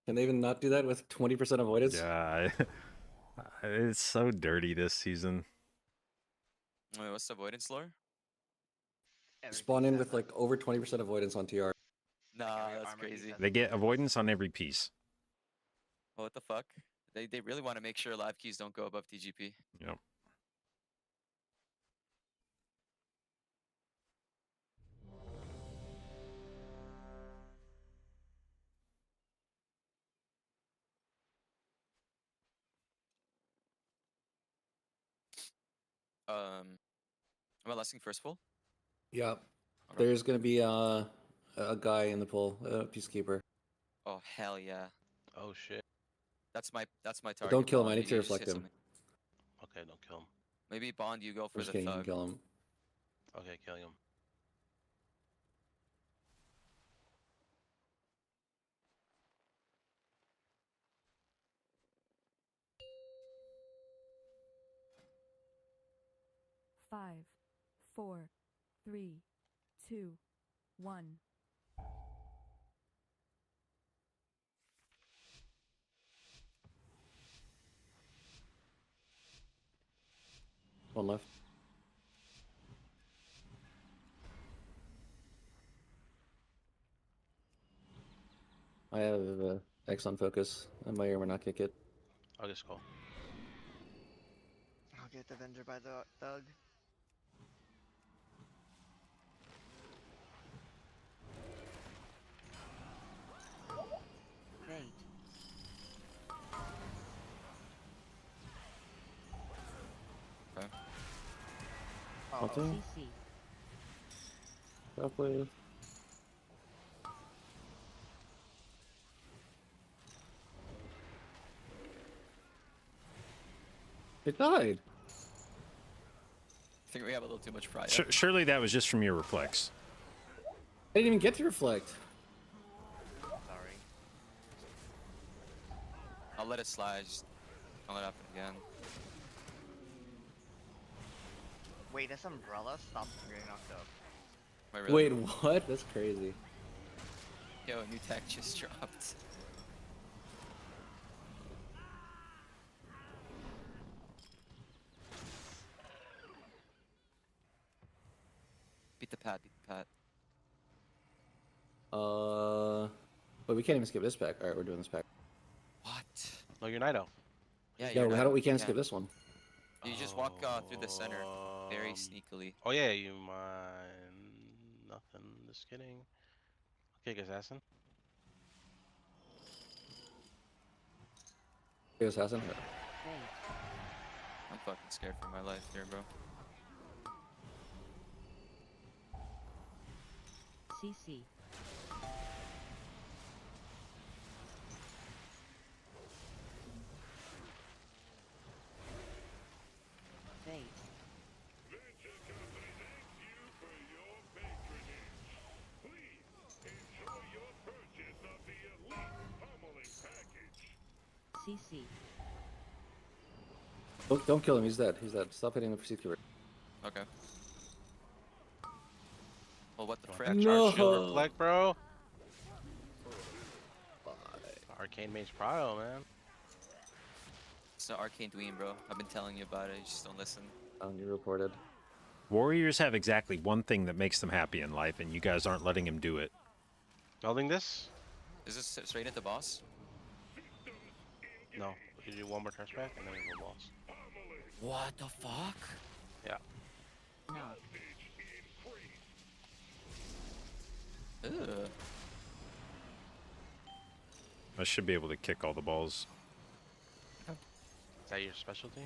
Can they even not do that with 20% avoidance? Yeah, it's so dirty this season. Wait, what's the avoidance lore? Spawn in with like over 20% avoidance on TR. Nah, that's crazy. They get avoidance on every piece. What the fuck? They really want to make sure live keys don't go above TGP. Yep. Am I lasting first pull? Yeah. Okay. There's gonna be a guy in the pool, a peacekeeper. Oh hell yeah. Oh shit. That's my target. But don't kill him, I Bond. need to You just reflect hit him. something. Okay, don't kill him. Maybe Bond, you go I'm for just the kidding, you can thug. kill him. Okay, killing him. Five, four, three, two, one. One left. I have X on focus. I may or may not kick it. I'll just call. get avenged by the thug. Fate. Okay. Oh, Nothing? CC. Well played. It died. I think we have a little too much pride. Surely that was just from your reflex. I didn't even get to reflect. sorry. I'll let it slide. Just don't let it happen again. Wait, this umbrella stopped from getting knocked up. Wait, really? Wait, what? That's crazy. Yo, a new tech just dropped. Beat the pad, beat the pad. But we can't even skip this pack. All right, we're doing this pack. What? No, you're Nido. Yeah, Yeah, you're how not- do we can't yeah. skip this one? You just walk through the center very Um, sneakily. Oh yeah, you mind nothing. Just kidding. Okay, assassin. Hey, assassin. Fate. I'm fucking scared for my life here, bro. CC. Fate. CC. Don't kill him. He's dead. He's dead. Stop hitting the Seakeeper. Okay. Well, what the You want frick? that No. charge shield reflect, bro? Arcane Mage Prio, man. It's an arcane dweeb, bro. I've been telling you about it. You just don't listen. You reported. Warriors have exactly one thing that makes them happy in life, and you guys aren't letting him do it. Building this? Is this straight at the boss? No. You do one more touch back and then we go boss. What the fuck? Yeah. No. Ugh. I should be able to kick all the balls. Is that your specialty?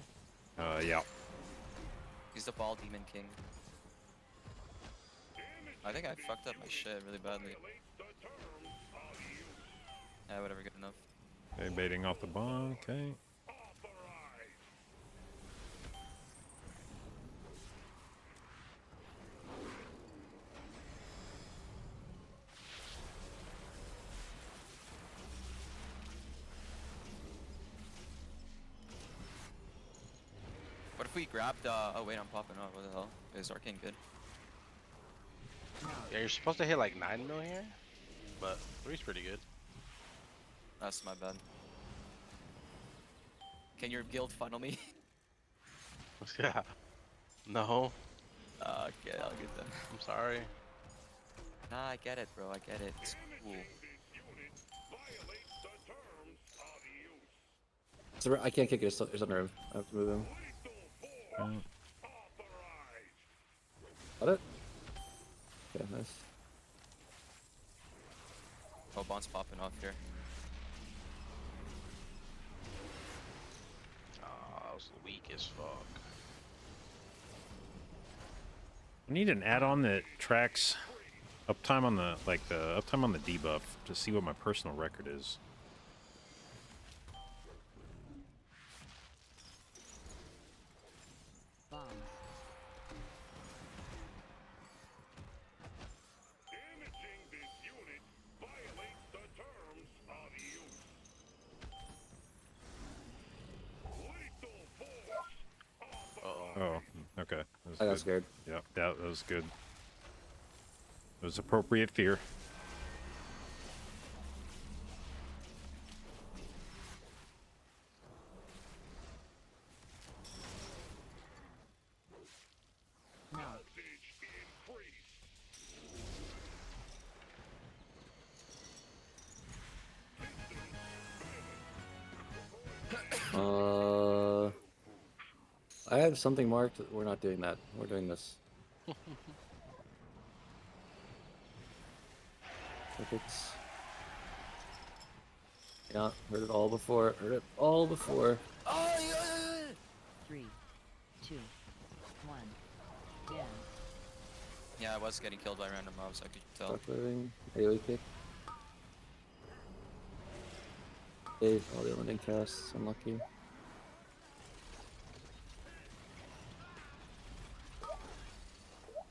Yeah. He's the ball demon king. I think I fucked up my shit really badly. Yeah, whatever, good enough. Okay, baiting off the bomb. Okay. What if we grabbed, oh wait, I'm popping off. What the hell? Is Arcane good? Yeah, you're supposed to hit like 9 mil here, but 3's pretty good. That's my bad. Can your guild funnel me? Yeah. No, Okay, I'll get that. I'm sorry. Nah, I get it, bro. I get it. It's cool. So I can't kick it. It's under him. I have to move him. Got it? Okay, nice. Oh, Bond's popping off here. Oh, I was weak as fuck. I need an add-on that tracks uptime on the uptime on the debuff to see what my personal record is. Bombs. Oh, okay. That I got was good. scared. Yeah, that was good. It was appropriate fear. No. I have something marked. We're not doing that. We're doing this. It's... Yeah, heard it all before. Heard it all before. Oh, yeah. 3, 2, 1. Dance. Yeah, I was getting killed by random mobs, I could tell. Stop living. AoE kick. Hey, all the lending casts. Unlucky.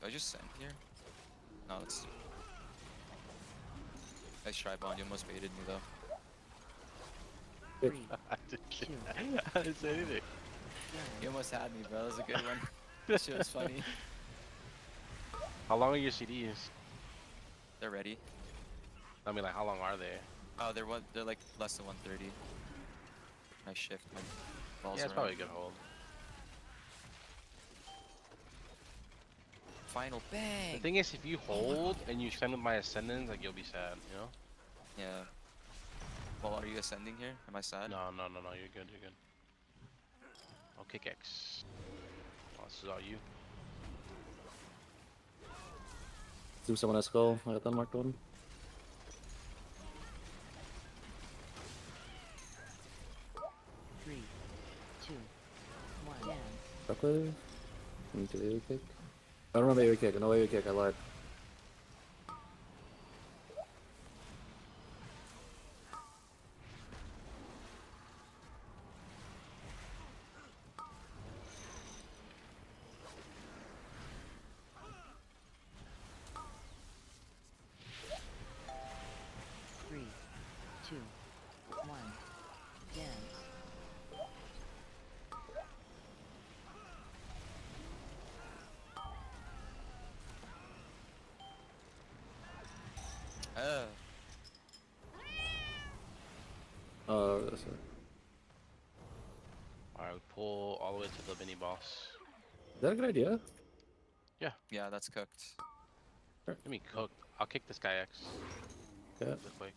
Do I just send here? No, that's... Nice try, Bond. You almost baited me, though. 3, I didn't say anything. You almost had me, bro. That was a good one. That shit was funny. How long are your CDs? They're ready. I mean, like, how long are they? Oh, they're like less than 130. Nice shift. My balls Yeah, it's around. probably a good hold. Final bang! The thing is, if you hold and you spend with my ascendants, like, you'll be sad, you know? Yeah. Well, are you ascending here? Am I sad? No, you're good, you're good. I'll kick X. Oh, this is all you. Do someone has skull. I got that marked one. Three, two, one. Dance. Buckler. Into the AoE kick. I don't have AoE kick. No AoE kick. I lied. Three, two, one. Dance. That's it. Alright, we pull all the way to the mini boss. Is that a good idea? Yeah, that's cooked. Let me cook. I'll kick this guy X. Yeah. Real quick.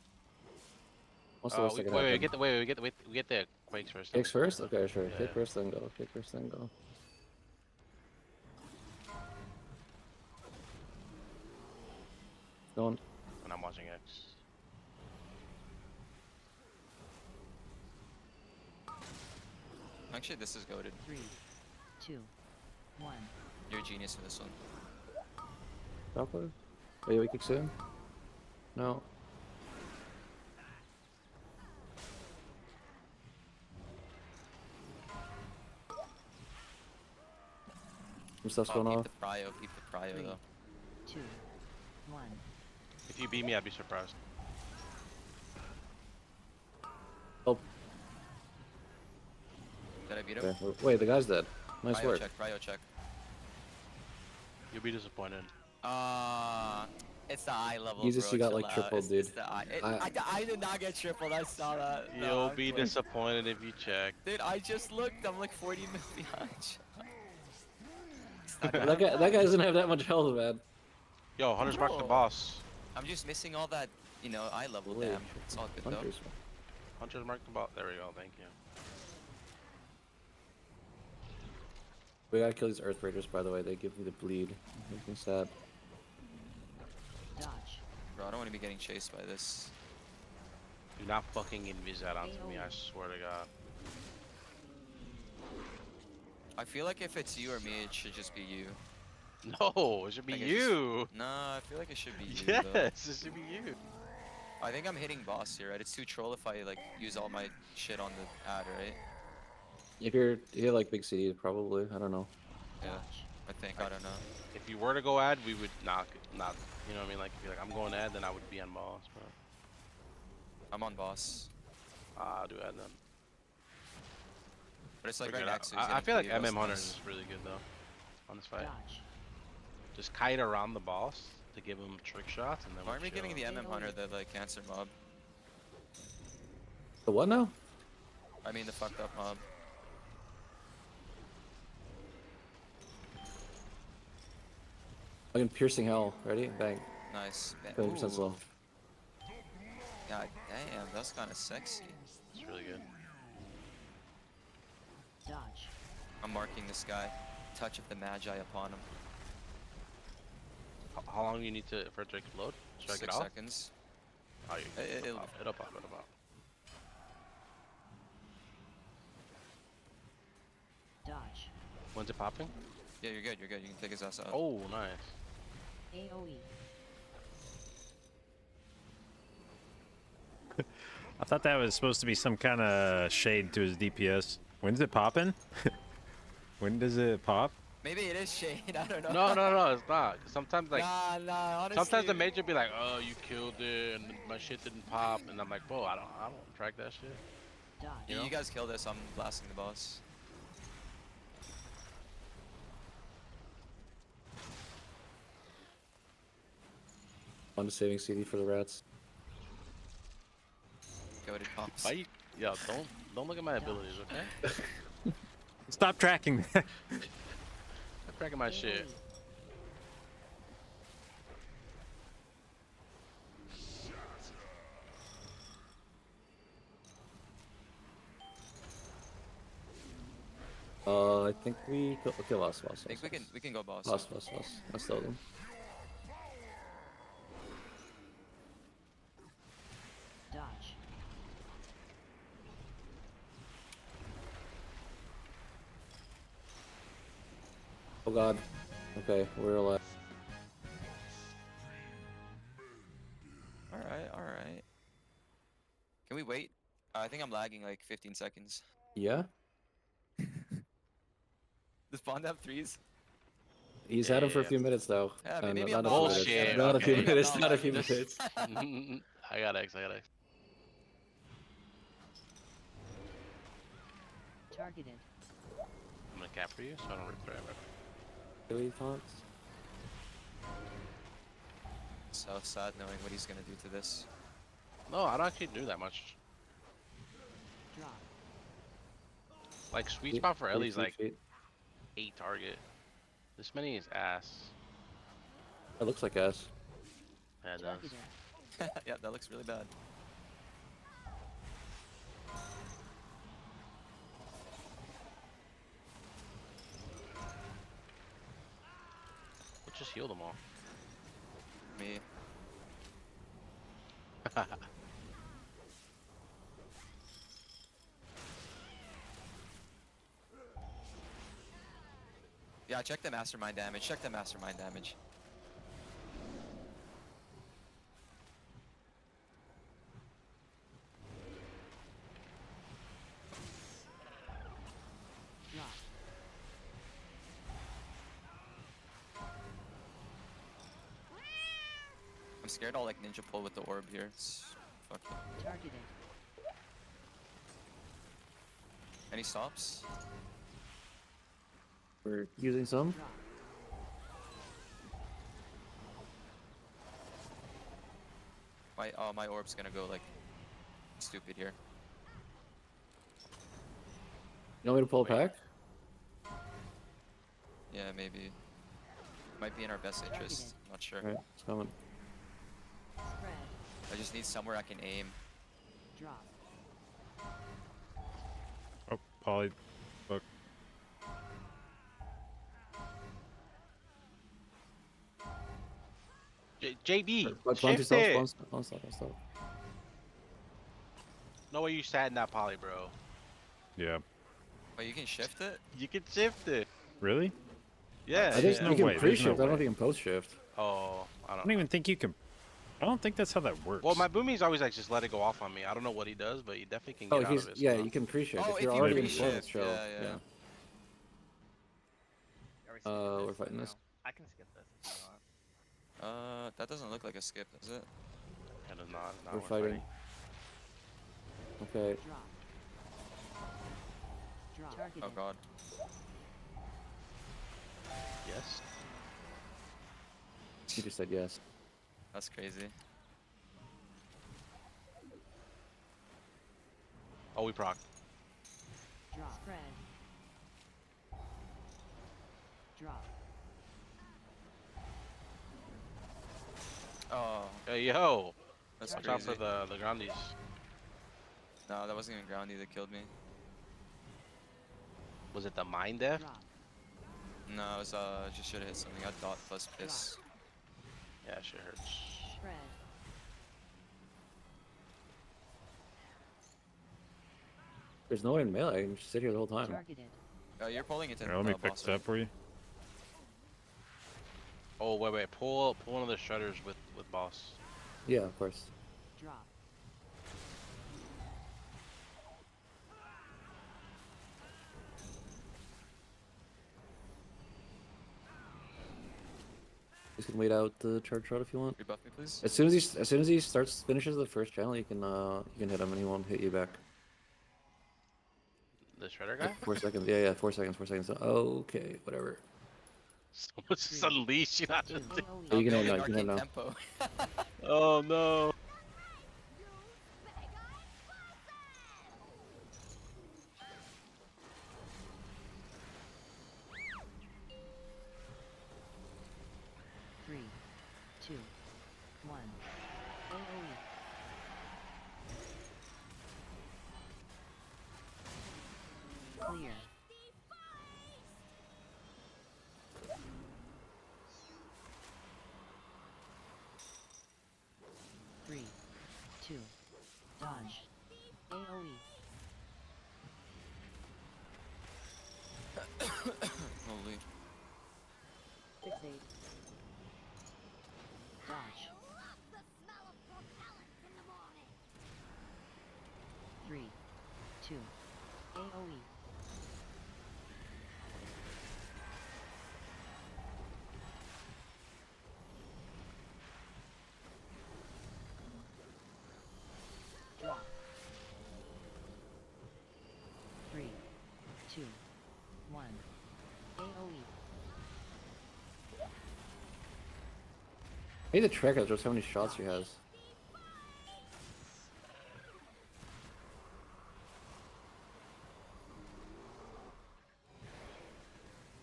What's the worst that Wait, can wait, happen? we get the quakes first. Kicks first? Okay, sure. Yeah. Kick first, then go. Kick first, then go. Going. And I'm watching X. Actually, this is goated. 3, 2, 1. You're a genius for this one. Buckler? AoE kick soon? No. Some stuff's going keep off. the prio, keep the prio, 3, though. 2, 1. If you beat me, I'd be surprised. Oh, Did I beat him? okay. Wait, the guy's dead. Nice Prio work. check, prio check. You'll be disappointed. It's the eye level, Jesus, bro. you got chill like out. tripled, It's dude. the eye. I- I did not get tripled, I saw that. No, You'll I'm be playing. disappointed if you check. Dude, I just looked, I'm like 40 mil behind. that guy doesn't have that much health, man. Yo, Hunter's marked the Bro. boss. I'm just missing all that, you know, eye level Holy damn. shit. It's all good though. Hunters. Hunter's marked the boss. There we go, thank you. We gotta kill these Earth Raiders, by the way. They give me the bleed. Makes me sad. Dodge. Bro, I don't want to be getting chased by this. Do not fucking invis that onto me, I swear to God. I feel like if it's you or me, it should just be you. No, it should be Like, it's you. Nah, I feel like it should be you. Though. Yes, it should be you. I think I'm hitting boss here, right? It's too troll if I like use all my shit on the ad, right? If you're like big CD, probably. I don't know. Yeah, I think. I don't know. If you were to go ad, we would not, you know what I mean? Like, if you're like, I'm going ad, then I would be on boss, bro. I'm on boss. I'll do ad then. But it's like We're right good. next to I feel like Xenos MM Hunter nice. is really good, though, on this fight. Dodge. Just kite around the boss to give him trick shots, and then Why aren't we we'll giving the chill. MM Hunter the like cancer mob? The what now? I mean the fucked up mob. Fucking piercing hell. Ready? Bang. Nice. 50% Ooh. slow. God damn, that's kind of sexy. It's really good. Dodge. I'm marking this guy. Touch of the Magi upon him. How long you need for it to explode? Should I 6 get off? seconds. Oh, It'll it'll pop. It'll pop. Dodge. When's it popping? Yeah, you're good. You're good. You can take his ass out. Oh, nice. AoE. I thought that was supposed to be some kind of shade to his DPS. When's it popping? When does it pop? Maybe it is shade. I don't know. No, it's not. Sometimes like, nah. Honestly. sometimes the major be like, oh, you killed it, and my shit didn't pop, and I'm like, bro, I don't track that shit. Dodge. You know? You guys kill this. I'm blasting the boss. I'm saving CD for the rats. Go to pops. Why you? Yo, don't look at my abilities, okay? Stop tracking that. I'm tracking my shit. I think we okay, lost. I think we can go boss. Lost. I stole them. Dodge. Oh god. Okay, we're alive. Alright. Can we wait? I think I'm lagging like 15 seconds. Yeah? Does Bond have 3s? He's had him for a few minutes though. Yeah, No, maybe not I'm a few not minutes. Bullshit. Not a few Okay. minutes. I'm Not a not few like minutes. I got X. Targeted. I'm gonna cap for you, so I don't rip through everything. Really taunts? So sad knowing what he's gonna do to this. No, I don't actually do that much. Drop. Like sweet spot for Ellie's like Feet. 8 target. This many is ass. That looks like ass. Yeah, it does. Targeted. Yeah, that looks really bad. We'll just heal them all. Me. Yeah, check the mastermind damage. Check the mastermind damage. Drop. I'm scared I'll like ninja pull with the orb here. It's fucking. Targeted. Any stops? We're using some. Drop. My orb's gonna go like stupid here. You want me to pull a pack? Yeah, maybe. Might be in our best interest. Not sure. Alright, it's coming. Spread. I just need somewhere I can aim. Drop. Oh, Polly. Look. JB, Like, shift it! One stop. No way you sat in that poly, bro. Yeah. Oh, you can shift it? You can shift it. Really? Yeah. I think There's no you can way, there's pre-shift. no I don't way. think you can post-shift. Oh, I I don't don't even think you can. I don't think that's how that works. Well, my boomie's always like just let it go off on me. I don't know what he does, but he definitely can Oh, get out he's of it. yeah. somehow. You can pre-shift Oh, if if you're you already in pre-shift, performance trail. yeah. Are we skipping We're this fighting or this. no? I can skip this if you want. That doesn't look like a skip, does it? It is not. We're fighting. Okay. Drop. Drop. Targeted. Oh god. Yes. You just said yes. That's crazy. Oh, we proc. Drop. Spread. Drop. Oh, Hey, yo. that's Watch out crazy. for the Grandies. No, that wasn't even groundy that killed me. Was it the mind death? Drop. No, it was just should have hit something. I dot plus piss. Yeah, shit hurts. Spread. There's no one in melee. I can just sit here the whole time. Targeted. You're pulling it to Here, let me boss fix right? that for you. Oh wait, pull one of the shredders with boss. Yeah, of course. Drop. You can wait out the charge shot if you want. Rebuff me, please. As soon as he finishes the first channel, you can hit him and he won't hit you back. The shredder guy? 4 seconds. Yeah, 4 seconds. 4 seconds. Okay, whatever. Someone's just unleashed. You know, just Oh, you can hit Building now. You can hit arcane now. tempo. Oh no. Three, two, one. AoE. Clear. Three, two, dodge. AoE. Holy. Fixate. Dodge. Three, two, AoE. Drop. Three, two, one. AoE. I need to track out just how many shots he has.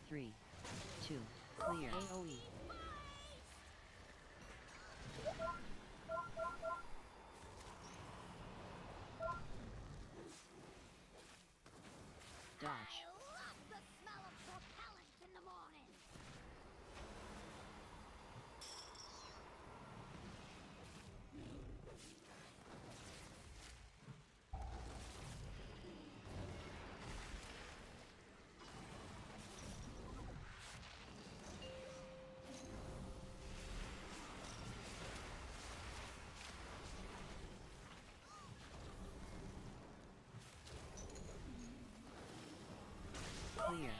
Three, two, clear. AoE. Dodge. Clear.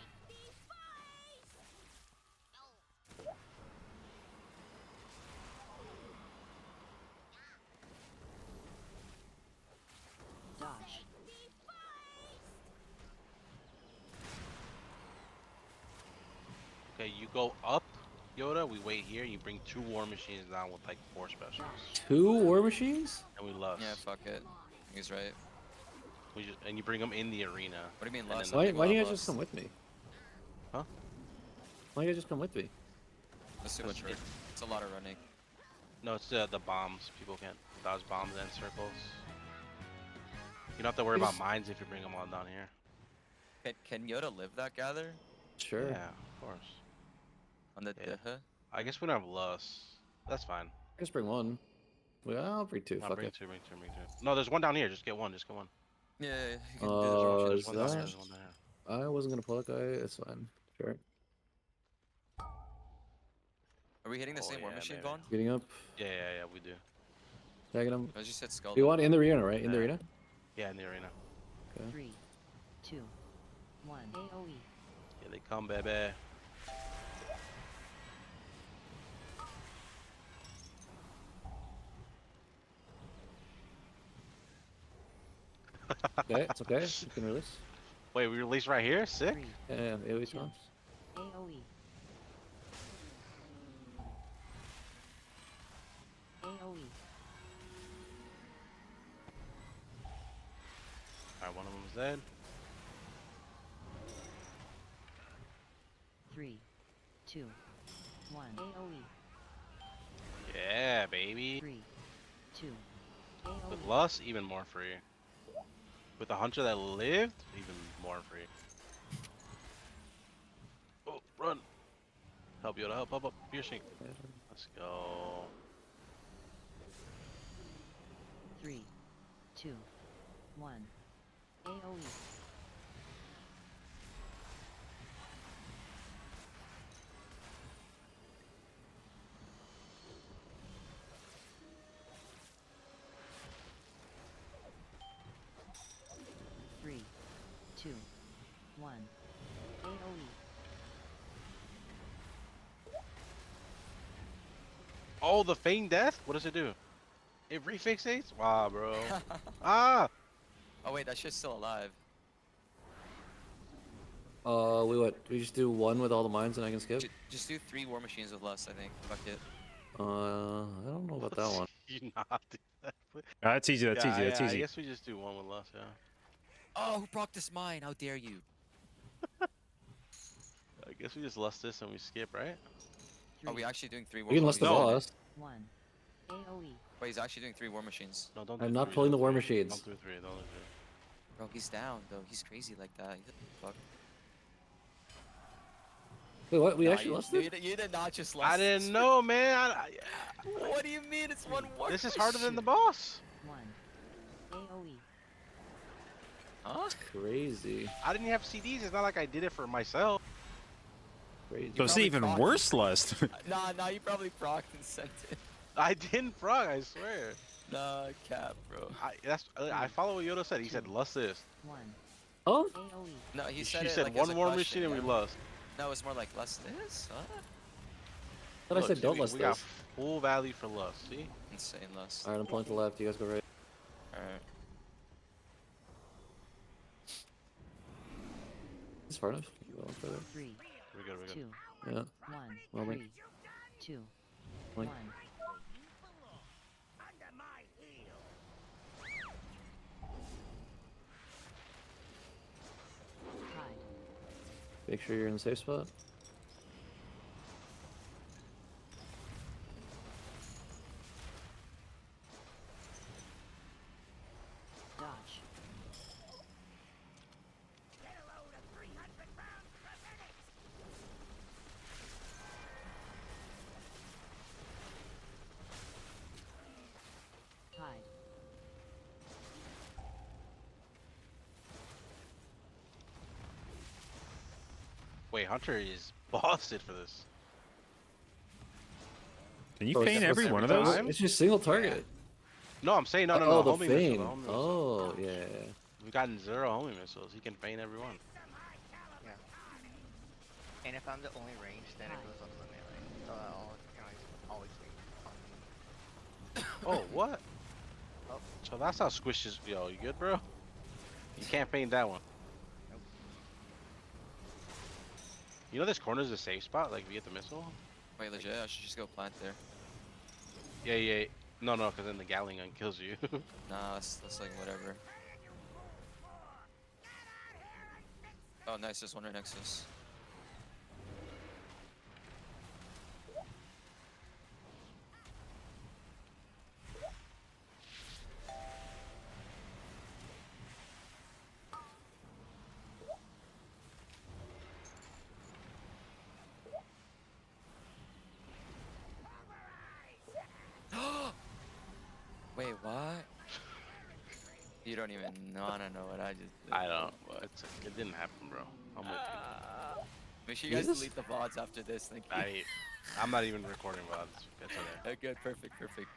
Dodge. Okay, you go up, Yoda. We wait here. You bring 2 war machines down with like 4 specials, 2 war machines? and we lust. Yeah, fuck it. He's right. And you bring them in the arena. What do you mean And lust? then- Why do you guys just come with me? Huh? Why do you guys just come with me? That's too much work. It's a lot of running. No, it's the bombs. People can't dodge bombs and circles. You don't have to worry about mines if you bring them all down here. Can Yoda live that gather? Sure. Yeah, of course. On the Yeah. Deha? I guess we don't have lust. That's fine. Just bring 1. Well, I'll bring 2. No, Fuck bring it. 2, bring 2, bring 2. No, there's one down here. Just get one. Just get one. Yeah, you can Uh, There's is one down here. that? There's one down here. I wasn't gonna pull that guy. It's fine. Sure. Are we hitting the Oh, same war yeah, machine, maybe. Vaughn? Getting up. Yeah, we do. Tagging him. I just hit skull. You want in the arena, right? In the Yeah. arena? Yeah, in the arena. Okay. Three, two, one. AoE. Here they come, baby. Okay, it's okay. You can release. Wait, we released right here? Sick. Three, Yeah, AoE two, challenge. AoE. AoE. Alright, one of them is dead. Three, two, one. AoE. Yeah, baby. Three, two. AoE. With lust, even more free. With the hunter that lived, even more free. Help Yoda, help. Piercing. Let's go. 3, 2, 1. AoE. Three, 2, 1. AoE. Oh, the feign death? What does it do? It refixates? Wow, bro. Ah! Oh wait, that shit's still alive. We just do one with all the mines and I can skip? Just do 3 war machines with less, I think. Fuck it. I don't know about that one. You not do that. That's easy. That's easy. That's I easy. guess we just do one with less, yeah. Oh, who broke this mine? How dare you? I guess we just lust this and we skip, right? Are we actually doing 3 war You can machines? list the boss. 1. AoE. Wait, he's actually doing 3 war machines. No, don't do I'm not 3, pulling the don't war do 3. machines. Don't do 3, don't do 3. Bro, he's down though. He's crazy like that. Fuck. Wait, what? We Nah, actually lost it? You did not just lust. I didn't know, man. What do you mean? It's 1 war. This is harder than the boss. 1. AoE. Huh? Crazy. I didn't have CDs. It's not like I did it for myself. Crazy. So it's even worse lust. Nah, you probably procced and sent it. I didn't frog, I swear. Nah, cap, bro. I follow what Yoda said. He said lust this. 1. Oh? AoE. No, he She said it said like one as a war question, machine and we yeah. lust. No, it's more like less this. What? But I Look, said see, don't we list We got this. full value for lust, see? Insane lust. Alright, I'm pulling to the left. You guys go right. Alright. It's far enough. Keep going further. 3, We're good. 2, Yeah. 1. Well, 3, 2, Like- 1. Hide. Make sure you're in the safe spot. Dodge. Hide. Wait, Hunter is bossed for this. Can you Oh, feign it's- every one of those? time? It's just single target. No, I'm saying no. Oh, the homing missile, feign. the homing missile. Oh, yeah. We've gotten 0 homing missiles. He can feign every one. Yeah. And if I'm the only range, then it goes onto the melee. So I'll always be on me. Oh, what? Oh. So that's how squishes. Yo, you good, bro? You can't feign that one. Nope. You know this corner is a safe spot. Like if you get the missile. Wait, legit? I should just go plant there. Yeah. No, because then the Gatling gun kills you. Nah, that's like whatever. Oh, nice. There's one right next to us. Wait, what? You don't even know. I don't know what I just did. I don't. Well, it didn't happen, bro. I'm with you. Make sure you guys Jesus. delete the VODs after this. Thank you. I'm not even recording VODs. That's okay. Good. Perfect.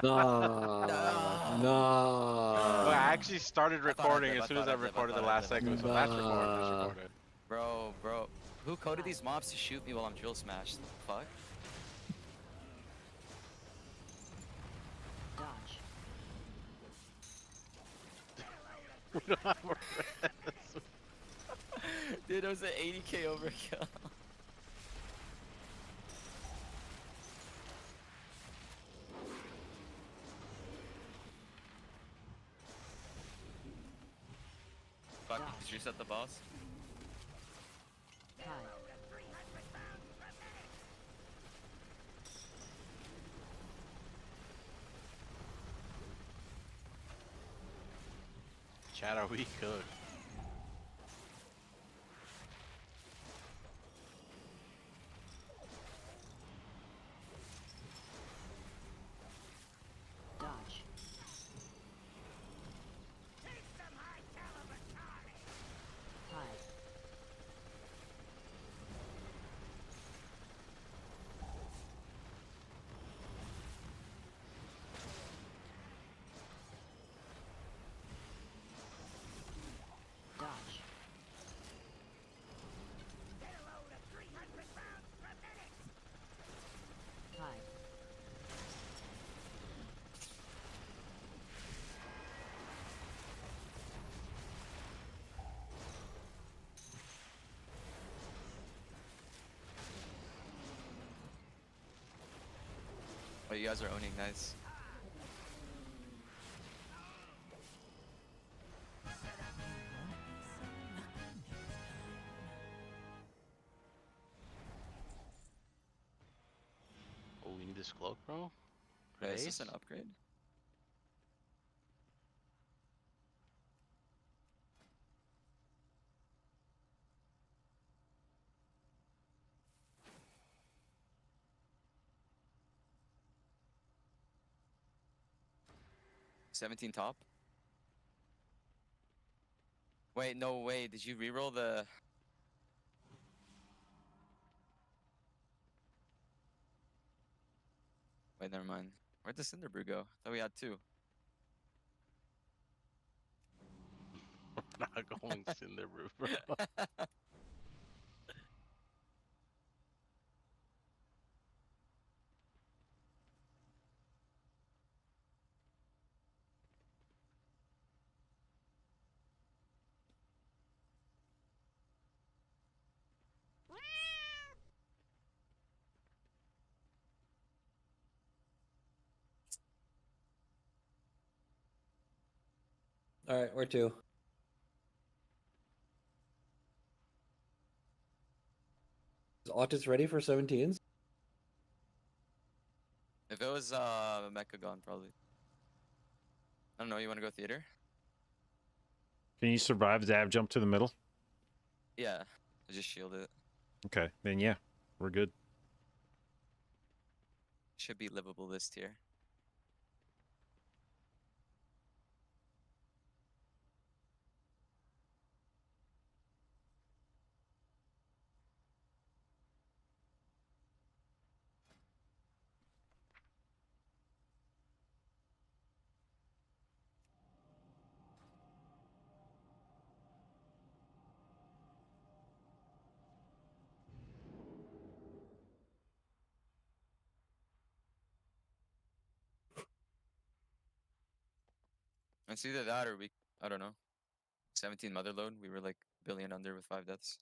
Nah. Well, Nah. I actually started I thought I recording did, as I soon as thought I I did, I recorded the thought I last did. segment, so that's recorded. That's Nah. recorded. Bro. Who coded these mobs to shoot me while I'm drill smashed? The fuck? Dodge. We don't have a res. Dude, it was an 80k overkill. Fuck, did you reset the boss? Hide. Chat, are we cooked? Dodge. Hide. Dodge. Hide. Oh, you guys are owning, nice. Oh, we need this cloak, bro. For Is this days? an upgrade? $17 top? Wait, no way. Did you reroll the... Wait, never mind. Where'd the Cinder Brew go? I thought we had 2. Not going Cinder Brew, bro. All right, where to? Is Autis ready for 17s? If it was Mechagon, probably. I don't know, you want to go theater? Can you survive Dab jump to the middle? Yeah, I just shield it. Okay, then yeah, we're good. Should be livable this tier. It's either that or I don't know. 17 mother load, we were like billion under with 5 deaths.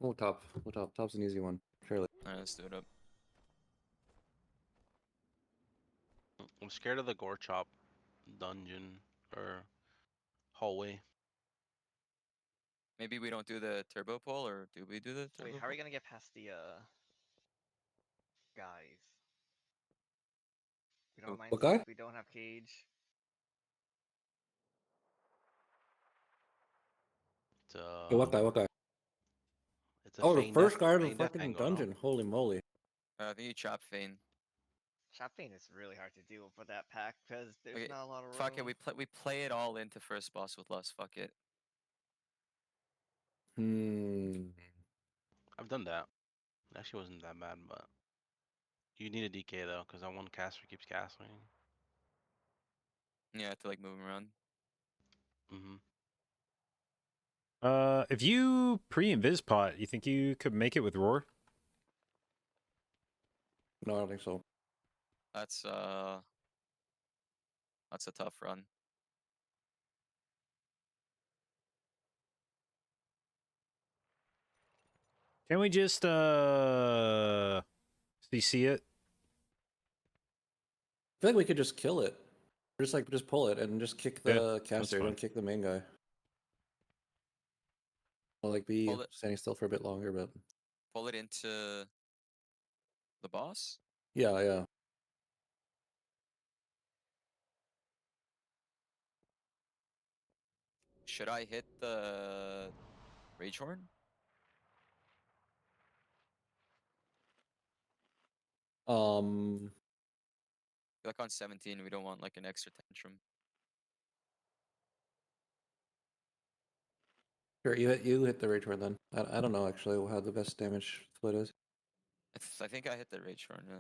Oh, top. Oh, top. Top's an easy one. Surely. Alright, let's do it up. I'm scared of the gore chop dungeon or hallway. Maybe we don't do the turbo pull, or do we do the turbo Wait, how are we pull? gonna get past the guys? We don't Who? have What mindset. guy? We don't have cage. It's Hey, what guy? What guy? it's a Oh, the feign first death, guy in the feign death fucking angle, no? dungeon. Holy moly. I think you trap Feign. Shopping is really hard to do for that pack because there's Okay, not a lot of fuck it, room. we play it all into first boss with Lust, fuck it. I've done that. It actually wasn't that bad, but you need a DK though, because that one caster keeps casting. Yeah, to like move him around. Mm-hmm. If you pre-invis pot, you think you could make it with Roar? No, I don't think so. That's a tough run. Can we just CC it? I feel like we could just kill it. Just pull it and just kick the caster. fine. Don't kick the main guy. I'll like be Hold it. standing still for a bit longer, but pull it into the boss? Yeah, yeah. Should I hit the Rage Horn? Like on 17, we don't want like an extra tantrum. Sure, you hit the rage horn then. I don't know actually how the best damage split is. I think I hit the Rage Horn, yeah.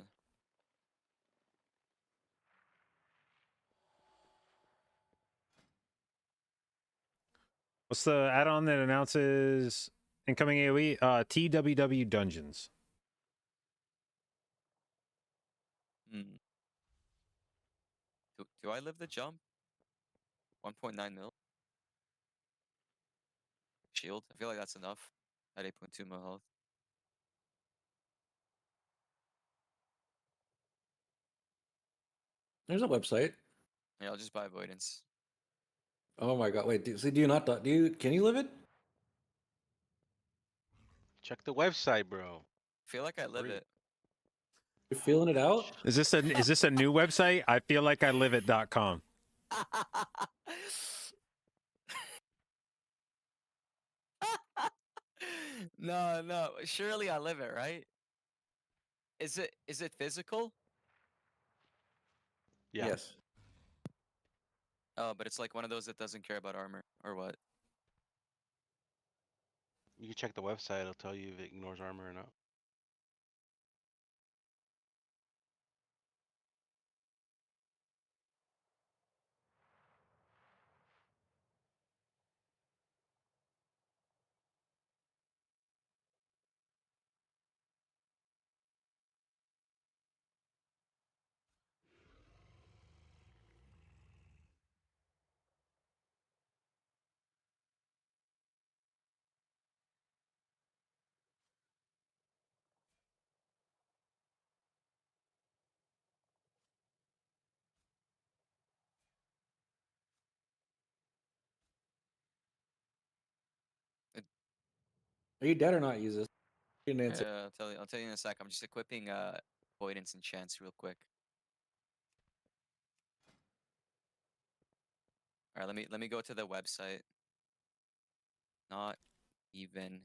What's the add-on that announces incoming AoE? TWW Dungeons. Hmm. Do I live the jump? 1.9 mil? Shield? I feel like that's enough. At 8.2 mil health. There's a website. Yeah, I'll just buy Avoidance. Oh my god, wait, do you not do you can you live it? Check the website, bro. I feel like I live Free. it. You're feeling it out? Is this a new website? I feel like I live it.com. No. Surely I live it, right? Is it physical? Yeah. Yes. Oh, but it's like one of those that doesn't care about armor, or what? You can check the website. It'll tell you if it ignores armor or not. Are you dead or not, use this? You didn't answer. I'll tell you. I'll tell you in a sec. I'm just equipping Avoidance and Chance real quick. All right, let me go to the website. Not even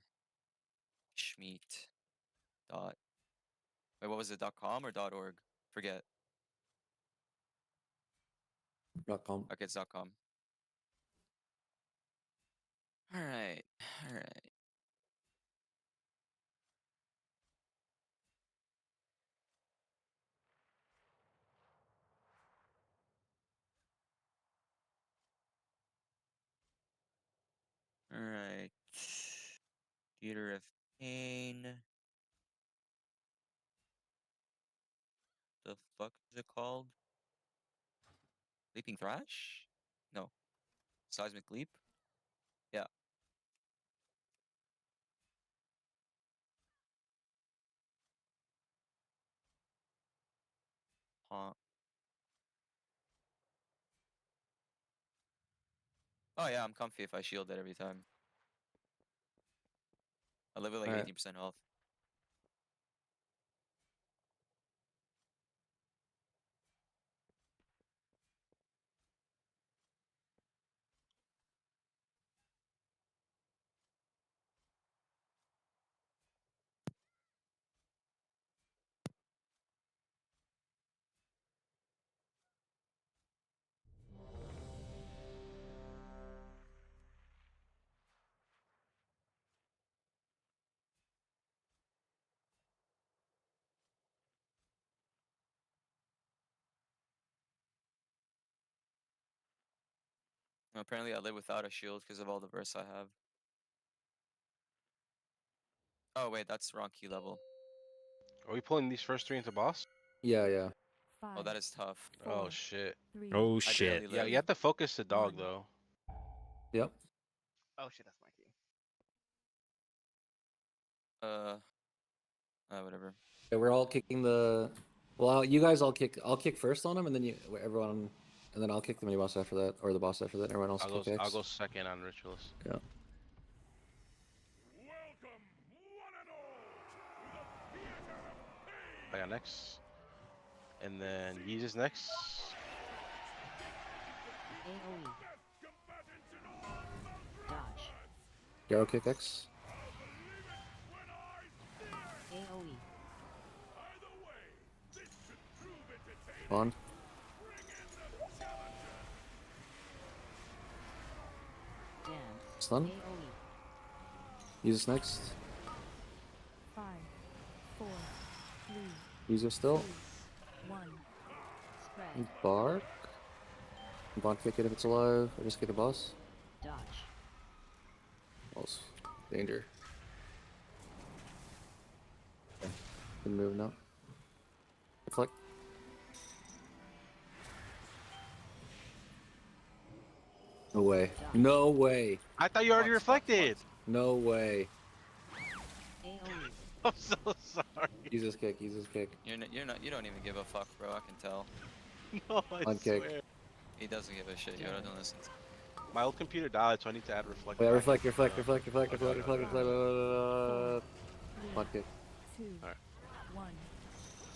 Schmeat dot. Wait, what was it? .com or .org? Forget. .com. Okay, it's .com. All right. All right. All right. Theater of Pain. The fuck is it called? Leaping Thrash? No. Seismic Leap? Yeah. Huh. Oh yeah, I'm comfy if I shield it every time. I live with like Alright. 18% health. Apparently I live without a shield because of all the bursts I have. Oh wait, that's wrong key level. Are we pulling these first three into boss? Yeah, yeah. Oh, that is tough. Oh shit. Oh I shit. barely Yeah, live. you have to focus the dog though. Yep. Oh shit, that's my key. Whatever. Yeah, we're all kicking the. Well, you guys all kick. I'll kick first on him, and then everyone, and then I'll kick the mini boss after that, or the boss after that. Everyone else kick X. I'll go second on rituals. Yeah. I got next. And then Yeezus next. AoE. Dodge. Arrow kick X. AoE. Bond. Dance. Stun. AoE. Use this next. 5, 4, 3, Use it still. 1. Spread. Bark. Bond kick it if it's alive. Or just kick the boss. Dodge. Boss. Danger. Okay. Can move now. Reflect. No way. No way. I thought you already reflected. No way. AoE. I'm so sorry. Use this kick. Use this kick. You don't even give a fuck, bro. I can tell. No, I On kick. swear. He doesn't give a shit. You don't listen. My old computer died, so I need to add reflect. Wait, back. reflect. Bond kick. 2, Alright. 1.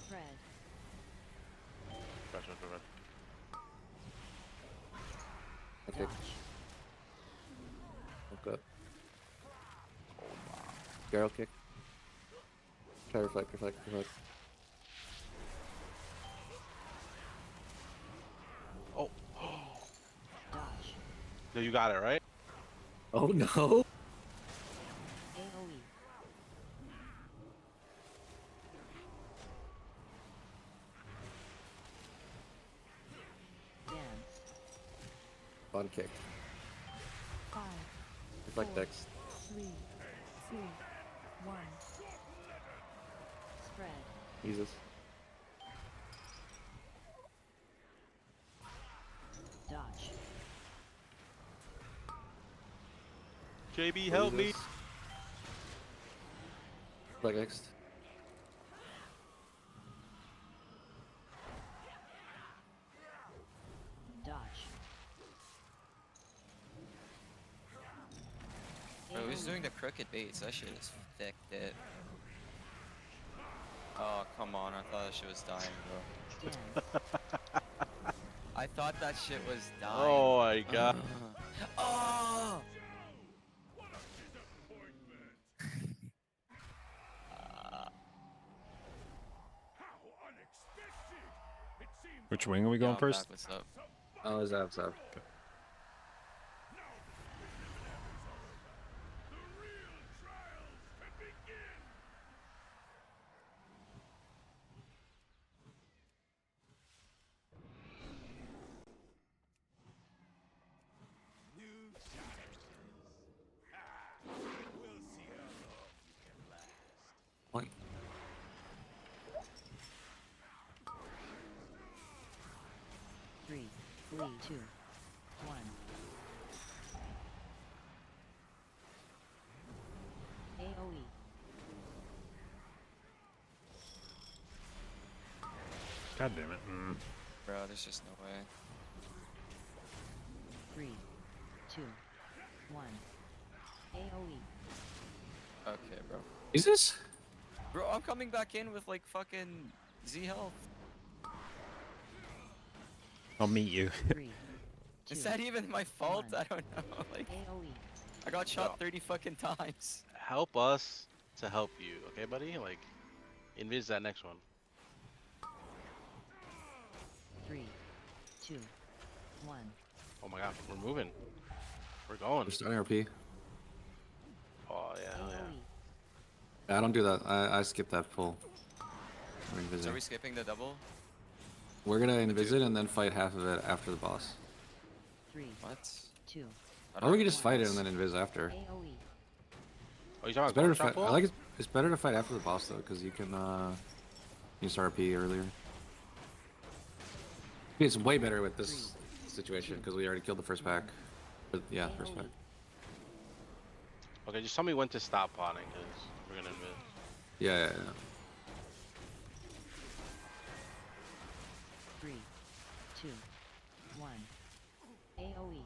Spread. Rush. Okay. Dodge. Okay. Barrel kick. Try reflect. Oh. Dodge. No, you got it, right? Oh no! AoE. Dance. Bond kick. 5, Reflect Four. X. 3, 2, 1. Spread. Use this. Dodge. JB, help me. Reflect X. Dodge. Bro, who's doing the crooked baits? That shit is thick, dude. Oh, come on. I thought that shit was dying, bro. Dance. I thought that shit was dying. Oh my god. Oh! Which wing are we going I'm first? back, what's up? Oh, is that so? Point. Three, 2, 1. AoE. God damn it. Bro, there's just no way. 3, 2, 1. AoE. Okay, bro. Is this? Bro, I'm coming back in with like fucking Z health. I'll meet you. 3, 2, Is that even my fault? one. I don't know. Like, AoE. I got shot 30 fucking times. Help us to help you, okay, buddy? Like, envis that next one. 3, 2, 1. Oh my god, we're moving. We're going. We're starting RP. Oh yeah, hell yeah. AoE. I don't do that. I skip that full. We're So invis are we skipping the double? We're gonna invis it and then fight half of it after the boss. 3, What? 2. Or we can just fight it and then invis after. AoE. Oh, you It's talking better to about fight. I like it. It's better to fight after the boss though, because you can use RP earlier. It's way better with this situation because we already killed the first pack. But yeah, first pack. Okay, just tell me when to stop potting, because we're gonna invis. Yeah. 3, 2, 1. AoE.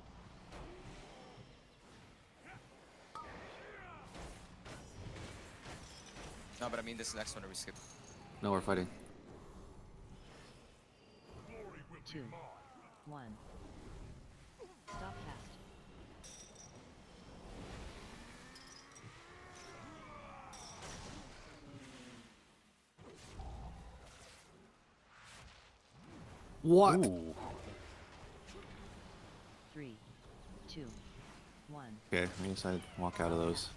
No, but I mean this next one, are we skip? No, we're fighting. 2, 1. Stop cast. What? Ooh. 3, 2, 1. Okay, I guess I'd walk out of those.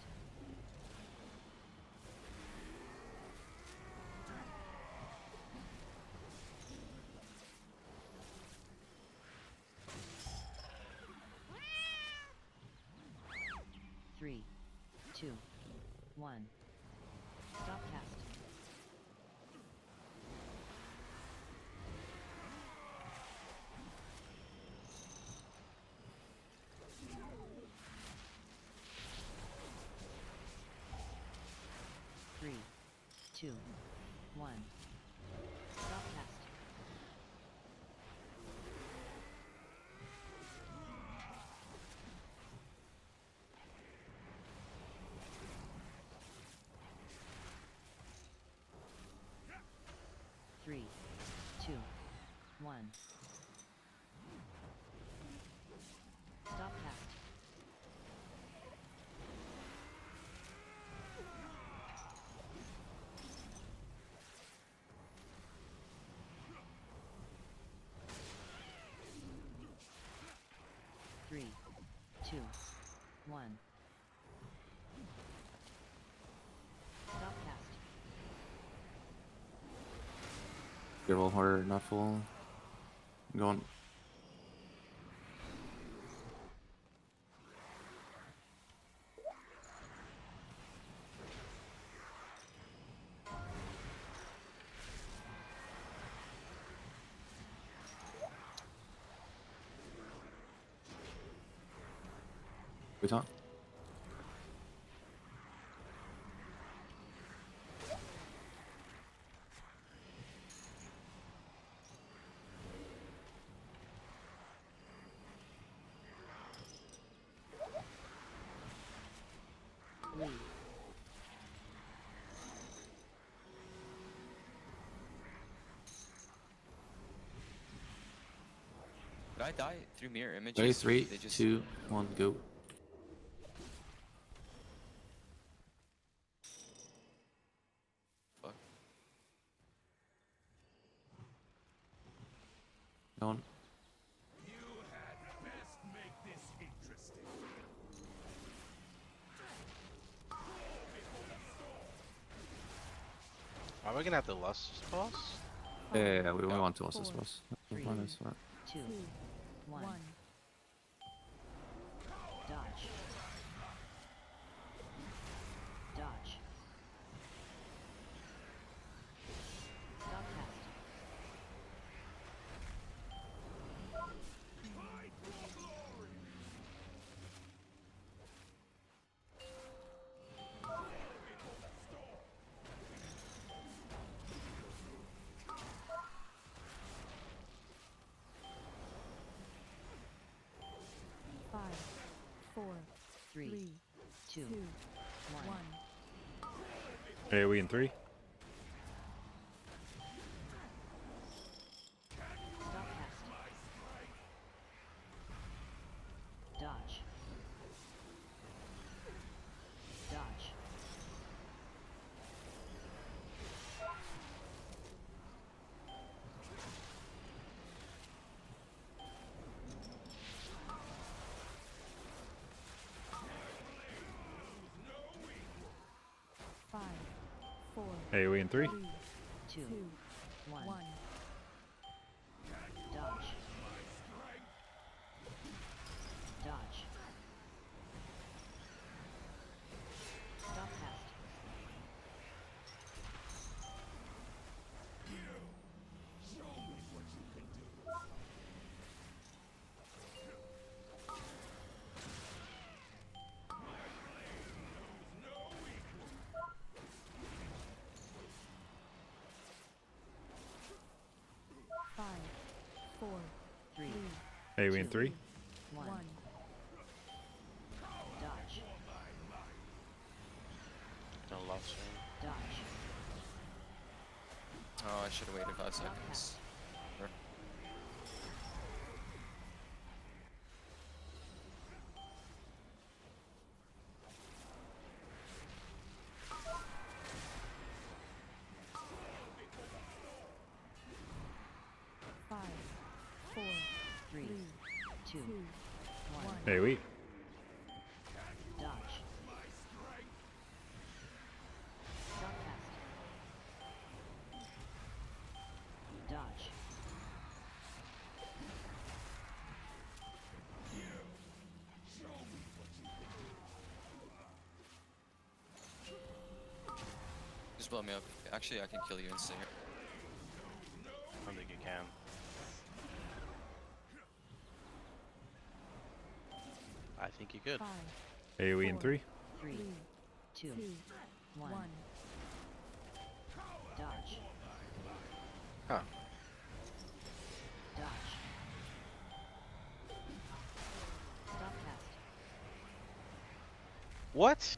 Three, 2, 1. Stop cast. Three, 2, 1. Stop cast. Three, 2, 1. Stop cast. Three, 2, 1. Stop cast. Careful, harder, not full. I'm going. We talk. Lead. Did I die through mirror images? Ready? or 3, they just... 2, 1, go. Fuck. Going. Are we gonna have to lust this boss? Yeah, we Yeah. want to watch this Four, boss. three. Fine, that's fine. 2, 1. Dodge. Dodge. Stop cast. Five, four, 3, three, 2, 2, 1. 1. Hey, are we in 3? Stop cast. Dodge. Dodge. Five, four, Hey, are we in 3? 3, 2, 2, 1. 1. Dodge. Dodge. Stop cast. Five, four, 3, 3, Hey, are we in 3? 1. 1. Dodge. Don't lust him. Dodge. Oh, I should have waited 5 seconds. Sure. Five, four, Three, two, one. Hey, we. Dodge. Stop cast. Dodge. Just blow me up. Actually, I can kill you instantly. I don't think you can. I think you could. five, Hey, we in 3. Three, two, one. Dodge. Huh. Dodge. Stop cast. What?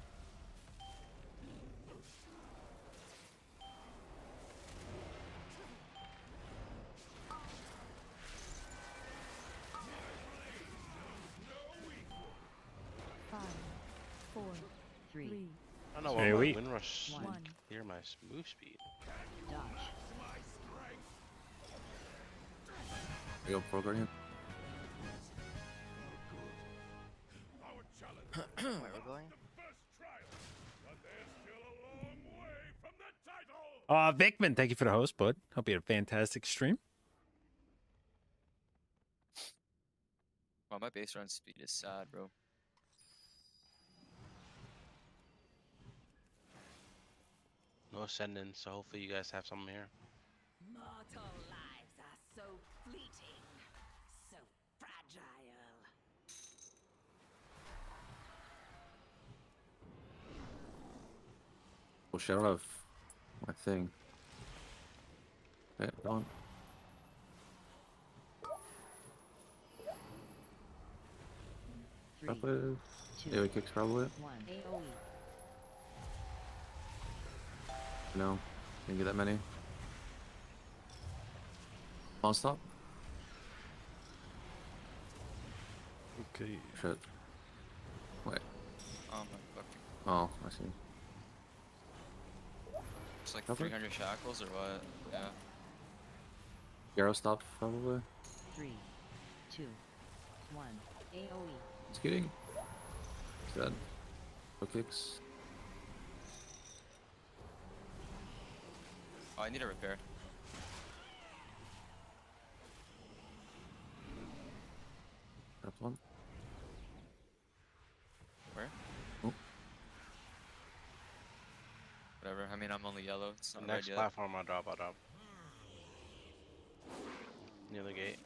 five, four, Three, three, I don't know Hey, what my we- Windrush One. one. clear my move speed. dodge. Yo, Pro Guardian. Where we're going? Vicman, thank you for the host, bud. Hope you had a fantastic stream. Wow, my base run speed is sad, bro. No ascendant, so hopefully you guys have something here. Mortal lives are so fleeting, so fragile. Oh shit, I don't have my thing. Okay, don't. Three, Probably. two, AoE kicks probably. one. AoE. No, didn't get that many. On stop. Okay. Shit. Wait. Oh my fucking. Oh, I see. It's like Okay. 300 shackles or what? Yeah. Gyro stop probably. Three, two, one. AoE. Skating. Dead. Go kicks. Oh, I need a repair. That's one. Where? Oh. Whatever. I mean, I'm only yellow. It's not Next red yet. platform I'll drop. Near the gate.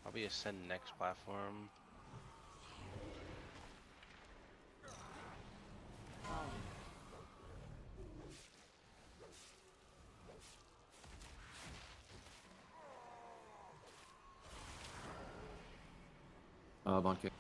Probably ascend next platform. Falling. Bond kick.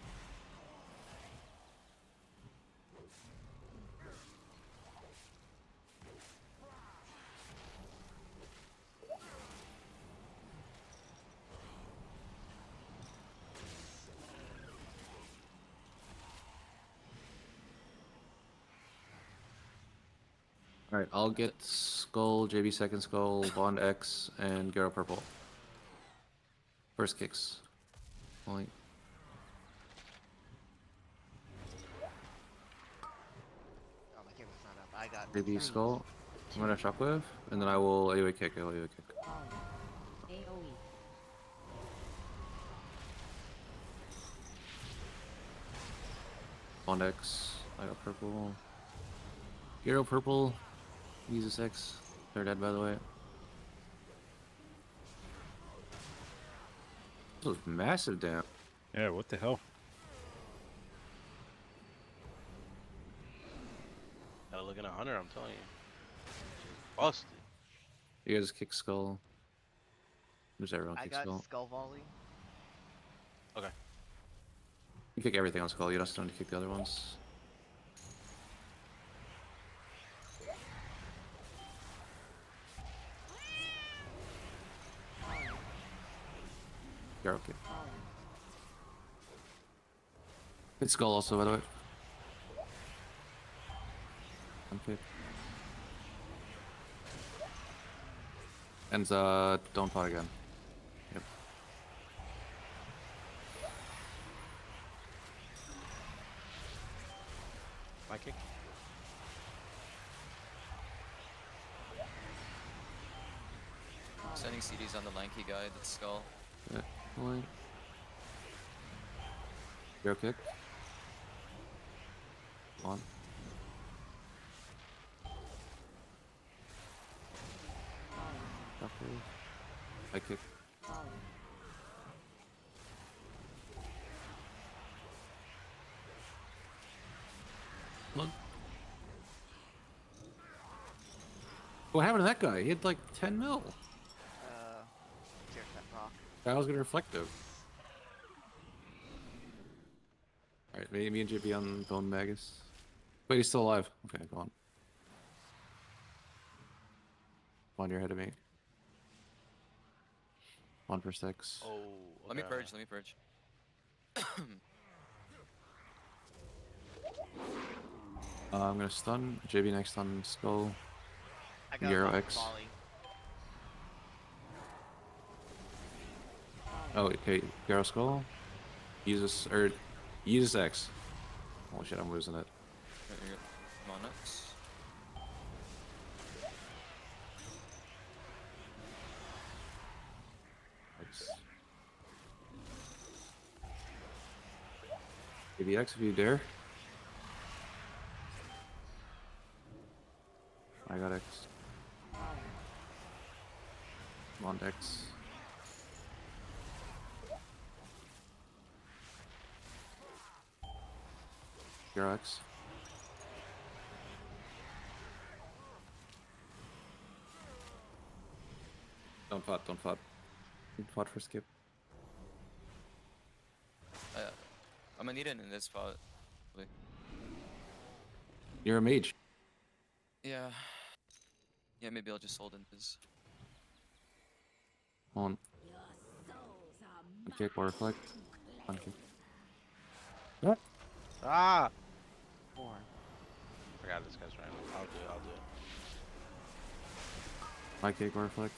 Alright, I'll get Skull, JB second Skull, Bond X, and Gyro purple. First kicks. Only. Oh, my camera's not up. I got. JB Skull. I'm gonna Shockwave, and then I will AoE kick, AoE kick. Falling. AoE. Bond X. I got purple. Gyro purple. Jesus X. They're dead, by the way. This was massive damage. Yeah, what the hell? Gotta look at a hunter, I'm telling you. Busted. You guys kick Skull. Who's everyone I kick got Skull? skull volley. Okay. You kick everything on Skull, you just don't kick the other ones. You're okay. Falling. It's skull also, by the way. Okay. And don't pot again. Yep. My kick. Sending CDs on the lanky guy, the skull. Yeah. Point. Hero kick. One. Okay. I kick. Falling. Look. What happened to that guy? He had like 10 mil. Here's that rock. That was gonna reflective. Alright, me and JP on Bone Magus. Wait, he's still alive. Okay, go on. Come on, you're ahead of me. 1 for 6. Oh. Let me okay. purge, let me purge. I'm gonna stun. JB next on Skull. I got Euro one X. volley. Oh, okay. Garo Skull. Uses X. Holy shit, I'm losing it. Right, you're good. Come on, next. X. JB X if you dare. I got X. Come on, X. Your X. Don't fight, don't fight. Don't fight for skip. I'm gonna need it in this spot. Probably. You're a mage. Yeah. Yeah, maybe I'll just hold in this. On. Kick or reflect. On kick. What? Ah! 4. Forgot this guy's random. I'll do it, I'll do it. My kick or reflect.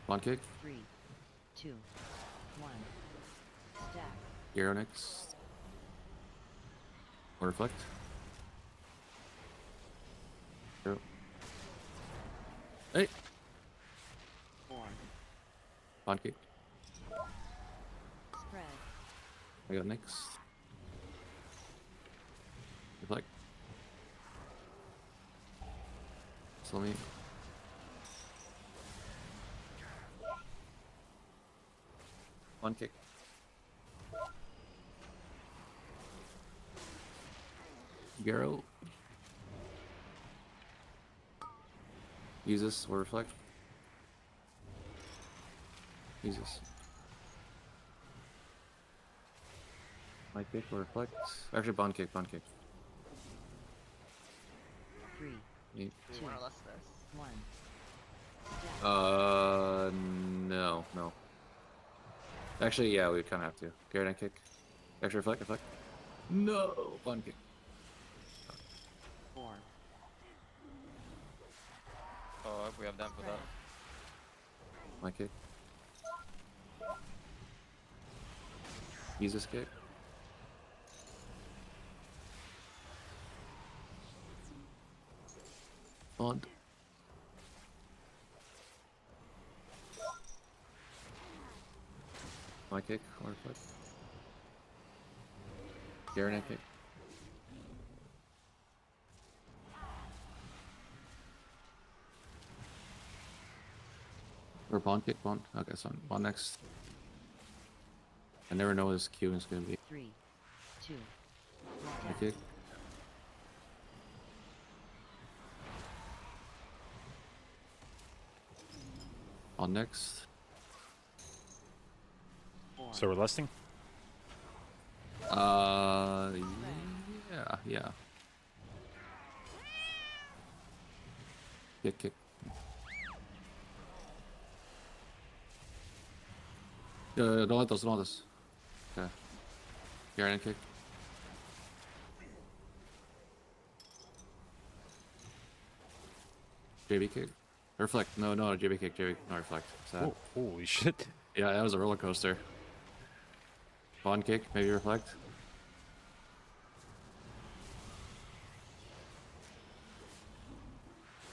One kick. 3, 2, 1. Stack. Hero next. Or reflect. Hero. Hey! 4. One kick. Spread. I got next. Reflect. Slow me. One kick. Garo. Use this or reflect. Use this. My kick or reflect. Actually, bond kick, bond kick. 3, Eight. Do we want to less this? 1. Stack. No, no. Actually, yeah, we kind of have to. Garrett kick. Actually, reflect, reflect. No, bond kick. 4. Oh, we have them for that. My kick. Use this kick. Bond. My kick or reflect. Garrett kick. Or bond kick, bond. Okay, so bond next. I never know what his Q is gonna be. 3, 2, 1. My kick. On next. 4. So we're listing? Yeah. Kick. Don't let those. Don't let this. Okay. Garen kick. JB kick. Reflect. No, JB kick. JB. No, reflect. Sad. Oh, holy shit. Yeah, that was a roller coaster. Bond kick. Maybe reflect.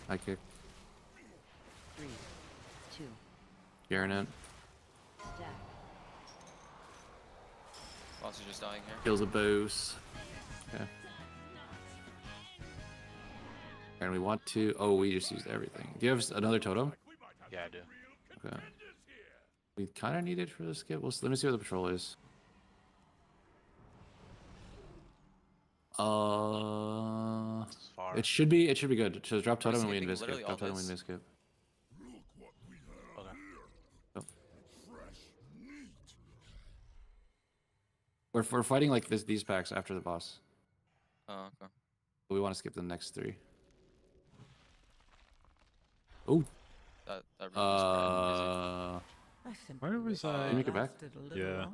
High kick. 3, 2, Garen in. step. Boss is just dying here. Kills a boost. Okay. And we want to. Oh, we just used everything. Do you have another totem? Yeah, I do. Okay. We kind of need it for the skip. Well, let me see what the patrol is. It's far. It should be good. So drop totem and we skipping invis skip. literally Drop all totem and we this. invis skip. Okay. Oh. We're fighting like these packs after the boss. Oh, okay. But we want to skip the next 3. Oh. That really was Why was I? Can you make it back? Yeah.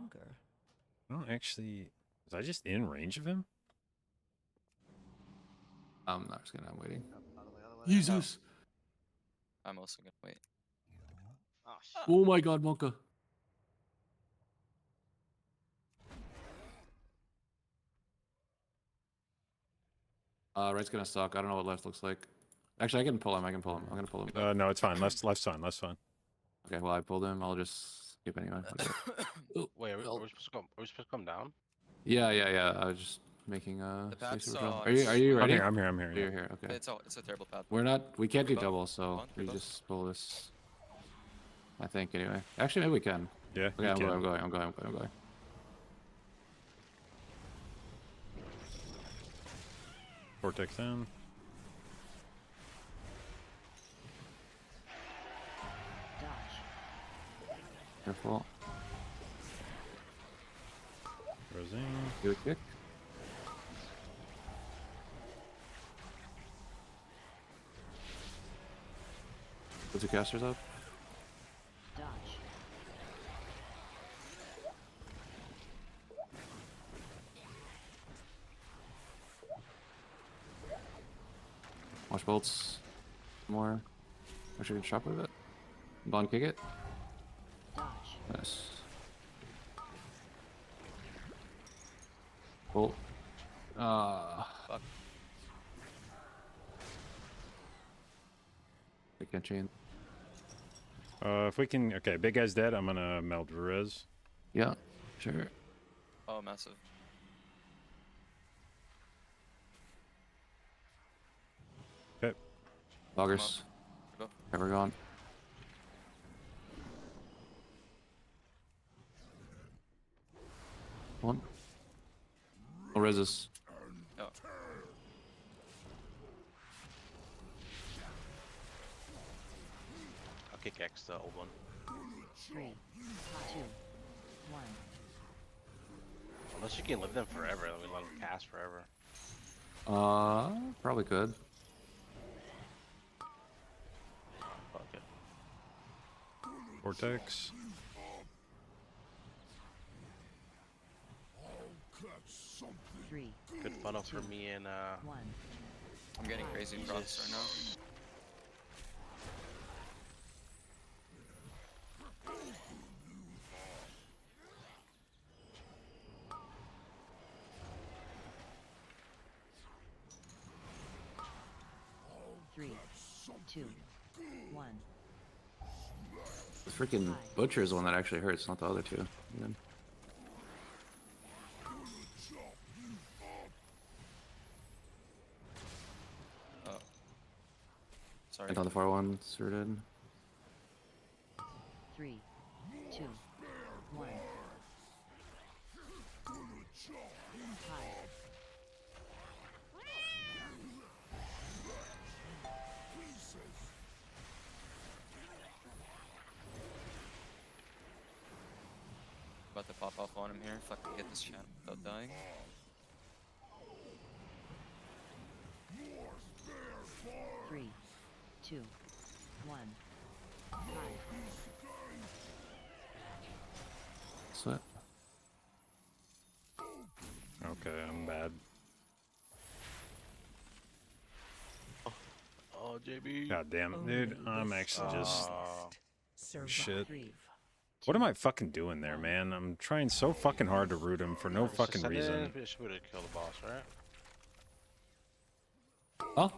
I don't actually. Was I just in range of him? I'm not just gonna. I'm waiting. Other way. Jesus. I'm also gonna wait. Oh shit. Oh my God, Monka. Right's gonna suck. I don't know what left looks like. Actually, I can pull him. I'm gonna pull him. No, it's fine. Left's fine. Left's fine. Okay, well I pulled him. I'll just skip anyway. Oh, Wait, are we supposed to come? Are we supposed to come down? yeah. I was just making The space path's, for patrol. uh, Are you ready? I'm here. You're here. Okay. It's a terrible path. We're not. We can't do Both. double, so Both, we both. just pull this. I think anyway. Actually, maybe we can. Yeah. Okay, you I'm can. going. Vortex in. Dodge. Careful. Rosine. Do a kick. Put 2 casters up. Dodge. Watch bolts. More. Actually, can shop with it. Bond kick it. Dodge. Nice. Bolt. Fuck. I can't chain. If we can. Okay, big guy's dead. I'm gonna meld res. Yeah, sure. Oh, massive. Okay. Loggers. Go. Ever gone. One. Oh, resist. Oh. I'll kick X, the old one. 3, 2, 1. Unless you can live them forever, then we let them cast forever. Probably could. Fuck it. Vortex. Three, Good funnel for me and 1. I'm getting crazy props right now. Three, 2, 1. The freaking butcher is the one that actually hurts, not the other two. Yeah. Oh. Sorry. And on the far one, sorted. 3, 2, 1. High. About to pop off on him here if I can get this channel without dying. Three, 2, 1. 5. Snap. Okay, I'm bad. Oh, JB. God damn it, dude. I'm actually just shit. 3. What am I fucking doing there, man? I'm trying so fucking hard to root him for no fucking reason. We should have killed the boss, right? Oh,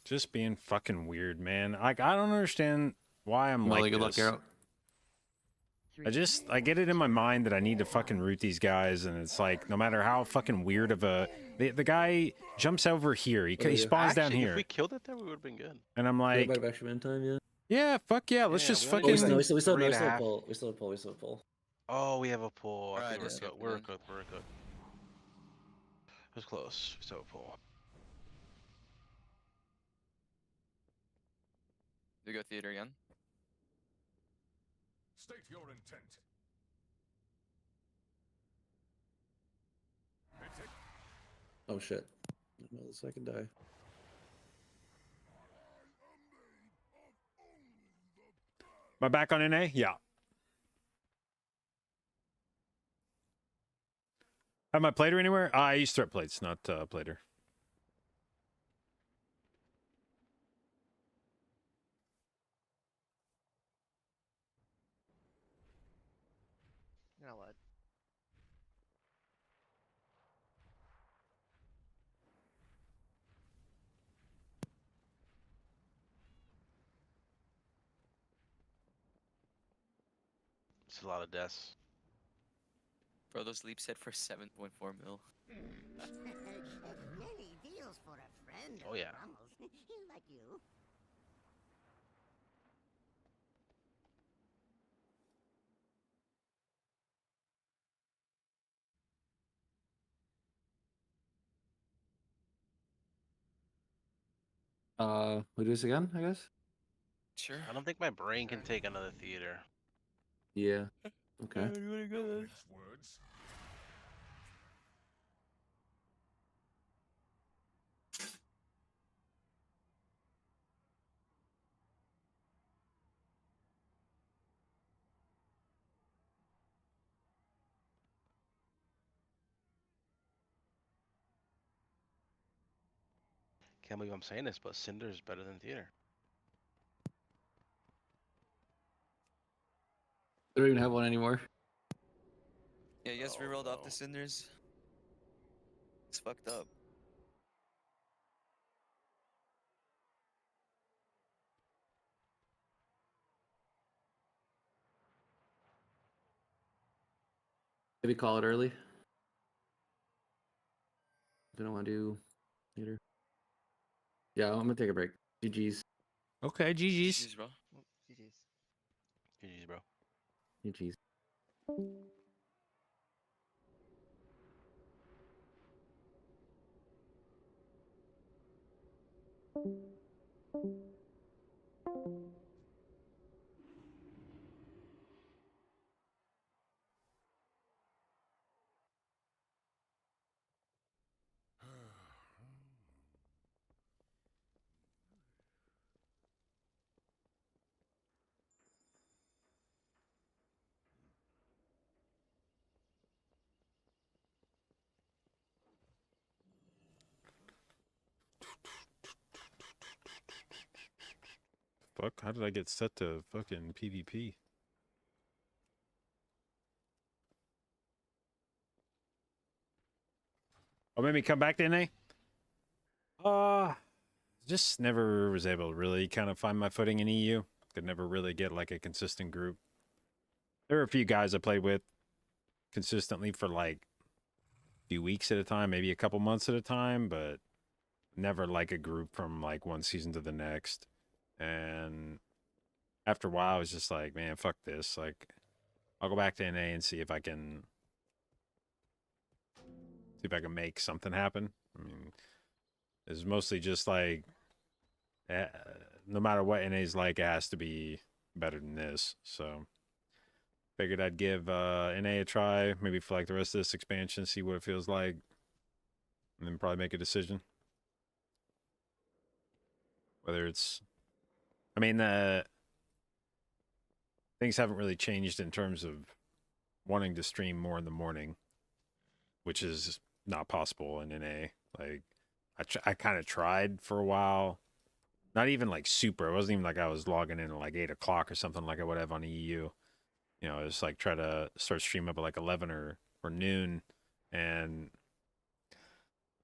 Just being fucking weird, man. Like, I don't understand why I'm Molly, like good luck, this. Garrett. I get it in my mind that I need to fucking root these guys, and it's like, no matter how fucking weird of a... The guy jumps over here. He spawns down Actually, here. if we killed it there, we would have been good. And I'm like, Bit of extra min time, yeah. yeah, fuck yeah. Let's just we Oh, only fucking... got we still three and a have half. pull. We still have pull. We still have pull. Oh, we have a pull. I Alright, think just skip we're it good. We're good. It was close. We still have a pull. Do we go theater again? State your intent. Oh shit. No, the second die. Am I back on NA? Yeah. Have my plater anywhere? I use threat plates, not plater. You know what? It's a lot of deaths. Bro, those leaps hit for 7.4 mil. Many deals for a friend. Oh, yeah. Rummels. Like you. We do this again, I guess? Sure. I don't think my brain can take another theater. Yeah. Okay. Words. Can't believe I'm saying this, but Cinder is better than theater. They don't even have one anymore. Yeah, you guys Oh, rerolled off no. the cinders. It's fucked up. Maybe call it early. Don't want to do later. Yeah, I'm gonna take a break. GG's. Okay, GG's. GG's, bro. GG's. GG's, bro. GG's. Fuck, how did I get set to fucking PvP? Oh, made me come back to NA? Just never was able to really kind of find my footing in EU. Could never really get like a consistent group. There were a few guys I played with consistently for like a few weeks at a time, maybe a couple months at a time, but never like a group from like one season to the next. And after a while, I was just like, man, fuck this. Like, I'll go back to NA and see if I can make something happen. I mean, it's mostly just like, no matter what NA's like, it has to be better than this. So figured I'd give NA a try, maybe for like the rest of this expansion, see what it feels like, and then probably make a decision. Whether it's, I mean, things haven't really changed in terms of wanting to stream more in the morning, which is not possible in NA. Like, I kind of tried for a while. Not even like super. It wasn't even like I was logging in at like 8 o'clock or something like I would have on EU. You know, it's like try to start stream up at like 11 or noon, and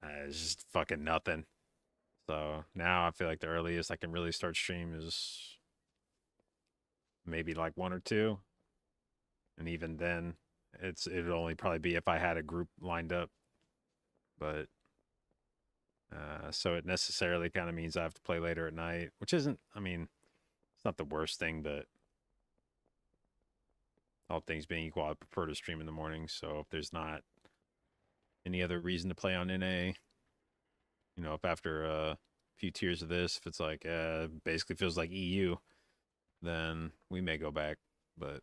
it's just fucking nothing. So now I feel like the earliest I can really start stream is maybe like 1 or 2, and even then, it'd only probably be if I had a group lined up. But so it necessarily kind of means I have to play later at night, which isn't. I mean, it's not the worst thing, but all things being equal, I prefer to stream in the morning. So if there's not any other reason to play on NA, you know, if after a few tiers of this, if it's like basically feels like EU, then we may go back. But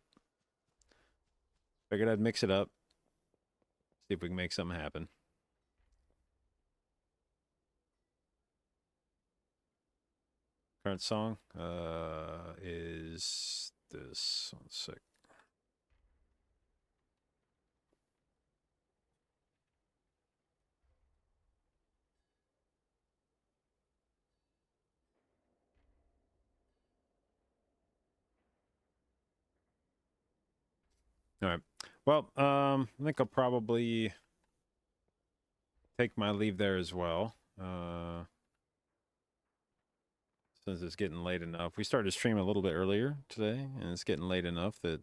figured I'd mix it up, see if we can make something happen. Current song is this. 1 sec. All right. Well, I think I'll probably take my leave there as well. Since it's getting late enough. We started streaming a little bit earlier today, and it's getting late enough that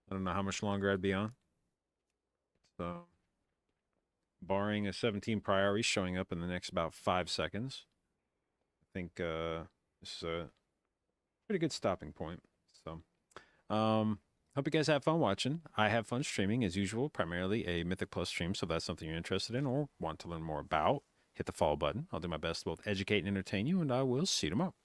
I don't know how much longer I'd be on. So, barring a 17 priority showing up in the next about 5 seconds, I think this is a pretty good stopping point. So, hope you guys have fun watching. I have fun streaming as usual, primarily a Mythic Plus stream. So if that's something you're interested in or want to learn more about, hit the follow button. I'll do my best to both educate and entertain you, and I will see you tomorrow.